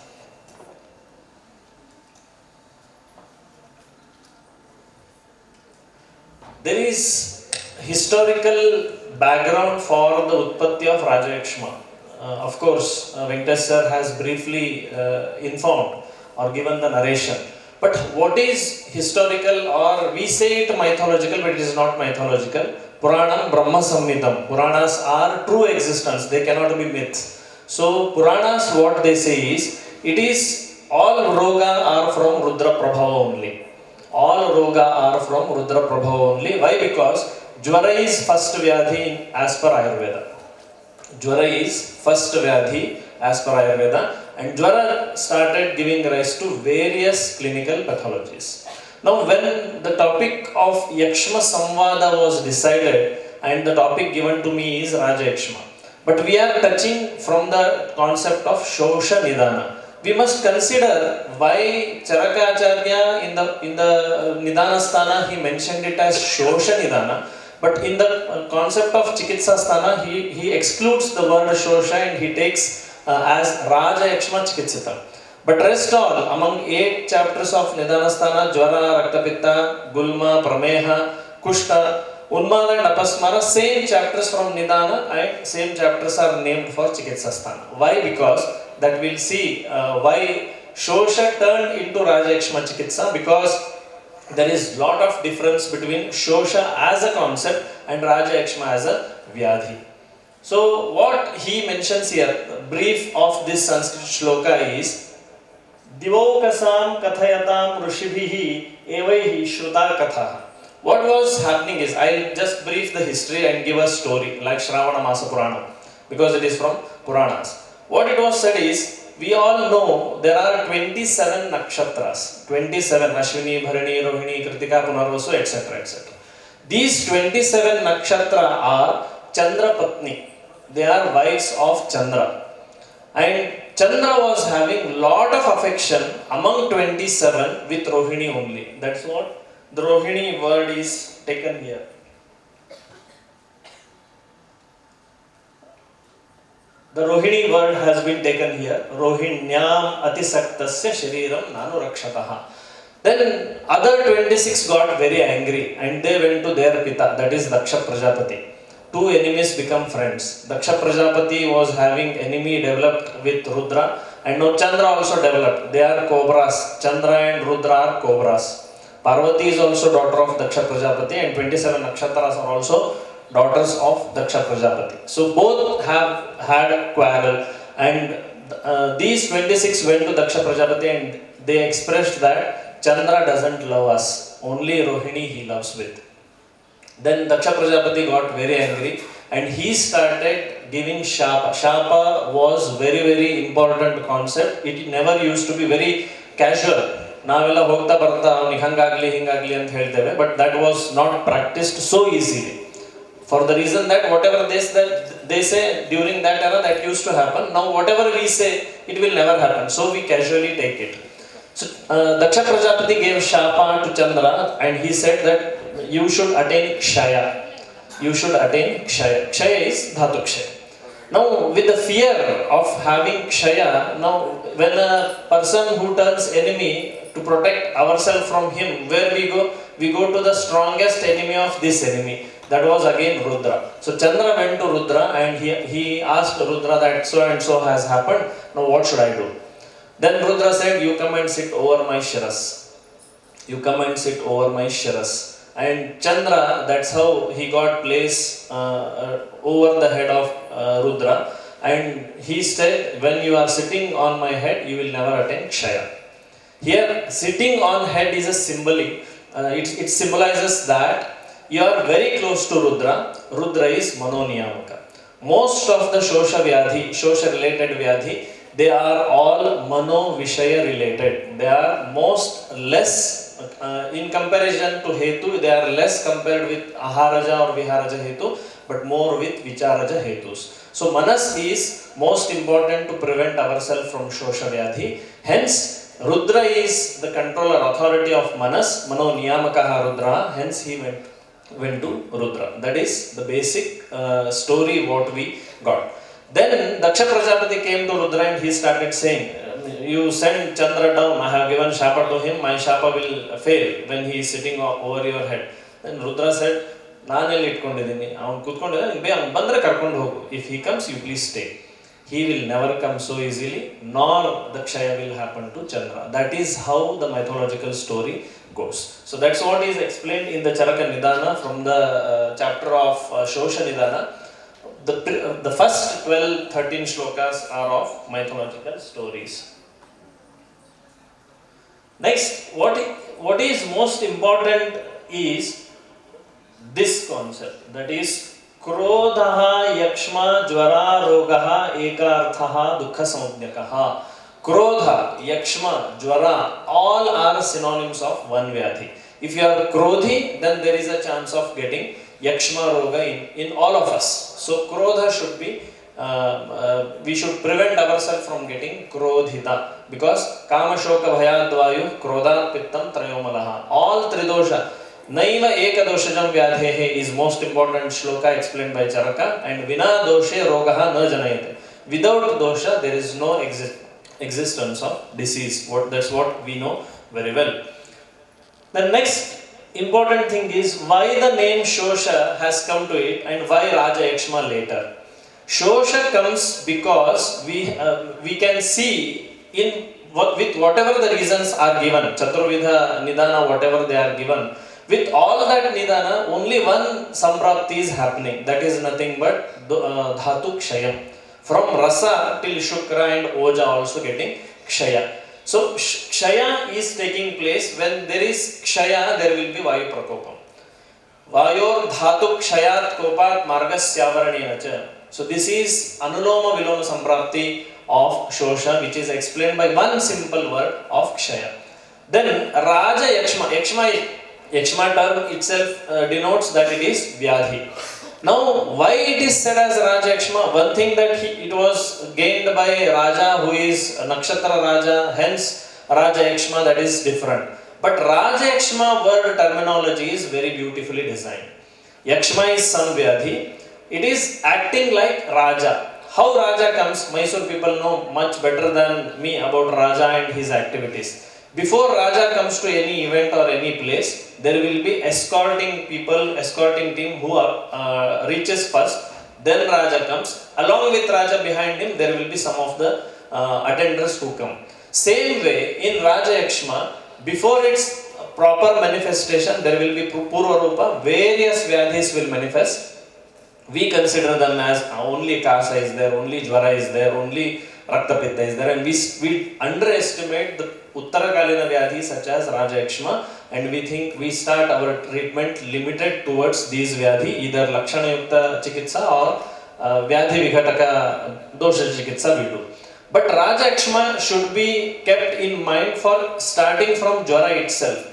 There is historical background for the Utpatti of Raja Yakshma. Of course, Venkatesh sir has briefly informed or given the narration. But what is historical, or we say it mythological, but it is not mythological. Puranam Brahma Samhitam. Puranas are true existence, they cannot be myths. So Puranas, what they say is, it is all roga are from Rudra Prabhava only. All roga are from Rudra Prabhava only. Why? Because Jwara is first Vyadhi as per Ayurveda. Jwara is first Vyadhi as per Ayurveda, and Jwara started giving rise to various clinical pathologies. Now when the topic of Yakshma Samvada was decided, and the topic given to me is Raja Yakshma, but we are touching from the concept of Shosha Nidana. We must consider why Charakacharya in the Nidana Sthana he mentioned it as Shosha Nidana, but in the concept of Chikitsa Sthana he excludes the word Shosha and he takes as Raja Yakshma Chikitsita. But rest all, among 8 chapters of Nidana Sthana, Jwara, Raktapitta, Gulma, Prameha, Kushta, Unmala and Apasmara, same chapters from Nidana and same chapters are named for Chikitsa Sthana. Why? Because that we'll see why Shosha turned into Raja Yakshma Chikitsa, because there is lot of difference between Shosha as a concept and Raja Yakshma as a Vyadhi. So what he mentions here, brief of this Sanskrit shloka is Divokasam kathayatam rushibhihi evaihi shruta katha. What was happening is, I'll just brief the history and give a story like Shravana Masa Purana, because it is from Puranas. What it was said is, we all know there are 27 nakshatras, 27 Ashwini, Bharani, Rohini, Kritika, Punarvasu, etc. etc. These 27 nakshatra are Chandra Patni. They are wives of Chandra. And Chandra was having lot of affection among 27 with Rohini only. That's what the Rohini word is taken here. The Rohini word has been taken here. Rohinyam atisaktasya shariram nanu rakshataha. Then other 26 got very angry and they went to their pita, that is Daksha Prajapati. Two enemies become friends. Daksha Prajapati was having enemy developed with Rudra, and now Chandra also developed. They are cobras. Chandra and Rudra are cobras. Parvati is also daughter of Daksha Prajapati, and 27 nakshatras are also daughters of Daksha Prajapati. So both have had a quarrel, and these 26 went to Daksha Prajapati and they expressed that Chandra doesn't love us, only Rohini he loves with. Then Daksha Prajapati got very angry and he started giving shapa. Shapa was very important concept. It never used to be very casual. ನಾವೆಲ್ಲ ಹೋಗ್ತಾ ಬರ್ತಾ ಅವನಿಗೆ ಹಂಗಾಗ್ಲಿ ಹಿಂಗಾಗ್ಲಿ ಅಂತ ಹೇಳ್ತೇವೆ, but that was not practiced so easily. For the reason that whatever they say during that era, that used to happen. Now whatever we say, it will never happen. So we casually take it. So Daksha Prajapati gave shapa to Chandra and he said that you should attain Kshaya. You should attain Kshaya. Kshaya is Dhatu Kshaya. Now with the fear of having Kshaya, now when a person who turns enemy, to protect ourselves from him, where we go? We go to the strongest enemy of this enemy. That was again Rudra. So Chandra went to Rudra and he asked Rudra that so and so has happened. Now what should I do? Then Rudra said, you come and sit over my shiras. You come and sit over my shiras. And Chandra, that's how he got placed over the head of Rudra. And he said, when you are sitting on my head, you will never attain Kshaya. Here, sitting on head is a symbolic. It symbolizes that you are very close to Rudra. Rudra is Manoniyamaka. Most of the Shosha Vyadhi, Shosha related Vyadhi, they are all Mano Vishaya related. They are less in comparison to Hetu, they are less compared with Aharaja or Viharaja Hetu, but more with Vicharaja Hetus. So Manas is most important to prevent ourselves from Shosha Vyadhi. Hence, Rudra is the controller authority of Manas, Mano Niyamakaha Rudra, hence he went to Rudra. That is the basic story what we got. Then Daksha Prajapati came to Rudra and he started saying, you send Chandra down, I have given shapa to him, my shapa will fail when he is sitting over your head. Then Rudra said, ನಾನೆಲ್ಲಿ ಇಟ್ಕೊಂಡಿದ್ದೀನಿ, ಅವನು ಕೂತ್ಕೊಂಡಿದ್ದಾನೆ, ಅವನು ಬಂದರೆ ಕರ್ಕೊಂಡು ಹೋಗು. If he comes, you please stay. He will never come so easily, nor the Kshaya will happen to Chandra. That is how the mythological story goes. So that's what is explained in the Charaka Nidana from the chapter of Shosha Nidana. The first 12-13 shlokas are of mythological stories. Next, what is most important is this concept, that is Krodhaha Yakshma Jvara Rogaha Ekarthaha Dukha Samudnyakaha. Krodha, Yakshma, Jvara, all are synonyms of one Vyadhi. If you are Krodhi, then there is a chance of getting Yakshma Roga in all of us. So Krodha should be, we should prevent ourselves from getting Krodhita, because Kama Shoka Bhayadvayu Krodha Pittam Trayomalaha. All tridosha. Naiva Ekadoshajam Vyadhehe is most important shloka explained by Charaka, and Vina Doshe Rogaha Na Janayate. Without dosha, there is no existence of disease. That's what we know very well. The next important thing is why the name Shosha has come to it and why Raja Yakshma later. Shosha comes because we can see in with whatever the reasons are given, Chaturvidha Nidana, whatever they are given, with all that Nidana, only one Samprapti is happening. That is nothing but Dhatu Kshayam. From Rasa till Shukra and Oja also getting Kshaya. So Kshaya is taking place. When there is Kshaya, there will be Vayu Prakopam. Vayor Dhatu Kshayat Kopat Margasyavaranyena cha. So this is Anuloma Viloma Samprapti of Shosha, which is explained by one simple word of Kshaya. Then Raja Yakshma. Yakshma term itself denotes that it is Vyadhi. Now, why it is said as Raja Yakshma? One thing that it was gained by Raja who is Nakshatra Raja, hence Raja Yakshma, that is different. But Raja Yakshma word terminology is very beautifully designed. Yakshma is some Vyadhi. It is acting like Raja. How Raja comes, Mysore people know much better than me about Raja and his activities. Before Raja comes to any event or any place, there will be escorting team who reaches first, then Raja comes. Along with Raja behind him, there will be some of the attendants who come. Same way, in Raja Yakshma, before its proper manifestation, there will be Purva Rupa, various Vyadhis will manifest. We consider them as only Kasa is there, only Jvara is there, only Raktapitta is there, and we underestimate the Uttarakalina Vyadhi such as Raja Yakshma, and we think we start our treatment limited towards these Vyadhi, either Lakshana Yukta Chikitsa or Vyadhi Vikhataka Dosha Chikitsa we do. But Raja Yakshma should be kept in mind for starting from Jvara itself.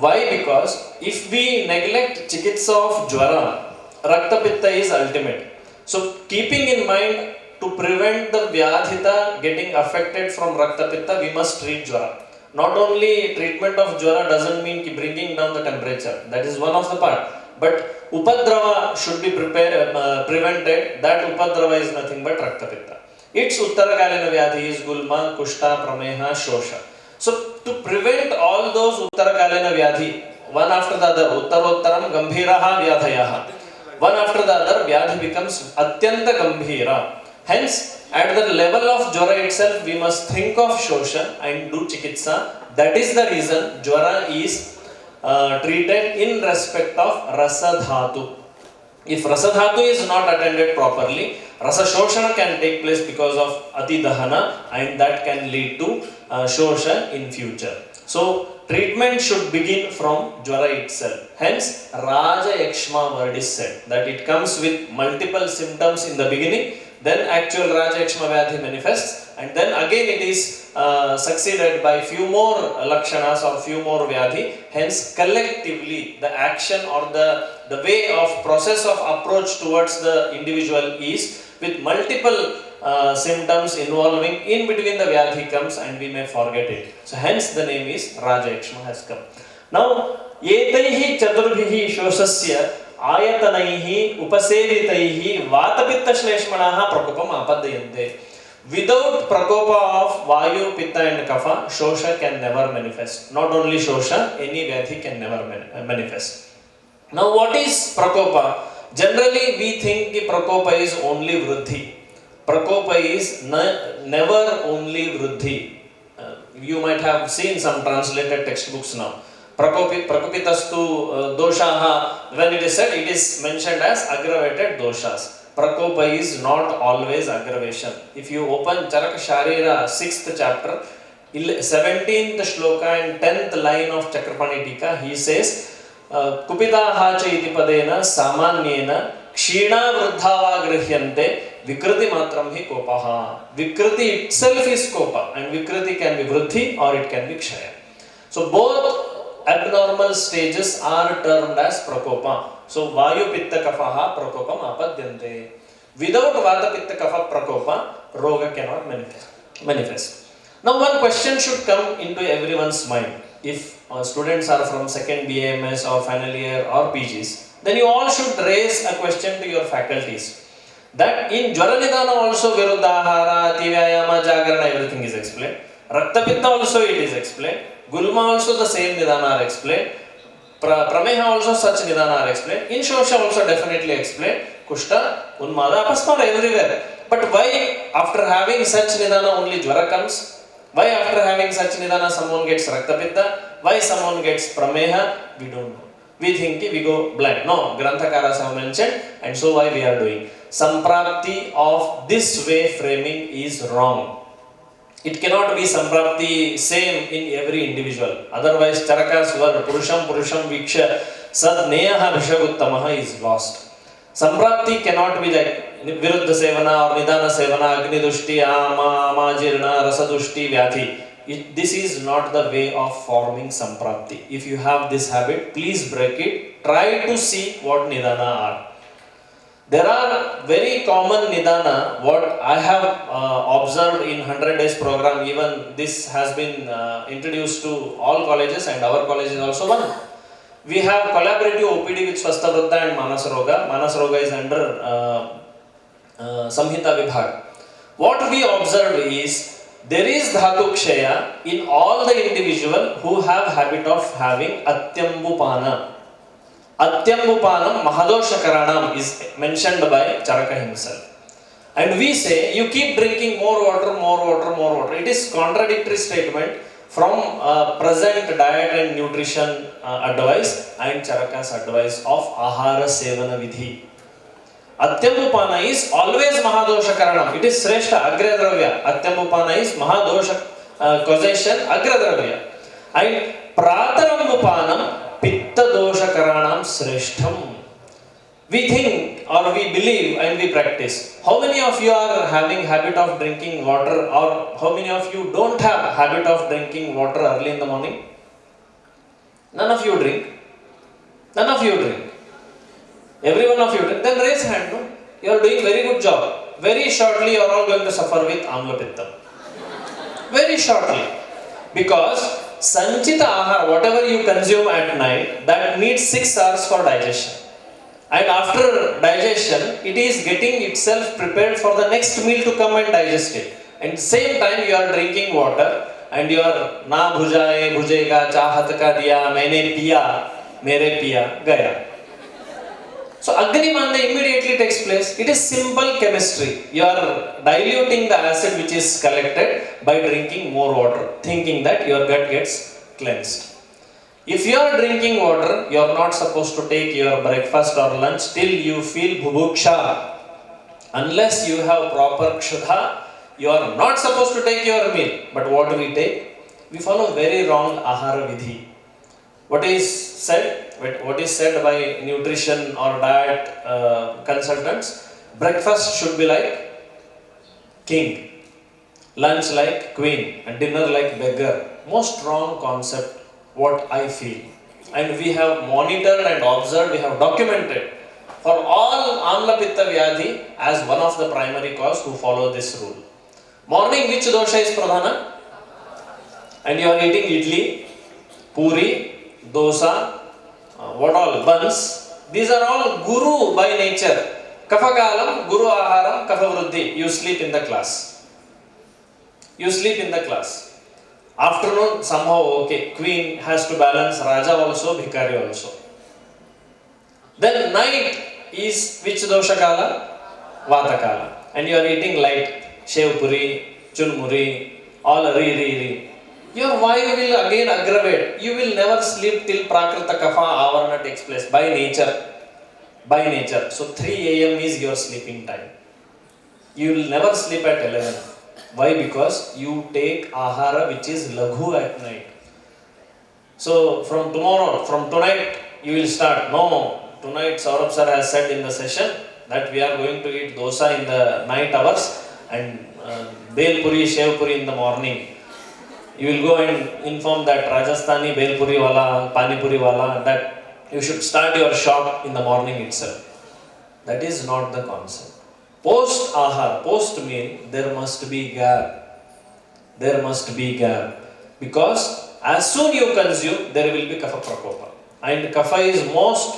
Why? Because if we neglect Chikitsa of Jvara, Raktapitta is ultimate. So keeping in mind, to prevent the Vyadhita getting affected from Raktapitta, we must treat Jvara. Not only treatment of Jvara doesn't mean bringing down the temperature. That is one of the part. But Upadrava should be prevented. That Upadrava is nothing but Raktapitta. Its Uttarakalina Vyadhi is Gulma, Kushta, Prameha, Shosha. So to prevent all those Uttarakalina Vyadhi, one after the other, Uttarottaram Gambhiraha Vyadhayaha. One after the other, Vyadhi becomes Atyanta Gambhira. Hence, at the level of Jvara itself, we must think of Shosha and do Chikitsa. That is the reason Jvara is treated in respect of Rasa Dhatu. If Rasa Dhatu is not attended properly, Rasa Shoshana can take place because of Ati Dahana, and that can lead to Shosha in future. So, treatment should begin from Jvara itself. Hence, Raja Yakshma word is said, that it comes with multiple symptoms in the beginning, then actual Raja Yakshma Vyadhi manifests, and then again it is succeeded by few more Lakshanas or few more Vyadhi. Hence, collectively, the action or the way of process of approach towards the individual is with multiple symptoms involving in between the Vyadhi comes, and we may forget it. So hence the name is Raja Yakshma has come. Now, Etaihi Chaturbhihi Shoshasya Ayatanaihi Upasevitaihi Vatapitta Shleshmanaha Prakopam Apadayante. Without Prakopa of Vayu, Pitta and Kapha, Shosha can never manifest. Not only Shosha, any Vyadhi can never manifest. Now what is Prakopa? Generally we think the Prakopa is only Vruddhi. Prakopa is never only Vruddhi. You might have seen some translated textbooks now. Prakopitastu doshaha, when it is said, it is mentioned as aggravated doshas. Prakopa is not always aggravation. If you open Charaka Sharira 6th chapter, 17th shloka and 10th line of Chakrapani Tika, he says, Kupita hacha iti padena samanyena kshina vruddhava grihyante vikriti matram hi kopaha. Vikriti itself is kopa, and vikriti can be vruddhi or it can be kshaya. So both abnormal stages are termed as prakopa. So vayu pitta kafaha prakopam apadyante. Without vata pitta kafa prakopa, roga cannot manifest. Now one question should come into everyone's mind. If students are from second BAMS or final year or PGs, then you all should raise a question to your faculties. That in Jvara Nidana also Viruddhahara, Tivyayama, Jagarana, everything is explained. Raktapitta also it is explained. Gulma also the same Nidana are explained. Prameha also such Nidana are explained. In Shosha also definitely explained. Kushta, Unmada, Apasmara everywhere. But why after having such Nidana only Jvara comes? Why after having such nidana someone gets raktapitta? Why someone gets prameha? We don't know. We think we go blind. No, Granthakaras have mentioned, and so why we are doing. Samprapti of this way framing is wrong. It cannot be samprapti same in every individual. Otherwise, Charakas word Purusham Viksha Sad Neyaha Vishaguttamaha is lost. Samprapti cannot be like Viruddha Sevana or Nidana Sevana, Agni Dushti, Ama, Jirna, Rasadushti, Vyati. This is not the way of forming samprapti. If you have this habit, please break it. Try to see what Nidana are. There are very common nidana, what I have observed in 100 days program, even this has been introduced to all colleges and our college is also one. We have collaborative OPD with SWASTHAVRITTA and Manasaroga. Manasaroga is under Samhita Vibhag. What we observed is, there is Dhatu Kshaya in all the individual who have habit of having Atyambupana. Atyambupanam Mahadosha is mentioned by Charaka himself. And we say, you keep drinking more water, more water, more water. It is contradictory statement from present diet and nutrition advice and Charaka's advice of Ahara Sevana Vidhi. Atyambupana is always Mahadosha Karanam. It is Sreshta Agradravya. Atyambupana is Mahadosha causation Agradravya. And Pratarambupanam Pitta dosha karanam sreshtham. We think or we believe and we practice. How many of you are having habit of drinking water, or how many of you don't have habit of drinking water early in the morning? None of you drink. None of you drink. Every one of you drink. Then raise hand. No? You are doing very good job. Very shortly you are all going to suffer with amla pitta. Very shortly. Because Sanchita ahar, whatever you consume at night, that needs 6 hours for digestion. And after digestion, it is getting itself prepared for the next meal to come and digest it. And same time you are drinking water and you are na bhujaye, bhujega, chahat ka diya, maine piya, mere piya, gaya. So Agni-manda immediately takes place. It is simple chemistry. You are diluting the acid which is collected by drinking more water, thinking that your gut gets cleansed. If you are drinking water, you are not supposed to take your breakfast or lunch till you feel bhubuksha. Unless you have proper kshuddha, you are not supposed to take your meal. But what do we take? We follow very wrong ahara vidhi. What is said by nutrition or diet consultants? Breakfast should be like king, lunch like queen, and dinner like beggar. Most wrong concept, what I feel. And we have monitored and observed, we have documented for all Amla Pitta Vyadhi as one of the primary cause who follow this rule. Morning, which dosha is pradhana? And you are eating idli, puri, dosa, what all, buns. These are all guru by nature. Kafakalam, guru aharam, kaphavruddhi. You sleep in the class. You sleep in the class. Afternoon, somehow okay. Queen has to balance Raja also, Bhikari also. Then night is which dosha kala? Vata kala. And you are eating light. Shev puri, chunmuri, all ri. Your vayu will again aggravate. You will never sleep till Prakrita Kapha Avarana takes place by nature. By nature. So 3 a.m. is your sleeping time. You will never sleep at 11. Why? Because you take ahara which is laghu at night. So from tomorrow, from tonight, you will start. No, tonight Saurabh sir has said in the session that we are going to eat dosa in the night hours and bel puri, shev puri in the morning. You will go and inform that Rajasthani bel puri wala, pani puri wala, that you should start your shop in the morning itself. That is not the concept. Post ahar, post meal, there must be gap. There must be gap. Because as soon you consume, there will be kapha prakopa. And kapha is most,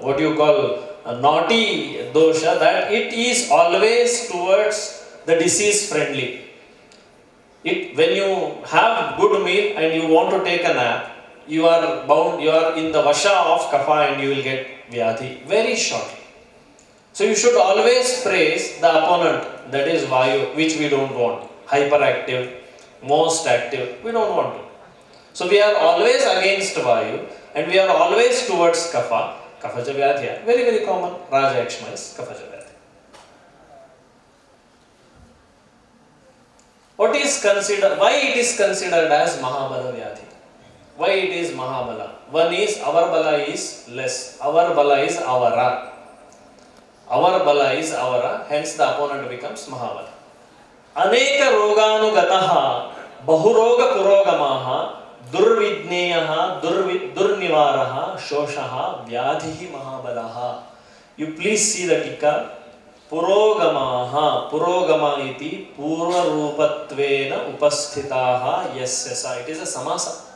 what you call, a naughty dosha, that it is always towards the disease friendly. When you have good meal and you want to take a nap, you are bound, you are in the vasha of kapha and you will get vyadhi very shortly. So you should always praise the opponent, that is vayu, which we don't want. Hyperactive, most active. We don't want to. So we are always against Vayu and we are always towards Kapha. Kaphaja Vyadhya, very very common. Raja Yakshma is Kaphaja Vyadhya. What is considered, why it is considered as Mahabala Vyadhi? Why it is Mahabala? One is our Bala is less. Our Bala is Avara. Our Bala is Avara, hence the opponent becomes Mahabala. Aneka Roganugataha Bahuroga Purogamaha Durvidneyaha Durnivaraha Shoshaha Vyadhihi Mahabalaha. You please see the tika. Purogamaha Purogama iti Purva Rupatvena Upasthitaha Yasyasa. It is a samasa.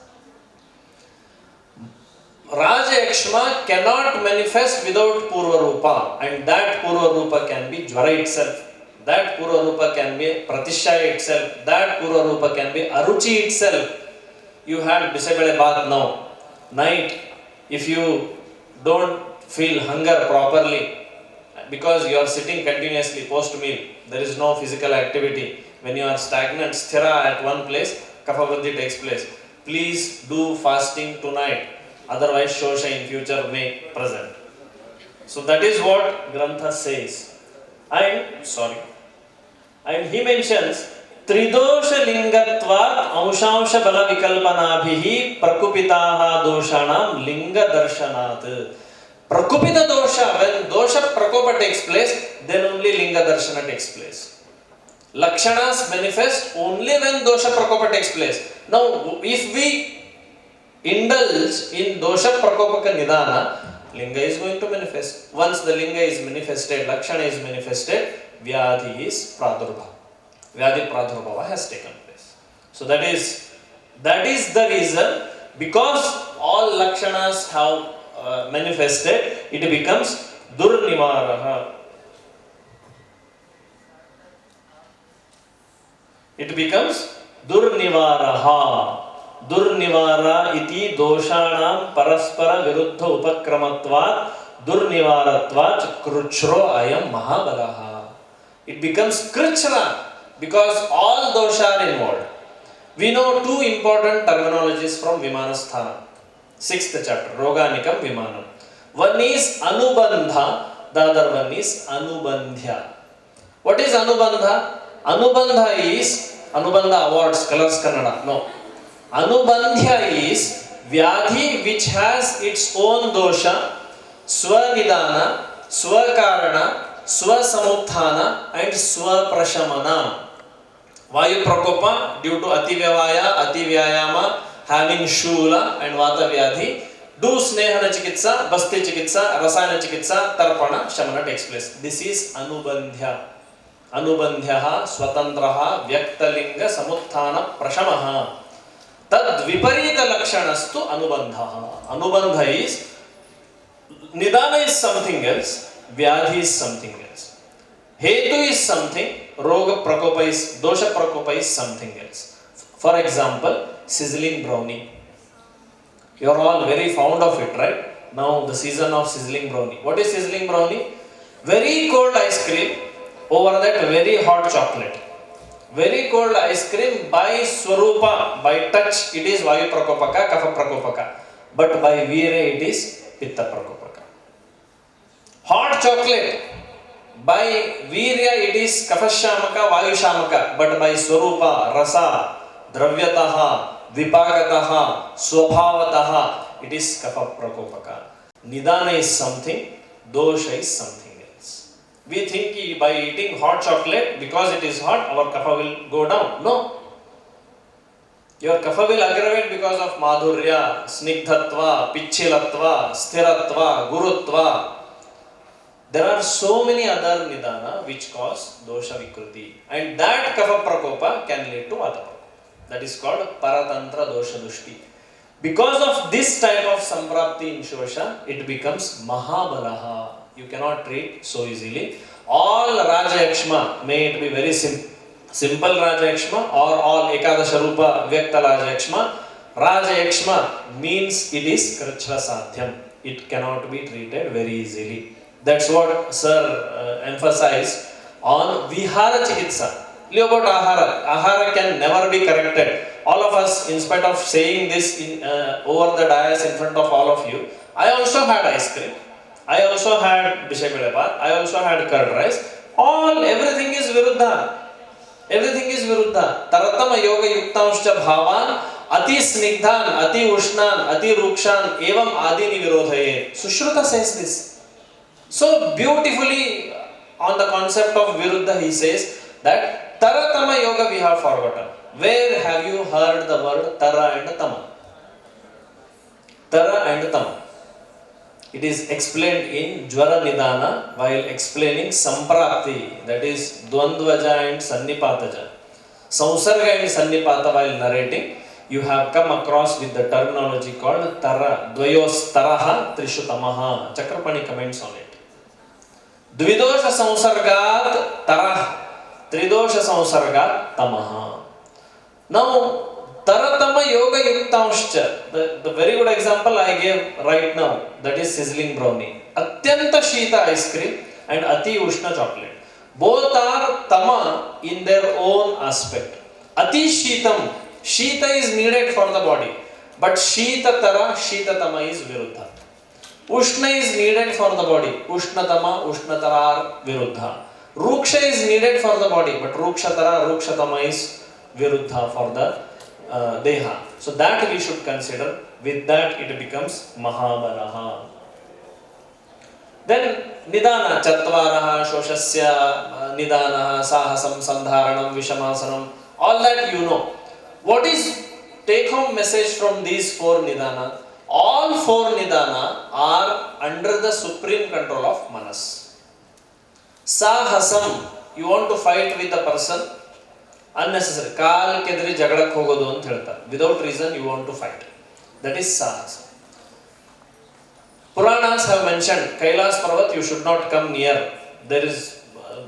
Raja Yakshma cannot manifest without Purva Rupa, and that Purva Rupa can be Jvara itself, that Purva Rupa can be Pratishaya itself, that Purva Rupa can be Aruchi itself. You had Bisabale bath now, night, if you don't feel hunger properly, because you are sitting continuously post meal, there is no physical activity. When you are stagnant, sthira at one place, kapha vriddhi takes place. Please do fasting tonight, otherwise shosha in future may present. So that is what Grantha says. And he mentions Tridosha lingatvat amshansha bala vikalpanabhihi prakupitaha doshanam linga darshanat. Prakupita dosha, when dosha prakopa takes place, then only linga darshana takes place. Lakshanas manifest only when dosha prakopa takes place. Now, if we indulge in dosha prakopaka nidana, linga is going to manifest. Once the linga is manifested, lakshana is manifested, vyadhi is pradurbhava. Vyadhi pradurbhava has taken place. So that is the reason, because all lakshanas have manifested, it becomes Durnivaraha. It becomes Durnivaraha. Durnivara iti doshanam paraspara viruddha upakramatvat Durnivaratvat kruchro ayam mahabalaha. It becomes krichra because all dosha are involved. We know two important terminologies from Vimanasthana. 6th chapter, Roganikam Vimanam. One is Anubandha, the other one is Anubandhya. What is Anubandha? Anubandha is Anubandha Awards, Colors Kannada. No. Anubandhya is Vyadhi which has its own dosha, Swanidana, Swakarana, Swasamuthana and Swaprashamana. Vayu Prakopa due to Ativyavaya, Ativyayama, having Shula and Vata Vyadhi, do Snehana Chikitsa, Basti Chikitsa, Rasana Chikitsa, Tarpana, Shamana takes place. This is Anubandhya. Anubandhyaha, Swatantraha, Vyaktalinga, Samuthana, Prashamaha. Tad Viparita Lakshanastu Anubandhaha. Anubandha is, Nidana is something else, Vyadhi is something else. Hetu is something, Roga Prakopa is, Dosha Prakopa is something else. For example, sizzling brownie. You are all very fond of it, right? Now the season of sizzling brownie. What is sizzling brownie? Very cold ice cream, over that very hot chocolate. Very cold ice cream by Swarupa, by touch it is Vayu Prakopaka, Kapha Prakopaka. But by Veera it is Pitta Prakopaka. Hot chocolate, by Veera it is Kapha Shamaka, Vayu Shamaka. But by Swarupa, Rasa, Dravyataha, Vipagataha, Swabhavataha, it is Kapha Prakopaka. Nidana is something, Dosha is something else. We think by eating hot chocolate, because it is hot, our Kapha will go down. No. Your Kapha will aggravate because of Madhurya, Snigdhatva, Pichilatva, Sthiratva, Gurutva. There are so many other Nidana which cause Dosha Vikruti. And that Kapha Prakopa can lead to Vata Prakopa. That is called Paratantra Dosha Dushti. Because of this type of Samprapti in Shosha, it becomes Mahabalaha. You cannot treat so easily. All Raja Yakshma, may it be very simple Raja Yakshma or all Ekadasha Rupa Vyakta Raja Yakshma. Raja Yakshma means it is Krichra Sadhyam. It cannot be treated very easily. That's what Sir emphasized on Vihara Chikitsa. about Ahara. Ahara can never be corrected. All of us, in spite of saying this over the dais in front of all of you, I also had ice cream. I also had bishabelebath. I also had curd rice. Everything is viruddha. Everything is viruddha. Taratama yoga yuktamscha bhavan ati snigdhan, ati ushnan, ati rukshan, evam adini virodhaye. Sushruta says this. So beautifully on the concept of viruddha he says that taratama yoga we have forgotten. Where have you heard the word tara and tama? Tara and tama. It is explained in Jvara Nidana while explaining Samprapti, that is Dvandvaja and Sannipataja. Samsarga and Sannipata while narrating, you have come across with the terminology called Tara, Dvayos Taraha Trishutamaha. Chakrapani comments on it. Dvidosha Samsargat Tarah, Tridosha Samsargat Tamaha. Now, Taratama Yoga Yuktamscha, the very good example I gave right now, that is sizzling brownie. Atyanta Shita ice cream and Ati Ushna chocolate. Both are Tama in their own aspect. Ati Shitam, Shita is needed for the body, but Shita Tara, Shita Tama is Viruddha. Ushna is needed for the body, Ushna Tama, Ushna Tara are Viruddha. Ruksha is needed for the body, but Ruksha Tara, Ruksha Tama is Viruddha for the Deha. So that we should consider. With that it becomes Mahabalaha. Then Nidana, Chatvaraha, Shoshasya, Nidana, Sahasam, Sandharanam, Vishamasanam, all that you know. What is take home message from these four Nidana? All four Nidana are under the supreme control of Manas. Sahasam, you want to fight with a person, unnecessary. Kaal kedri jagadak hogodu anta helತಾರೆ. Without reason you want to fight. That is sahasa. Puranas have mentioned Kailas Parvat you should not come near. There is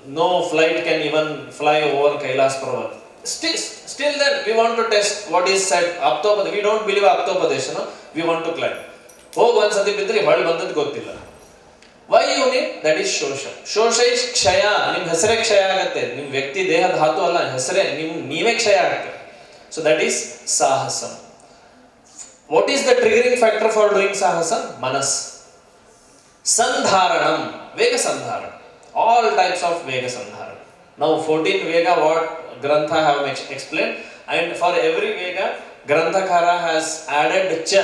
no flight can even fly over Kailas Parvat. Still then we want to test what is said. We don't believe Aptopadesha, no? We want to climb. Hog onesati bidri hol bandad gottilla. Why you need? That is Shosha. Shosha is Kshaya. Nim hesare Kshaya agate. Nim vyakti deha dhatu alla hesare nive Kshaya agate. So that is Sahasam. What is the triggering factor for doing Sahasam? Manas. Sandharanam. Vega Sandharanam. All types of Vega Sandharanam. Now 14 Vega what Grantha have explained, and for every Vega Granthakara has added Cha.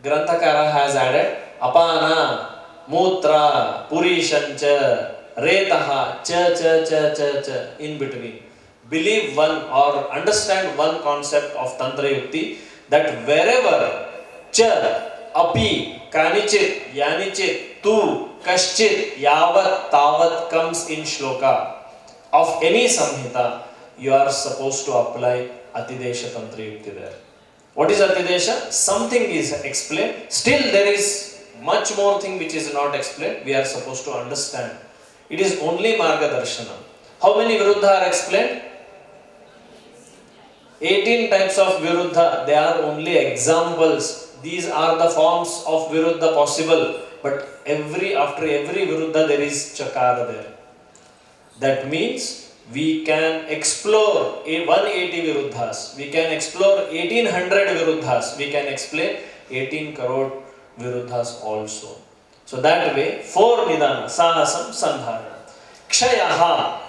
Granthakara has added Apana, Mutra, Purishancha, Retaha, Cha, in between. Believe one or understand one concept of Tantra Yukti, that wherever Cha, Api, Kanichit, Yanichit, Tu, Kaschit, Yavat, Tavat comes in Shloka of any Samhita, you are supposed to apply Atidesha Tantra Yukti there. What is Atidesha? Something is explained, still there is much more thing which is not explained, we are supposed to understand. It is only Margadarshana. How many Viruddha are explained? 18 types of Viruddha, they are only examples. These are the forms of Viruddha possible, but after every Viruddha there is Chakara there. That means we can explore 180 Viruddhas, we can explore 1800 Viruddhas, we can explain 18 crore Viruddhas also. So that way, 4 Nidana, Sahasam, Sandharana. Kshayaha,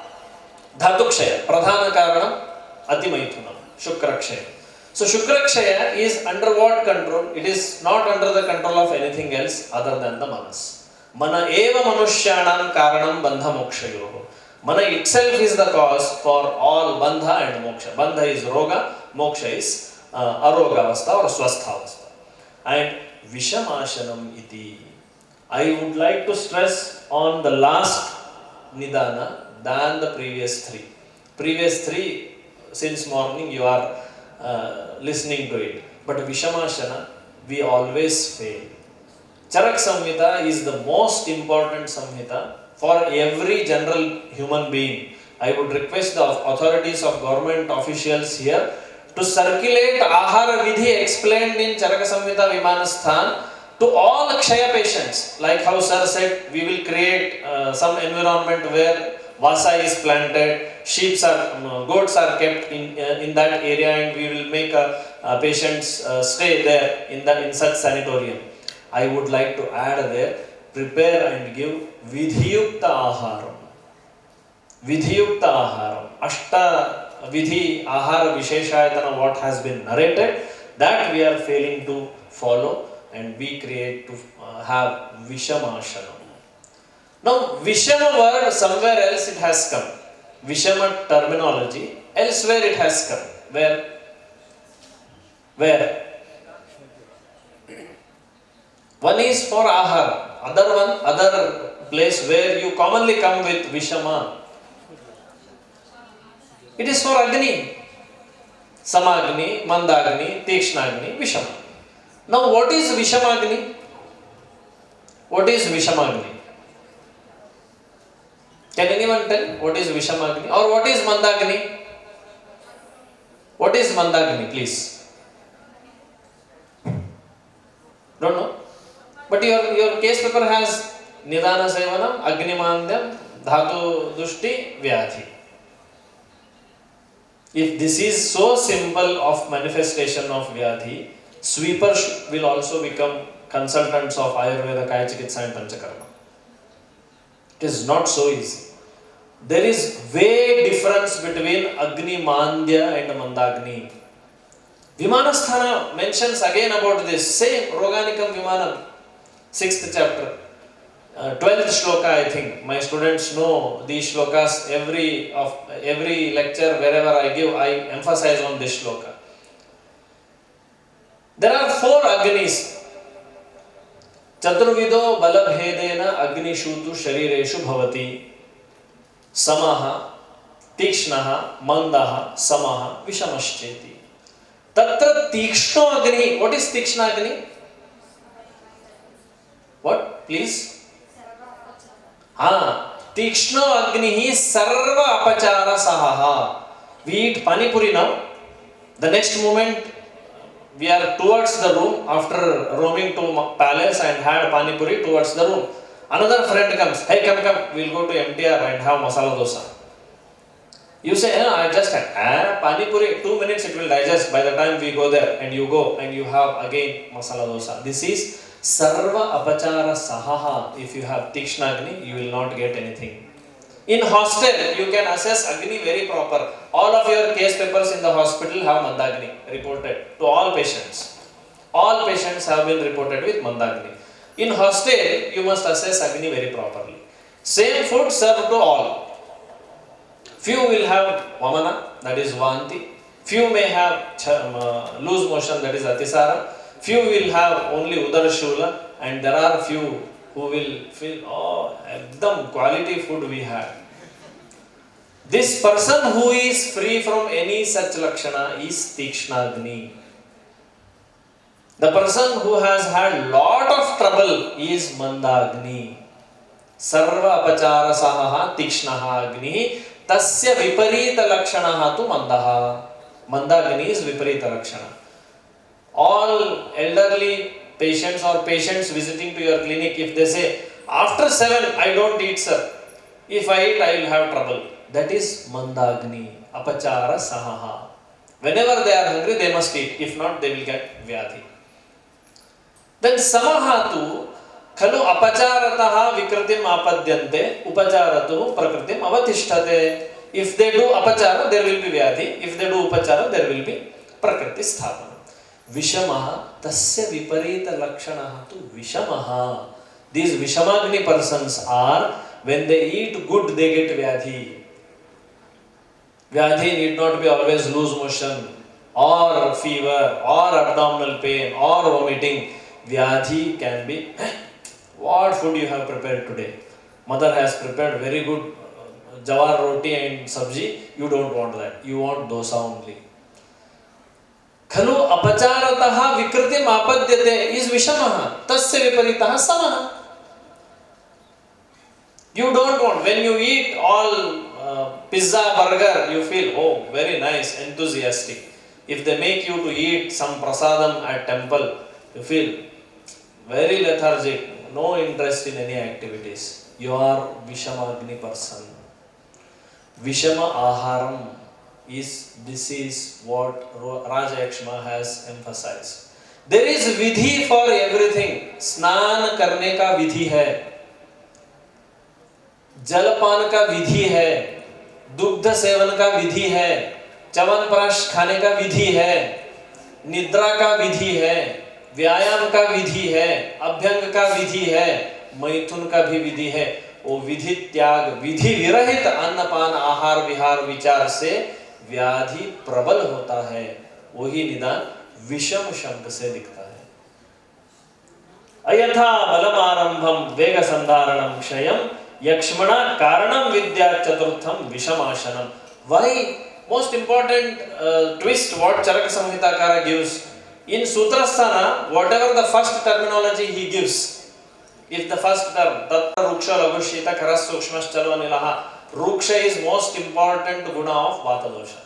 Dhatu Kshaya, Pradhana Karanam, Atimaithunam, Shukra Kshaya. So Shukra Kshaya is under what control? It is not under the control of anything else other than the Manas. Mana eva manushyanam karanam bandha mokshayoho. Mana itself is the cause for all bandha and moksha. Bandha is roga, moksha is arogavastha or swasthavastha. And Vishamashanam iti. I would like to stress on the last Nidana than the previous 3. Previous 3, since morning you are listening to it. But Vishamashana, we always fail. Charak Samhita is the most important Samhita for every general human being. I would request the authorities of government officials here to circulate Ahara Vidhi explained in Charaka Samhita Vimanasthan to all Kshaya patients. Like how sir said, we will create some environment where Vasa is planted, sheep are, goats are kept in that area, and we will make patients stay there in such sanatorium. I would like to add there, prepare and give vidhiyukta aharam. Vidhiyukta aharam. Ashta vidhi ahara visheshayatana, what has been narrated, that we are failing to follow, and we create to have vishamashanam. Now, Vishama word, somewhere else it has come. Vishama terminology, elsewhere it has come. Where? One is for Ahara, other place where you commonly come with Vishama. It is for Agni. Samagni, Mandagni, Tikshnagni, Vishama. Now, what is Vishamagni? What is Vishamagni? Can anyone tell what is Vishamagni or what is Mandagni? What is Mandagni, please? Don't know? But your case paper has Nidana Sevanam, Agni Mandam, Dhatu Dushti, Vyadhi. If this is so simple of manifestation of Vyadhi, sweepers will also become consultants of Ayurveda, Kaya Chikitsa and Panchakarma. It is not so easy. There is way difference between Agni Mandya and Mandagni. Vimanasthana mentions again about this same Roganikam Vimanam, 6th chapter, 12th shloka. I think my students know these shlokas. Every lecture wherever I give, I emphasize on this shloka. There are 4 Agnis. Chaturvido balabhedena agnishutu sharireshu bhavati. Samaha, Tikshnaha, Mandaha, Samaha, Vishamashcheti. Tatra Tikshna Agni. What is Tikshna Agni? What? Please? Tikshna Agni Sarva Apachara Sahaha. We eat Pani Puri now. The next moment we are towards the room after roaming to palace and had Pani Puri towards the room. Another friend comes, hey, come, we'll go to MTR and have masala dosa. You say, I just had Pani Puri, 2 minutes it will digest. By the time we go there, and you go and you have again masala dosa. This is Sarva Apachara Sahaha. If you have Tikshna Agni, you will not get anything. In hostel, you can assess Agni very proper. All of your case papers in the hospital have Mandagni reported to all patients. All patients have been reported with Mandagni. In hostel, you must assess Agni very properly. Same food served to all. Few will have Vamana, that is Vanti. Few may have loose motion, that is Atisara. Few will have only Udarashula, and there are few who will feel, ekdam quality food we have. This person who is free from any such lakshana is Tikshnagni. The person who has had lot of trouble is Mandagni. Sarva apachara sahaha tikshnaha agni tasya viparita lakshanaha tu mandaha. Mandagni is viparita lakshana. All elderly patients or patients visiting to your clinic, if they say, after 7 I don't eat, sir. If I eat, I will have trouble. That is Mandagni, apachara sahaha. Whenever they are hungry, they must eat. If not, they will get Vyadhi. Then samahatu khalu apacharataha vikritim apadyante upacharatu prakritim avatishthate. If they do apachara, there will be Vyadhi. If they do upachara, there will be prakriti sthapana. Vishamaha tasya viparita lakshanaha tu vishamaha. These Vishamagni persons are, when they eat good, they get Vyadhi. Vyadhi need not be always loose motion or fever or abdominal pain or vomiting. Vyadhi can be, what food you have prepared today? Mother has prepared very good jawar roti and sabji. You don't want that. You want dosa only. Khalu apacharataha vikritim apadyate is vishamaha. Tasya viparitaha samaha. You don't want, when you eat all pizza, burger, you feel, oh, very nice, enthusiastic. If they make you to eat some prasadam at temple, you feel very lethargic, no interest in any activities. You are Vishamagni person. Vishama Aharam this is what Raja Yakshma has emphasized. There is vidhi for everything. Snan karne ka vidhi hai, जलपान का विधि है, दुग्ध seven का विधि है, च्यवनप्राश खाने का विधि है, निद्रा का विधि है, व्यायाम का विधि है, अभ्यंग का विधि है, मैथुन का भी विधि है. वो विधि त्याग, विधि विरहित अन्नपान आहार विहार विचार से व्याधि प्रबल होता है. वही निदान विषम शब्द से दिखता है. अयथा बलमारंभम वेग संधारणम क्षयम Yakshmana karanam vidya chaturtham vishamashanam. Why? Most important twist what Charaka Samhitakara gives. In Sutrasthana, whatever the first terminology he gives, if the first term, Tatta Ruksha Lagushita Karas Sukshmas Chalvanilaha, Ruksha is most important guna of Vata dosha.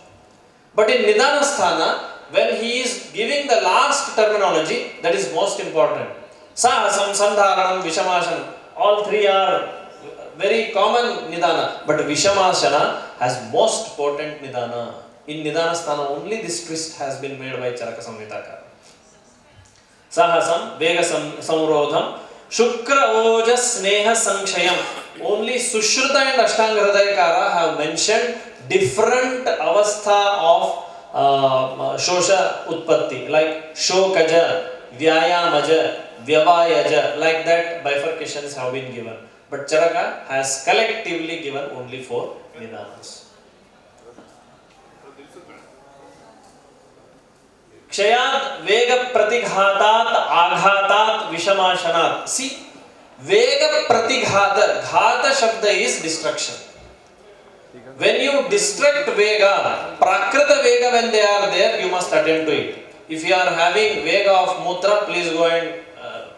But in Nidanasthana, when he is giving the last terminology, that is most important. Sahasam, Sandharanam, Vishamashanam, all three are very common nidana, but Vishamashana has most potent nidana. In Nidanasthana only this twist has been made by Charaka Samhitakara. Sahasam, Vega Samrodham, Shukra Ojas Sneha Sankshayam. Only Sushruta and Ashtanga Hridayakara have mentioned different avastha of Shosha Utpatti, like Shokaja, Vyayamaja, Vyavayaja, like that bifurcations have been given. But Charaka has collectively given only 4 nidanas. Kshayat Vega Pratighatat Aghatat Vishamashanat. See, Vega Pratighata, Ghata Shabda is destruction. When you destruct Vega, Prakrita Vega, when they are there, you must attend to it. If you are having Vega of Mutra, please go and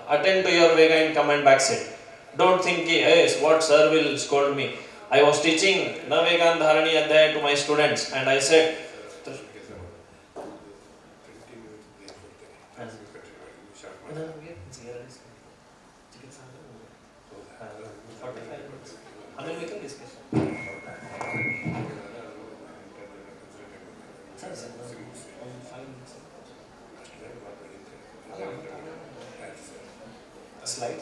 attend to your Vega and come and back sit. Don't think, hey, what sir will scold me. I was teaching Navegan Dharani Adhyaya to my students and I said, slide.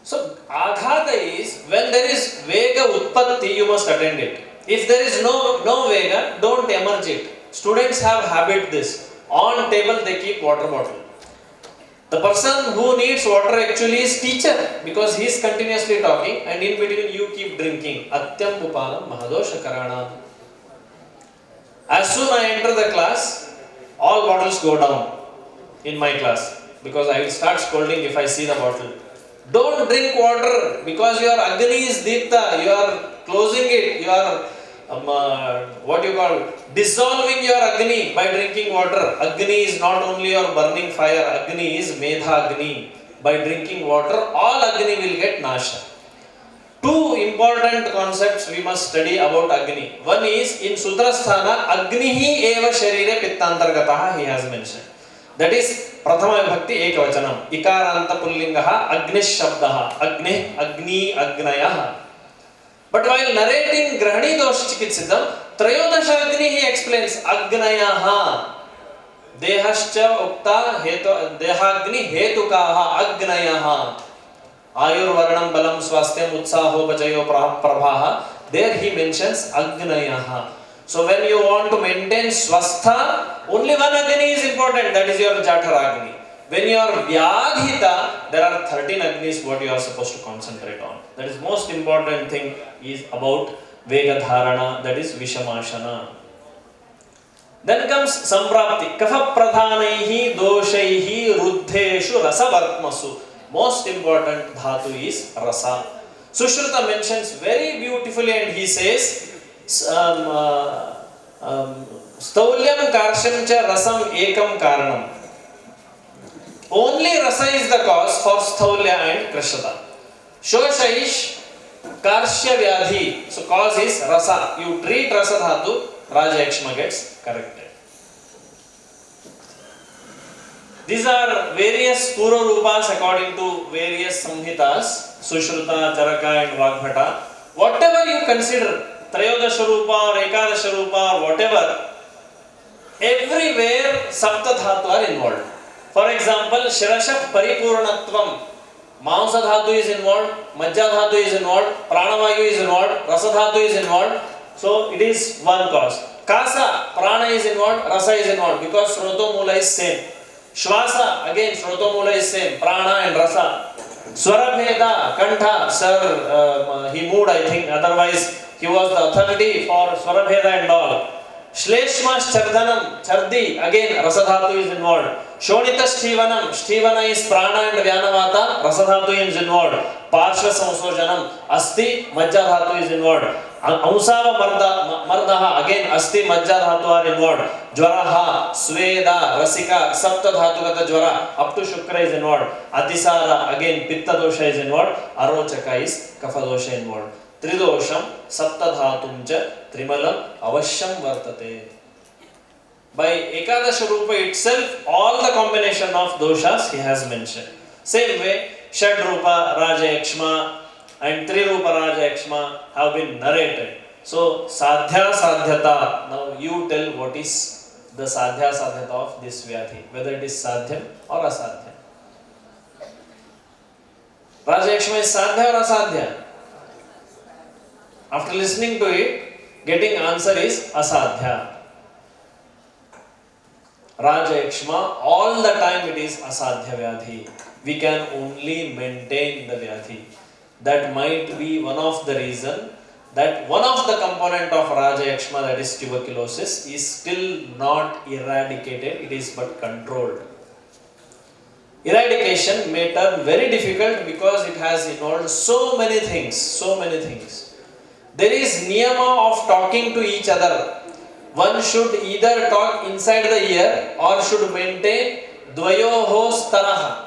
So, Aghata is when there is Vega Utpatti, you must attend it. If there is no Vega, don't emerge it. Students have habit this. On table they keep water bottle. The person who needs water actually is teacher because he is continuously talking and in between you keep drinking. Atyam Upanam Mahadosha Karana. As soon as I enter the class, all bottles go down in my class because I will start scolding if I see the bottle. Don't drink water because your Agni is Deepta, you are closing it, you are dissolving your Agni by drinking water. Agni is not only your burning fire, Agni is Medha Agni. By drinking water, all Agni will get Nasha. 2 important concepts we must study about Agni. One is in Sutrasthana, Agnihi eva sharire pittantargataha he has mentioned. That is Prathama Vibhakti Ekavachanam. Ikaranta Pullingaha Agnish Shabdaha. Agni Agnayaha. But while narrating Grahani Dosh Chikitsidam, Trayodasha Agni he explains Agnayaha. Dehascha Ukta Dehagni Hetukaha Agnayaha. Ayurvarnam Balam Swastham Utsaho Bajayo Prabhaha. There he mentions Agnayaha. So when you want to maintain Swastha, only one Agni is important, that is your Jatara Agni. When you are Vyadhita, there are 13 Agnis what you are supposed to concentrate on. That is most important thing is about Vega Dharana, that is Vishamashana. Then comes Samprapti. Kapha Pradhanaihi Doshaihi Ruddheshu Rasavartmasu. Most important dhatu is Rasa. Sushruta mentions very beautifully and he says, Staulyam Karsham Cha Rasam Ekam Karanam. Only Rasa is the cause for Staulya and Krishata. Shoshaish Karshya Vyadhi. So cause is Rasa. You treat Rasa dhatu, Raja Yakshma gets corrected. These are various Pura Rupas according to various Samhitas, Sushruta, Charaka and Vagbhata. Whatever you consider, Trayodasha Rupa or Ekadasha Rupa or whatever, everywhere Sapta Dhatu are involved. For example, Shirashak Paripurnatvam, Mamsa Dhatu is involved, Majja Dhatu is involved, Pranavayu is involved, Rasa Dhatu is involved. So it is one cause. Kasa, Prana is involved, Rasa is involved because Shroto Mula is same. Shvasa, again Shroto Mula is same, Prana and Rasa. Swarabheda, Kantha, sir, he moved I think, otherwise he was the authority for Swarabheda and all. Shleshma Chardhanam, Chardi, again Rasadhatu is involved. Shonita Shtivana is Prana and Vyanavata, Rasadhatu is involved. Parshva Samsojanam, Asti, Majja Dhatu is involved. Amsava Mardaha, again Asti, Majja Dhatu are involved. Jwaraha, Sweda, Rasika, Sapta Dhatugata Jwara, up to Shukra is involved. Atisara, again Pitta Dosha is involved. Arochaka is Kapha Dosha involved. Tridosham, Saptadhatumcha, Trimalam, Avashyam Vartate. By Ekadasha Rupa itself, all the combination of doshas he has mentioned. Same way, Shad Rupa, Raja Yakshma and Tri Rupa Raja Yakshma have been narrated. So, Sadhya Sadhyata, now you tell what is the Sadhya Sadhyata of this Vyadhi, whether it is Sadhyam or Asadhya. Raja Yakshma is Sadhya or Asadhya? After listening to it, getting answer is Asadhya. Raja Yakshma, all the time it is Asadhya Vyadhi. We can only maintain the Vyadhi. That might be one of the reason that one of the component of Raja Yakshma, that is tuberculosis, is still not eradicated, it is but controlled. Eradication may turn very difficult because it has involved so many things. There is niyama of talking to each other. One should either talk inside the ear or should maintain dvayoho staraha.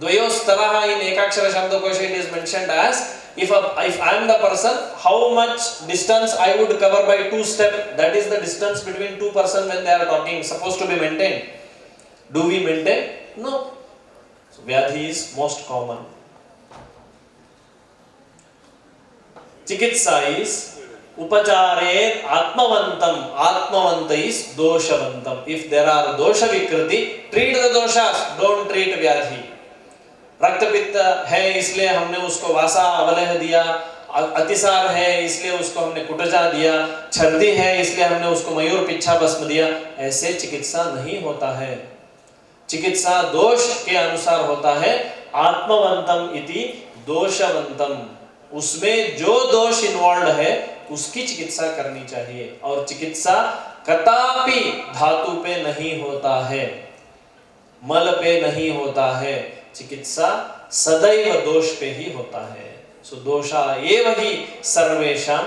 Dvayo staraha in Ekakshara Shabdakosha it is mentioned as if I am the person, how much distance I would cover by 2 steps. That is the distance between 2 persons when they are talking, supposed to be maintained. Do we maintain? No. So Vyadhi is most common. Chikitsa is Upachare Atmavantam. Atmavanta is Doshavantam. If there are dosha vikriti, treat the doshas, don't treat Vyadhi. Raktapitta hai isliye हमने उसको वासा अवलेह दिया, अतिसार है इसलिए उसको हमने कुटजा दिया, छर्दी है इसलिए हमने उसको मयूर पिच्छा भस्म दिया. ऐसे चिकित्सा नहीं होता है. चिकित्सा दोष के अनुसार होता है. आत्मवंतम इति दोषवंतम. उसमें जो दोष इन्वॉल्व है उसकी चिकित्सा करनी चाहिए. और चिकित्सा कदापि धातु पे नहीं होता है, मल पे नहीं होता है. चिकित्सा सदैव दोष पे ही होता है. सो दोषा एव हि सर्वेषां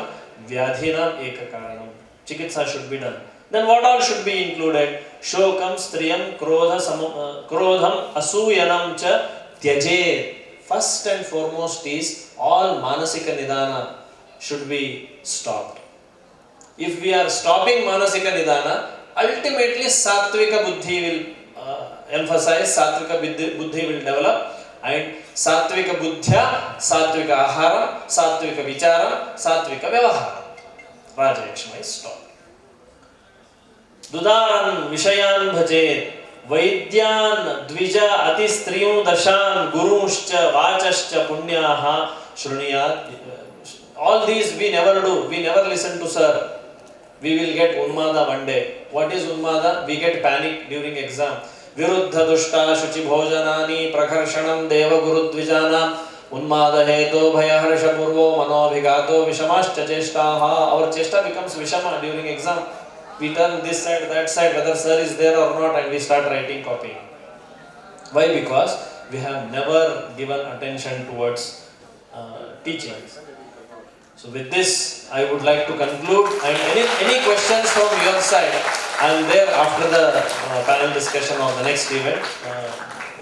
व्याधिनां एक कारणम. चिकित्सा should be done. Then what all should be included? Shokam, striyam, krodham, asuyanam cha tyajed. First and foremost is all manasika nidana should be stopped. If we are stopping manasika nidana, ultimately sattvika buddhi will emphasize, sattvika buddhi will develop, and sattvika buddhya, sattvika ahara, sattvika vichara, sattvika vyavahara. Raja Yakshma is stopped. Dudaran vishayan bhajet, Vaidyan dvija ati striyun dashan gurunshcha vachascha punyaha shruniyat. All these we never do. We never listen to sir. We will get unmada one day. What is unmada? We get panic during exam. Viruddha dushta shuchi bhojanani prakharshanam deva guru dvijana unmada heto bhaya harsha purvo manobhigato vishamascha cheshtaha. Our cheshta becomes vishama during exam. We turn this side, that side, whether sir is there or not, and we start writing copy. Why? Because we have never given attention towards teaching. So with this, I would like to conclude. And any questions from your side, I am there after the panel discussion or the next event.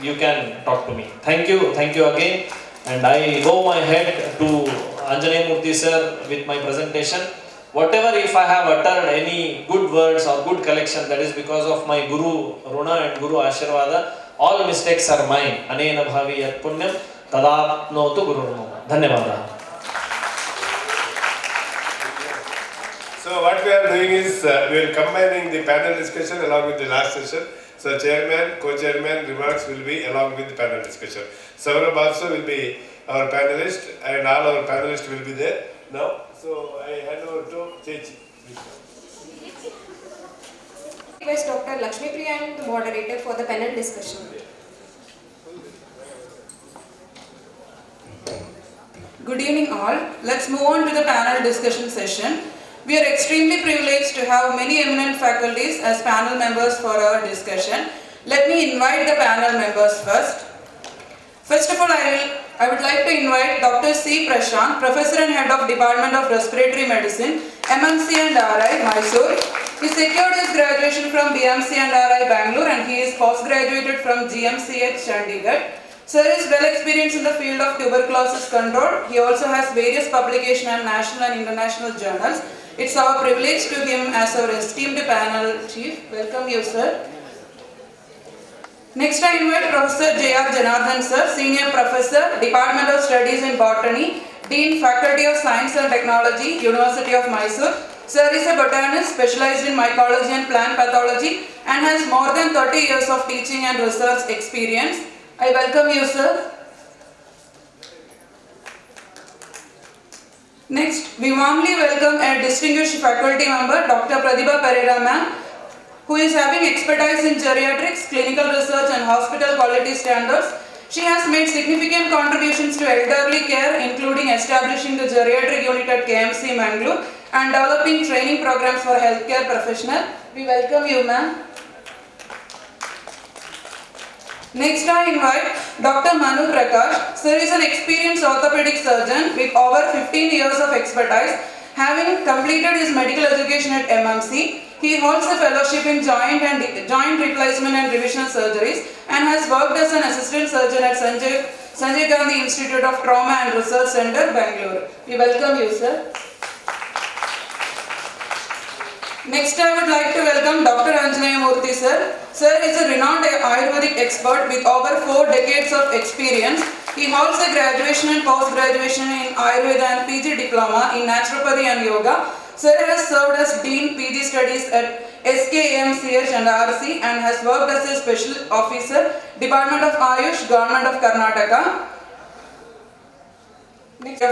You can talk to me. Thank you again. And I bow my head to Anjaney Murthy sir with my presentation. whatever if I have uttered any good words or good collection, that is because of my Guru Runa and Guru Ashirvada. All mistakes are mine. Anena bhavi yat punyam tadapnotu gururmama. Dhanyavada. So what we are doing is we are combining the panel discussion along with the last session. So chairman, co-chairman remarks will be along with the panel discussion. Saurabh also will be our panelist and all our panelists will be there now. So I hand over to Chechi. Request Dr. Lakshmi Priya, the moderator for the panel discussion. Good evening all. Let's move on to the panel discussion session. We are extremely privileged to have many eminent faculties as panel members for our discussion. Let me invite the panel members first. First of all, I would like to invite Dr. C. Prashant, Professor and Head of Department of Respiratory Medicine, MMC and RI, Mysuru. He secured his graduation from BMC and RI, Bangalore, and he is post-graduated from GMCH, Chandigarh. Sir is well experienced in the field of tuberculosis control. He also has various publications and national and international journals. It's our privilege to him as our esteemed panel chief. Welcome you, sir. Next, I invite Professor J.R. Janardhan, sir, Senior Professor, Department of Studies in Botany, Dean, Faculty of Science and Technology, University of Mysuru. Sir is a botanist specialized in mycology and plant pathology and has more than 30 years of teaching and research experience. I welcome you, sir. Next, we warmly welcome a distinguished faculty member, Dr. Pratibha Pereira ma'am, who is having expertise in geriatrics, clinical research and hospital quality standards. She has made significant contributions to elderly care, including establishing the geriatric unit at KMC Mangalore and developing training programs for healthcare professionals. We welcome you, ma'am. Next, I invite Dr. Manu Prakash. Sir is an experienced orthopedic surgeon with over 15 years of expertise. Having completed his medical education at MMC, he holds a fellowship in joint replacement and revision surgeries and has worked as an assistant surgeon at Sanjay Gandhi Institute of Trauma and Research Center, Bangalore. We welcome you, sir. Next, I would like to welcome Dr. Anjanaya Murthy, sir. Sir is a renowned Ayurvedic expert with over 4 decades of experience. He holds a graduation and post-graduation in Ayurveda and PG diploma in naturopathy and yoga. Sir has served as Dean PG Studies at SKMCH and RC and has worked as a Special Officer, Department of Ayush, Government of Karnataka,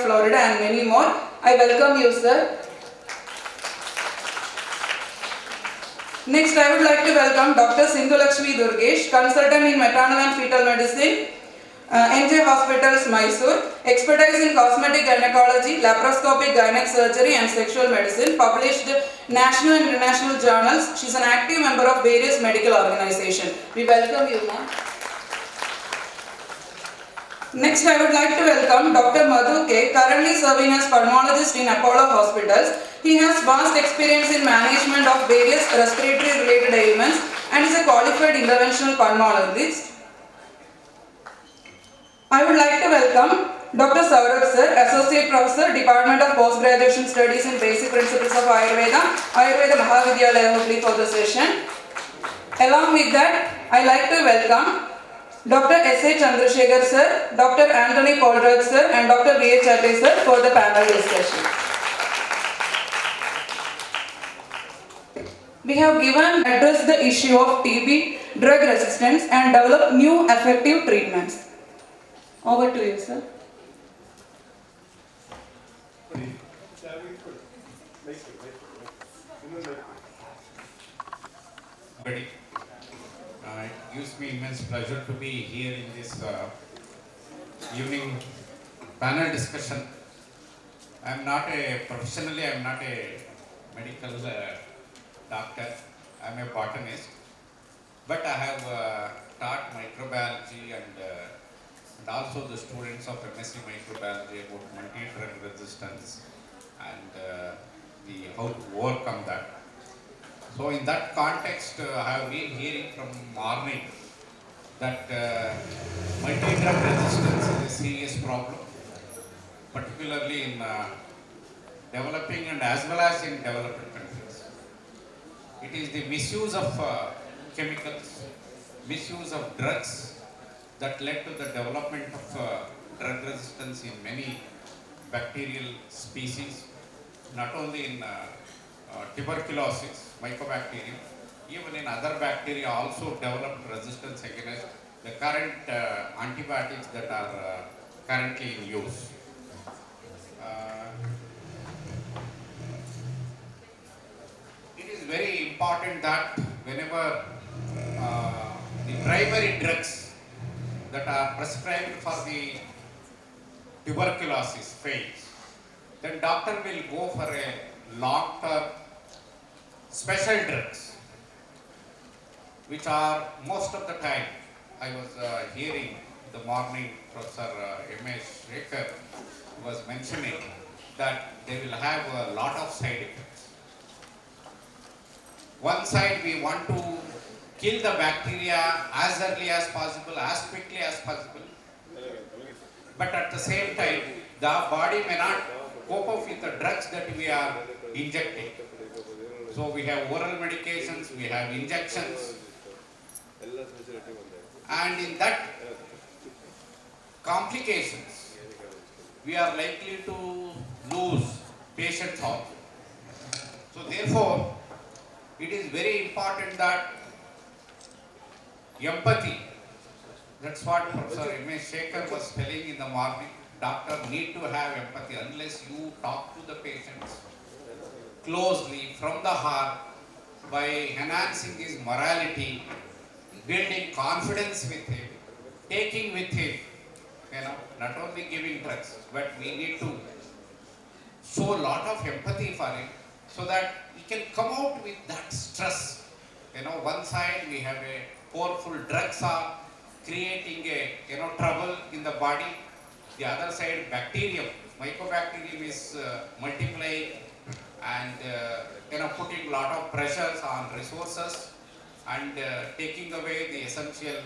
Florida and many more. I welcome you, sir. Next, I would like to welcome Dr. Sindhu Lakshmi Durgesh, consultant in maternal and fetal medicine, NJ Hospitals, Mysuru, expertise in cosmetic gynecology, laparoscopic gynec surgery and sexual medicine, published national and international journals. She is an active member of various medical organizations. We welcome you, ma'am. Next, I would like to welcome Dr. Madhu K, currently serving as pulmonologist in Apollo Hospitals. He has vast experience in management of various respiratory related ailments and is a qualified interventional pulmonologist. I would like to welcome Dr. Saurabh sir, Associate Professor, Department of Postgraduation Studies in Basic Principles of Ayurveda, Ayurveda Mahavidyalaya Hubli for the session. Along with that, I like to welcome Dr. S.A. Chandrasekhar sir, Dr. Anthony Polraj sir and Dr. V.A. Chatri sir for the panel discussion. We have addressed the issue of TB, drug resistance and developed new effective treatments. Over to you, sir. It gives me immense pleasure to be here in this evening panel discussion. Professionally, I am not a medical doctor. I am a botanist, but I have taught microbiology and also the students of MSc microbiology about multi-drug resistance and how to overcome that. So in that context, I have been hearing from morning that multi-drug resistance is a serious problem, particularly in developing and as well as in developed countries. It is the misuse of chemicals, misuse of drugs that led to the development of drug resistance in many bacterial species, not only in tuberculosis, mycobacterium, even in other bacteria also developed resistance against the current antibiotics that are currently in use. It is very important that whenever the primary drugs that are prescribed for the tuberculosis fails, then doctor will go for a long-term special drugs, which are most of the time, I was hearing the morning Professor M.A. Shekhar was mentioning that they will have a lot of side effects. One side we want to kill the bacteria as early as possible, as quickly as possible, but at the same time the body may not cope up with the drugs that we are injecting. So we have oral medications, we have injections, and in that complications we are likely to lose patients also. So therefore it is very important that empathy, that's what Professor M.A. Shekhar was telling in the morning, doctor need to have empathy. Unless you talk to the patients closely from the heart by enhancing his morality, building confidence with him, taking with him, not only giving drugs, but we need to show a lot of empathy for him so that he can come out with that stress. One side we have a powerful drugs are creating a trouble in the body. The other side, bacterium, mycobacterium is multiplying and putting a lot of pressures on resources and taking away the essential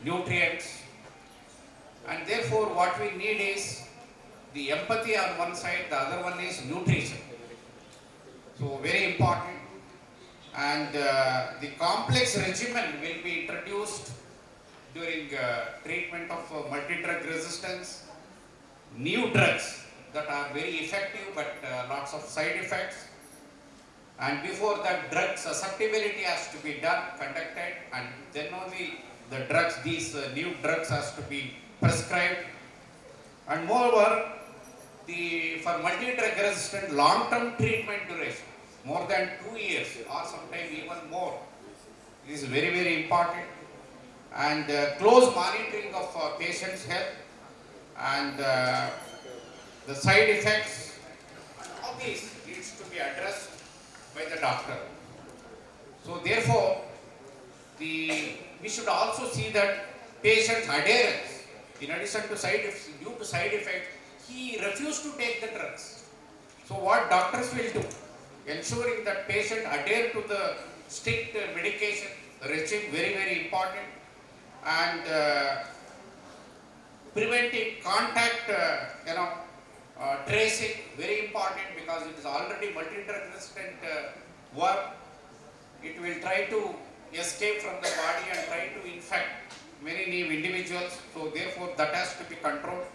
nutrients. And therefore what we need is the empathy on one side, the other one is nutrition. So very important. And the complex regimen will be introduced during treatment of multi-drug resistance, new drugs that are very effective but lots of side effects. And before that, drug susceptibility has to be conducted, and then only the drugs, these new drugs has to be prescribed. And moreover, for multi-drug resistant long-term treatment duration, more than 2 years or sometimes even more, is very, very important. And close monitoring of patient's health and the side effects of these needs to be addressed by the doctor. So therefore, we should also see that patient's adherence, in addition to due to side effects, he refused to take the drugs. So what doctors will do, ensuring that patient adhere to the strict medication regime, very, very important, and preventing contact, tracing, very important, because it is already multi-drug resistant work. It will try to escape from the body and try to infect many new individuals. So therefore that has to be controlled.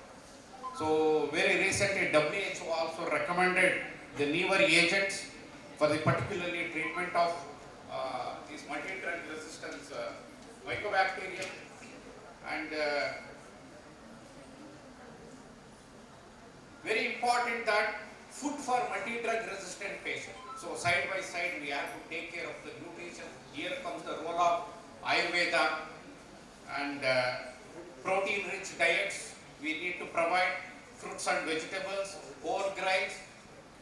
So very recently WHO also recommended the newer agents for the particularly treatment of these multi-drug resistance mycobacterium, and very important that food for multi-drug resistant patients. So side by side we have to take care of the nutrition. Here comes the role of Ayurveda and protein-rich diets. We need to provide fruits and vegetables, whole grains,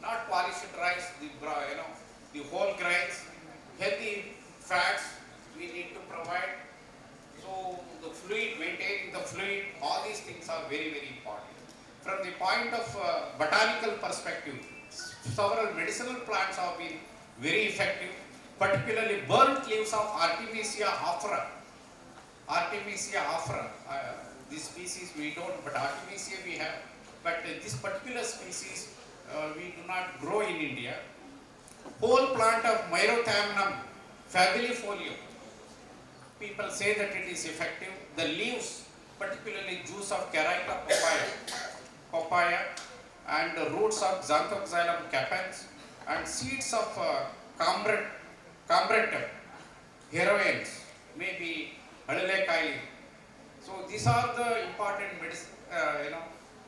not polished rice, the whole grains, healthy fats we need to provide. So the fluid, maintaining the fluid, all these things are very, very important. From the point of botanical perspective, several medicinal plants have been very effective, particularly burnt leaves of Artemisia afra. Artemisia afra, this species we don't, but Artemisia we have. But this particular species we do not grow in India. Whole plant of Myrothamenum fabilifolio, people say that it is effective. The leaves, particularly juice of Caraita papaya, and the roots of Xanthoxylum capex, and seeds of Cambrentum, heroines, maybe Adalekai. So these are the important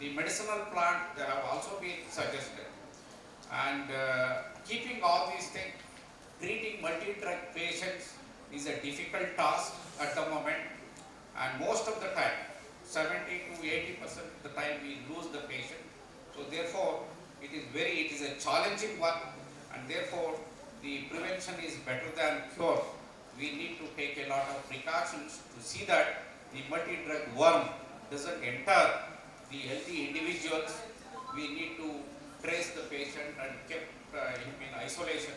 the medicinal plant that have also been suggested. And keeping all these things, treating multi-drug patients is a difficult task at the moment, and most of the time, 70 to 80% of the time we lose the patient. So therefore, it is a challenging one, and therefore the prevention is better than cure. We need to take a lot of precautions to see that the multi-drug worm doesn't enter the healthy individuals. We need to trace the patient and keep him in isolation.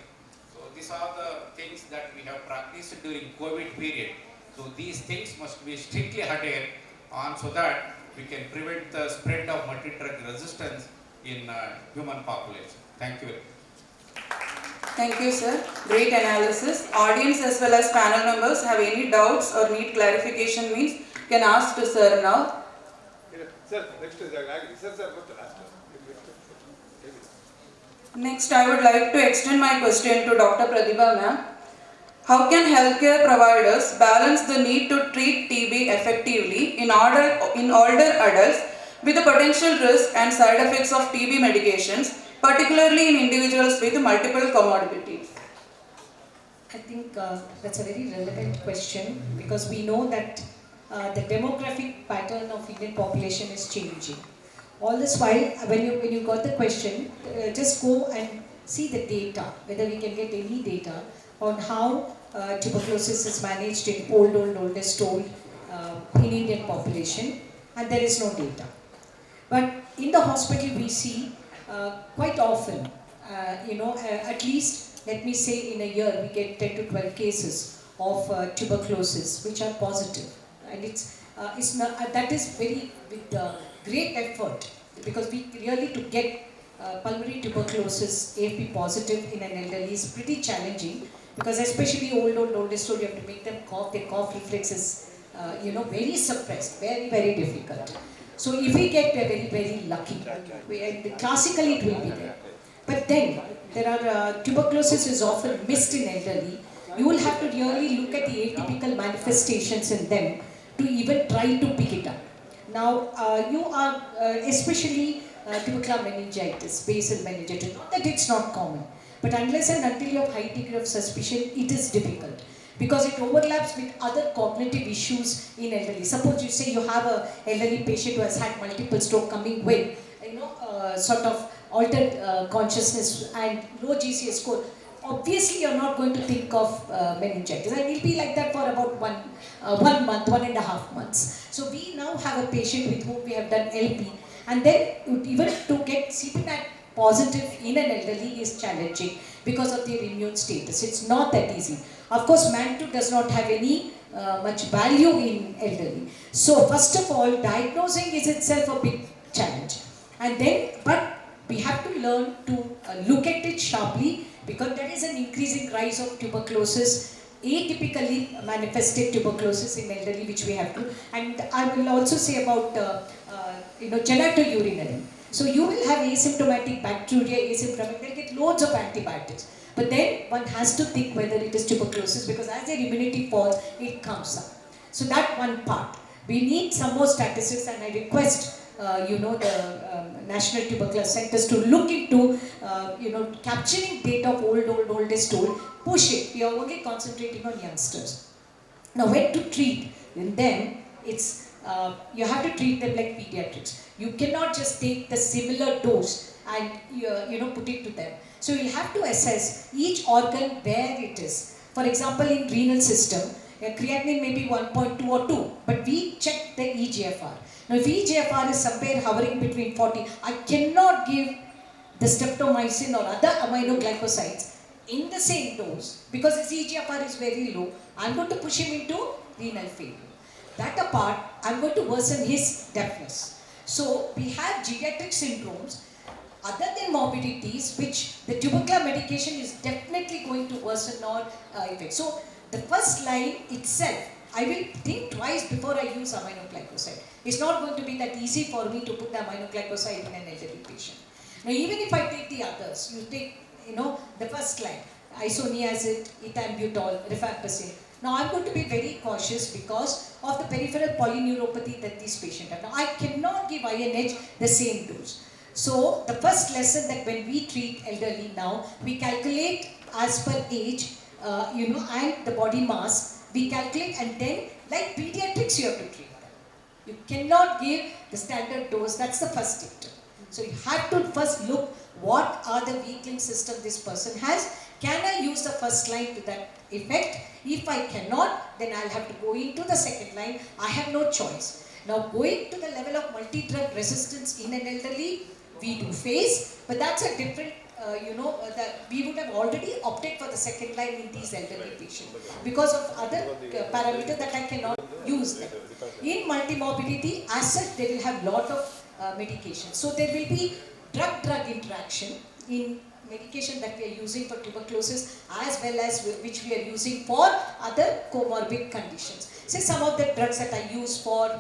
So these are the things that we have practiced during COVID period. So these things must be strictly adhered on so that we can prevent the spread of multi-drug resistance in human population. Thank you. Thank you, sir. Great analysis. Audience as well as panel members have any doubts or need clarification means can ask to sir now. Sir, next is sir. Next, I would like to extend my question to Dr. Pratibha ma'am. How can healthcare providers balance the need to treat TB effectively in older adults with the potential risk and side effects of TB medications, particularly in individuals with multiple comorbidities? I think that's a very relevant question because we know that the demographic pattern of Indian population is changing. All this while, when you got the question, just go and see the data, whether we can get any data on how tuberculosis is managed in oldest old in Indian population, and there is no data. But in the hospital we see quite often, at least let me say in a year we get 10 to 12 cases of tuberculosis which are positive, and that is very with great effort because we really to get pulmonary tuberculosis AFP positive in an elderly is pretty challenging because especially oldest old you have to make them cough. Their cough reflex is very suppressed, very difficult. So if we get, we are very lucky. And classically it will be there. But then there are tuberculosis is often missed in elderly. You will have to really look at the atypical manifestations in them to even try to pick it up. Now you are especially tubercular meningitis, basal meningitis. Not that it's not common, but unless and until you have high degree of suspicion, it is difficult. Because it overlaps with other cognitive issues in elderly. Suppose you say you have an elderly patient who has had multiple stroke coming with, sort of altered consciousness and low GCS score. Obviously, you're not going to think of meningitis, and it'll be like that for about 1 month, 1.5 months. So we now have a patient with whom we have done LP, and then even to get CPNAT positive in an elderly is challenging because of their immune status. It's not that easy. Of course, MAN2 does not have any much value in elderly. So first of all, diagnosing is itself a big challenge. And then, but we have to learn to look at it sharply because there is an increasing rise of tuberculosis, atypically manifested tuberculosis in elderly, which we have to. And I will also say about genitourinary. So you will have asymptomatic bacteria, they'll get loads of antibiotics. But then one has to think whether it is tuberculosis because as their immunity falls, it comes up. So that one part. We need some more statistics, and I request the National Tuberculosis Centers to look into capturing data of oldest old, push it. We are only concentrating on youngsters. Now when to treat in them, it's you have to treat them like pediatrics. You cannot just take the similar dose and put it to them. So you have to assess each organ where it is. For example, in renal system, creatinine may be 1.2 or 2, but we check the EGFR. Now if EGFR is somewhere hovering between 40, I cannot give the streptomycin or other aminoglycosides in the same dose because his EGFR is very low. I'm going to push him into renal failure. That apart, I'm going to worsen his deafness. So we have geriatric syndromes. other than morbidities, which the tubercular medication is definitely going to worsen or affect. So the first line itself, I will think twice before I use aminoglycoside. It's not going to be that easy for me to put the aminoglycoside in an elderly patient. Now even if I take the others, you take, the first line, isoniazid, ethambutol, rifampicin. Now I'm going to be very cautious because of the peripheral polyneuropathy that these patients have. Now I cannot give INH the same dose. So the first lesson that when we treat elderly now, we calculate as per age, and the body mass, we calculate, and then like pediatrics you have to treat them. You cannot give the standard dose, that's the first tip. So you have to first look what are the weakling system this person has. Can I use the first line to that effect? If I cannot, then I'll have to go into the second line. I have no choice. Now going to the level of multi-drug resistance in an elderly, we do face, but that's a different, that we would have already opted for the second line in these elderly patients because of other parameters that I cannot use them. In multimorbidity, as such, they will have lot of medication. So there will be drug-drug interaction in medication that we are using for tuberculosis as well as which we are using for other comorbid conditions. Say some of the drugs that I use for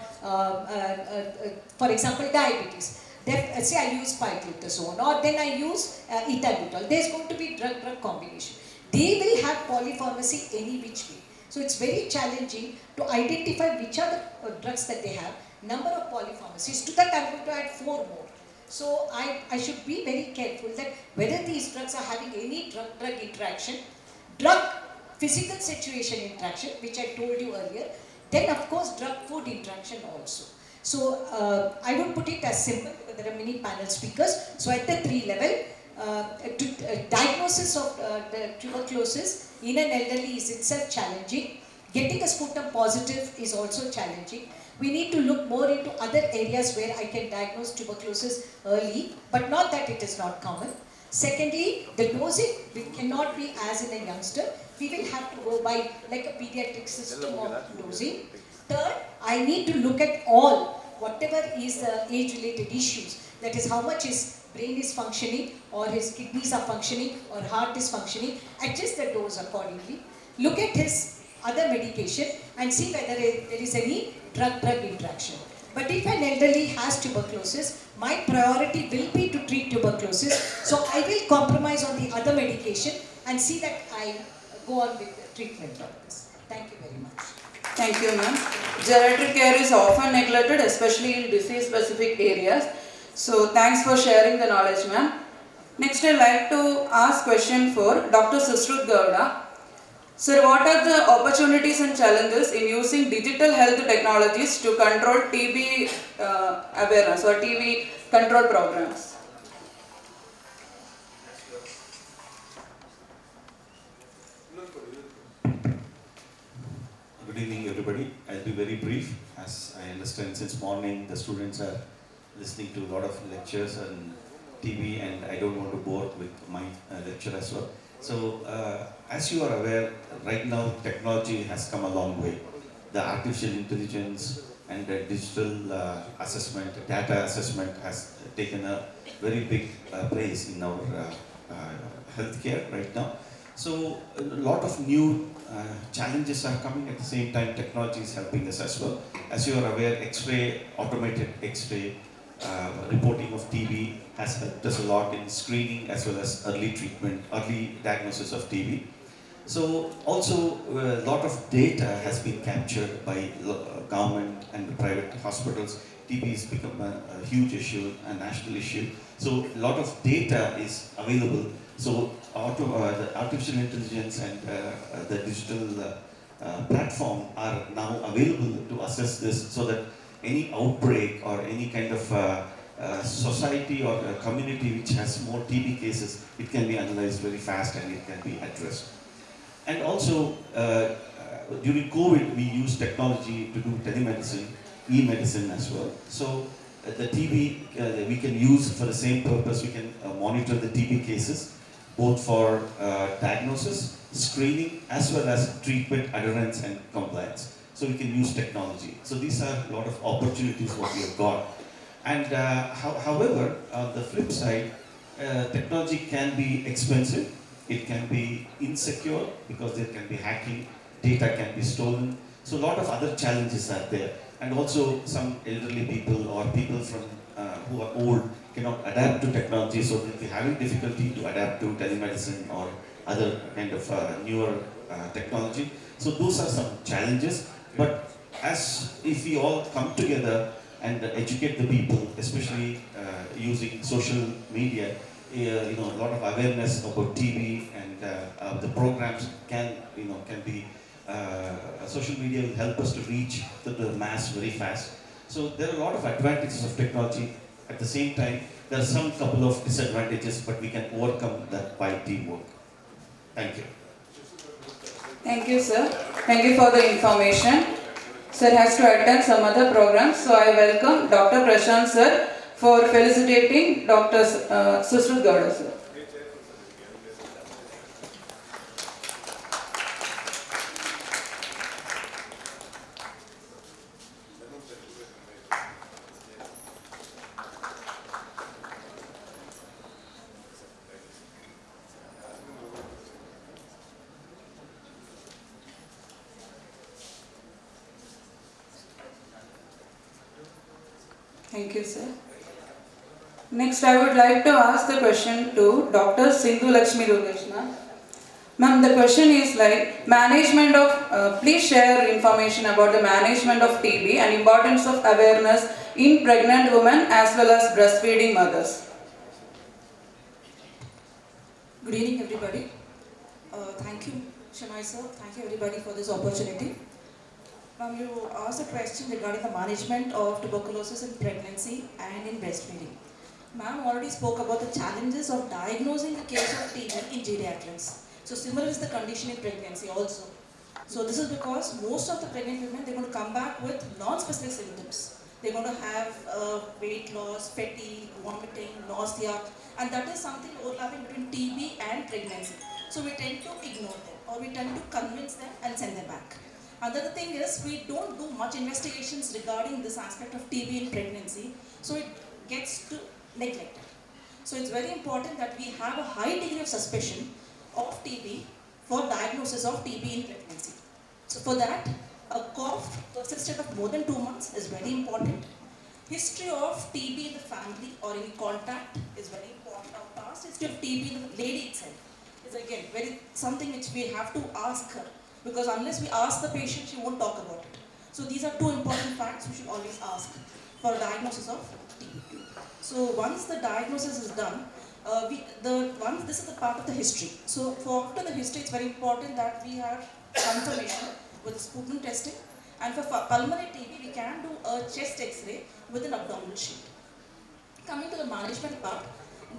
example, diabetes. Say I use pioglitazone or then I use ethambutol. There's going to be drug-drug combination. They will have polypharmacy any which way. So it's very challenging to identify which are the drugs that they have, number of polypharmacies. To that I'm going to add 4 more. So I should be very careful that whether these drugs are having any drug-drug interaction, drug physical situation interaction, which I told you earlier, then of course drug-food interaction also. So I would put it as simple because there are many panel speakers. So at the 3 level, diagnosis of the tuberculosis in an elderly is itself challenging. Getting a sputum positive is also challenging. We need to look more into other areas where I can diagnose tuberculosis early, but not that it is not common. Secondly, the dosing cannot be as in a youngster. We will have to go by like a pediatric system of dosing. Third, I need to look at all, whatever is the age-related issues. That is how much his brain is functioning or his kidneys are functioning or heart is functioning. Adjust the dose accordingly. Look at his other medication and see whether there is any drug-drug interaction. But if an elderly has tuberculosis, my priority will be to treat tuberculosis. So I will compromise on the other medication and see that I go on with the treatment of this. Thank you very much. Thank you, ma'am. Geriatric care is often neglected, especially in disease-specific areas. So thanks for sharing the knowledge, ma'am. Next, I'd like to ask question for Dr. Sushrut Gowda. Sir, what are the opportunities and challenges in using digital health technologies to control TB awareness or TB control programs? Good evening, everybody. I'll be very brief. As I understand, since morning the students are listening to a lot of lectures on TB, and I don't want to bore with my lecture as well. So, as you are aware, right now technology has come a long way. The artificial intelligence and the digital assessment, data assessment has taken a very big place in our healthcare right now. So, a lot of new challenges are coming. At the same time, technology is helping us as well. As you are aware, X-ray, automated X-ray, reporting of TB has helped us a lot in screening as well as early treatment, early diagnosis of TB. So also a lot of data has been captured by government and private hospitals. TB has become a huge issue, a national issue. So a lot of data is available. So the artificial intelligence and the digital platform are now available to assess this, so that any outbreak or any kind of society or a community which has more TB cases, it can be analyzed very fast and it can be addressed. And also, during COVID, we used technology to do telemedicine, e-medicine as well. So the TB we can use for the same purpose. We can monitor the TB cases, both for diagnosis, screening, as well as treatment, adherence and compliance. So we can use technology. So these are a lot of opportunities what we have got. And however, on the flip side, technology can be expensive, it can be insecure because there can be hacking, data can be stolen. So a lot of other challenges are there. And also some elderly people or people from who are old cannot adapt to technology, so they'll be having difficulty to adapt to telemedicine or other kind of newer technology. So those are some challenges. But as if we all come together and educate the people, especially using social media, a lot of awareness about TB and the programs can be. Social media will help us to reach the mass very fast. So there are a lot of advantages of technology. At the same time, there are some couple of disadvantages, but we can overcome that by teamwork. Thank you. Thank you, sir. Thank you for the information. Sir has to attend some other programs, so I welcome Dr. Prashant sir for felicitating Dr. Susruth Gowda sir. Thank you, sir. Next, I would like to ask the question to Dr. Sindhu Lakshmi Rugeshna. Ma'am, the question is like management of, please share information about the management of TB and importance of awareness in pregnant women as well as breastfeeding mothers. Good evening, everybody. Thank you, Shamai sir. Thank you, everybody, for this opportunity. Ma'am, you asked a question regarding the management of tuberculosis in pregnancy and in breastfeeding. Ma'am already spoke about the challenges of diagnosing the case of TB in geriatrics. So similar is the condition in pregnancy also. So this is because most of the pregnant women, they're going to come back with non-specific symptoms. They're going to have weight loss, fatigue, vomiting, nausea, and that is something overlapping between TB and pregnancy. So we tend to ignore them, or we tend to convince them and send them back. Another thing is, we don't do much investigations regarding this aspect of TB in pregnancy, so it gets to neglected. So it's very important that we have a high degree of suspicion of TB for diagnosis of TB in pregnancy. So for that, a cough persistent of more than 2 months is very important. History of TB in the family or any contact is very important. Our past history of TB in the lady itself is again something which we have to ask her, because unless we ask the patient, she won't talk about it. So these are two important facts we should always ask for a diagnosis of TB. So once the diagnosis is done, this is the part of the history. So after the history, it's very important that we have confirmation with sputum testing, and for pulmonary TB, we can do a chest X-ray with an abdominal sheet. Coming to the management part,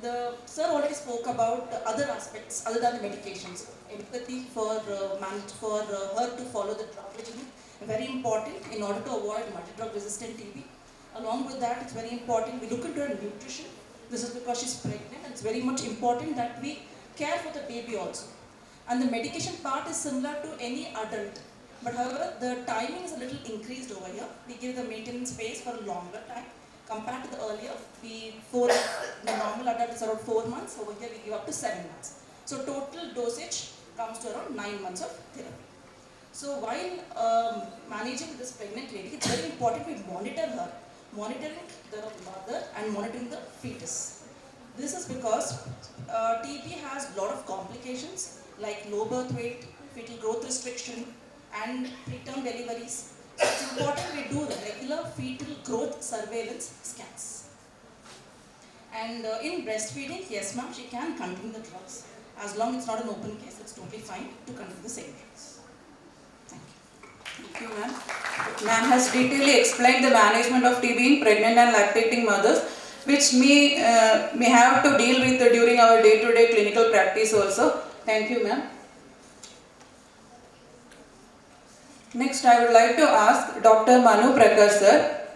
the sir already spoke about the other aspects other than the medications. Empathy for her to follow the drug regimen, very important in order to avoid multi-drug resistant TB. Along with that, it's very important we look into her nutrition. This is because she's pregnant, and it's very much important that we care for the baby also. And the medication part is similar to any adult, but however, the timing is a little increased over here. We give the maintenance phase for a longer time compared to the earlier. The normal adult is around 4 months. Over here, we give up to 7 months. So total dosage comes to around 9 months of therapy. So while managing this pregnant lady, it's very important we monitor her, monitoring the mother and monitoring the fetus. This is because TB has a lot of complications like low birth weight, fetal growth restriction, and preterm deliveries. So it's important we do the regular fetal growth surveillance scans. And in breastfeeding, yes ma'am, she can continue the drugs. As long as it's not an open case, it's totally fine to continue the same drugs. Thank you. Thank you, ma'am. Ma'am has detailedly explained the management of TB in pregnant and lactating mothers, which may have to deal with during our day-to-day clinical practice also. Thank you, ma'am. Next, I would like to ask Dr. Manu Prakash sir.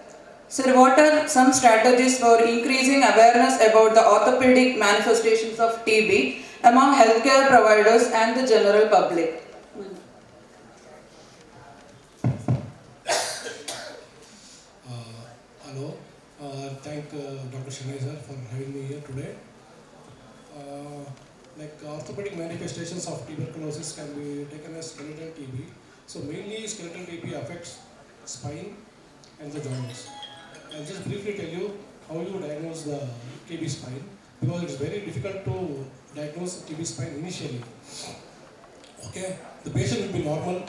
Sir, what are some strategies for increasing awareness about the orthopedic manifestations of TB among healthcare providers and the general public? Hello, thank Dr. Shanai sir for having me here today. like orthopedic manifestations of tuberculosis can be taken as skeletal TB. So mainly skeletal TB affects spine and the joints. I'll just briefly tell you how you diagnose the TB spine, because it's very difficult to diagnose TB spine initially. Okay, the patient will be normal,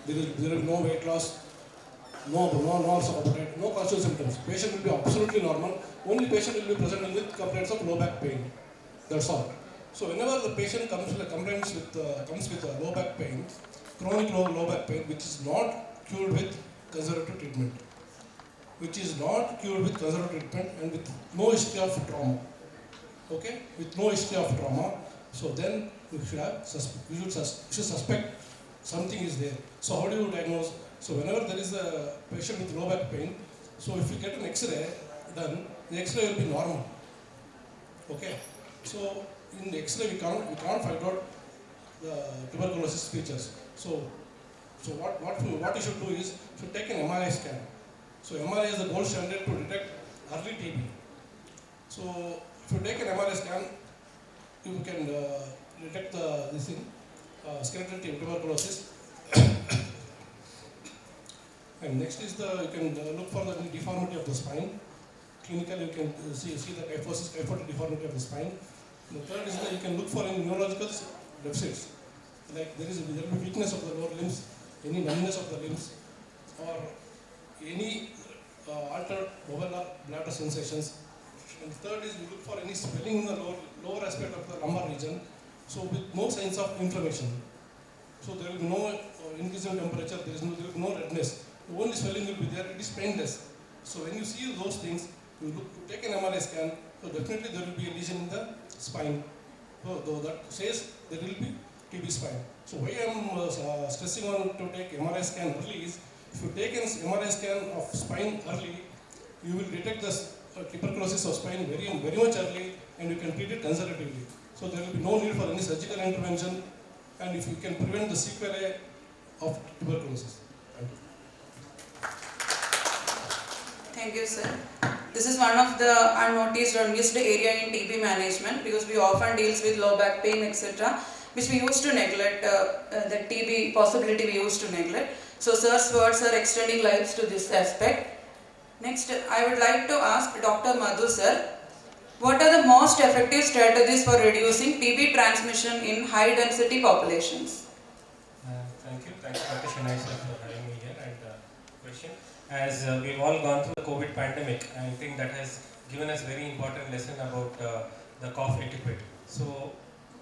there is no weight loss, no loss of appetite, no constitutional symptoms. Patient will be absolutely normal, only patient will be presenting with complaints of low back pain, that's all. So whenever the patient comes with low back pain, chronic low back pain, which is not cured with conservative treatment, and with no history of trauma, okay, with no history of trauma, so then you should suspect something is there. So how do you diagnose? So whenever there is a patient with low back pain, so if you get an X-ray done, the X-ray will be normal, okay. So in the X-ray we can't find out the tuberculosis features. So what you should do is you should take an MRI scan. So MRI is the gold standard to detect early TB. So if you take an MRI scan, you can detect skeletal tuberculosis. And next is you can look for the deformity of the spine. Clinically, you can see the kyphotic deformity of the spine. The third is that you can look for any neurological deficits, like there will be weakness of the lower limbs, any numbness of the limbs, or any altered bowel or bladder sensations. And third is you look for any swelling in the lower aspect of the lumbar region, so with no signs of inflammation. So there will be no increase in temperature, there will be no redness. The only swelling will be there, it is painless. So when you see those things, you take an MRI scan, so definitely there will be a lesion in the spine. So that says there will be TB spine. So why I am stressing on to take MRI scan early is, if you take an MRI scan of spine early, you will detect the tuberculosis of spine very much early, and you can treat it conservatively. So there will be no need for any surgical intervention, and if you can prevent the sequelae of tuberculosis. Thank you. Thank you, sir. This is one of the unnoticed or missed area in TB management, because we often deals with low back pain, etc., which we used to neglect. The TB possibility we used to neglect. So sir's words are extending lives to this aspect. Next, I would like to ask Dr. Madhu sir, what are the most effective strategies for reducing TB transmission in high density populations? Thank you, Dr. Shanaisa, for having me here. And question, as we've all gone through the COVID pandemic, I think that has given us very important lesson about the cough etiquette. So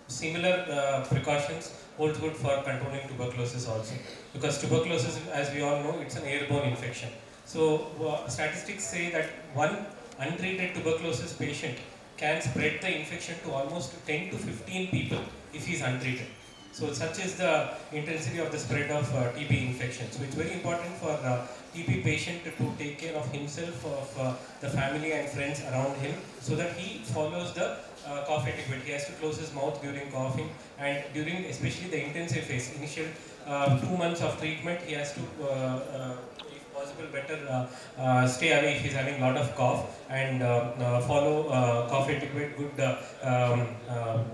similar precautions holds good for controlling tuberculosis also, because tuberculosis, as we all know, it's an airborne infection. So statistics say that one untreated tuberculosis patient can spread the infection to almost 10 to 15 people if he is untreated. So such is the intensity of the spread of TB infection. So it's very important for TB patient to take care of himself, of the family and friends around him, so that he follows the cough etiquette. He has to close his mouth during coughing, and during especially the intensive phase, initial 2 months of treatment, he has to if possible better stay away if he is having a lot of cough, and follow cough etiquette, good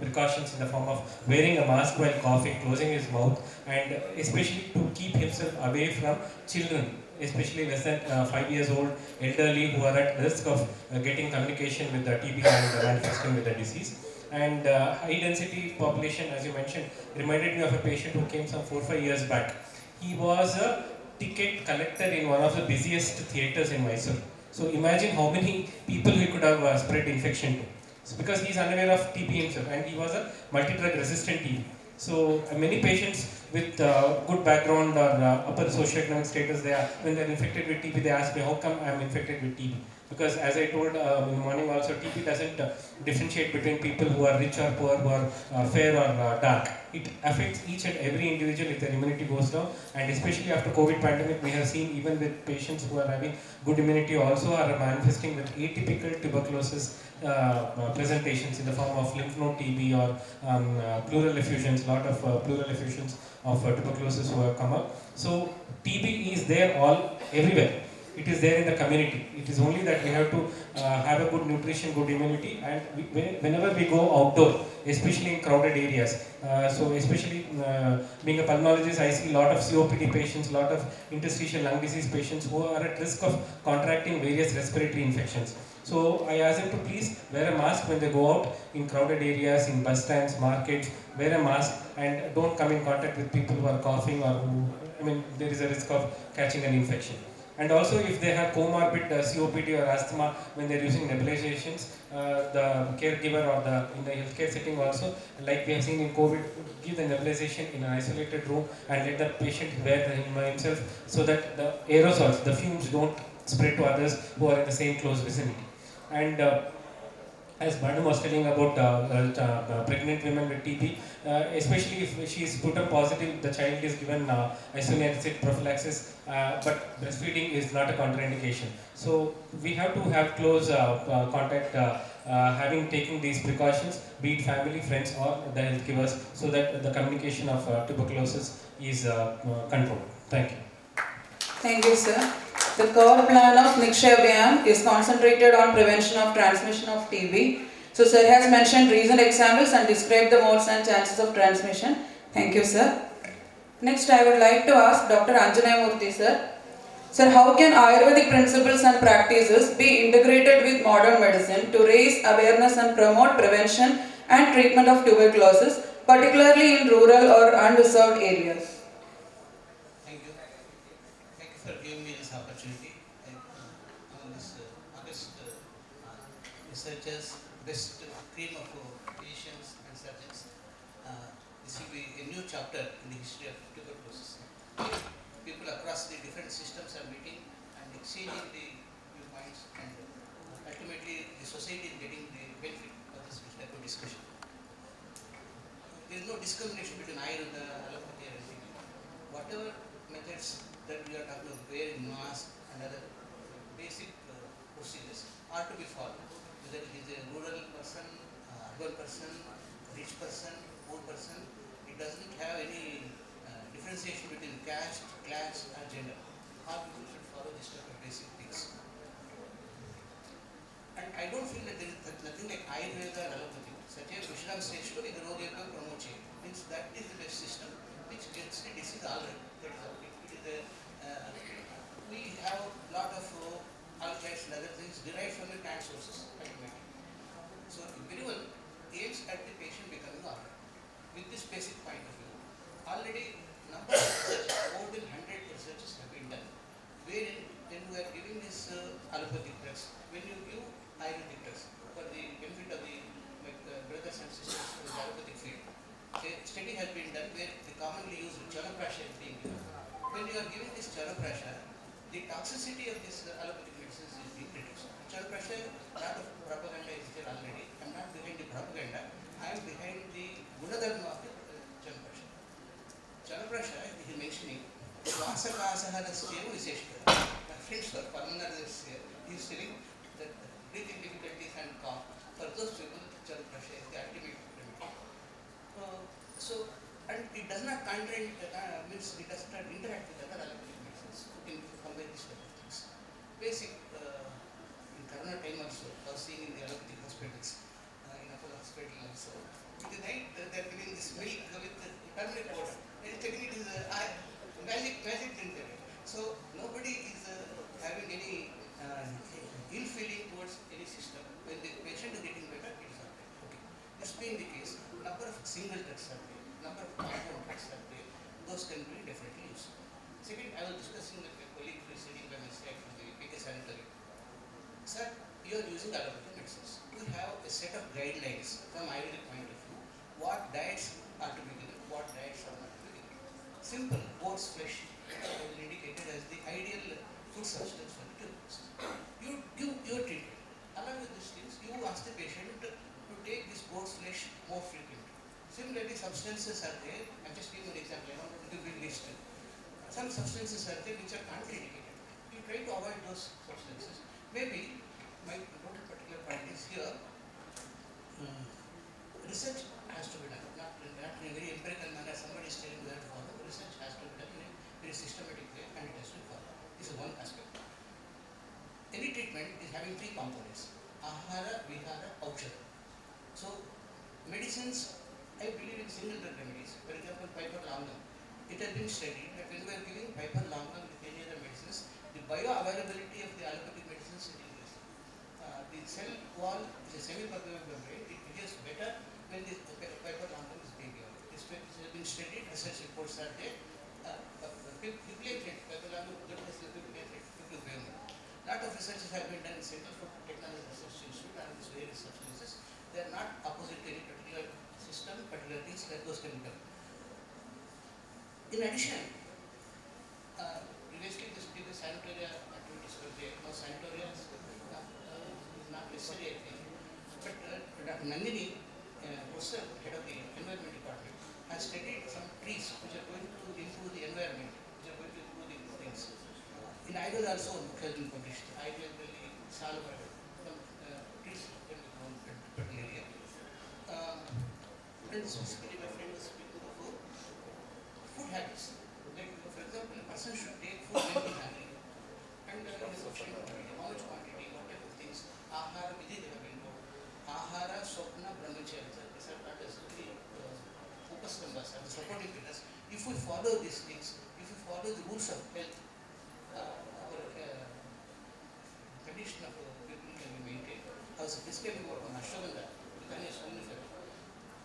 precautions in the form of wearing a mask while coughing, closing his mouth, and especially to keep himself away from children, especially less than 5 years old, elderly, who are at risk of getting communication with the TB and manifesting with the disease. And high density population, as you mentioned, reminded me of a patient who came some 4 or 5 years back. He was a ticket collector in one of the busiest theatres in Mysuru. So imagine how many people he could have spread infection to. So because he is unaware of TB himself, and he was a multi-drug resistant TB. So many patients with good background or upper socioeconomic status, when they are infected with TB, they ask me, how come I am infected with TB? Because as I told in the morning also, TB doesn't differentiate between people who are rich or poor, who are fair or dark. It affects each and every individual if their immunity goes down, and especially after COVID pandemic, we have seen even with patients who are having good immunity also are manifesting with atypical tuberculosis presentations in the form of lymph node TB or pleural effusions, lot of pleural effusions of tuberculosis who have come up. So TB is there everywhere. it is there in the community. It is only that we have to have a good nutrition, good immunity, and whenever we go outdoor, especially in crowded areas, so especially being a pulmonologist, I see a lot of COPD patients, a lot of interstitial lung disease patients who are at risk of contracting various respiratory infections. So I ask them to please wear a mask when they go out in crowded areas, in bus stands, markets, wear a mask and don't come in contact with people who are coughing or who, there is a risk of catching an infection. And also if they have comorbid COPD or asthma, when they are using nebulizations, the caregiver or in the healthcare setting also, like we have seen in COVID, give the nebulization in an isolated room and let the patient wear himself so that the aerosols, the fumes don't spread to others who are in the same close vicinity. And as Madam was telling about pregnant women with TB, especially if she is put up positive, the child is given isoniazid prophylaxis, but breastfeeding is not a contraindication. So we have to have close contact, having taken these precautions, be it family, friends or the health givers, so that the communication of tuberculosis is controlled. Thank you. Thank you, sir. The core plan of Ni-Kshay is concentrated on prevention of transmission of TB. So, sir has mentioned recent examples and described the modes and chances of transmission. Thank you, sir. Next, I would like to ask Dr. Anjanaya Murthy, sir. Sir, how can Ayurvedic principles and practices be integrated with modern medicine to raise awareness and promote prevention and treatment of tuberculosis, particularly in rural or unreserved areas? Thank you. Thank you for giving me this opportunity. This August researchers, best cream of patients and subjects. This will be a new chapter in the history of tuberculosis. People across the different systems are meeting and exchanging the viewpoints, and ultimately the society is getting the benefit of this type of discussion. There is no discrimination between Ayurveda, allopathy, and everything. Whatever methods that we are talking about, wearing mask and other basic procedures are to be followed. Whether it is a rural person, urban person, rich person, poor person, it doesn't have any differentiation between caste, class, or gender. All people should follow this type of basic things. And I don't feel that there is nothing like Ayurveda and allopathy. Such a Vishram says to the Rogeka Promoche, means that is the best system which gets the disease already. That is okay. It is we have a lot of alkalides and other things derived from the plant sources ultimately. So everyone aims at the patient becoming alright. With this basic point of view, already number of researches, more than 100 researches have been done, wherein when we are giving this allopathic drugs, when you give Ayurvedic drugs for the benefit of the brothers and sisters in the allopathic field, a study has been done where the commonly used Chalaprasha is being given. When you are giving this Chalaprasha, the toxicity of this allopathic medicines is being reduced. Chalaprasha, a lot of propaganda is there already. I am not behind the propaganda, I am behind the Gunadharma of the Chalaprasha. Chalaprasha, he is mentioning, Swasakasaharasya Viseshkara. My friends were pulmonologists here, he is telling that breathing difficulties and cough, for those people, Chalaprasha is the ultimate remedy. And it does not means it does not interact with other allopathic medicines. You can combine these type of things. Basic, in Corona time also, I was seeing in the allopathic hospitals, in Apollo hospital also. In the night, they are giving this milk with turmeric powder. They are taking it as magic drink. So nobody is having any ill feeling towards any system. When the patient is getting better, it is okay. This being the case, number of single drugs are there, number of compound drugs are there. Those can be definitely used. Second, I was discussing with my colleague who is sitting by my side from the PK Sanitary. Sir, you are using allopathic medicines. We have a set of guidelines from Ayurvedic point of view. What diets are to be given, what diets are not to be given. Simple, goat's flesh is indicated as the ideal food substance for the tuberculosis. You give your treatment. Along with these things, you ask the patient to take this goat's flesh more frequently. Similarly, substances are there. I'm just giving an example. I don't want to give a big list. Some substances are there which are contraindicated. You try to avoid those substances. Maybe my particular point is here. Research has to be done, not in a very empirical manner. Somebody is telling where to follow. Research has to be done in a very systematic way, and it has to be followed. This is one aspect. having three components: ahara, vihara, aushadha. So medicines, I believe in single drug remedies. For example, piperlangam. It has been studied that when we are giving piperlangam with any other medicines, the bioavailability of the allopathic medicines is increased. The cell wall is a semi-permeable membrane. It behaves better when the piperlangam is being given. This has been studied. Research reports are there. Piperlangam good as the piperlangam. Lot of researches have been done in Central Food Technology Research Institute and these various substances. They are not opposite to any particular system, particular things like those chemicals. In addition, previously the sanitarian activities were there. Now sanitarian is not necessary, I think. But Dr. Nandini, professor, head of the environment department, has studied some trees which are going to improve the environment, which are going to improve the things. In Ayurveda also a book has been published. Ayurveda, Salva, some trees can be grown in a particular area. And specifically my friend was speaking of food habits. Like, for example, a person should take food when he is hungry. And sufficient quantity, how much quantity, what type of things. Ahara vidhi they have been known. Ahara, Swapna, Brahmacharya. These are not necessarily focus numbers, are the supporting pillars. If we follow these things, if we follow the rules of health, our condition of people can be maintained. Also, this can be more on ashwagandha,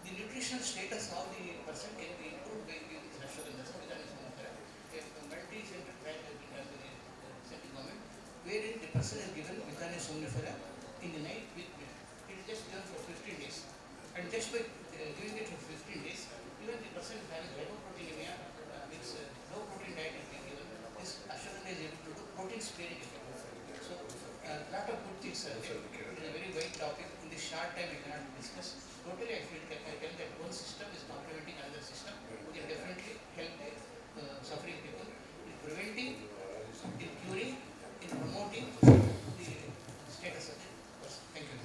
the nutritional status of the person can be improved by giving this ashwagandha. A multi-center trial has been done by the central government, wherein the person is given Vitane somnifera in the night with milk. It is just given for 15 days. And just by giving it for 15 days, even the person having hypoproteinemia, means low protein diet is being given, this ashwagandha is able to do protein sparing effect. So, a lot of good things are there. It is a very wide topic. In this short time, we cannot discuss. Totally, I feel that one system is complementing another system. We can definitely help the suffering people in preventing, in curing, in promoting the status of the person. Thank you.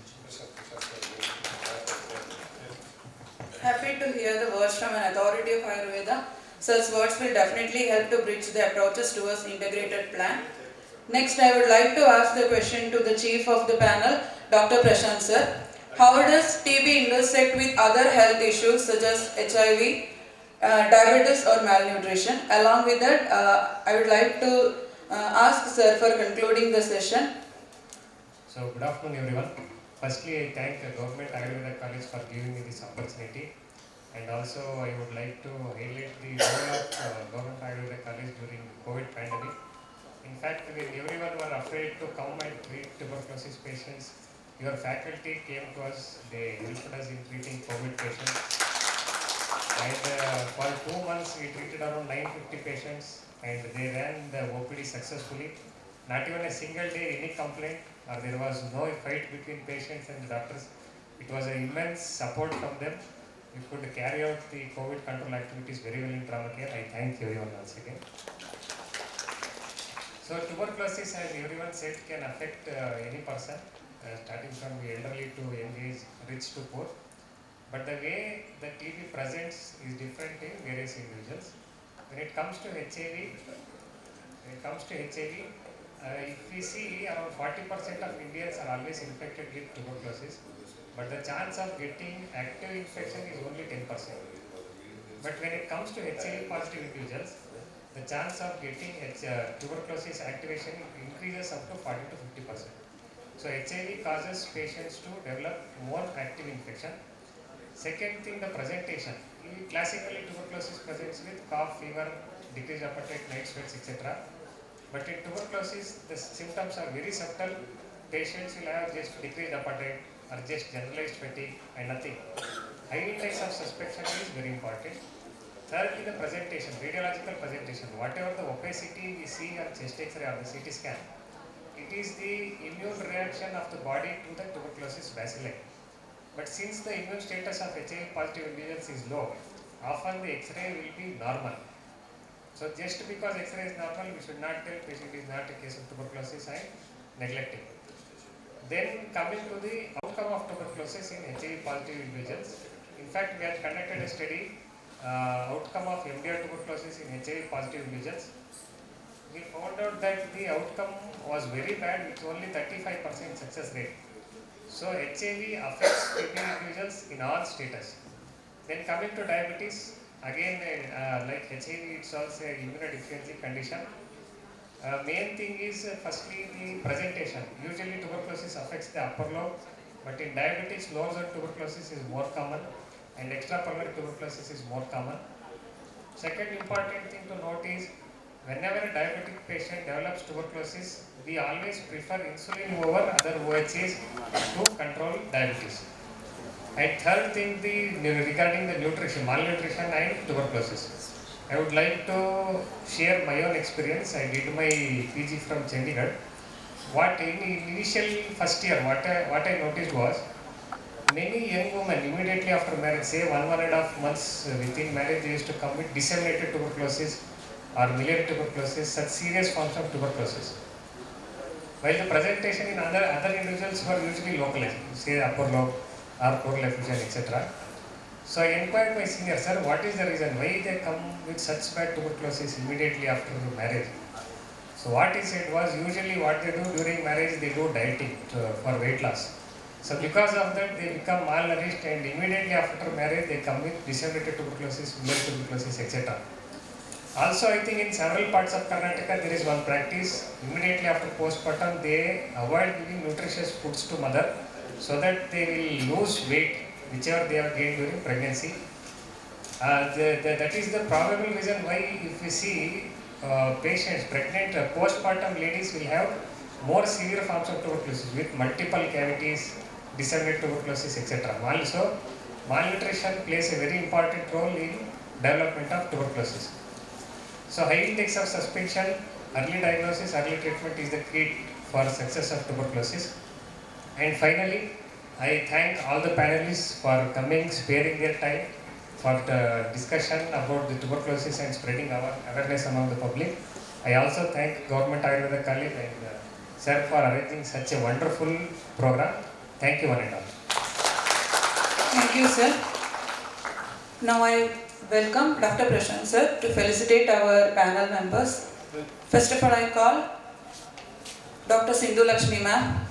Happy to hear the words from an authority of Ayurveda. Such words will definitely help to bridge the approaches towards integrated plan. Next, I would like to ask the question to the chief of the panel, Dr. Prashant sir. How does TB intersect with other health issues such as HIV, diabetes or malnutrition? Along with that, I would like to ask sir for concluding the session. So, good afternoon everyone. Firstly, I thank the Government Ayurveda College for giving me this opportunity. And also, I would like to highlight the role of Government Ayurveda College during COVID pandemic. In fact, when everyone were afraid to come and treat tuberculosis patients, your faculty came to us, they helped us in treating COVID patients. And for 2 months, we treated around 950 patients and they ran the OPD successfully. Not even a single day any complaint or there was no fight between patients and the doctors. It was an immense support from them. We could carry out the COVID control activities very well in trauma care. I thank everyone once again. So tuberculosis, as everyone said, can affect any person, starting from the elderly to young age, rich to poor. But the way the TB presents is different in various individuals. When it comes to HIV, if we see around 40% of Indians are always infected with tuberculosis, but the chance of getting active infection is only 10%. But when it comes to HIV positive individuals, the chance of getting tuberculosis activation increases up to 40 to 50%. So HIV causes patients to develop more active infection. Second thing, the presentation. Classically, tuberculosis presents with cough, fever, decreased appetite, night sweats, etc. But in tuberculosis, the symptoms are very subtle. Patients will have just decreased appetite or just generalized fatigue and nothing. High index of suspicion is very important. Thirdly, the presentation, radiological presentation. Whatever the opacity we see on chest X-ray or the CT scan, it is the immune reaction of the body to the tuberculosis bacilli. But since the immune status of HIV positive individuals is low, often the X-ray will be normal. So just because X-ray is normal, we should not tell patient is not a case of tuberculosis and neglecting. Then coming to the outcome of tuberculosis in HIV positive individuals. In fact, we have conducted a study, outcome of MDR tuberculosis in HIV positive individuals. we found out that the outcome was very bad with only 35% success rate. So HIV affects TB individuals in all status. Then coming to diabetes, again like HIV, it's also a immunodeficiency condition. Main thing is firstly the presentation. Usually tuberculosis affects the upper lobe, but in diabetes lower zone tuberculosis is more common and extrapulmonary tuberculosis is more common. Second important thing to note is whenever a diabetic patient develops tuberculosis, we always prefer insulin over other OHAs to control diabetes. And third thing, regarding the nutrition, malnutrition and tuberculosis. I would like to share my own experience. I did my PG from Chandigarh. What in initial first year, what I noticed was many young women immediately after marriage, say 1.5 months within marriage, they used to come with disseminated tuberculosis or miliary tuberculosis, such serious forms of tuberculosis. While the presentation in other individuals were usually localized, say upper lobe or pleural effusion, etc. So I inquired my senior, sir, what is the reason why they come with such bad tuberculosis immediately after marriage? So what he said was usually what they do during marriage, they do dieting for weight loss. So because of that, they become malnourished and immediately after marriage, they come with disseminated tuberculosis, miliary tuberculosis, etc. Also, I think in several parts of Karnataka, there is one practice. Immediately after postpartum, they avoid giving nutritious foods to mother so that they will lose weight, whichever they have gained during pregnancy. That is the probable reason why if we see patients, pregnant, postpartum ladies will have more severe forms of tuberculosis with multiple cavities, disseminated tuberculosis, etc. Also, malnutrition plays a very important role in development of tuberculosis. So high index of suspicion, early diagnosis, early treatment is the key for success of tuberculosis. And finally, I thank all the panelists for coming, sparing their time for the discussion about the tuberculosis and spreading our awareness among the public. I also thank Government Ayurveda College and sir for arranging such a wonderful program. Thank you one and all. Thank you, sir. Now I welcome Dr. Prashant sir to felicitate our panel members. First of all, I call Dr. Sindhu Lakshmi ma'am.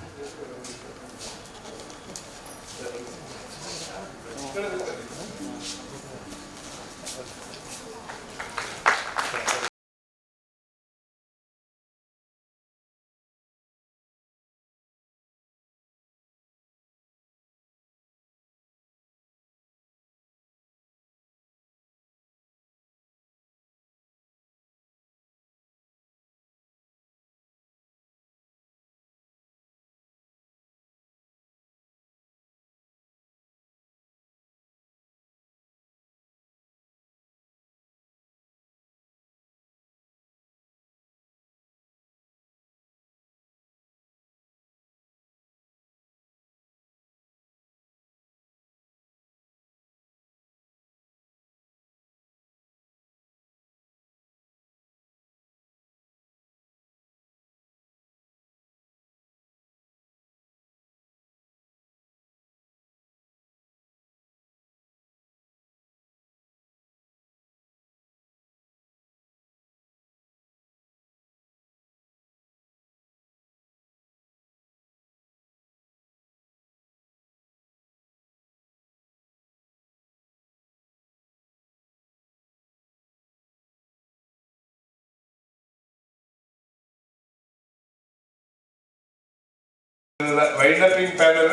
Wind-upping panel,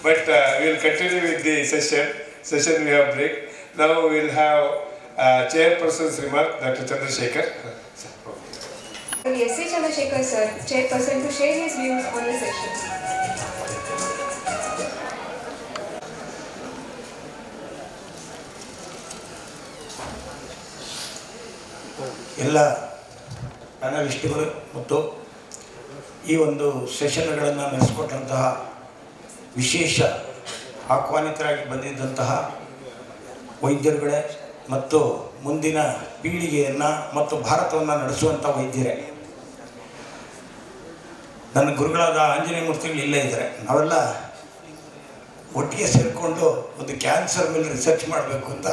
but we will continue with the session. We have break. Now we will have chairperson's remark, Dr. Chandrasekhar. S.A. Chandrasekhar sir, chairperson, to share his views on the session. ಎಲ್ಲ ಪ್ಯಾನಲಿಸ್ಟ್ಗಳು ಮತ್ತು ಈ ಒಂದು ಸೆಷನ್ಗಳನ್ನು ನಡೆಸಿಕೊಟ್ಟಂತಹ ವಿಶೇಷ ಆಹ್ವಾನಿತರಾಗಿ ಬಂದಿದ್ದಂತಹ ವೈದ್ಯರುಗಳೇ ಮತ್ತು ಮುಂದಿನ ಪೀಳಿಗೆಯನ್ನು ಮತ್ತು ಭಾರತವನ್ನು ನಡೆಸುವಂಥ ವೈದ್ಯರೇ, ನನ್ನ ಗುರುಗಳಾದ ಆಂಜನೇಯ ಮೂರ್ತಿಗಳು ಇಲ್ಲೇ ಇದ್ದಾರೆ. ನಾವೆಲ್ಲ ಒಟ್ಟಿಗೆ ಸೇರಿಕೊಂಡು ಒಂದು ಕ್ಯಾನ್ಸರ್ ಮೇಲೆ ರಿಸರ್ಚ್ ಮಾಡಬೇಕು ಅಂತ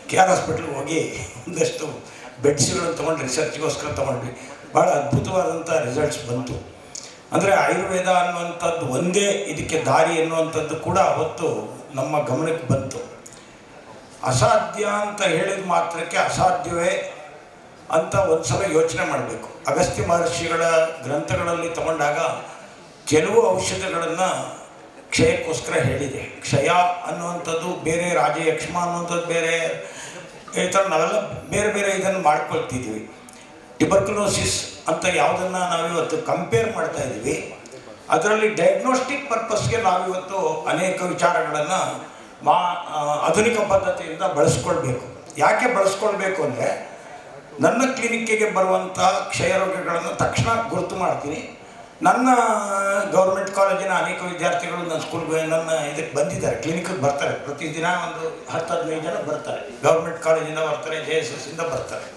KR ಹಾಸ್ಪಿಟ್ಲಿಗೆ ಹೋಗಿ ಒಂದಷ್ಟು ಬೆಡ್ಸ್ಗಳನ್ನು ತೊಗೊಂಡು ರಿಸರ್ಚ್ಗೋಸ್ಕರ ತೊಗೊಂಡ್ವಿ. ಭಾಳ ಅದ್ಭುತವಾದಂಥ ರಿಸಲ್ಟ್ಸ್ ಬಂತು. ಅಂದರೆ ಆಯುರ್ವೇದ ಅನ್ನುವಂಥದ್ದು ಒಂದೇ ಇದಕ್ಕೆ ದಾರಿ ಎನ್ನುವಂಥದ್ದು ಕೂಡ ಅವತ್ತು ನಮ್ಮ ಗಮನಕ್ಕೆ ಬಂತು. ಅಸಾಧ್ಯ ಅಂತ ಹೇಳಿದ ಮಾತ್ರಕ್ಕೆ ಅಸಾಧ್ಯವೇ ಅಂತ ಒಂದು ಸಲ ಯೋಚನೆ ಮಾಡಬೇಕು. ಅಗಸ್ತ್ಯ ಮಹರ್ಷಿಗಳ ಗ್ರಂಥಗಳಲ್ಲಿ ತಗೊಂಡಾಗ ಕೆಲವು ಔಷಧಗಳನ್ನು ಕ್ಷಯಕ್ಕೋಸ್ಕರ ಹೇಳಿದೆ. ಕ್ಷಯ ಅನ್ನುವಂಥದ್ದು ಬೇರೆ, ರಾಜಯಕ್ಷ್ಮ ಅನ್ನುವಂಥದ್ದು ಬೇರೆ, ಈ ಥರ ನಾವೆಲ್ಲ ಬೇರೆ ಬೇರೆ ಇದನ್ನು ಮಾಡ್ಕೊಳ್ತಿದ್ವಿ. ಟ್ಯುಬರ್ಕ್ಯುಲೋಸಿಸ್ ಅಂತ ಯಾವುದನ್ನು ನಾವಿವತ್ತು ಕಂಪೇರ್ ಮಾಡ್ತಾ ಇದ್ದೀವಿ, ಅದರಲ್ಲಿ ಡಯಾಗ್ನೋಸ್ಟಿಕ್ ಪರ್ಪಸ್ಗೆ ನಾವಿವತ್ತು ಅನೇಕ ವಿಚಾರಗಳನ್ನು ಆಧುನಿಕ ಪದ್ಧತಿಯಿಂದ ಬಳಸ್ಕೊಳ್ಬೇಕು. ಯಾಕೆ ಬಳಸ್ಕೊಳ್ಬೇಕು ಅಂದರೆ, ನನ್ನ ಕ್ಲಿನಿಕ್ಕಿಗೆ ಬರುವಂಥ ಕ್ಷಯರೋಗಿಗಳನ್ನು ತಕ್ಷಣ ಗುರುತು ಮಾಡ್ತೀನಿ. ನನ್ನ ಗೌರ್ಮೆಂಟ್ ಕಾಲೇಜಿನ ಅನೇಕ ವಿದ್ಯಾರ್ಥಿಗಳು ನನ್ನ ಸ್ಕೂಲ್ಗೆ ನನ್ನ ಇದಕ್ಕೆ ಬಂದಿದ್ದಾರೆ, ಕ್ಲಿನಿಕ್ಗೆ ಬರ್ತಾರೆ. ಪ್ರತಿದಿನ ಒಂದು 10-15 ಜನ ಬರ್ತಾರೆ. ಗೌರ್ಮೆಂಟ್ ಕಾಲೇಜಿಂದ ಬರ್ತಾರೆ, JSS ಇಂದ ಬರ್ತಾರೆ.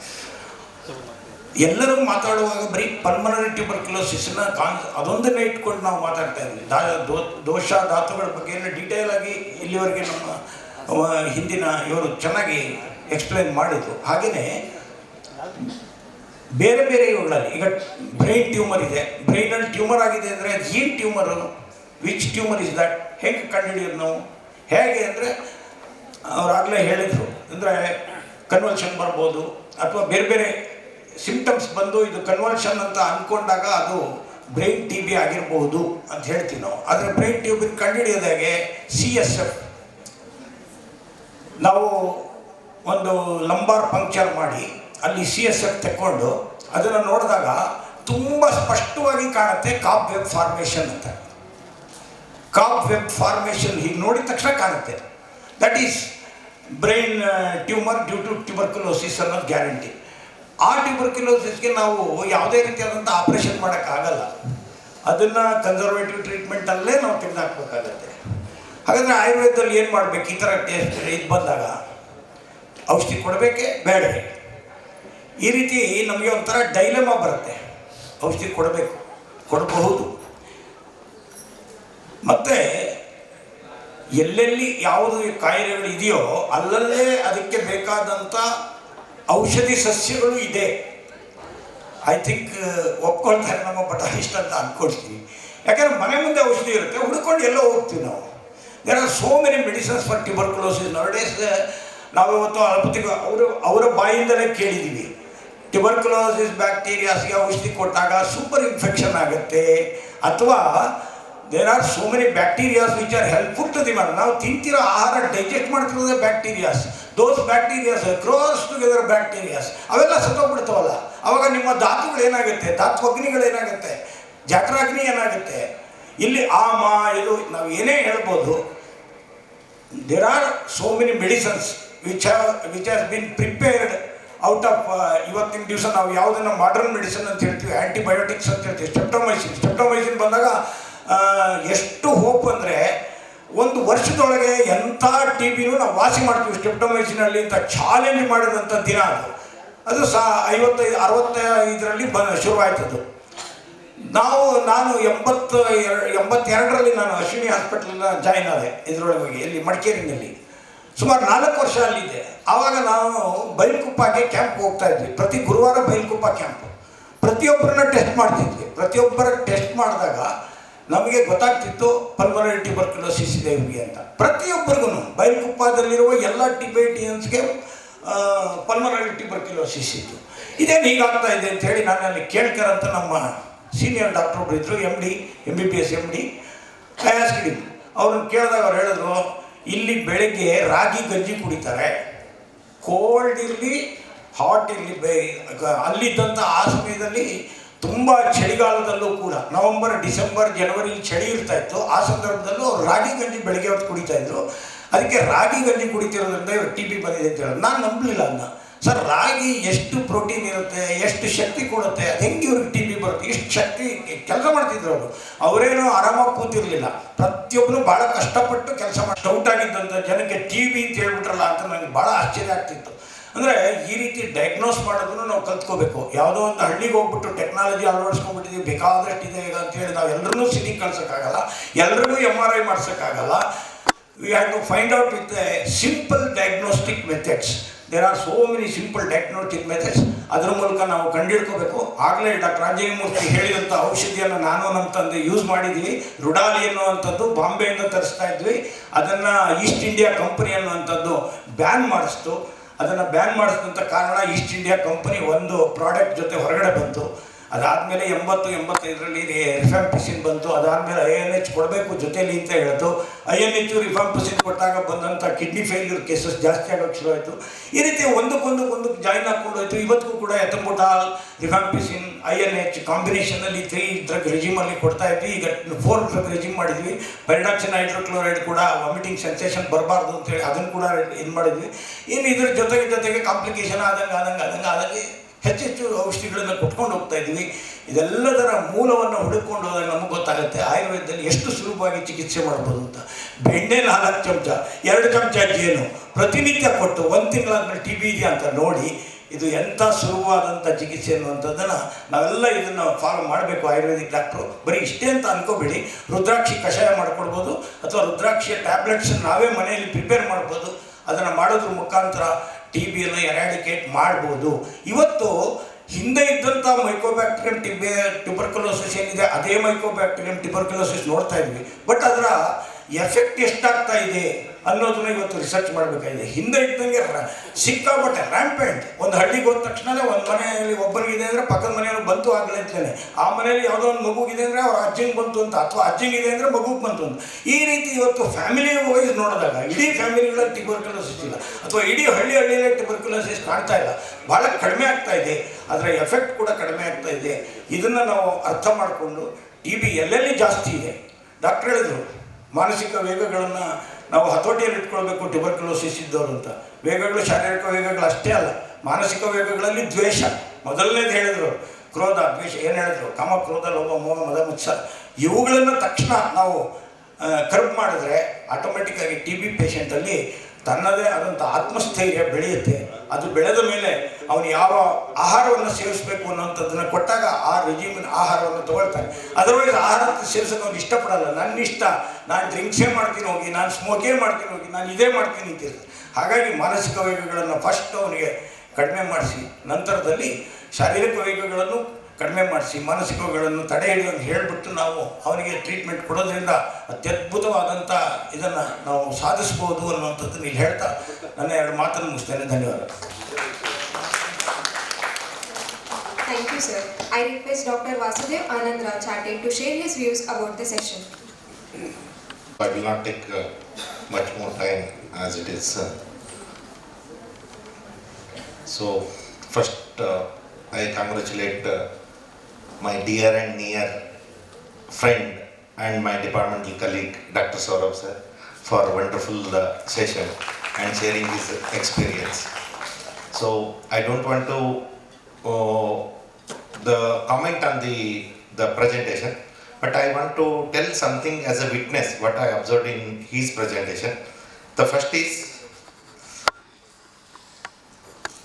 ಎಲ್ಲರೂ ಮಾತಾಡುವಾಗ ಬರೀ ಪಲ್ಮನರಿ ಟ್ಯೂಬರ್ಕ್ಯುಲೋಸಿಸ್ನ ಅದೊಂದನ್ನೇ ಇಟ್ಕೊಂಡು ನಾವು ಮಾತಾಡ್ತಾ ಇದ್ವಿ. ದೋಷ ಧಾತುಗಳ ಬಗ್ಗೆ ಎಲ್ಲ ಡೀಟೇಲ್ ಆಗಿ ಇಲ್ಲಿವರೆಗೆ ನಮ್ಮ ಹಿಂದಿನ ಇವರು ಚೆನ್ನಾಗಿ ಎಕ್ಸ್ಪ್ಲೈನ್ ಮಾಡಿದರು. ಹಾಗೆಯೇ ಬೇರೆ ಬೇರೆ ಇವುಗಳಲ್ಲಿ ಈಗ ಬ್ರೈನ್ ಟ್ಯೂಮರ್ ಇದೆ, ಬ್ರೈನಲ್ಲಿ ಟ್ಯೂಮರ್ ಆಗಿದೆ ಅಂದರೆ ಏನು tumour, which tumour is that, ಹೇಗೆ ಕಂಡುಹಿಡಿಯೋದು ನಾವು? ಹೇಗೆ ಅಂದರೆ ಅವರಾಗಲೇ ಹೇಳಿದರು, ಅಂದರೆ ಕನ್ವಲ್ಷನ್ ಬರ್ಬೋದು ಅಥವಾ ಬೇರೆ ಬೇರೆ ಸಿಂಪ್ಟಮ್ಸ್ ಬಂದು ಇದು ಕನ್ವಲ್ಷನ್ ಅಂತ ಅಂದ್ಕೊಂಡಾಗ ಅದು ಬ್ರೈನ್ TB ಆಗಿರ್ಬೋದು ಅಂತ ಹೇಳ್ತೀವಿ ನಾವು. ಆದರೆ ಬ್ರೈನ್ ಟ್ಯೂಬಿನ ಕಂಡುಹಿಡಿಯೋದಾಗೆ CSF ನಾವು ಒಂದು ಲಂಬಾರ್ ಪಂಕ್ಚರ್ ಮಾಡಿ ಅಲ್ಲಿ CSF ತಗೊಂಡು ಅದನ್ನು ನೋಡಿದಾಗ ತುಂಬ ಸ್ಪಷ್ಟವಾಗಿ ಕಾಣುತ್ತೆ ಕಾಪ್ ವೆಬ್ ಫಾರ್ಮೇಷನ್ ಅಂತ. ಕಾಪ್ ವೆಬ್ ಫಾರ್ಮೇಷನ್ ಹೀಗೆ ನೋಡಿದ ತಕ್ಷಣ ಕಾಣುತ್ತೆ. That is brain tumour due to tuberculosis ಅನ್ನೋದು ಗ್ಯಾರಂಟಿ. ಆ ಟ್ಯೂಬರ್ಕ್ಯುಲೋಸಿಸ್ಗೆ ನಾವು ಯಾವುದೇ ರೀತಿಯಾದಂಥ ಆಪ್ರೇಷನ್ ಮಾಡೋಕ್ಕಾಗಲ್ಲ, ಅದನ್ನು ಕನ್ಸರ್ವೇಟಿವ್ ಟ್ರೀಟ್ಮೆಂಟಲ್ಲೇ ನಾವು ತೆಗೆದುಹಾಕಬೇಕಾಗತ್ತೆ. ಹಾಗಾದರೆ ಆಯುರ್ವೇದದಲ್ಲಿ ಏನು ಮಾಡಬೇಕು? ಈ ಥರ ಟೆಸ್ಟ್ ಇದು ಬಂದಾಗ ಔಷಧಿ ಕೊಡಬೇಕೇ ಬೇಡವೇ? ಈ ರೀತಿ ನಮಗೆ ಒಂಥರ ಡೈಲೆಮಾ ಬರುತ್ತೆ. ಔಷಧಿ ಕೊಡಬೇಕು, ಕೊಡಬಹುದು, ಮತ್ತು ಎಲ್ಲೆಲ್ಲಿ ಯಾವುದು ಕಾಯಿಲೆಗಳು ಇದೆಯೋ ಅಲ್ಲಲ್ಲೇ ಅದಕ್ಕೆ ಬೇಕಾದಂಥ ಔಷಧಿ ಸಸ್ಯಗಳು ಇದೆ. ಐ ಥಿಂಕ್ ಒಪ್ಕೊಳ್ತಾರೆ ನಮ್ಮ ಬಟಾನಿಸ್ಟ್ ಅಂತ ಅಂದ್ಕೊಳ್ತೀವಿ. ಯಾಕಂದರೆ ಮನೆ ಮುಂದೆ ಔಷಧಿ ಇರುತ್ತೆ, ಹುಡ್ಕೊಂಡು ಎಲ್ಲೋ ಹೋಗ್ತೀವಿ ನಾವು. There are so many medicines for tuberculosis nowadays. ನಾವಿವತ್ತು ಅಲೋಪತಿಗೆ ಅವರ ಬಾಯಿಂದಲೇ ಕೇಳಿದ್ದೀವಿ, ಟ್ಯೂಬರ್ಕ್ಯುಲೋಸಿಸ್ ಬ್ಯಾಕ್ಟೀರಿಯಾಸ್ಗೆ ಔಷಧಿ ಕೊಟ್ಟಾಗ ಸೂಪರ್ ಇನ್ಫೆಕ್ಷನ್ ಆಗುತ್ತೆ, ಅಥವಾ there are so many bacterias which are helpful to the man. ನಾವು ತಿಂತಿರೋ ಆಹಾರ ಡೈಜೆಸ್ಟ್ ಮಾಡ್ತಿರೋದೇ bacterias. Those bacterias cross together bacterias ಅವೆಲ್ಲ ಸತ್ತೋಗ್ಬಿಡ್ತಾವಲ್ಲ. ಅವಾಗ ನಿಮ್ಮ ಧಾತುಗಳು ಏನಾಗುತ್ತೆ, ಧಾತ್ವಗ್ನಿಗಳೇನಾಗುತ್ತೆ, ಜಠರಾಗ್ನಿ ಏನಾಗುತ್ತೆ. ಇಲ್ಲಿ ಇದು ನಾವು ಏನೇ ಹೇಳ್ಬೋದು, there are so many medicines which has been prepared out of ಇವತ್ತಿನ ದಿವಸ ನಾವು ಯಾವುದನ್ನು ಮಾಡರ್ನ್ ಮೆಡಿಸಿನ್ ಅಂತ ಹೇಳ್ತೀವಿ, ಆ್ಯಂಟಿಬಯೋಟಿಕ್ಸ್ ಅಂತ ಹೇಳ್ತೀವಿ. ಸ್ಟೆಪ್ಟೊಮೈಸಿನ್ ಬಂದಾಗ ಎಷ್ಟು ಹೋಪ್ ಅಂದರೆ ಒಂದು ವರ್ಷದೊಳಗೆ ಎಂಥ TBನೂ ನಾವು ವಾಸಿ ಮಾಡ್ತೀವಿ ಸ್ಟೆಪ್ಟೊಮೈಸಿನಲ್ಲಿ ಅಂತ ಚಾಲೆಂಜ್ ಮಾಡಿದಂಥ ದಿನ ಅದು 55-65ರಲ್ಲಿ ಶುರುವಾಯ್ತದು. ನಾನು 82ರಲ್ಲಿ ನಾನು ಅಶ್ವಿನಿ ಹಾಸ್ಪಿಟಲ್ನ ಜಾಯ್ನ್ ಆದೆ. ಇದರೊಳಗೆ ಎಲ್ಲಿ ಮಡಿಕೇರಿನಲ್ಲಿ ಸುಮಾರು 4 ವರ್ಷ ಅಲ್ಲಿದ್ದೆ. ಆವಾಗ ನಾವು ಬೈಲ್ಕುಪ್ಪಗೆ ಕ್ಯಾಂಪ್ ಹೋಗ್ತಾ ಇದ್ವಿ. ಪ್ರತಿ ಗುರುವಾರ ಬೈಲ್ಕುಪ್ಪ ಕ್ಯಾಂಪು. ಪ್ರತಿಯೊಬ್ಬರನ್ನ ಟೆಸ್ಟ್ ಮಾಡ್ತಿದ್ವಿ. ಪ್ರತಿಯೊಬ್ಬರ ಟೆಸ್ಟ್ ಮಾಡಿದಾಗ ನಮಗೆ ಗೊತ್ತಾಗ್ತಿತ್ತು ಪಲ್ಮನರಿ ಟ್ಯೂಬರ್ಕ್ಯುಲೋಸಿಸ್ ಇದೆ ಇವರಿಗೆ ಅಂತ. ಪ್ರತಿಯೊಬ್ಬರಿಗೂ ಬೈಲ್ಕುಪ್ಪದಲ್ಲಿರುವ ಎಲ್ಲ ಟಿಬೇಟಿಯನ್ಸ್ಗೆ ಪಲ್ಮನರಿ ಟ್ಯೂಬರ್ಕ್ಯುಲೋಸಿಸ್ ಇತ್ತು. ಇದೇನು ಹೀಗಾಗ್ತಾ ಇದೆ ಅಂತ ಹೇಳಿ ನಾನು ಅಲ್ಲಿ ಕೇಳ್ಕರಂತ ನಮ್ಮ ಸೀನಿಯರ್ ಡಾಕ್ಟರ್ ಒಬ್ಬರು ಇದ್ದರು, MBBS MD ಕಯಾಸ್ಕಿಡಿ. ಅವ್ರನ್ನ ಕೇಳಿದಾಗ ಅವ್ರು ಹೇಳಿದ್ರು, ಇಲ್ಲಿ ಬೆಳಗ್ಗೆ ರಾಗಿ ಗಂಜಿ ಕುಡಿತಾರೆ, ಕೋಲ್ಡ್ ಇರಲಿ ಹಾಟ್ ಇರಲಿ, ಅಲ್ಲಿದ್ದಂಥ ಆ ಸಮಯದಲ್ಲಿ ತುಂಬ ಚಳಿಗಾಲದಲ್ಲೂ ಕೂಡ ನವಂಬರ್, ಡಿಸೆಂಬರ್, ಜನವರಿ ಚಳಿ ಇರ್ತಾ ಇತ್ತು. ಆ ಸಂದರ್ಭದಲ್ಲೂ ಅವ್ರು ರಾಗಿ ಗಂಜಿ ಬೆಳಗ್ಗೆ ಹೊತ್ತು ಕುಡಿತಾಯಿದ್ರು. ಅದಕ್ಕೆ ರಾಗಿ ಗಂಜಿ ಕುಡಿತಿರೋದ್ರಿಂದ ಇವರು TB ಬಂದಿದೆ ಅಂತ ಹೇಳೋದು. ನಾನು ನಂಬಲಿಲ್ಲ ಅದನ್ನ. ಸರ್, ರಾಗಿ ಎಷ್ಟು ಪ್ರೋಟೀನ್ ಇರುತ್ತೆ, ಎಷ್ಟು ಶಕ್ತಿ ಕೊಡುತ್ತೆ, ಅದು ಹೆಂಗೆ ಇವ್ರಿಗೆ TB ಬರುತ್ತೆ? ಇಷ್ಟು ಶಕ್ತಿ ಕೆಲಸ ಮಾಡ್ತಿದ್ರು ಅವರು. ಅವರೇನೋ ಆರಾಮಾಗಿ ಕೂತಿರಲಿಲ್ಲ. ಪ್ರತಿಯೊಬ್ಬರು ಭಾಳ ಕಷ್ಟಪಟ್ಟು ಕೆಲಸ ಮಾಡಿ ಡೌಟ್ ಆಗಿದ್ದಂಥ ಜನಕ್ಕೆ TB ಅಂತ ಹೇಳ್ಬಿಟ್ರಲ್ಲ ಅಂತ ನನಗೆ ಭಾಳ ಆಶ್ಚರ್ಯ ಆಗ್ತಿತ್ತು. ಅಂದರೆ ಈ ರೀತಿ ಡಯಾಗ್ನೋಸ್ ಮಾಡೋದನ್ನು ನಾವು ಕಲ್ತ್ಕೋಬೇಕು. ಯಾವುದೋ ಒಂದು ಹಳ್ಳಿಗೆ ಹೋಗ್ಬಿಟ್ಟು ಟೆಕ್ನಾಲಜಿ ಅಳವಡಿಸ್ಕೊಂಡ್ಬಿಟ್ಟಿದ್ದೀವಿ, ಬೇಕಾದಷ್ಟಿದೆ ಈಗ ಅಂತೇಳಿ ನಾವು ಎಲ್ಲರನ್ನೂ ಸಿಟಿಗೆ ಕಳ್ಸೋಕ್ಕಾಗಲ್ಲ, ಎಲ್ರಿಗೂ MRI ಮಾಡ್ಸೋಕ್ಕಾಗಲ್ಲ. We have to find out with simple diagnostic methods. There are so many simple diagnostic methods. ಅದರ ಮೂಲಕ ನಾವು ಕಂಡುಹಿಡ್ಕೋಬೇಕು. ಆಗಲೇ ಡಾಕ್ಟರ್ ರಾಜೇಂದ್ರಮೂರ್ತಿ ಹೇಳಿದಂಥ ಔಷಧಿಯನ್ನು ನಾನು ನಮ್ಮ ತಂದೆ ಯೂಸ್ ಮಾಡಿದ್ವಿ. ರುಡಾಲಿ ಅನ್ನುವಂಥದ್ದು ಬಾಂಬೆಯಿಂದ ತರಿಸ್ತಾ ಇದ್ವಿ. ಅದನ್ನು ಈಸ್ಟ್ ಇಂಡಿಯಾ ಕಂಪನಿ ಅನ್ನುವಂಥದ್ದು ಬ್ಯಾನ್ ಮಾಡಿಸ್ತು. ಅದನ್ನು ಬ್ಯಾನ್ ಮಾಡಿಸಿದಂಥ ಕಾರಣ ಈಸ್ಟ್ ಇಂಡಿಯಾ ಕಂಪನಿ ಒಂದು ಪ್ರಾಡಕ್ಟ್ ಜೊತೆ ಹೊರಗಡೆ ಬಂತು. ಅದಾದಮೇಲೆ 80-85ರಲ್ಲಿ ರಿಫ್ಯಾಂಪಿಸಿನ್ ಬಂತು. ಅದಾದಮೇಲೆ INH ಕೊಡಬೇಕು ಜೊತೆಯಲ್ಲಿ ಅಂತ ಹೇಳ್ತು. INH ರಿಫ್ಯಾಂಪಿಸಿನ್ ಕೊಟ್ಟಾಗ ಬಂದಂಥ ಕಿಡ್ನಿ ಫೇಲ್ಯೂರ್ ಕೇಸಸ್ ಜಾಸ್ತಿ ಆಗೋಕ್ಕೆ ಶುರುವಾಯಿತು. ಈ ರೀತಿ ಒಂದಕ್ಕೊಂದು ಜಾಯಿನ್ ಹಾಕ್ಕೊಂಡು ಹೋಯಿತು. ಇವತ್ತಿಗೂ ಕೂಡ ಎಥಂಬೋಟಾಲ್, ರಿಫ್ಯಾಂಪಿಸಿನ್, INH ಕಾಂಬಿನೇಷನಲ್ಲಿ 3 ಡ್ರಗ್ ರೆಜಿಮಲ್ಲಿ ಕೊಡ್ತಾ ಇದ್ವಿ. ಈಗ 4 ಡ್ರಗ್ ರೆಜಿಮ್ ಮಾಡಿದ್ವಿ. ಪೈರಿಡಾಕ್ಸಿನ್ ಹೈಡ್ರೋಕ್ಲೋರೈಡ್ ಕೂಡ ವಾಮಿಟಿಂಗ್ ಸೆನ್ಸೇಷನ್ ಬರಬಾರ್ದು ಅಂತೇಳಿ ಅದನ್ನು ಕೂಡ ಇದು ಮಾಡಿದ್ವಿ. ಇನ್ನು ಇದ್ರ ಜೊತೆಗೆ ಕಾಂಪ್ಲಿಕೇಶನ್ ಆದಂಗೆ ಹೆಚ್ಚೆಚ್ಚು ಔಷಧಿಗಳನ್ನು ಕೊಟ್ಕೊಂಡು ಹೋಗ್ತಾ ಇದ್ವಿ. ಇದೆಲ್ಲದರ ಮೂಲವನ್ನು ಹುಡುಕೊಂಡು ಹೋದಾಗ ನಮಗೆ ಗೊತ್ತಾಗುತ್ತೆ ಆಯುರ್ವೇದದಲ್ಲಿ ಎಷ್ಟು ಸುಲಭವಾಗಿ ಚಿಕಿತ್ಸೆ ಮಾಡ್ಬೋದು ಅಂತ. ಬೆಣ್ಣೆ 4 ಚಮಚ, 2 ಚಮಚ ಜೇನು ಪ್ರತಿನಿತ್ಯ ಕೊಟ್ಟು 1 ತಿಂಗಳಾದ್ಮೇಲೆ TB ಇದೆಯಾ ಅಂತ ನೋಡಿ, ಇದು ಎಂಥ ಸುಲಭವಾದಂಥ ಚಿಕಿತ್ಸೆ ಅನ್ನುವಂಥದ್ದನ್ನು ನಾವೆಲ್ಲ ಇದನ್ನು ಫಾಲೋ ಮಾಡಬೇಕು. ಆಯುರ್ವೇದಿಕ್ ಡಾಕ್ಟ್ರು ಬರೀ ಇಷ್ಟೇ ಅಂತ ಅನ್ಕೋಬೇಡಿ. ರುದ್ರಾಕ್ಷಿ ಕಷಾಯ ಮಾಡ್ಕೊಡ್ಬೋದು, ಅಥವಾ ರುದ್ರಾಕ್ಷಿಯ ಟ್ಯಾಬ್ಲೆಟ್ಸನ್ನು ನಾವೇ ಮನೆಯಲ್ಲಿ ಪ್ರಿಪೇರ್ ಮಾಡ್ಬೋದು. ಅದನ್ನು ಮಾಡೋದ್ರ ಮುಖಾಂತರ TBಯನ್ನು ಎರಾಡಿಕೇಟ್ ಮಾಡ್ಬೋದು. ಇವತ್ತು ಹಿಂದೆ ಇದ್ದಂಥ ಮೈಕೋಬ್ಯಾಕ್ಟೀರಿಯಂ ಟ್ಯೂಬರ್ಕ್ಯುಲೋಸಿಸ್ ಏನಿದೆ ಅದೇ ಮೈಕೋಬ್ಯಾಕ್ಟೀರಿಯಂ ಟ್ಯೂಬರ್ಕ್ಯುಲೋಸಿಸ್ ನೋಡ್ತಾ ಇದ್ವಿ. ಬಟ್ ಅದರ ಎಫೆಕ್ಟ್ ಎಷ್ಟಾಗ್ತಾ ಇದೆ ಅನ್ನೋದನ್ನ ಇವತ್ತು ರಿಸರ್ಚ್ ಮಾಡಬೇಕಾಗಿದೆ. ಹಿಂದೆ ಇದ್ದಂಗೆ ಸಿಕ್ಕಾಪಟ್ಟೆ ರ್ಯಾಂಪೆಂಟ್. ಒಂದು ಹಳ್ಳಿಗೆ ಹೋದ ತಕ್ಷಣವೇ ಒಂದು ಮನೆಯಲ್ಲಿ ಒಬ್ಬನಿಗಿದೆ ಅಂದರೆ ಪಕ್ಕದ ಮನೆಯವರು ಬಂತು ಆಗಲೇ ಅಂತಲೇ, ಆ ಮನೆಯಲ್ಲಿ ಯಾವುದೋ ಒಂದು ಮಗುಗಿದೆ ಅಂದರೆ ಅವ್ರ ಅಜ್ಜಿಂಗೆ ಬಂತು ಅಂತ, ಅಥವಾ ಅಜ್ಜಿಂಗಿದೆ ಅಂದರೆ ಮಗುಗೆ ಬಂತು ಅಂತ. ಈ ರೀತಿ ಇವತ್ತು ಫ್ಯಾಮಿಲಿ ವೈಸ್ ನೋಡಿದಾಗ ಇಡೀ ಫ್ಯಾಮಿಲಿಗಳಲ್ಲಿ ಟ್ಯೂಬರ್ಕ್ಯುಲೋಸಿಸ್ ಇಲ್ಲ, ಅಥವಾ ಇಡೀ ಹಳ್ಳಿಯಲ್ಲೇ ಟ್ಯೂಬರ್ಕ್ಯುಲೋಸಿಸ್ ಕಾಣ್ತಾ ಇಲ್ಲ, ಭಾಳ ಕಡಿಮೆ ಆಗ್ತಾ ಇದೆ. ಅದರ ಎಫೆಕ್ಟ್ ಕೂಡ ಕಡಿಮೆ ಆಗ್ತಾ ಇದೆ. ಇದನ್ನು ನಾವು ಅರ್ಥ ಮಾಡಿಕೊಂಡು TB ಎಲ್ಲೆಲ್ಲಿ ಜಾಸ್ತಿ ಇದೆ, ಡಾಕ್ಟರ್ ಹೇಳಿದ್ರು ಮಾನಸಿಕ ವೇಗಗಳನ್ನು ನಾವು ಹತೋಟಿಯಲ್ಲಿ ಇಟ್ಕೊಳ್ಬೇಕು ಟ್ಯೂಬರ್ಕ್ಯುಲೋಸಿಸ್ ಇದ್ದವರು ಅಂತ. ವೇಗಗಳು ಶಾರೀರಿಕ ವೇಗಗಳು ಅಷ್ಟೇ ಅಲ್ಲ, ಮಾನಸಿಕ ವೇಗಗಳಲ್ಲಿ ದ್ವೇಷ ಮೊದಲನೇದು ಹೇಳಿದ್ರು, ಕ್ರೋಧ, ದ್ವೇಷ ಏನು ಹೇಳಿದ್ರು, ಕಾಮ, ಕ್ರೋಧ, ಲೋಭ, ಮೋಹ, ಮದ, ಮುತ್ಸರ, ಇವುಗಳನ್ನು ತಕ್ಷಣ ನಾವು ಕರ್ಬ್ ಮಾಡಿದ್ರೆ ಆಟೋಮೆಟಿಕ್ಕಾಗಿ TB ಪೇಷಂಟಲ್ಲಿ ತನ್ನದೇ ಆದಂಥ ಆತ್ಮಸ್ಥೈರ್ಯ ಬೆಳೆಯುತ್ತೆ. ಅದು ಬೆಳೆದ ಮೇಲೆ ಅವನು ಯಾವ ಆಹಾರವನ್ನು ಸೇವಿಸಬೇಕು ಅನ್ನೋಂಥದ್ದನ್ನು ಕೊಟ್ಟಾಗ ಆ ರೆಜಿಮಿನ ಆಹಾರವನ್ನು ತೊಗೊಳ್ತಾನೆ. ಅದರ್ವೈಸ್ ಆಹಾರ ಸೇವಿಸೋಕೆ ಅವ್ನು ಇಷ್ಟಪಡಲ್ಲ. ನನ್ನ ಇಷ್ಟ, ನಾನು ಡ್ರಿಂಕ್ಸೇ ಮಾಡ್ತೀನಿ ಹೋಗಿ, ನಾನು ಸ್ಮೋಕೇ ಮಾಡ್ತೀನಿ ಹೋಗಿ, ನಾನು ಇದೇ ಮಾಡ್ತೀನಿ ಅಂತಿರ್ತಾರೆ. ಹಾಗಾಗಿ ಮಾನಸಿಕ ವೇಗಗಳನ್ನು ಫಸ್ಟ್ ಅವನಿಗೆ ಕಡಿಮೆ ಮಾಡಿಸಿ, ನಂತರದಲ್ಲಿ ಶಾರೀರಿಕ ವೇಗಗಳನ್ನು ಕಡಿಮೆ ಮಾಡಿಸಿ ಮಾನಸಿಕಗಳನ್ನು ತಡೆ ಹಿಡಿಯೋದು ಹೇಳಿಬಿಟ್ಟು ನಾವು ಅವನಿಗೆ ಟ್ರೀಟ್ಮೆಂಟ್ ಕೊಡೋದ್ರಿಂದ ಅತ್ಯದ್ಭುತವಾದಂಥ ಇದನ್ನು ನಾವು ಸಾಧಿಸ್ಬೋದು ಅನ್ನುವಂಥದ್ದನ್ನು ಇಲ್ಲಿ ಹೇಳ್ತಾ ನನ್ನ 2 ಮಾತನ್ನು ಮುಗಿಸ್ತೇನೆ. ಧನ್ಯವಾದ. Thank you, sir. I request Dr. Vasudev Anand Chate to share his views about the session. I will not take much more time as it is. So, first I congratulate my dear and near friend and my departmental colleague Dr. Saurabh sir for a wonderful session and sharing his experience. So I don't want to the comment on the presentation, but I want to tell something as a witness what I observed in his presentation. The first is,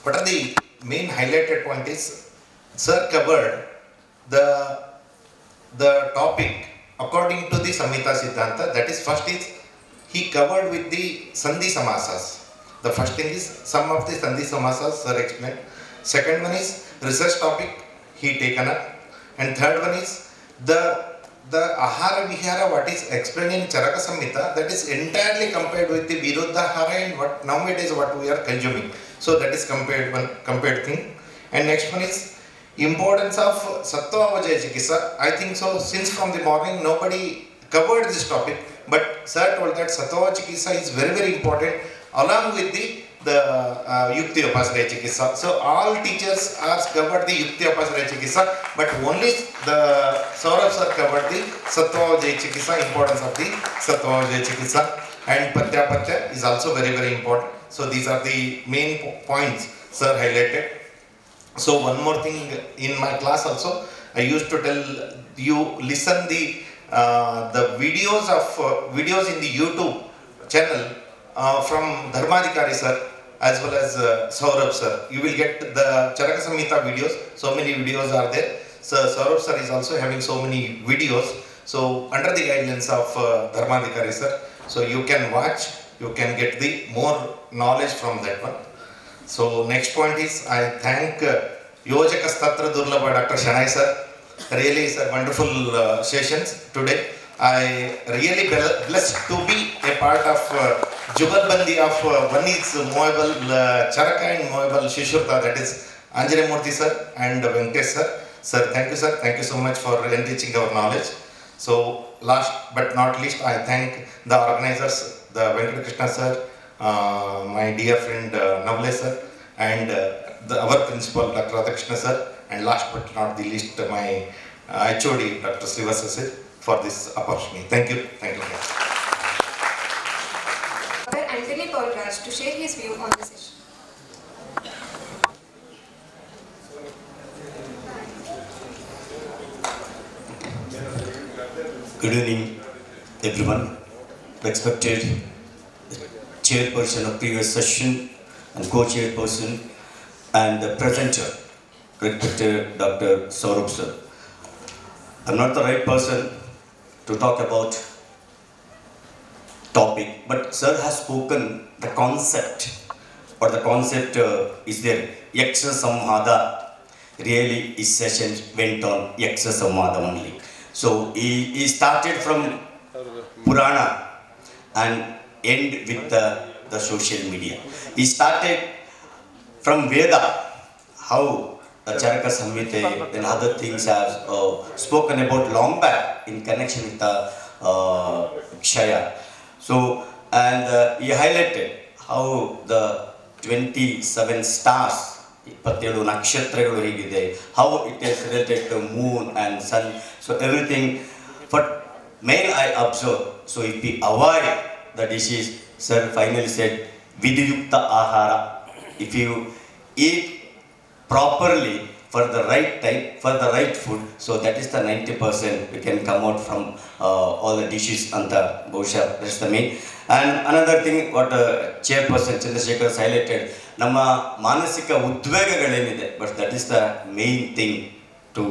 what are the main highlighted point is, sir covered the topic according to the Samhita Siddhanta. That is, first is he covered with the Sandhi Samasas. The first thing is some of the Sandhi Samasas sir explained. Second one is research topic he taken up, and third one is the Ahara Vihara what is explained in Charaka Samhita, that is entirely compared with the Viruddha Ahara and what nowadays what we are consuming. So that is compared thing. And next one is importance of Sattva Vajaya Chikitsa. I think so, since from the morning nobody covered this topic, but sir told that Sattva Chikitsa is very very important along with the Yukti Upasaraya Chikitsa. So all teachers are covered the Yukti Upasaraya Chikitsa, but only the Saurabh sir covered the Sattva Vajaya Chikitsa, importance of the Sattva Vajaya Chikitsa, and Patyapatya is also very very important. So these are the main points sir highlighted. So one more thing, in my class also I used to tell you, listen the videos in the YouTube channel from Dharmadhikari sir as well as Saurabh sir. You will get the Charaka Samhita videos. So many videos are there. So Saurabh sir is also having so many videos. So under the guidelines of Dharmadhikari sir, so you can watch, you can get the more knowledge from that one. So next point is I thank Yojakastatra Durlabha Dr. Shanai sir. Really is a wonderful sessions today. I really blessed to be a part of Jugalbandi of one is movable Charaka and movable Shishurta, that is Anjane Murthy sir and Venkatesh sir. Sir, thank you sir. Thank you so much for enriching our knowledge. So last but not least, I thank the organizers, the Venkat Krishna sir, my dear friend Navle sir, and our principal Dr. Radhakrishna sir, and last but not the least, my HOD Dr. Srivasa sir, for this opportunity. Thank you. Thank you. Dr. Anthony Paul Raj to share his view on the session. Good evening, everyone. Respected chairperson of previous session and co-chairperson and the presenter, respected Dr. Saurabh sir. I'm not the right person to talk about topic, but sir has spoken the concept, or the concept is there. Yakshma Samvada, really his session went on Yakshma Samvada only. So he started from Purana and end with the social media. He started from Veda, how the Charaka Samhita and other things have spoken about long back in connection with the Kshaya. So, and he highlighted how the 27 stars, 27 nakshatraಗಳು ಹೇಗಿದೆ, how it is related to moon and sun, so everything. But main I observe, so if we avoid the disease, sir finally said vidhyukta ahara, if you eat properly for the right time, for the right food, so that is the 90% we can come out from all the dishes and the bhusha, that's the main. And another thing what chairperson Chandrasekhar highlighted, ನಮ್ಮ ಮಾನಸಿಕ ಉದ್ವೇಗಗಳೇನಿದೆ, but that is the main thing to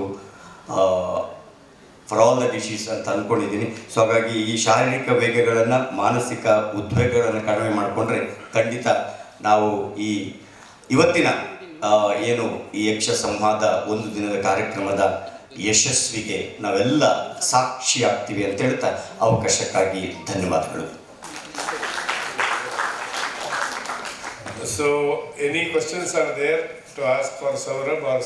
for all the dishes ಅಂತ ಅಂದ್ಕೊಂಡಿದ್ದೀನಿ. So ಹಾಗಾಗಿ ಈ ಶಾರೀರಿಕ ವೇಗಗಳನ್ನು, ಮಾನಸಿಕ ಉದ್ವೇಗಗಳನ್ನು ಕಡಿಮೆ ಮಾಡಿಕೊಂಡ್ರೆ ಖಂಡಿತ ನಾವು ಈ ಇವತ್ತಿನ ಏನು ಈ ಯಕ್ಷ ಸಂವಾದ ಒಂದು ದಿನದ ಕಾರ್ಯಕ್ರಮದ ಯಶಸ್ವಿಗೆ ನಾವೆಲ್ಲ ಸಾಕ್ಷಿ ಆಗ್ತೀವಿ ಅಂತ ಹೇಳ್ತಾ ಅವಕಾಶಕ್ಕಾಗಿ ಧನ್ಯವಾದಗಳು. So, any questions are there to ask for Saurabh, or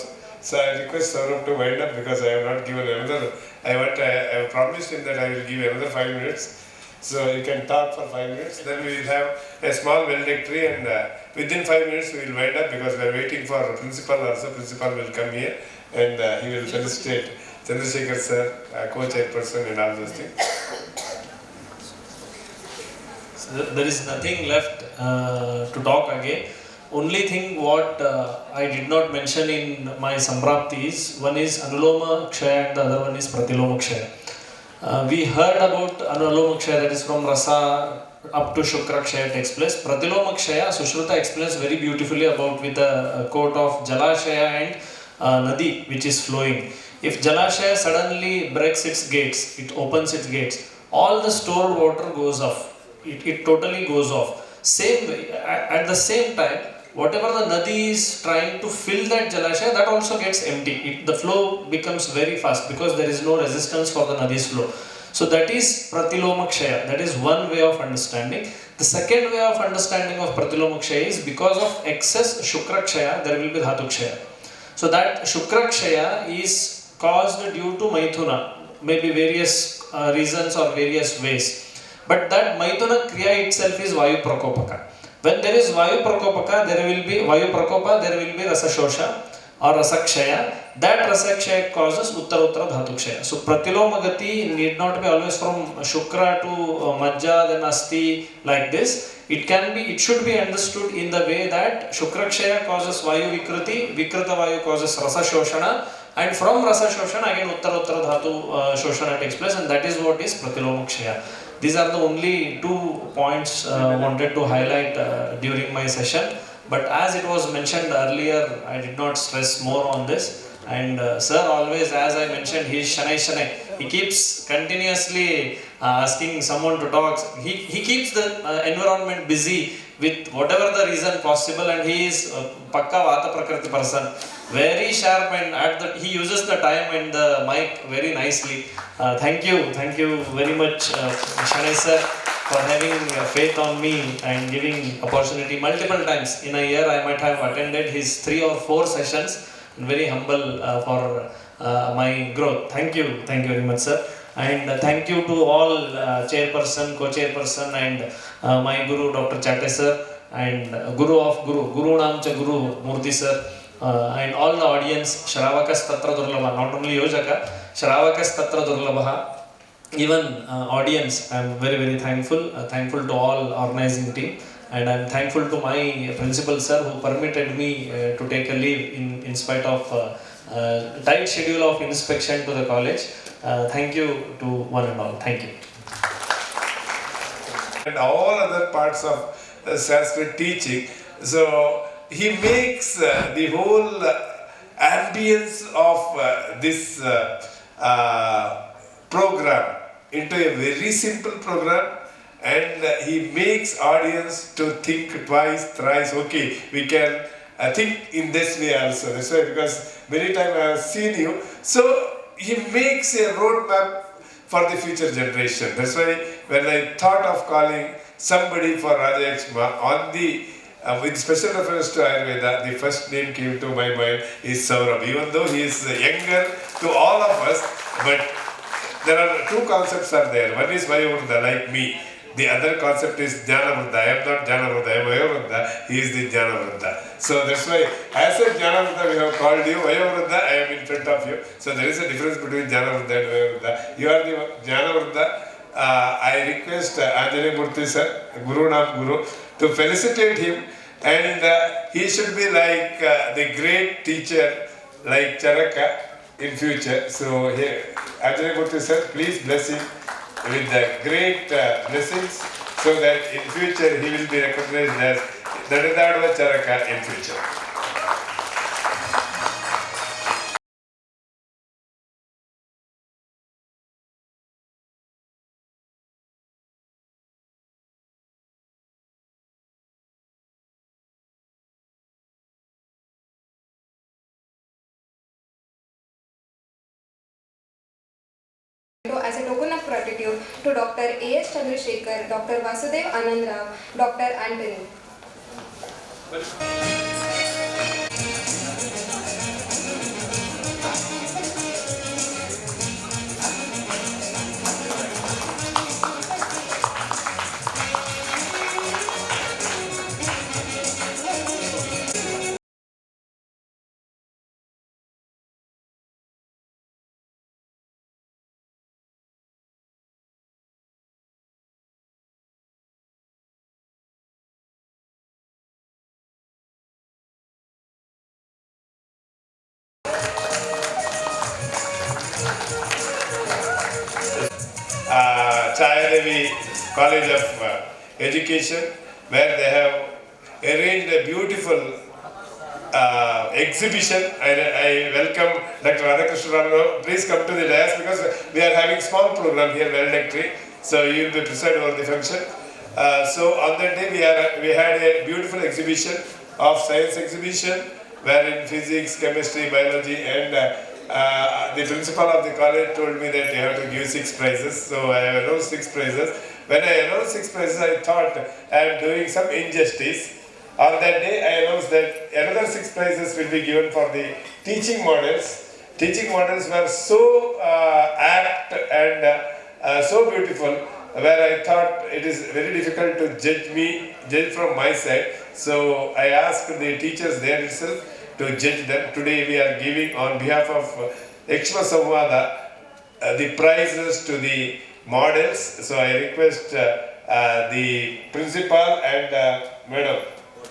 so I request Saurabh to wind up because I have not given another. I have promised him that I will give another 5 minutes. So you can talk for 5 minutes. Then we will have a small valedictory, and within 5 minutes we will wind up because we are waiting for principal. Also, principal will come here and he will felicitate Chandrasekhar sir, co-chairperson, and all those things. There is nothing left to talk again. Only thing what I did not mention in my Samprapti is, one is Anuloma Kshaya and the other one is Pratiloma Kshaya. We heard about Anuloma Kshaya, that is from Rasa up to Shukra Kshaya takes place. Pratiloma Kshaya, Sushruta explains very beautifully about with a quote of Jalashaya and Nadi which is flowing. If Jalashaya suddenly breaks its gates, it opens its gates, all the stored water goes off. It totally goes off. Same way, at the same time, whatever the Nadi is trying to fill that Jalashaya, that also gets empty. The flow becomes very fast because there is no resistance for the Nadi's flow. So that is Pratiloma Kshaya. That is one way of understanding. The second way of understanding of Pratiloma Kshaya is because of excess Shukra Kshaya, there will be Dhatu Kshaya. So that Shukra Kshaya is caused due to Maithuna, maybe various reasons or various ways. But that Maithuna Kriya itself is Vayu Prakopaka. When there is Vayu Prakopaka, there will be Vayu Prakopa, there will be Rasa Shosha or Rasa Kshaya. That Rasa Kshaya causes Uttara Dhatu Kshaya. So Pratiloma Gati need not be always from Shukra to Majja, then Asti, like this. It should be understood in the way that Shukra Kshaya causes Vayu Vikriti, Vikrita Vayu causes Rasa Shoshana, and from Rasa Shoshana again Uttara Dhatu Shoshana takes place, and that is what is Pratiloma Kshaya. These are the only 2 points wanted to highlight during my session. But as it was mentioned earlier, I did not stress more on this. And sir always, as I mentioned, he is Shanai. He keeps continuously asking someone to talk. He keeps the environment busy with whatever the reason possible, and he is pakka Vata Prakriti person, very sharp, and he uses the time and the mic very nicely. Thank you very much, Shanai sir, for having faith on me and giving opportunity multiple times. In a year I might have attended his 3 or 4 sessions, and very humble for my growth. Thank you very much sir. And thank you to all chairperson, co-chairperson, and my guru Dr. Chatte sir, and guru of Guru Namcha Guru Murthy sir, and all the audience. Shravakas Tatra Durlabha, not only Yojaka, Shravakas Tatra Durlabha, even audience. I am very thankful. Thankful to all organizing team, and I am thankful to my principal sir who permitted me to take a leave in spite of tight schedule of inspection to the college. Thank you to one and all. Thank you. And all other parts of Sanskrit teaching. So he makes the whole ambience of this program into a very simple program, and he makes audience to think twice, thrice. Okay, we can think in this way also. That's why, because many times I have seen you. So he makes a roadmap for the future generation. That's why when I thought of calling somebody for Yakshma on the with special reference to Ayurveda, the first name came to my mind is Saurabh. Even though he is younger to all of us, but there are 2 concepts are there. One is Vayavruddha, like me. The other concept is Jnanavruddha. I am not Jnanavruddha, I am Vayavruddha. He is the Jnanavruddha. So that's why, as a Jnanavruddha, we have called you Vayavruddha. I am in front of you. So there is a difference between Jnanavruddha and Vayavruddha. You are the Jnanavruddha. I request Anjali Murthy sir, Guru Nam Guru, to felicitate him, and he should be like the great teacher like Charaka in future. So here, Anjali Murthy sir, please bless him with the great blessings, so that in future he will be recognized as Nadadadva Charaka in future. As a token of gratitude to Dr. A.S. Chandrasekhar, Dr. Vasudev Anandrao, Dr. Anthony. Chayadevi College of Education, where they have arranged a beautiful exhibition. I welcome Dr. Radhakrishna Ramrao. Please come to the dais, because we are having small program here, valedictory. So you will be preside over the function. So on that day we had a beautiful exhibition of science exhibition, wherein physics, chemistry, biology, and the principal of the college told me that you have to give 6 prizes. So I announced 6 prizes. When I announced 6 prizes, I thought I am doing some injustice. On that day, I announced that another 6 prizes will be given for the teaching models. Teaching models were so apt and so beautiful, where I thought it is very difficult to judge from my side. So I asked the teachers there itself to judge them. Today we are giving on behalf of Yakshma Samvada the prizes to the models. So I request the principal and Madam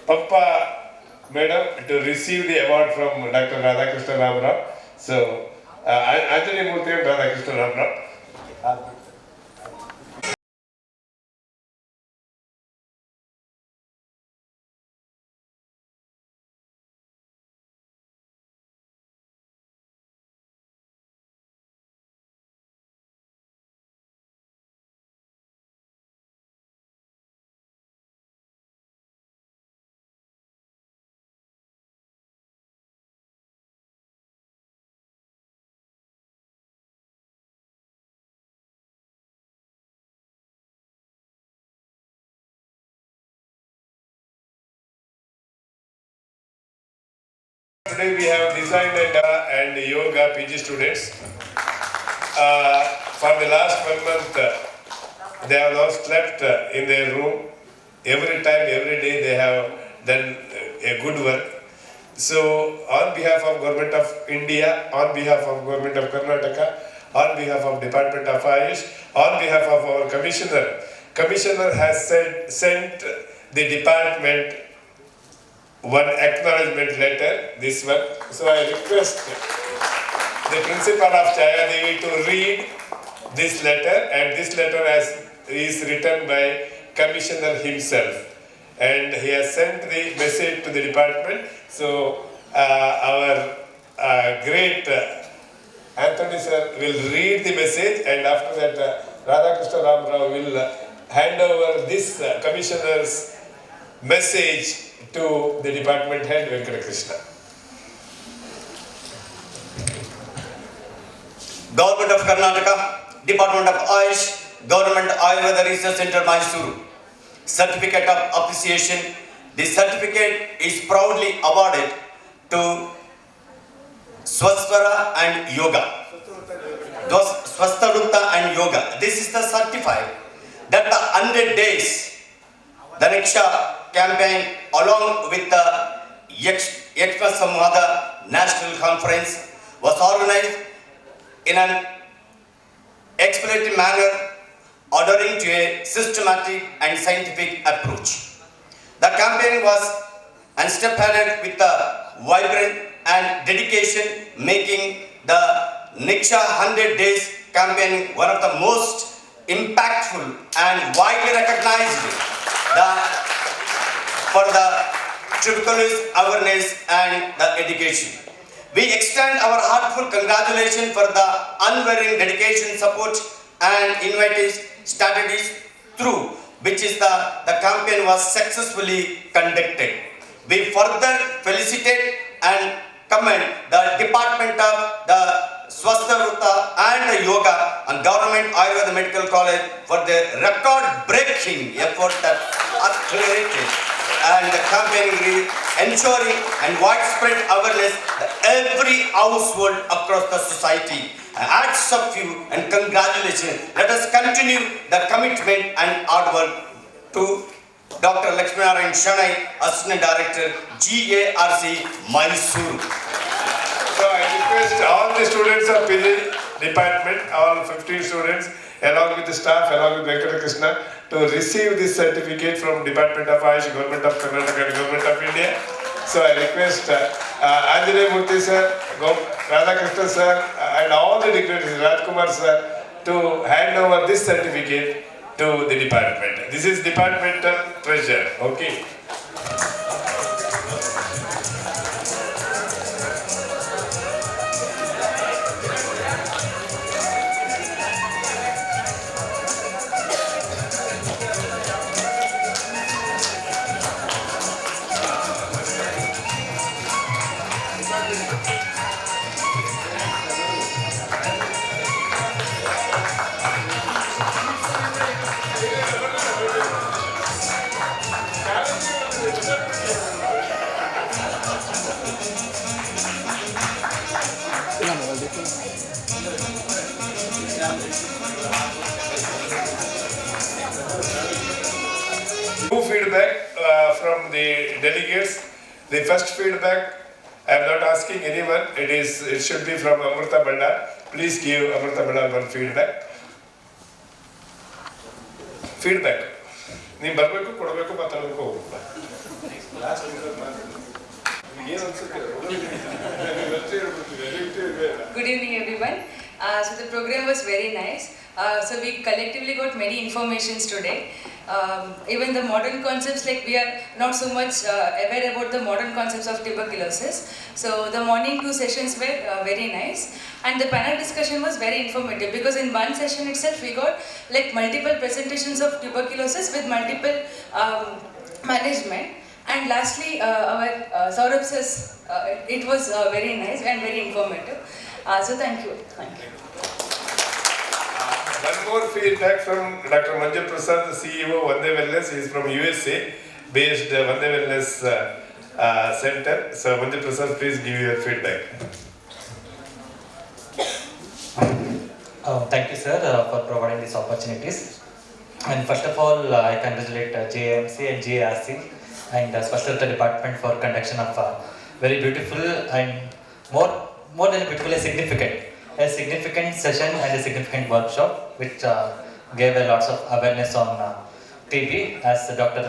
Pampa Madam to receive the award from Dr. Radhakrishna Ramrao. So Anjali Murthy and Radhakrishna Ramrao. Today we have design and yoga PG students. For the last 1 month, they have not slept in their room. Every time, every day they have done a good work. So on behalf of Government of India, on behalf of Government of Karnataka, on behalf of Department of Ayush, on behalf of our Commissioner has sent the department one acknowledgement letter, this one. So I request the principal of Chaya Devi to read this letter, and this letter is written by Commissioner himself, and he has sent the message to the department. So our great Anthony sir will read the message, and after that Radhakrishna Ram Rao will hand over this Commissioner's message to the department head Venkata Krishna. Government of Karnataka, Department of Ayush, Government Ayurveda Research Center Mysuru. Certificate of Appreciation. The certificate is proudly awarded to Swasthavritta and Yoga. Swasthavritta and Yoga. This is the certified that the 100 days, the Ni-Kshay campaign along with the Yakshma Samvada National Conference was organized in an explanatory manner, adhering to a systematic and scientific approach. The campaign was spearheaded with a vibrant and dedication, making the Ni-Kshay 100 days campaign one of the most impactful and widely recognized for the tuberculosis awareness and the education. We extend our heartfelt congratulations for the unwavering dedication, support and innovative strategies through which the campaign was successfully conducted. We further felicitate and commend the Department of the SWASTHAVRITTA and the Yoga and Government Ayurveda Medical College for their record-breaking effort that accelerated and the campaign ensuring and widespread awareness that every household across the society. Hats of you and congratulations. Let us continue the commitment and hard work to Dr. Lakshmi Shanai, Assistant Director, GARC, Mysuru. So I request all the students of PG department, all 15 students, along with the staff, along with Venkata Krishna, to receive this certificate from Department of Ayush, Government of Karnataka and Government of India. So I request Anjane Murthy sir, Radhakrishna sir, and all the dignitaries, Rajkumar sir, to hand over this certificate to the department. This is departmental treasure. Okay. Two feedback from the delegates. The first feedback, I am not asking anyone. It should be from Amrita Bandar. Please give Amrita Bandar one feedback. Feedback. ನೀವು ಬರಬೇಕು ಕೊಡಬೇಕು ಮಾತಾಡಬೇಕು ಹೋಗ್ಬೇಕು. Good evening everyone. So the program was very nice. So we collectively got many informations today. Even the modern concepts, like we are not so much aware about the modern concepts of tuberculosis. So the morning 2 sessions were very nice, and the panel discussion was very informative because in one session itself we got like multiple presentations of tuberculosis with multiple management. And lastly, our Saurabh says it was very nice and very informative. So thank you. One more feedback from Dr. Manjul Prasad, the CEO Vande Wellness. He is from USA, based Vande Wellness center. So Manju Prasad, please give your feedback. Thank you, sir, for providing these opportunities. And first of all, I congratulate JMC and JRC and SWASTHAVRITTA department for conduction of very beautiful and more than beautiful, a significant session and a significant workshop, which gave a lots of awareness on TB, as Dr.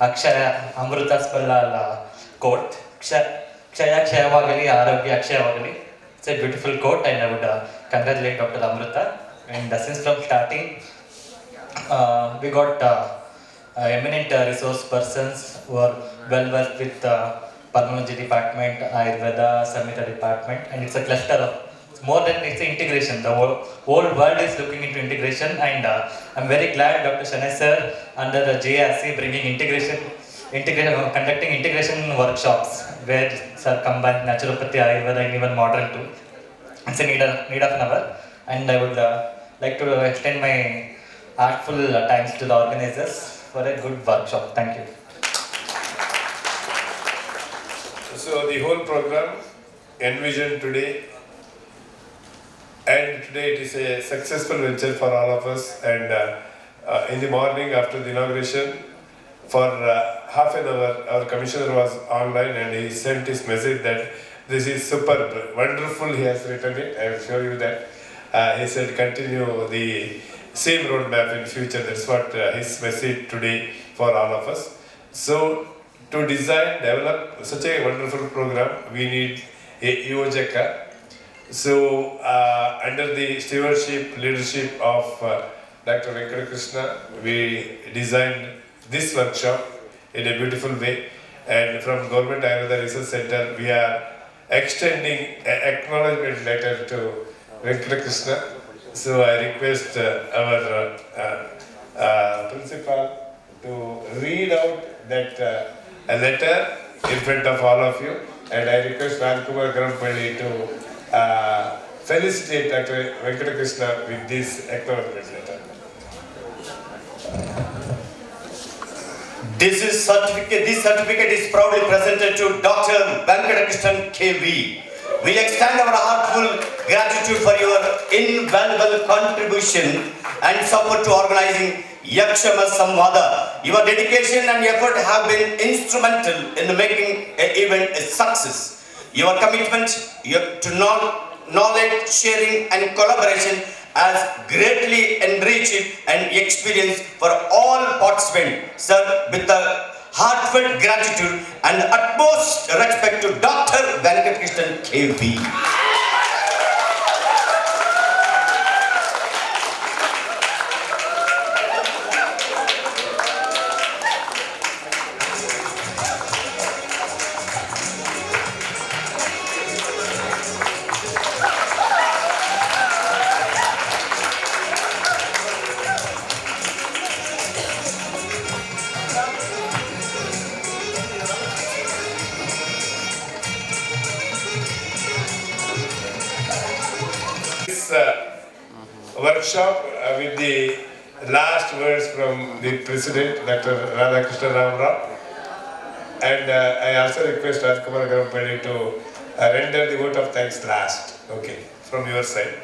Yakshma Samvada quote, Kshaya Kshayavagali, Arogya Kshayavagali. It's a beautiful quote, and I would congratulate Dr. Amrita. And since from starting, we got eminent resource persons who are well versed with Pulmonology department, Ayurveda, Samhita department, and it's a cluster of more than it's integration. The whole world is looking into integration, and I'm very glad Dr. Shanai sir under the JRC bringing integration, conducting integration workshops where sir combine naturopathy, Ayurveda, and even modern too. It's a need of an hour, and I would like to extend my heartful thanks to the organizers for a good workshop. Thank you. So the whole program envisioned today, and today it is a successful venture for all of us. And in the morning after the inauguration, for half an hour, our commissioner was online and he sent his message that this is superb, wonderful. He has written it. I will show you that. He said continue the same roadmap in future. That's what his message today for all of us. So to design, develop such a wonderful program, we need a Yojaka. So under the stewardship, leadership of Dr. Venkatakrishna, we designed this workshop in a beautiful way. And from Government Ayurveda Research Center, we are extending an acknowledgement letter to Venkatakrishna. So I request our principal to read out that a letter in front of all of you, and I request Rajkumar Garampalli to felicitate Dr. Venkatakrishna with this acknowledgement letter. This certificate is proudly presented to Dr. Venkatakrishnan KV. We extend our heartful gratitude for your invaluable contribution and support to organizing Yakshma Samvada. Your dedication and effort have been instrumental in making an event a success. Your commitment to knowledge sharing and collaboration has greatly enriched and experience for all participants. Sir, with the heartfelt gratitude and utmost respect to Dr. Venkatakrishnan KV. Workshop with the last words from the President, Dr. Radhakrishna Ramrao. And I also request Rajkumar Garampalli to render the vote of thanks last. Okay, from your side.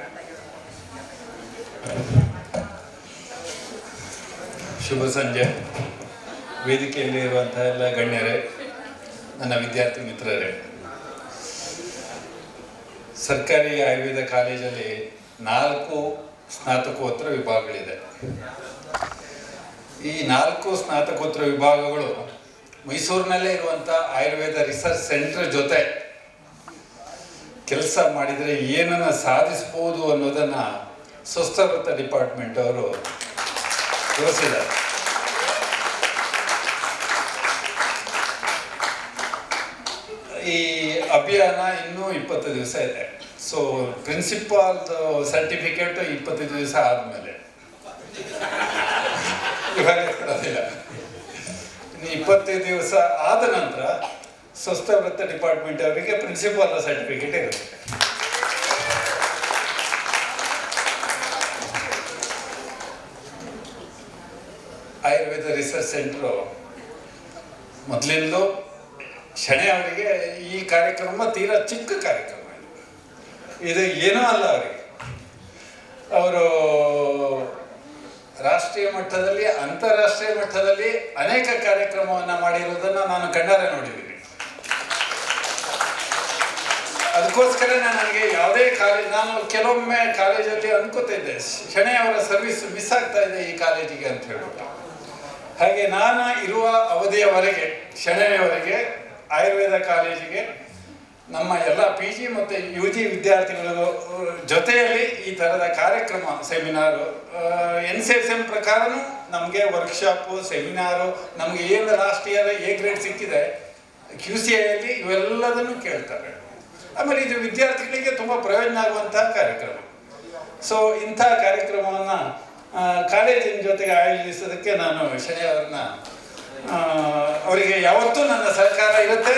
ಶುಭ ಸಂಜೆ. ವೇದಿಕೆಯಲ್ಲಿರುವಂತಹ ಎಲ್ಲ ಗಣ್ಯರೇ, ನನ್ನ ವಿದ್ಯಾರ್ಥಿ ಮಿತ್ರರೇ, ಸರ್ಕಾರಿ ಆಯುರ್ವೇದ ಕಾಲೇಜಲ್ಲಿ 4 ಸ್ನಾತಕೋತ್ತರ ವಿಭಾಗಗಳಿದೆ. ಈ 4 ಸ್ನಾತಕೋತ್ತರ ವಿಭಾಗಗಳು ಮೈಸೂರಿನಲ್ಲೇ ಇರುವಂಥ ಆಯುರ್ವೇದ ರಿಸರ್ಚ್ ಸೆಂಟರ್ ಜೊತೆ ಕೆಲಸ ಮಾಡಿದರೆ ಏನನ್ನು ಸಾಧಿಸ್ಬೋದು ಅನ್ನೋದನ್ನು ಸ್ವಸ್ಥವೃತ್ತ ಡಿಪಾರ್ಟ್ಮೆಂಟ್ ಅವರು ತೋರಿಸಿದ್ದಾರೆ. ಈ ಅಭಿಯಾನ ಇನ್ನೂ 20 ದಿವಸ ಇದೆ. ಸೊ ಪ್ರಿನ್ಸಿಪಾಲ್ದು ಸರ್ಟಿಫಿಕೇಟು 25 ದಿವಸ ಆದಮೇಲೆ ಇವಾಗ ಕೊಡೋದಿಲ್ಲ. ಇನ್ನು 25 ದಿವಸ ಆದ ನಂತರ ಸ್ವಸ್ಥವೃತ್ತ ಡಿಪಾರ್ಟ್ಮೆಂಟ್ ಅವರಿಗೆ ಪ್ರಿನ್ಸಿಪಾಲ್ ಸರ್ಟಿಫಿಕೇಟ್ ಇರುತ್ತೆ. ಆಯುರ್ವೇದ ರಿಸರ್ಚ್ ಸೆಂಟ್ರು ಮೊದಲಿಂದಲೂ ಶಣೆ ಅವರಿಗೆ ಈ ಕಾರ್ಯಕ್ರಮ ತೀರಾ ಚಿಕ್ಕ ಕಾರ್ಯಕ್ರಮ, ಇದು ಏನೂ ಅಲ್ಲ ಅವರಿಗೆ. ಅವರು ರಾಷ್ಟ್ರೀಯ ಮಟ್ಟದಲ್ಲಿ ಅಂತಾರಾಷ್ಟ್ರೀಯ ಮಟ್ಟದಲ್ಲಿ ಅನೇಕ ಕಾರ್ಯಕ್ರಮವನ್ನು ಮಾಡಿರುವುದನ್ನು ನಾನು ಕಣ್ಣಾರೆ ನೋಡಿದ್ದೀನಿ. ಅದಕ್ಕೋಸ್ಕರ ನನಗೆ ಯಾವುದೇ ನಾನು ಕೆಲವೊಮ್ಮೆ ಕಾಲೇಜಲ್ಲಿ ಅನ್ಕೋತಿದ್ದೆ, ಶಣೆ ಅವರ ಸರ್ವಿಸ್ ಮಿಸ್ ಆಗ್ತಾ ಇದೆ ಈ ಕಾಲೇಜಿಗೆ ಅಂತ ಹೇಳ್ಬಿಟ್ಟು. ಹಾಗೆ ನಾನು ಇರುವ ಅವಧಿಯವರೆಗೆ ಶಣೆಯವರೆಗೆ ಆಯುರ್ವೇದ ಕಾಲೇಜಿಗೆ ನಮ್ಮ ಎಲ್ಲ PG ಮತ್ತು UG ವಿದ್ಯಾರ್ಥಿಗಳ ಜೊತೆಯಲ್ಲಿ ಈ ಥರದ ಕಾರ್ಯಕ್ರಮ, ಸೆಮಿನಾರು, NCSM ಪ್ರಕಾರನೂ ನಮಗೆ ವರ್ಕ್ಶಾಪು, ಸೆಮಿನಾರು, ನಮಗೆ ಏನು ಲಾಸ್ಟ್ ಇಯರ್ A ಗ್ರೇಡ್ ಸಿಕ್ಕಿದೆ QCIಯಲ್ಲಿ ಇವೆಲ್ಲದನ್ನು ಕೇಳ್ತಾರೆ. ಆಮೇಲೆ ಇದು ವಿದ್ಯಾರ್ಥಿಗಳಿಗೆ ತುಂಬ ಪ್ರಯೋಜನ ಆಗುವಂತಹ ಕಾರ್ಯಕ್ರಮ. ಸೊ ಇಂಥ ಕಾರ್ಯಕ್ರಮವನ್ನು ಕಾಲೇಜಿನ ಜೊತೆಗೆ ಆಯೋಜಿಸೋದಕ್ಕೆ ನಾನು ಶಣೆ ಅವ್ರನ್ನ ಅವರಿಗೆ ಯಾವತ್ತೂ ನನ್ನ ಸಹಕಾರ ಇರುತ್ತೆ,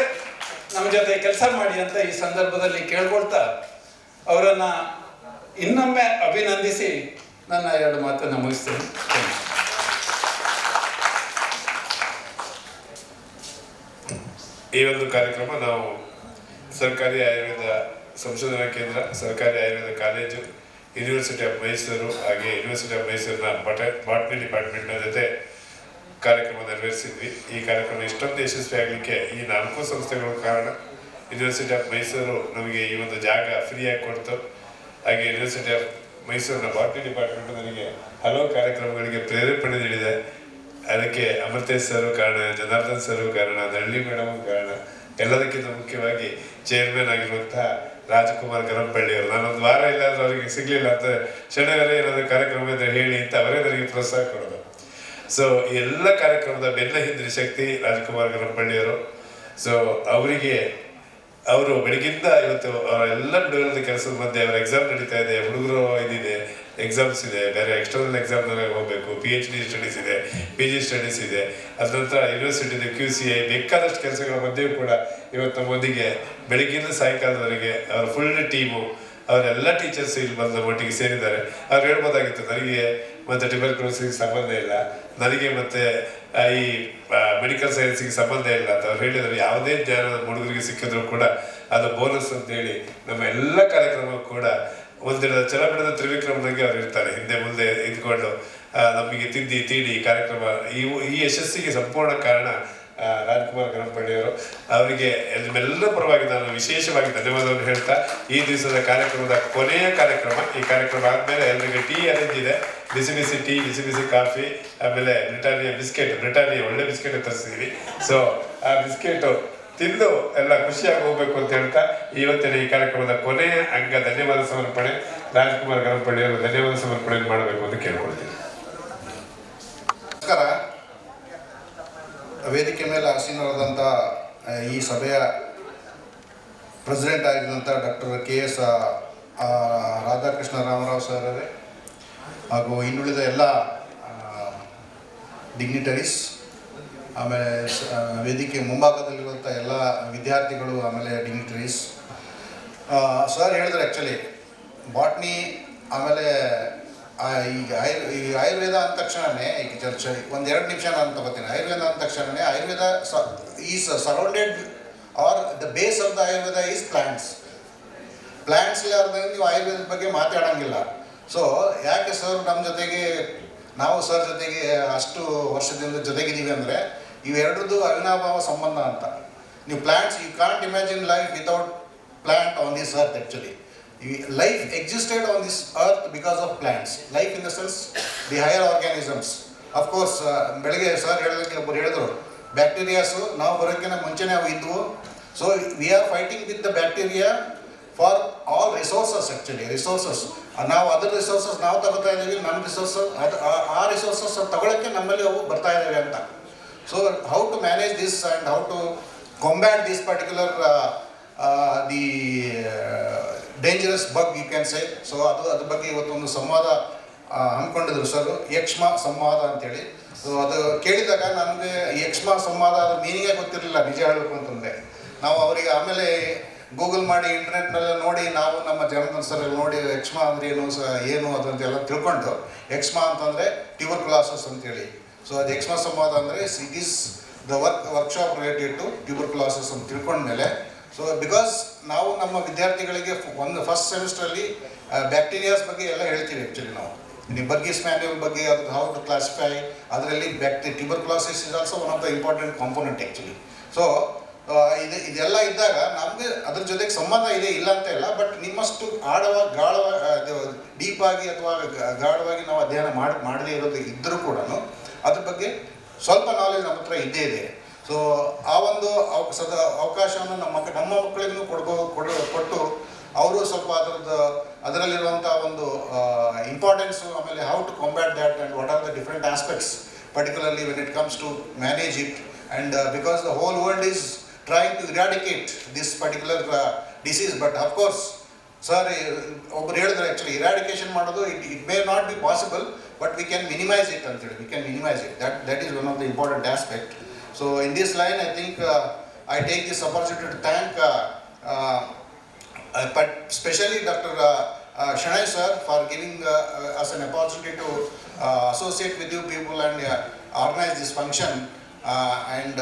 ನಮ್ಮ ಜೊತೆ ಕೆಲಸ ಮಾಡಿ ಅಂತ ಈ ಸಂದರ್ಭದಲ್ಲಿ ಕೇಳ್ಕೊಳ್ತಾ ಅವರನ್ನು ಇನ್ನೊಮ್ಮೆ ಅಭಿನಂದಿಸಿ ನನ್ನ 2 ಮಾತನ್ನು ಮುಗಿಸ್ತೇನೆ. ಈ ಒಂದು ಕಾರ್ಯಕ್ರಮ ನಾವು ಸರ್ಕಾರಿ ಆಯುರ್ವೇದ ಸಂಶೋಧನಾ ಕೇಂದ್ರ, ಸರ್ಕಾರಿ Ayurveda college, university of Mysuru ಹಾಗೆ ಯೂನಿವರ್ಸಿಟಿ ಆಫ್ ಮೈಸೂರಿನ ಬಾಟನಿ ಡಿಪಾರ್ಟ್ಮೆಂಟ್ನ ಜೊತೆ ಕಾರ್ಯಕ್ರಮ ನೆರವೇರಿಸಿದ್ವಿ. ಈ ಕಾರ್ಯಕ್ರಮ ಇಷ್ಟೊಂದು ಯಶಸ್ವಿ ಆಗಲಿಕ್ಕೆ ಈ 4 ಸಂಸ್ಥೆಗಳು ಕಾರಣ. ಯೂನಿವರ್ಸಿಟಿ ಆಫ್ ಮೈಸೂರು ನಮಗೆ ಈ ಒಂದು ಜಾಗ ಫ್ರೀಯಾಗಿ ಕೊಡ್ತು. ಹಾಗೆ ಯೂನಿವರ್ಸಿಟಿ ಆಫ್ ಮೈಸೂರಿನ ಬಾಟನಿ ಡಿಪಾರ್ಟ್ಮೆಂಟ್ ನನಗೆ ಹಲವು ಕಾರ್ಯಕ್ರಮಗಳಿಗೆ ಪ್ರೇರೇಪಣೆ ನೀಡಿದೆ. ಅದಕ್ಕೆ ಅಮೃತೇಶ್ ಸರು ಕಾರಣ, ಜನಾರ್ದನ್ ಸರು ಕಾರಣ, ನಳ್ಳಿ ಮೇಡಮ್ ಕಾರಣ, ಎಲ್ಲದಕ್ಕಿಂತ ಮುಖ್ಯವಾಗಿ ಚೇರ್ಮನ್ ಆಗಿರುವಂತಹ ರಾಜಕುಮಾರ್ ಗರಂಪಳ್ಳಿ ಅವರು. ನಾನೊಂದು ವಾರ ಇಲ್ಲಾಂದ್ರೆ ಅವರಿಗೆ ಸಿಗಲಿಲ್ಲ ಅಂತ ಶನಿವಾರ ಏನಾದರೂ ಕಾರ್ಯಕ್ರಮ ಇದ್ದರೆ ಹೇಳಿ ಅಂತ ಅವರೇ ನನಗೆ ಪ್ರೋತ್ಸಾಹ ಕೊಡೋದು. ಸೊ ಎಲ್ಲ ಕಾರ್ಯಕ್ರಮದ ಬೆನ್ನ ಹಿಂದಿನ ಶಕ್ತಿ ರಾಜಕುಮಾರ್ ಗರಂಪಳ್ಳಿಯವರು. ಸೊ ಅವರು ಬೆಳಗಿಂದ ಇವತ್ತು ಅವರೆಲ್ಲ ಬಿಡುಗಡೆ ಕೆಲಸದ ಮಧ್ಯೆ ಅವರ ಎಕ್ಸಾಮ್ ನಡೀತಾ ಇದೆ, ಹುಡುಗರು ಇದಿದೆ, ಎಕ್ಸಾಮ್ಸ್ ಇದೆ, ಬೇರೆ ಎಕ್ಸ್ಟರ್ನಲ್ ಎಕ್ಸಾಮ್ನಲ್ಲಿ ಹೋಗಬೇಕು, PhD ಸ್ಟಡೀಸ್ ಇದೆ, PG ಸ್ಟಡೀಸ್ ಇದೆ, ಅದ ನಂತರ ಯೂನಿವರ್ಸಿಟಿದ QCI, ಬೇಕಾದಷ್ಟು ಕೆಲಸಗಳ ಮಧ್ಯೆಯೂ ಕೂಡ ಇವತ್ತು ನಮ್ಮೊಂದಿಗೆ ಬೆಳಗ್ಗಿಂದ ಸಾಯಂಕಾಲದವರೆಗೆ ಅವರ ಫುಲ್ ಟೀಮು, ಅವರೆಲ್ಲ ಟೀಚರ್ಸ್ ಇಲ್ಲಿ ಬಂದು ನಮ್ಮೊಟ್ಟಿಗೆ ಸೇರಿದ್ದಾರೆ. ಅವ್ರು ಹೇಳ್ಬೋದಾಗಿತ್ತು ನನಗೆ ಮತ್ತು ಟ್ಯೂಬರ್ಕ್ಯುಲೋಸಿಸ್ಗೆ ಸಂಬಂಧ ಇಲ್ಲ, ನನಗೆ ಮತ್ತು ಈ ಮೆಡಿಕಲ್ ಸೈನ್ಸಿಗೆ ಸಂಬಂಧ ಇಲ್ಲ ಅಂತ ಅವ್ರು ಹೇಳಿದರು. ಯಾವುದೇ ಜ್ಞಾನ ಹುಡುಗರಿಗೆ ಸಿಕ್ಕಿದ್ರು ಕೂಡ ಅದು ಬೋನಸ್ ಅಂತೇಳಿ ನಮ್ಮ ಎಲ್ಲ ಕಾರ್ಯಕ್ರಮ ಕೂಡ ಒಂದಿನ ಛಲಬಿಡದ ತ್ರಿವಿಕ್ರಮನಾಗೆ ಅವ್ರು ಇರ್ತಾರೆ, ಹಿಂದೆ ಮುಂದೆ ಇದ್ಕೊಂಡು ನಮಗೆ ತಿದ್ದಿ ತೀಡಿ ಕಾರ್ಯಕ್ರಮ ಈ ಯಶಸ್ಸಿಗೆ ಸಂಪೂರ್ಣ ಕಾರಣ ರಾಜಕುಮಾರ್ ಗರಂಪಳ್ಳಿಯವರು. ಅವರಿಗೆ ನಿಮ್ಮೆಲ್ಲ ಪರವಾಗಿ ನಾನು ವಿಶೇಷವಾಗಿ ಧನ್ಯವಾದವನ್ನು ಹೇಳ್ತಾ, ಈ ದಿವಸದ ಕಾರ್ಯಕ್ರಮದ ಕೊನೆಯ ಕಾರ್ಯಕ್ರಮ, ಈ ಕಾರ್ಯಕ್ರಮ ಆದಮೇಲೆ ಎಲ್ಲರಿಗೆ ಟೀ ಅರೇಂಜ್ ಇದೆ, ಬಿಸಿ ಬಿಸಿ ಟೀ, ಬಿಸಿ ಬಿಸಿ ಕಾಫಿ, ಆಮೇಲೆ ಬ್ರಿಟಾನಿಯಾ ಬಿಸ್ಕೆಟ್, ಬ್ರಿಟಾನಿಯಾ ಒಳ್ಳೆ ಬಿಸ್ಕೆಟ್ ತರಿಸಿದ್ದೀವಿ. ಸೊ ಆ ಬಿಸ್ಕೆಟು ತಿಂದು ಎಲ್ಲ ಖುಷಿಯಾಗಿ ಹೋಗ್ಬೇಕು ಅಂತ ಹೇಳ್ತಾ ಇವತ್ತಿನ ಈ ಕಾರ್ಯಕ್ರಮದ ಕೊನೆಯ ಅಂಗ ಧನ್ಯವಾದ ಸಮರ್ಪಣೆ, ರಾಜಕುಮಾರ್ ಗರಂಪಳ್ಳಿಯವರು ಧನ್ಯವಾದ ಸಮರ್ಪಣೆ ಮಾಡಬೇಕು ಅಂತ ಕೇಳ್ಕೊಳ್ತೀನಿ. ನಮಸ್ಕಾರ. ವೇದಿಕೆ ಮೇಲೆ ಆಸೀನರಾದಂಥ ಈ ಸಭೆಯ ಪ್ರೆಸಿಡೆಂಟ್ ಆಗಿದ್ದಂಥ doctor KS Radhakrishna Ramarao sir ಅವರೇ ಹಾಗೂ ಇನ್ನುಳಿದ ಎಲ್ಲ ಡಿಗ್ನಿಟರೀಸ್, ಆಮೇಲೆ ವೇದಿಕೆ ಮುಂಭಾಗದಲ್ಲಿರುವಂಥ ಎಲ್ಲ ವಿದ್ಯಾರ್ಥಿಗಳು, ಆಮೇಲೆ ಡಿಗ್ನಿಟರೀಸ್. ಸರ್ ಹೇಳಿದ್ರೆ ಆ್ಯಕ್ಚುಲಿ ಬಾಟ್ನಿ, ಆಮೇಲೆ ಈಗ ಆಯುರ್ವೇದ ಅಂದ ತಕ್ಷಣವೇ ಈಗ ಒಂದೆರಡು ನಿಮಿಷ ನಾನು ತಗೋತೀನಿ. ಆಯುರ್ವೇದ ಅಂದ ತಕ್ಷಣವೇ Ayurveda is surrounded are the base of the Ayurveda is plants. Plants ಇಲ್ಲಾರ್ದಾಗ ನೀವು ಆಯುರ್ವೇದದ ಬಗ್ಗೆ ಮಾತಾಡೋಂಗಿಲ್ಲ. ಸೊ ಯಾಕೆ ಸರ್ ನಮ್ಮ ಜೊತೆಗೆ, ನಾವು ಸರ್ ಜೊತೆಗೆ ಅಷ್ಟು ವರ್ಷದಿಂದ ಜೊತೆಗಿದ್ದೀವಿ ಅಂದರೆ ಇವೆರಡರದ್ದು ಅವಿನಾಭಾವ ಸಂಬಂಧ ಅಂತ. ನೀವು plants, you can't imagine life without plant on this earth. Actually life existed on this earth because of plants. Life in the sense the higher organisms. Of course, ಬೆಳಗ್ಗೆ ಸರ್ ಹೇಳಿದಂಗೆ ಒಬ್ಬರು ಹೇಳಿದ್ರು, ಬ್ಯಾಕ್ಟೀರಿಯಾಸು ನಾವು ಬರೋಕ್ಕಿಂತ ಮುಂಚೆನೇ ಅವು ಇದ್ವು. So we are fighting with the bacteria for all resources. Actually resources ನಾವು ಅದರ ರಿಸೋರ್ಸಸ್ ನಾವು ತಗೋತಾ ಇದ್ದೀವಿ, ನಮ್ಮ ರಿಸೋರ್ಸಸ್ ಆ ರಿಸೋರ್ಸಸ್ ತಗೊಳ್ಳೋಕ್ಕೆ ನಮ್ಮಲ್ಲಿ ಅವು ಬರ್ತಾ ಇದ್ದಾವೆ ಅಂತ. So how to manage this and how to combat this particular the dangerous bug you can say. So ಅದ್ರ ಬಗ್ಗೆ ಇವತ್ತೊಂದು ಸಂವಾದ ಹಮ್ಮಿಕೊಂಡಿದ್ರು ಸರ್, ಯಕ್ಷಮ ಸಂವಾದ ಅಂತೇಳಿ. ಸೊ ಅದು ಕೇಳಿದಾಗ ನನಗೆ ಯಕ್ಷಮ ಸಂವಾದ ಅದ್ರ ಮೀನಿಂಗೇ ಗೊತ್ತಿರಲಿಲ್ಲ, ನಿಜ ಹೇಳಬೇಕು ಅಂತಂದರೆ. ನಾವು ಅವರಿಗೆ ಆಮೇಲೆ ಗೂಗಲ್ ಮಾಡಿ ಇಂಟರ್ನೆಟ್ನೆಲ್ಲ ನೋಡಿ, ನಾವು ನಮ್ಮ ಜನಾರ್ದನ್ ಸರ್ ನೋಡಿ ಯಕ್ಷಮ ಅಂದರೆ ಏನು ಅದು ಅಂತೆಲ್ಲ ತಿಳ್ಕೊಂಡು, ಯಕ್ಷಮ ಅಂತಂದರೆ ಟ್ಯೂಬರ್ಕ್ಯುಲೋಸಿಸ್ ಅಂತೇಳಿ. ಸೊ ಅದು ಯಕ್ಷಮ ಸಂವಾದ ಅಂದರೆ it is the workshop related to tuberculosis ಅಂತ ತಿಳ್ಕೊಂಡ್ಮೇಲೆ ಸೊ ಬಿಕಾಸ್ ನಾವು ನಮ್ಮ ವಿದ್ಯಾರ್ಥಿಗಳಿಗೆ ಫಸ್ಟ್ ಸೆಮಿಸ್ಟ್ರಲ್ಲಿ ಬ್ಯಾಕ್ಟೀರಿಯಾಸ್ ಬಗ್ಗೆ ಎಲ್ಲ ಹೇಳ್ತೀವಿ ಆ್ಯಕ್ಚುಲಿ ನಾವು ಬರ್ಗೀಸ್ ಮ್ಯಾನ್ಯುವಲ್ ಬಗ್ಗೆ ಅದು ಹೌ ಟು ಕ್ಲಾಸಿಫೈ ಅದರಲ್ಲಿ tuberculosis is also one of the important component actually so ಇದೆಲ್ಲ ಇದ್ದಾಗ ನಮಗೆ ಅದ್ರ ಜೊತೆಗೆ ಸಂಬಂಧ ಇದೆ ಇಲ್ಲ ಅಂತ ಇಲ್ಲ ಬಟ್ ನಿಮ್ಮಷ್ಟು ಡೀಪಾಗಿ ಅಥವಾ ಗಾಢವಾಗಿ ನಾವು ಅಧ್ಯಯನ ಮಾಡದೇ ಇರೋದು ಇದ್ದರೂ ಕೂಡ ಅದ್ರ ಬಗ್ಗೆ ಸ್ವಲ್ಪ ನಾಲೆಜ್ ನಮ್ಮ ಹತ್ರ ಇದ್ದೇ ಇದೆ ಸೊ ಆ ಒಂದು ಅವಕಾಶವನ್ನು ನಮ್ಮ ಮಕ್ಕಳಿಗೂ ಕೊಟ್ಟು ಅವರು ಸ್ವಲ್ಪ ಅದರಲ್ಲಿರುವಂಥ ಒಂದು ಇಂಪಾರ್ಟೆನ್ಸು ಆಮೇಲೆ how to combat that and what are the different aspects particularly when it comes to manage it and because the whole world is trying to eradicate this particular disease, but of course, sir, actually eradication ಮಾಡೋದು it may not be possible, but we can minimize it. We can minimize it. That is one of the important aspect. So in this line, I think I take this opportunity to thank, but especially Dr. Shanai sir for giving us an opportunity to associate with you people and organize this function. And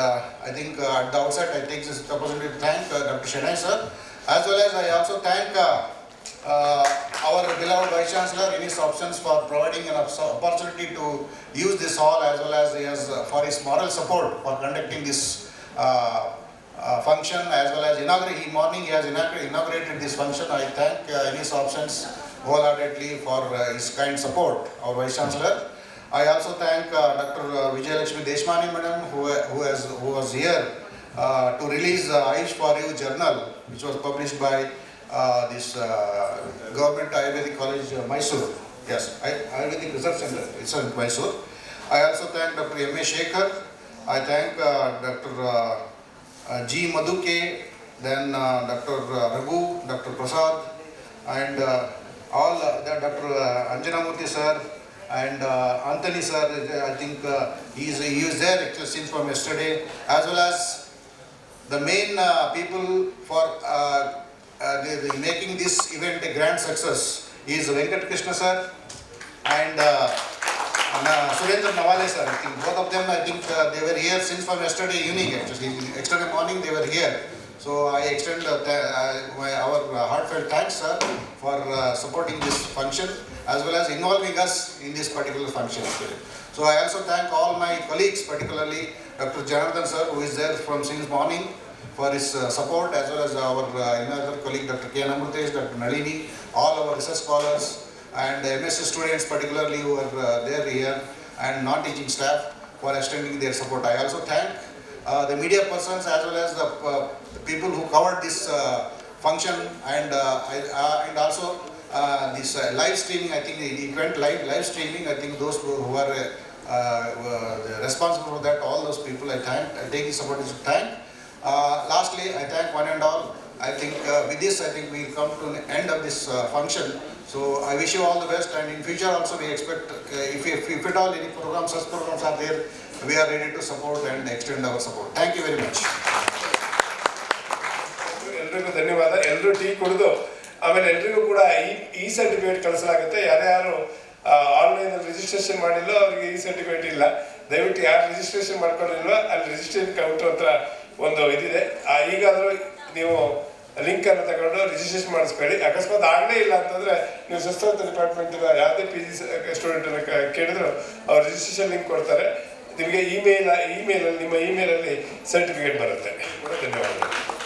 I think at the outset I take this opportunity to thank Dr. Shanai sir, as well as I also thank our beloved Vice Chancellor Inis Options for providing an opportunity to use this hall, as well as for his moral support for conducting this function, as well as he has inaugurated this function. I thank Inis Options wholeheartedly for his kind support, our Vice Chancellor. I also thank Dr. Vijayalakshmi Deshmani madam who was here to release Ayush for You journal, which was published by this Government Ayurvedic College Mysuru. Yes, Ayurvedic Research Center. It's in Mysuru. I also thank Dr. M.A. Shekhar. I thank Dr. G. Madhuke, then Dr. Raghu, Dr. Prasad, and all Dr. Anjanamurthy sir. And Anthony sir, I think he is there actually since from yesterday, as well as the main people for making this event a grand success is Venkat Krishna sir and Surendra Nawale sir. I think both of them, I think they were here since from yesterday evening actually. Yesterday morning they were here. So I extend our heartfelt thanks sir for supporting this function, as well as involving us in this particular function. So I also thank all my colleagues, particularly Dr. Janardhan sir, who is there from since morning, for his support, as well as our another colleague Dr. K. Namrutesh, Dr. Nalini, all our research scholars and MSc students particularly who are there here, and non-teaching staff for extending their support. I also thank the media persons, as well as the people who covered this function, and also this live streaming. I think it went live streaming. I think those who are responsible for that, all those people I thank. I take this opportunity to thank. Lastly, I thank one and all. I think with this, I think we will come to the end of this function. So I wish you all the best, and in future also we expect if at all any programs, such programs are there, we are ready to support and extend our support. Thank you very much. ಎಲ್ರಿಗೂ ಧನ್ಯವಾದ. ಎಲ್ಲರೂ tea ಕುಡಿದು ಆಮೇಲೆ ಎಲ್ರಿಗೂ ಕೂಡ ಈ certificate ಕಳಿಸಲಾಗುತ್ತೆ. ಯಾರ್ಯಾರು ಆನ್ಲೈನಲ್ಲಿ ರಿಜಿಸ್ಟ್ರೇಷನ್ ಮಾಡಿಲ್ಲೋ ಅವ್ರಿಗೆ ಈ ಸರ್ಟಿಫಿಕೇಟ್ ಇಲ್ಲ. ದಯವಿಟ್ಟು ಯಾರು ರಿಜಿಸ್ಟ್ರೇಷನ್ ಮಾಡ್ಕೊಂಡಿಲ್ವೋ ಅಲ್ಲಿ ರಿಜಿಸ್ಟ್ರೇಷನ್ ಕೌಂಟರ್ ಹತ್ರ ಒಂದು ಇದಿದೆ. ಈಗಾದರೂ ನೀವು ಲಿಂಕನ್ನು ತಗೊಂಡು ರಿಜಿಸ್ಟ್ರೇಷನ್ ಮಾಡಿಸ್ಕೊಳ್ಳಿ. ಅಕಸ್ಮಾತ್ ಆಗಲೇ ಇಲ್ಲ ಅಂತಂದರೆ ನೀವು ಸುಸ್ಥಾಪಿತ ಡಿಪಾರ್ಟ್ಮೆಂಟಿನ ಯಾವುದೇ PG ಸ್ಟೂಡೆಂಟನ್ನು ಕೇಳಿದ್ರು ಅವ್ರು ರಿಜಿಸ್ಟ್ರೇಷನ್ ಲಿಂಕ್ ಕೊಡ್ತಾರೆ. ನಿಮಗೆ ಇಮೇಲಲ್ಲಿ ನಿಮ್ಮ ಇಮೇಲಲ್ಲಿ ಸರ್ಟಿಫಿಕೇಟ್ ಬರುತ್ತೆ. ಧನ್ಯವಾದಗಳು.